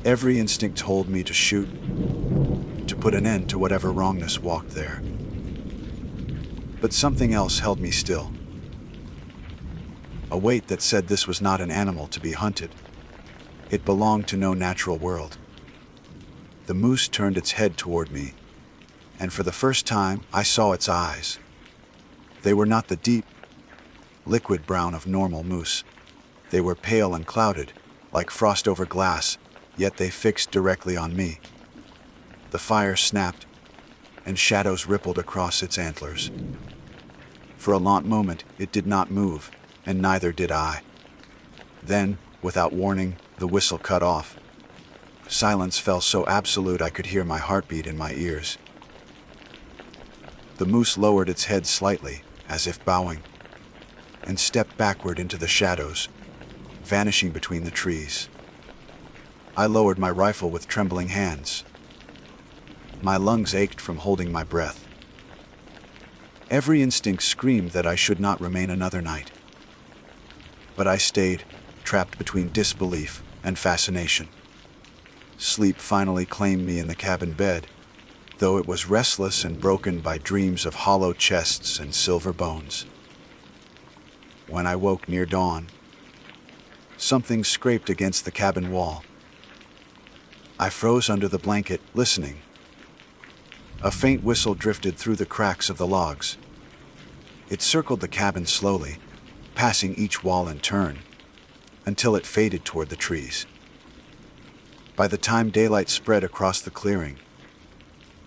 Every instinct told me to shoot, to put an end to whatever wrongness walked there. But something else held me still. A weight that said this was not an animal to be hunted. It belonged to no natural world. The moose turned its head toward me, and for the first time I saw its eyes. They were not the deep, liquid brown of normal moose. They were pale and clouded, like frost over glass, yet they fixed directly on me. The fire snapped, and shadows rippled across its antlers. For a long moment it did not move, and neither did I. Then, without warning, the whistle cut off. Silence fell so absolute I could hear my heartbeat in my ears. The moose lowered its head slightly, as if bowing, and stepped backward into the shadows, vanishing between the trees. I lowered my rifle with trembling hands. My lungs ached from holding my breath. Every instinct screamed that I should not remain another night. But I stayed, trapped between disbelief and fascination. Sleep finally claimed me in the cabin bed, though it was restless and broken by dreams of hollow chests and silver bones. When I woke near dawn, something scraped against the cabin wall. I froze under the blanket, listening. A faint whistle drifted through the cracks of the logs. It circled the cabin slowly, passing each wall in turn, until it faded toward the trees. By the time daylight spread across the clearing,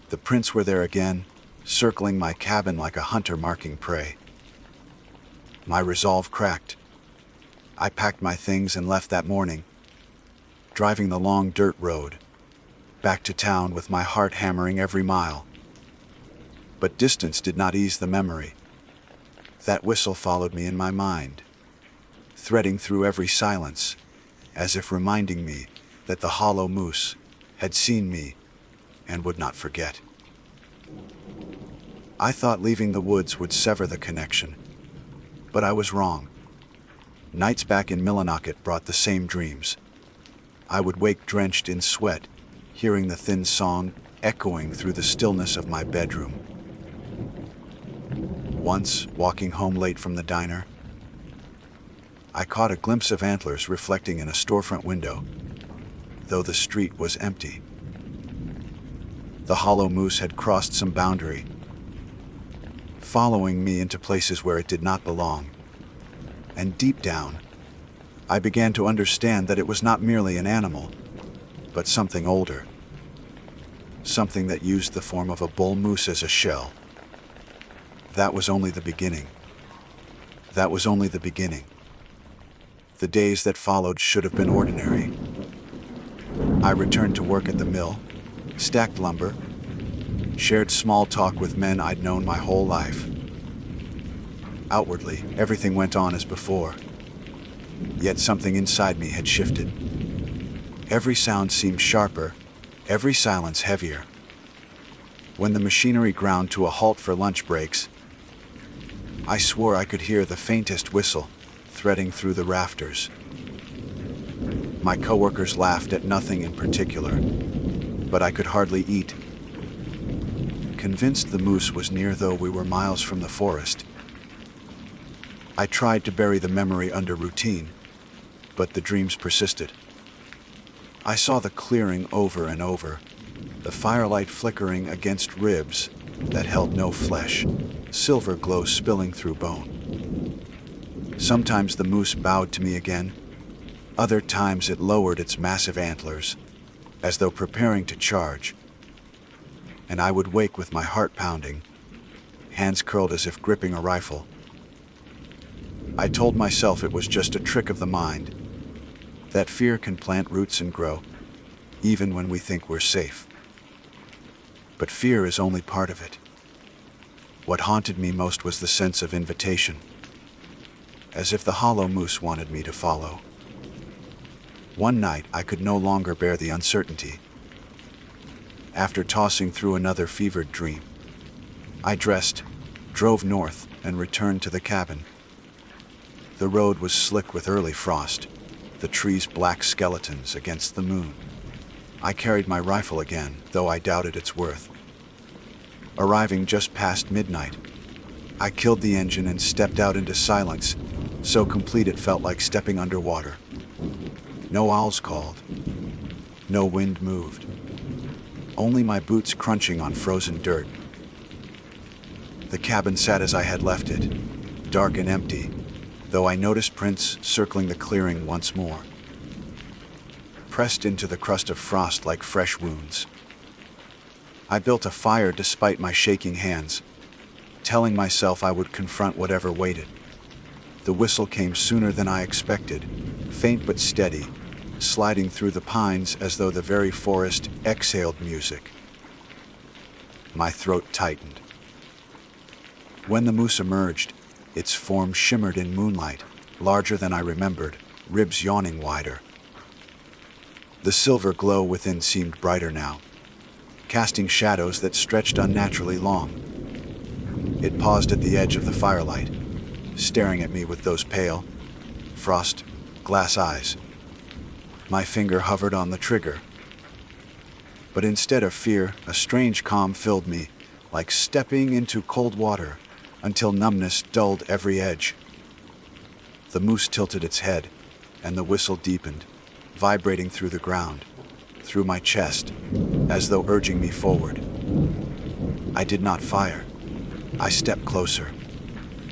the prints were there again, circling my cabin like a hunter marking prey. My resolve cracked. I packed my things and left that morning, driving the long dirt road, back to town with my heart hammering every mile. But distance did not ease the memory. That whistle followed me in my mind, threading through every silence, as if reminding me that the hollow moose had seen me and would not forget. I thought leaving the woods would sever the connection, but I was wrong. Nights back in Millinocket brought the same dreams. I would wake drenched in sweat, hearing the thin song echoing through the stillness of my bedroom. Once, walking home late from the diner, I caught a glimpse of antlers reflecting in a storefront window, though the street was empty. The hollow moose had crossed some boundary, following me into places where it did not belong. And deep down, I began to understand that it was not merely an animal, but something older. Something that used the form of a bull moose as a shell. That was only the beginning. That was only the beginning. The days that followed should have been ordinary. I returned to work at the mill, stacked lumber, shared small talk with men I'd known my whole life. Outwardly, everything went on as before. Yet something inside me had shifted. Every sound seemed sharper, every silence heavier. When the machinery ground to a halt for lunch breaks, I swore I could hear the faintest whistle threading through the rafters. My coworkers laughed at nothing in particular, but I could hardly eat. Convinced the moose was near, though we were miles from the forest. I tried to bury the memory under routine, but the dreams persisted. I saw the clearing over and over, the firelight flickering against ribs that held no flesh, silver glow spilling through bone. Sometimes the moose bowed to me again. Other times it lowered its massive antlers, as though preparing to charge. And I would wake with my heart pounding, hands curled as if gripping a rifle. I told myself it was just a trick of the mind, that fear can plant roots and grow, even when we think we're safe. But fear is only part of it. What haunted me most was the sense of invitation, as if the hollow moose wanted me to follow. One night, I could no longer bear the uncertainty. After tossing through another fevered dream, I dressed, drove north, and returned to the cabin. The road was slick with early frost, the trees black skeletons against the moon. I carried my rifle again, though I doubted its worth. Arriving just past midnight, I killed the engine and stepped out into silence, so complete it felt like stepping underwater. No owls called. No wind moved. Only my boots crunching on frozen dirt. The cabin sat as I had left it, dark and empty, though I noticed prints circling the clearing once more, pressed into the crust of frost like fresh wounds. I built a fire despite my shaking hands, telling myself I would confront whatever waited. The whistle came sooner than I expected, faint but steady, sliding through the pines as though the very forest exhaled music. My throat tightened. When the moose emerged, its form shimmered in moonlight, larger than I remembered, ribs yawning wider. The silver glow within seemed brighter now, casting shadows that stretched unnaturally long. It paused at the edge of the firelight, staring at me with those pale, frost, glass eyes. My finger hovered on the trigger. But instead of fear, a strange calm filled me, like stepping into cold water, until numbness dulled every edge. The moose tilted its head, and the whistle deepened, vibrating through the ground, through my chest, as though urging me forward. I did not fire. I stepped closer.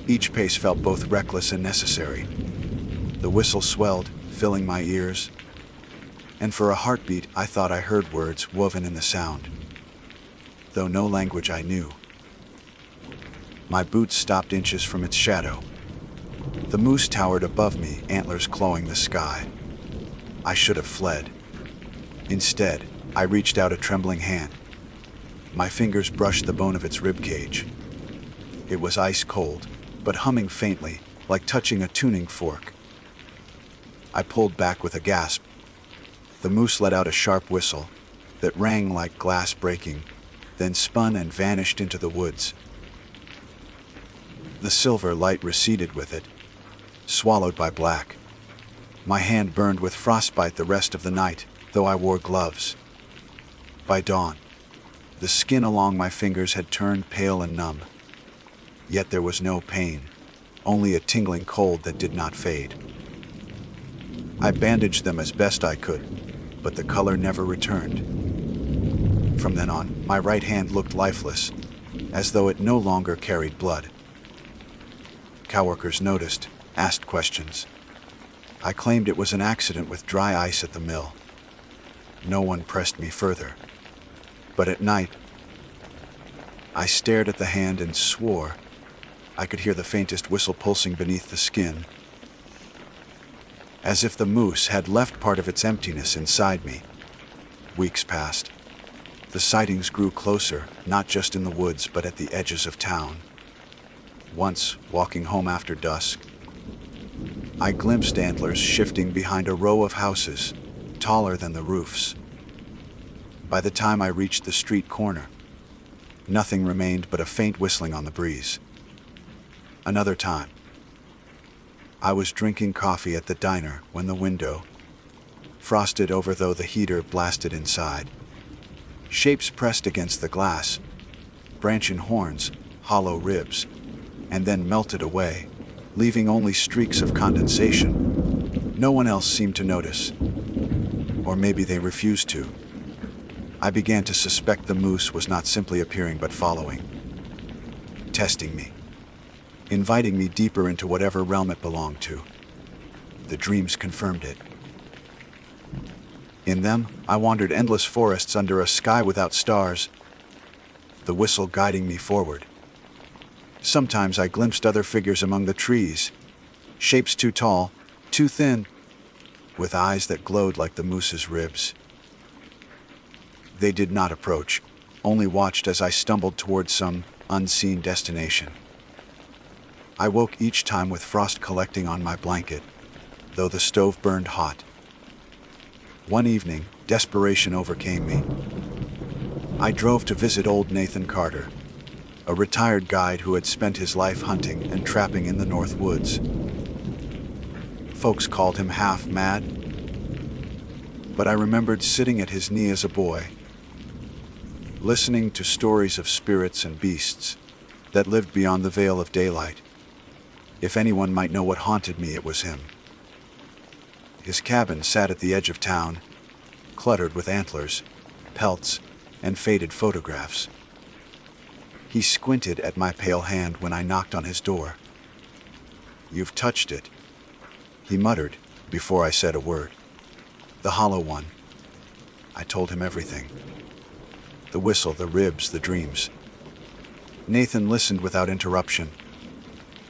Each pace felt both reckless and necessary. The whistle swelled, filling my ears, and for a heartbeat I thought I heard words woven in the sound, though no language I knew. My boots stopped inches from its shadow. The moose towered above me, antlers clawing the sky. I should have fled. Instead, I reached out a trembling hand. My fingers brushed the bone of its rib cage. It was ice cold, but humming faintly, like touching a tuning fork. I pulled back with a gasp. The moose let out a sharp whistle that rang like glass breaking, then spun and vanished into the woods. The silver light receded with it, swallowed by black. My hand burned with frostbite the rest of the night, though I wore gloves. By dawn, the skin along my fingers had turned pale and numb. Yet there was no pain, only a tingling cold that did not fade. I bandaged them as best I could, but the color never returned. From then on, my right hand looked lifeless, as though it no longer carried blood. Coworkers noticed, asked questions. I claimed it was an accident with dry ice at the mill. No one pressed me further. But at night, I stared at the hand and swore I could hear the faintest whistle pulsing beneath the skin, as if the moose had left part of its emptiness inside me. Weeks passed. The sightings grew closer, not just in the woods, but at the edges of town. Once, walking home after dusk, I glimpsed antlers shifting behind a row of houses, taller than the roofs. By the time I reached the street corner, nothing remained but a faint whistling on the breeze. Another time, I was drinking coffee at the diner when the window, frosted over though the heater blasted inside. Shapes pressed against the glass, branching horns, hollow ribs, and then melted away, leaving only streaks of condensation. No one else seemed to notice. Or maybe they refused to. I began to suspect the moose was not simply appearing but following, testing me, inviting me deeper into whatever realm it belonged to. The dreams confirmed it. In them, I wandered endless forests under a sky without stars, the whistle guiding me forward. Sometimes I glimpsed other figures among the trees, shapes too tall, too thin, with eyes that glowed like the moose's ribs. They did not approach, only watched as I stumbled towards some unseen destination. I woke each time with frost collecting on my blanket, though the stove burned hot. One evening, desperation overcame me. I drove to visit old Nathan Carter, a retired guide who had spent his life hunting and trapping in the North Woods. Folks called him half mad, but I remembered sitting at his knee as a boy, listening to stories of spirits and beasts that lived beyond the veil of daylight. If anyone might know what haunted me, it was him. His cabin sat at the edge of town, cluttered with antlers, pelts, and faded photographs. He squinted at my pale hand when I knocked on his door. "You've touched it," he muttered before I said a word. "The hollow one." I told him everything. The whistle, the ribs, the dreams. Nathan listened without interruption,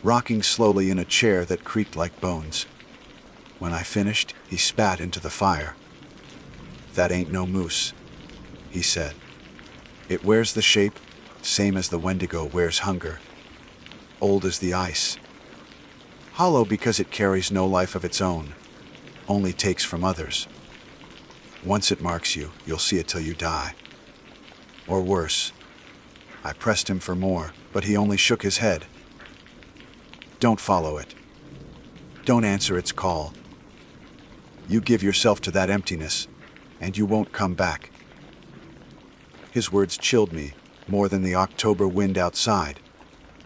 rocking slowly in a chair that creaked like bones. When I finished, he spat into the fire. "That ain't no moose," he said. "It wears the shape, same as the Wendigo wears hunger. Old as the ice. Hollow because it carries no life of its own, only takes from others. Once it marks you, you'll see it till you die. Or worse." I pressed him for more, but he only shook his head. "Don't follow it. Don't answer its call. You give yourself to that emptiness, and you won't come back." His words chilled me more than the October wind outside,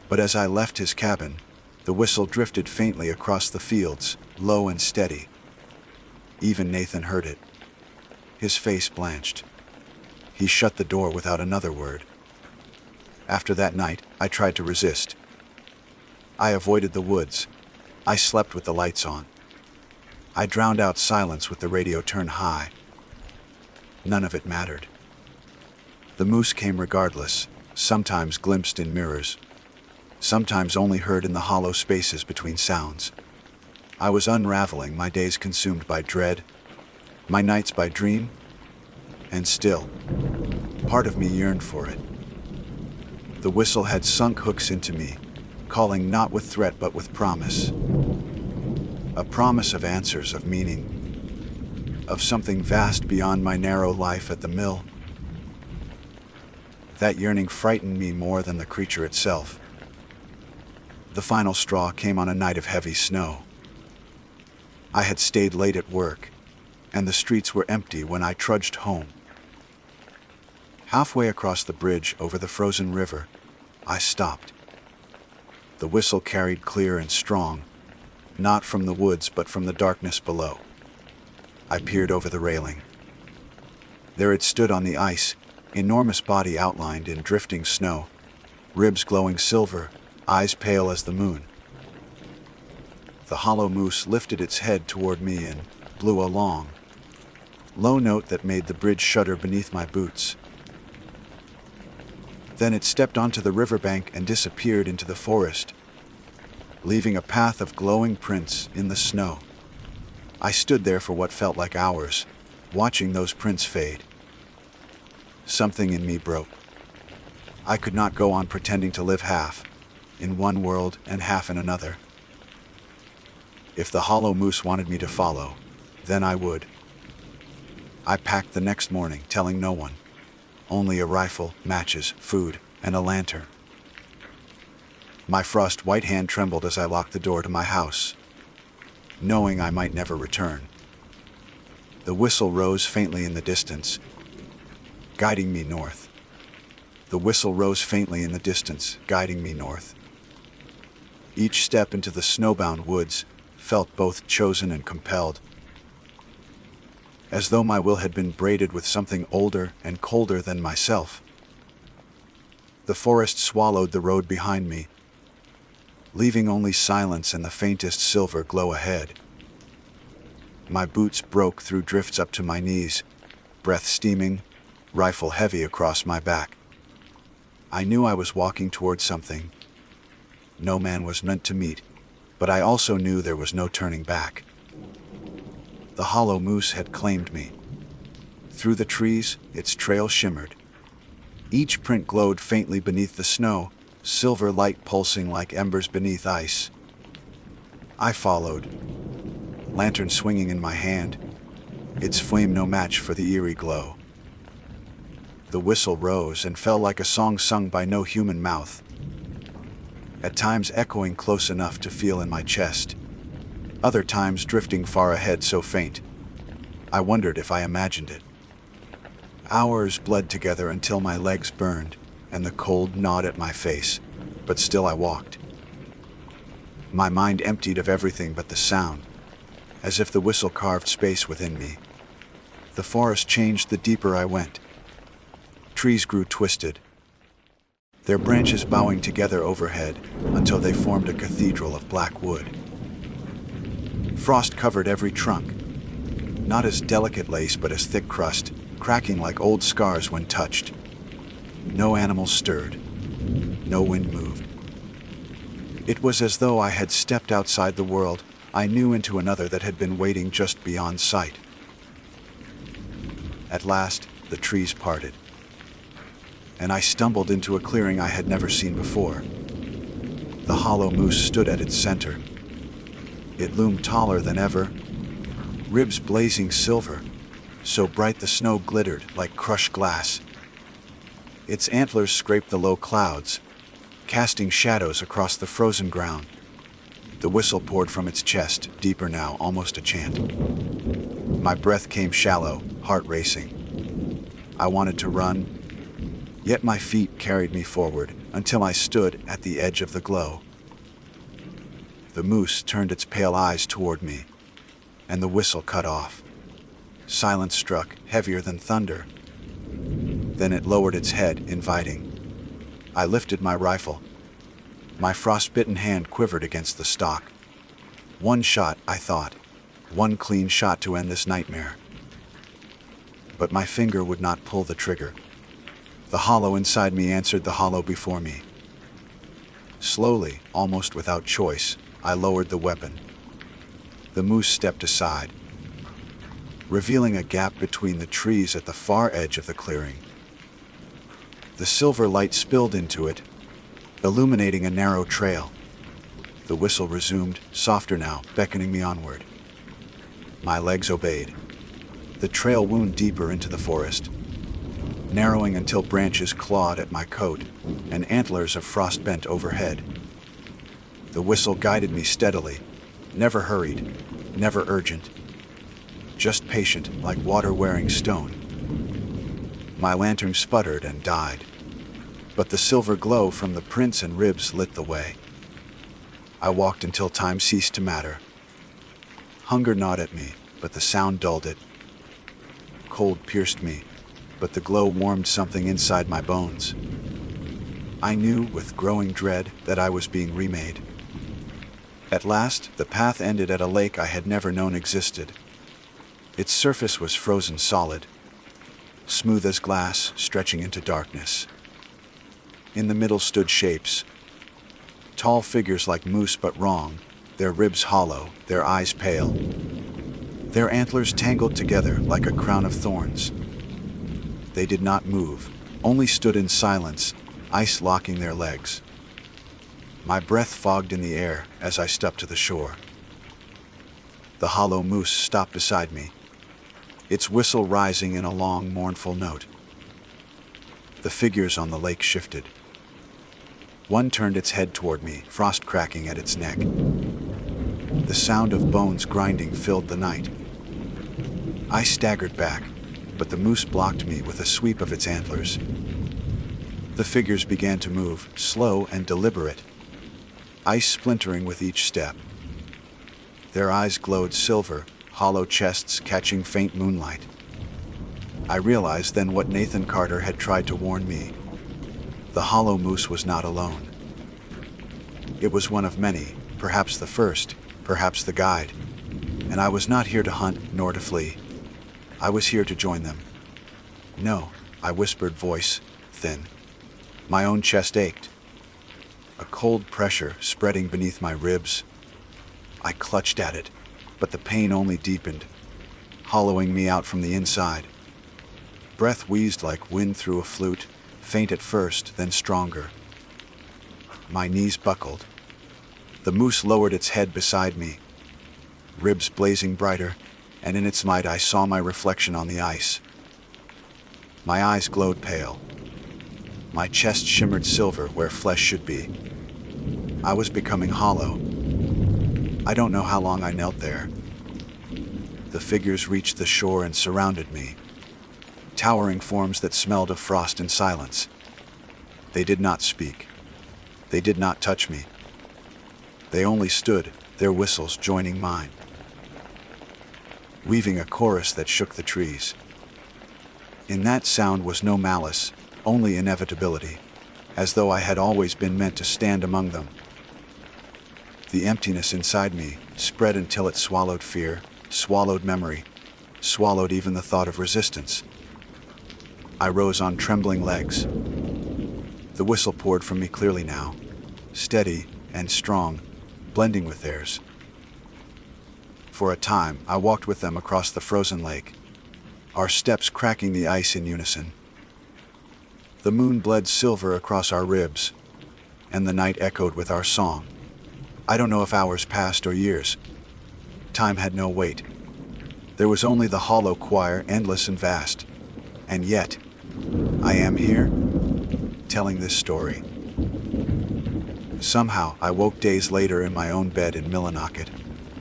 but as I left his cabin, the whistle drifted faintly across the fields, low and steady. Even Nathan heard it. His face blanched. He shut the door without another word. After that night, I tried to resist. I avoided the woods. I slept with the lights on. I drowned out silence with the radio turned high. None of it mattered. The moose came regardless, sometimes glimpsed in mirrors, sometimes only heard in the hollow spaces between sounds. I was unraveling, my days consumed by dread, my nights by dream, and still, part of me yearned for it. The whistle had sunk hooks into me, calling not with threat but with promise. A promise of answers, of meaning, of something vast beyond my narrow life at the mill. That yearning frightened me more than the creature itself. The final straw came on a night of heavy snow. I had stayed late at work, and the streets were empty when I trudged home. Halfway across the bridge over the frozen river, I stopped. The whistle carried clear and strong, not from the woods but from the darkness below. I peered over the railing. There it stood on the ice, enormous body outlined in drifting snow, ribs glowing silver, eyes pale as the moon. The hollow moose lifted its head toward me and blew a long, low note that made the bridge shudder beneath my boots. Then it stepped onto the riverbank and disappeared into the forest, leaving a path of glowing prints in the snow. I stood there for what felt like hours, watching those prints fade. Something in me broke. I could not go on pretending to live half in one world and half in another. If the hollow moose wanted me to follow, then I would. I packed the next morning, telling no one. Only a rifle, matches, food, and a lantern. My frost-white hand trembled as I locked the door to my house, knowing I might never return. The whistle rose faintly in the distance, guiding me north. The whistle rose faintly in the distance, guiding me north. Each step into the snowbound woods felt both chosen and compelled, as though my will had been braided with something older and colder than myself. The forest swallowed the road behind me, leaving only silence and the faintest silver glow ahead. My boots broke through drifts up to my knees, breath steaming, rifle heavy across my back. I knew I was walking towards something no man was meant to meet, but I also knew there was no turning back. The hollow moose had claimed me. Through the trees, its trail shimmered. Each print glowed faintly beneath the snow, silver light pulsing like embers beneath ice. I followed, lantern swinging in my hand, its flame no match for the eerie glow. The whistle rose and fell like a song sung by no human mouth, at times echoing close enough to feel in my chest, other times drifting far ahead so faint I wondered if I imagined it. Hours bled together until my legs burned and the cold gnawed at my face, but still I walked. My mind emptied of everything but the sound, as if the whistle carved space within me. The forest changed the deeper I went. Trees grew twisted, their branches bowing together overhead until they formed a cathedral of black wood. Frost covered every trunk, not as delicate lace but as thick crust, cracking like old scars when touched. No animal stirred, no wind moved. It was as though I had stepped outside the world I knew into another that had been waiting just beyond sight. At last, the trees parted, and I stumbled into a clearing I had never seen before. The hollow moose stood at its center. It loomed taller than ever, ribs blazing silver, so bright the snow glittered like crushed glass. Its antlers scraped the low clouds, casting shadows across the frozen ground. The whistle poured from its chest, deeper now, almost a chant. My breath came shallow, heart racing. I wanted to run, yet my feet carried me forward until I stood at the edge of the glow. The moose turned its pale eyes toward me, and the whistle cut off. Silence struck, heavier than thunder. Then it lowered its head, inviting. I lifted my rifle. My frostbitten hand quivered against the stock. One shot, I thought. One clean shot to end this nightmare. But my finger would not pull the trigger. The hollow inside me answered the hollow before me. Slowly, almost without choice, I lowered the weapon. The moose stepped aside, revealing a gap between the trees at the far edge of the clearing. The silver light spilled into it, illuminating a narrow trail. The whistle resumed, softer now, beckoning me onward. My legs obeyed. The trail wound deeper into the forest, narrowing until branches clawed at my coat and antlers of frost bent overhead. The whistle guided me steadily, never hurried, never urgent, just patient like water-wearing stone. My lantern sputtered and died, but the silver glow from the prints and ribs lit the way. I walked until time ceased to matter. Hunger gnawed at me, but the sound dulled it. Cold pierced me, but the glow warmed something inside my bones. I knew with growing dread that I was being remade. At last, the path ended at a lake I had never known existed. Its surface was frozen solid, smooth as glass, stretching into darkness. In the middle stood shapes, tall figures like moose but wrong, their ribs hollow, their eyes pale, their antlers tangled together like a crown of thorns. They did not move, only stood in silence, ice locking their legs. My breath fogged in the air as I stepped to the shore. The hollow moose stopped beside me, its whistle rising in a long, mournful note. The figures on the lake shifted. One turned its head toward me, frost cracking at its neck. The sound of bones grinding filled the night. I staggered back, but the moose blocked me with a sweep of its antlers. The figures began to move, slow and deliberate, ice splintering with each step. Their eyes glowed silver, hollow chests catching faint moonlight. I realized then what Nathan Carter had tried to warn me. The hollow moose was not alone. It was one of many, perhaps the first, perhaps the guide. And I was not here to hunt nor to flee. I was here to join them. No, I whispered, voice thin. My own chest ached. A cold pressure spreading beneath my ribs. I clutched at it, but the pain only deepened, hollowing me out from the inside. Breath wheezed like wind through a flute, faint at first, then stronger. My knees buckled. The moose lowered its head beside me, ribs blazing brighter, and in its might I saw my reflection on the ice. My eyes glowed pale. My chest shimmered silver where flesh should be. I was becoming hollow. I don't know how long I knelt there. The figures reached the shore and surrounded me, towering forms that smelled of frost and silence. They did not speak. They did not touch me. They only stood, their whistles joining mine, weaving a chorus that shook the trees. In that sound was no malice, only inevitability, as though I had always been meant to stand among them. The emptiness inside me spread until it swallowed fear, swallowed memory, swallowed even the thought of resistance. I rose on trembling legs. The whistle poured from me clearly now, steady and strong, blending with theirs. For a time, I walked with them across the frozen lake, our steps cracking the ice in unison. The moon bled silver across our ribs, and the night echoed with our song. I don't know if hours passed or years. Time had no weight. There was only the hollow choir, endless and vast. And yet, I am here, telling this story. Somehow, I woke days later in my own bed in Millinocket,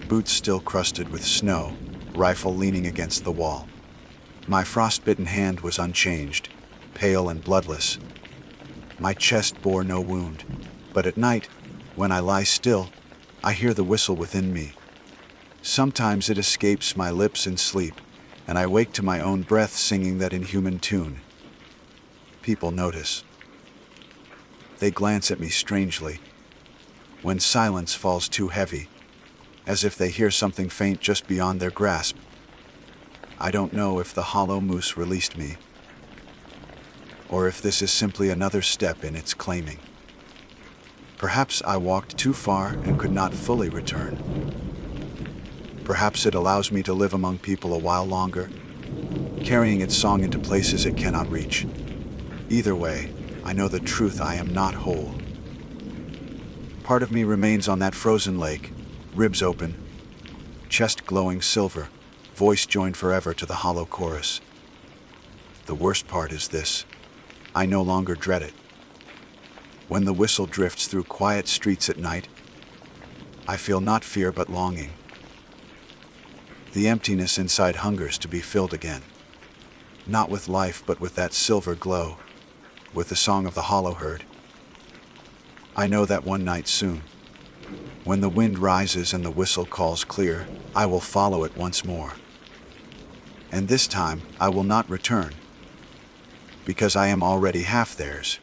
boots still crusted with snow, rifle leaning against the wall. My frostbitten hand was unchanged, pale and bloodless. My chest bore no wound, but at night, when I lie still, I hear the whistle within me. Sometimes it escapes my lips in sleep, and I wake to my own breath singing that inhuman tune. People notice. They glance at me strangely, when silence falls too heavy, as if they hear something faint just beyond their grasp. I don't know if the hollow moose released me, or if this is simply another step in its claiming. Perhaps I walked too far and could not fully return. Perhaps it allows me to live among people a while longer, carrying its song into places it cannot reach. Either way, I know the truth: I am not whole. Part of me remains on that frozen lake, ribs open, chest glowing silver, voice joined forever to the hollow chorus. The worst part is this: I no longer dread it. When the whistle drifts through quiet streets at night, I feel not fear but longing. The emptiness inside hungers to be filled again, not with life but with that silver glow, with the song of the hollow herd. I know that one night soon, when the wind rises and the whistle calls clear, I will follow it once more. And this time I will not return, because I am already half theirs.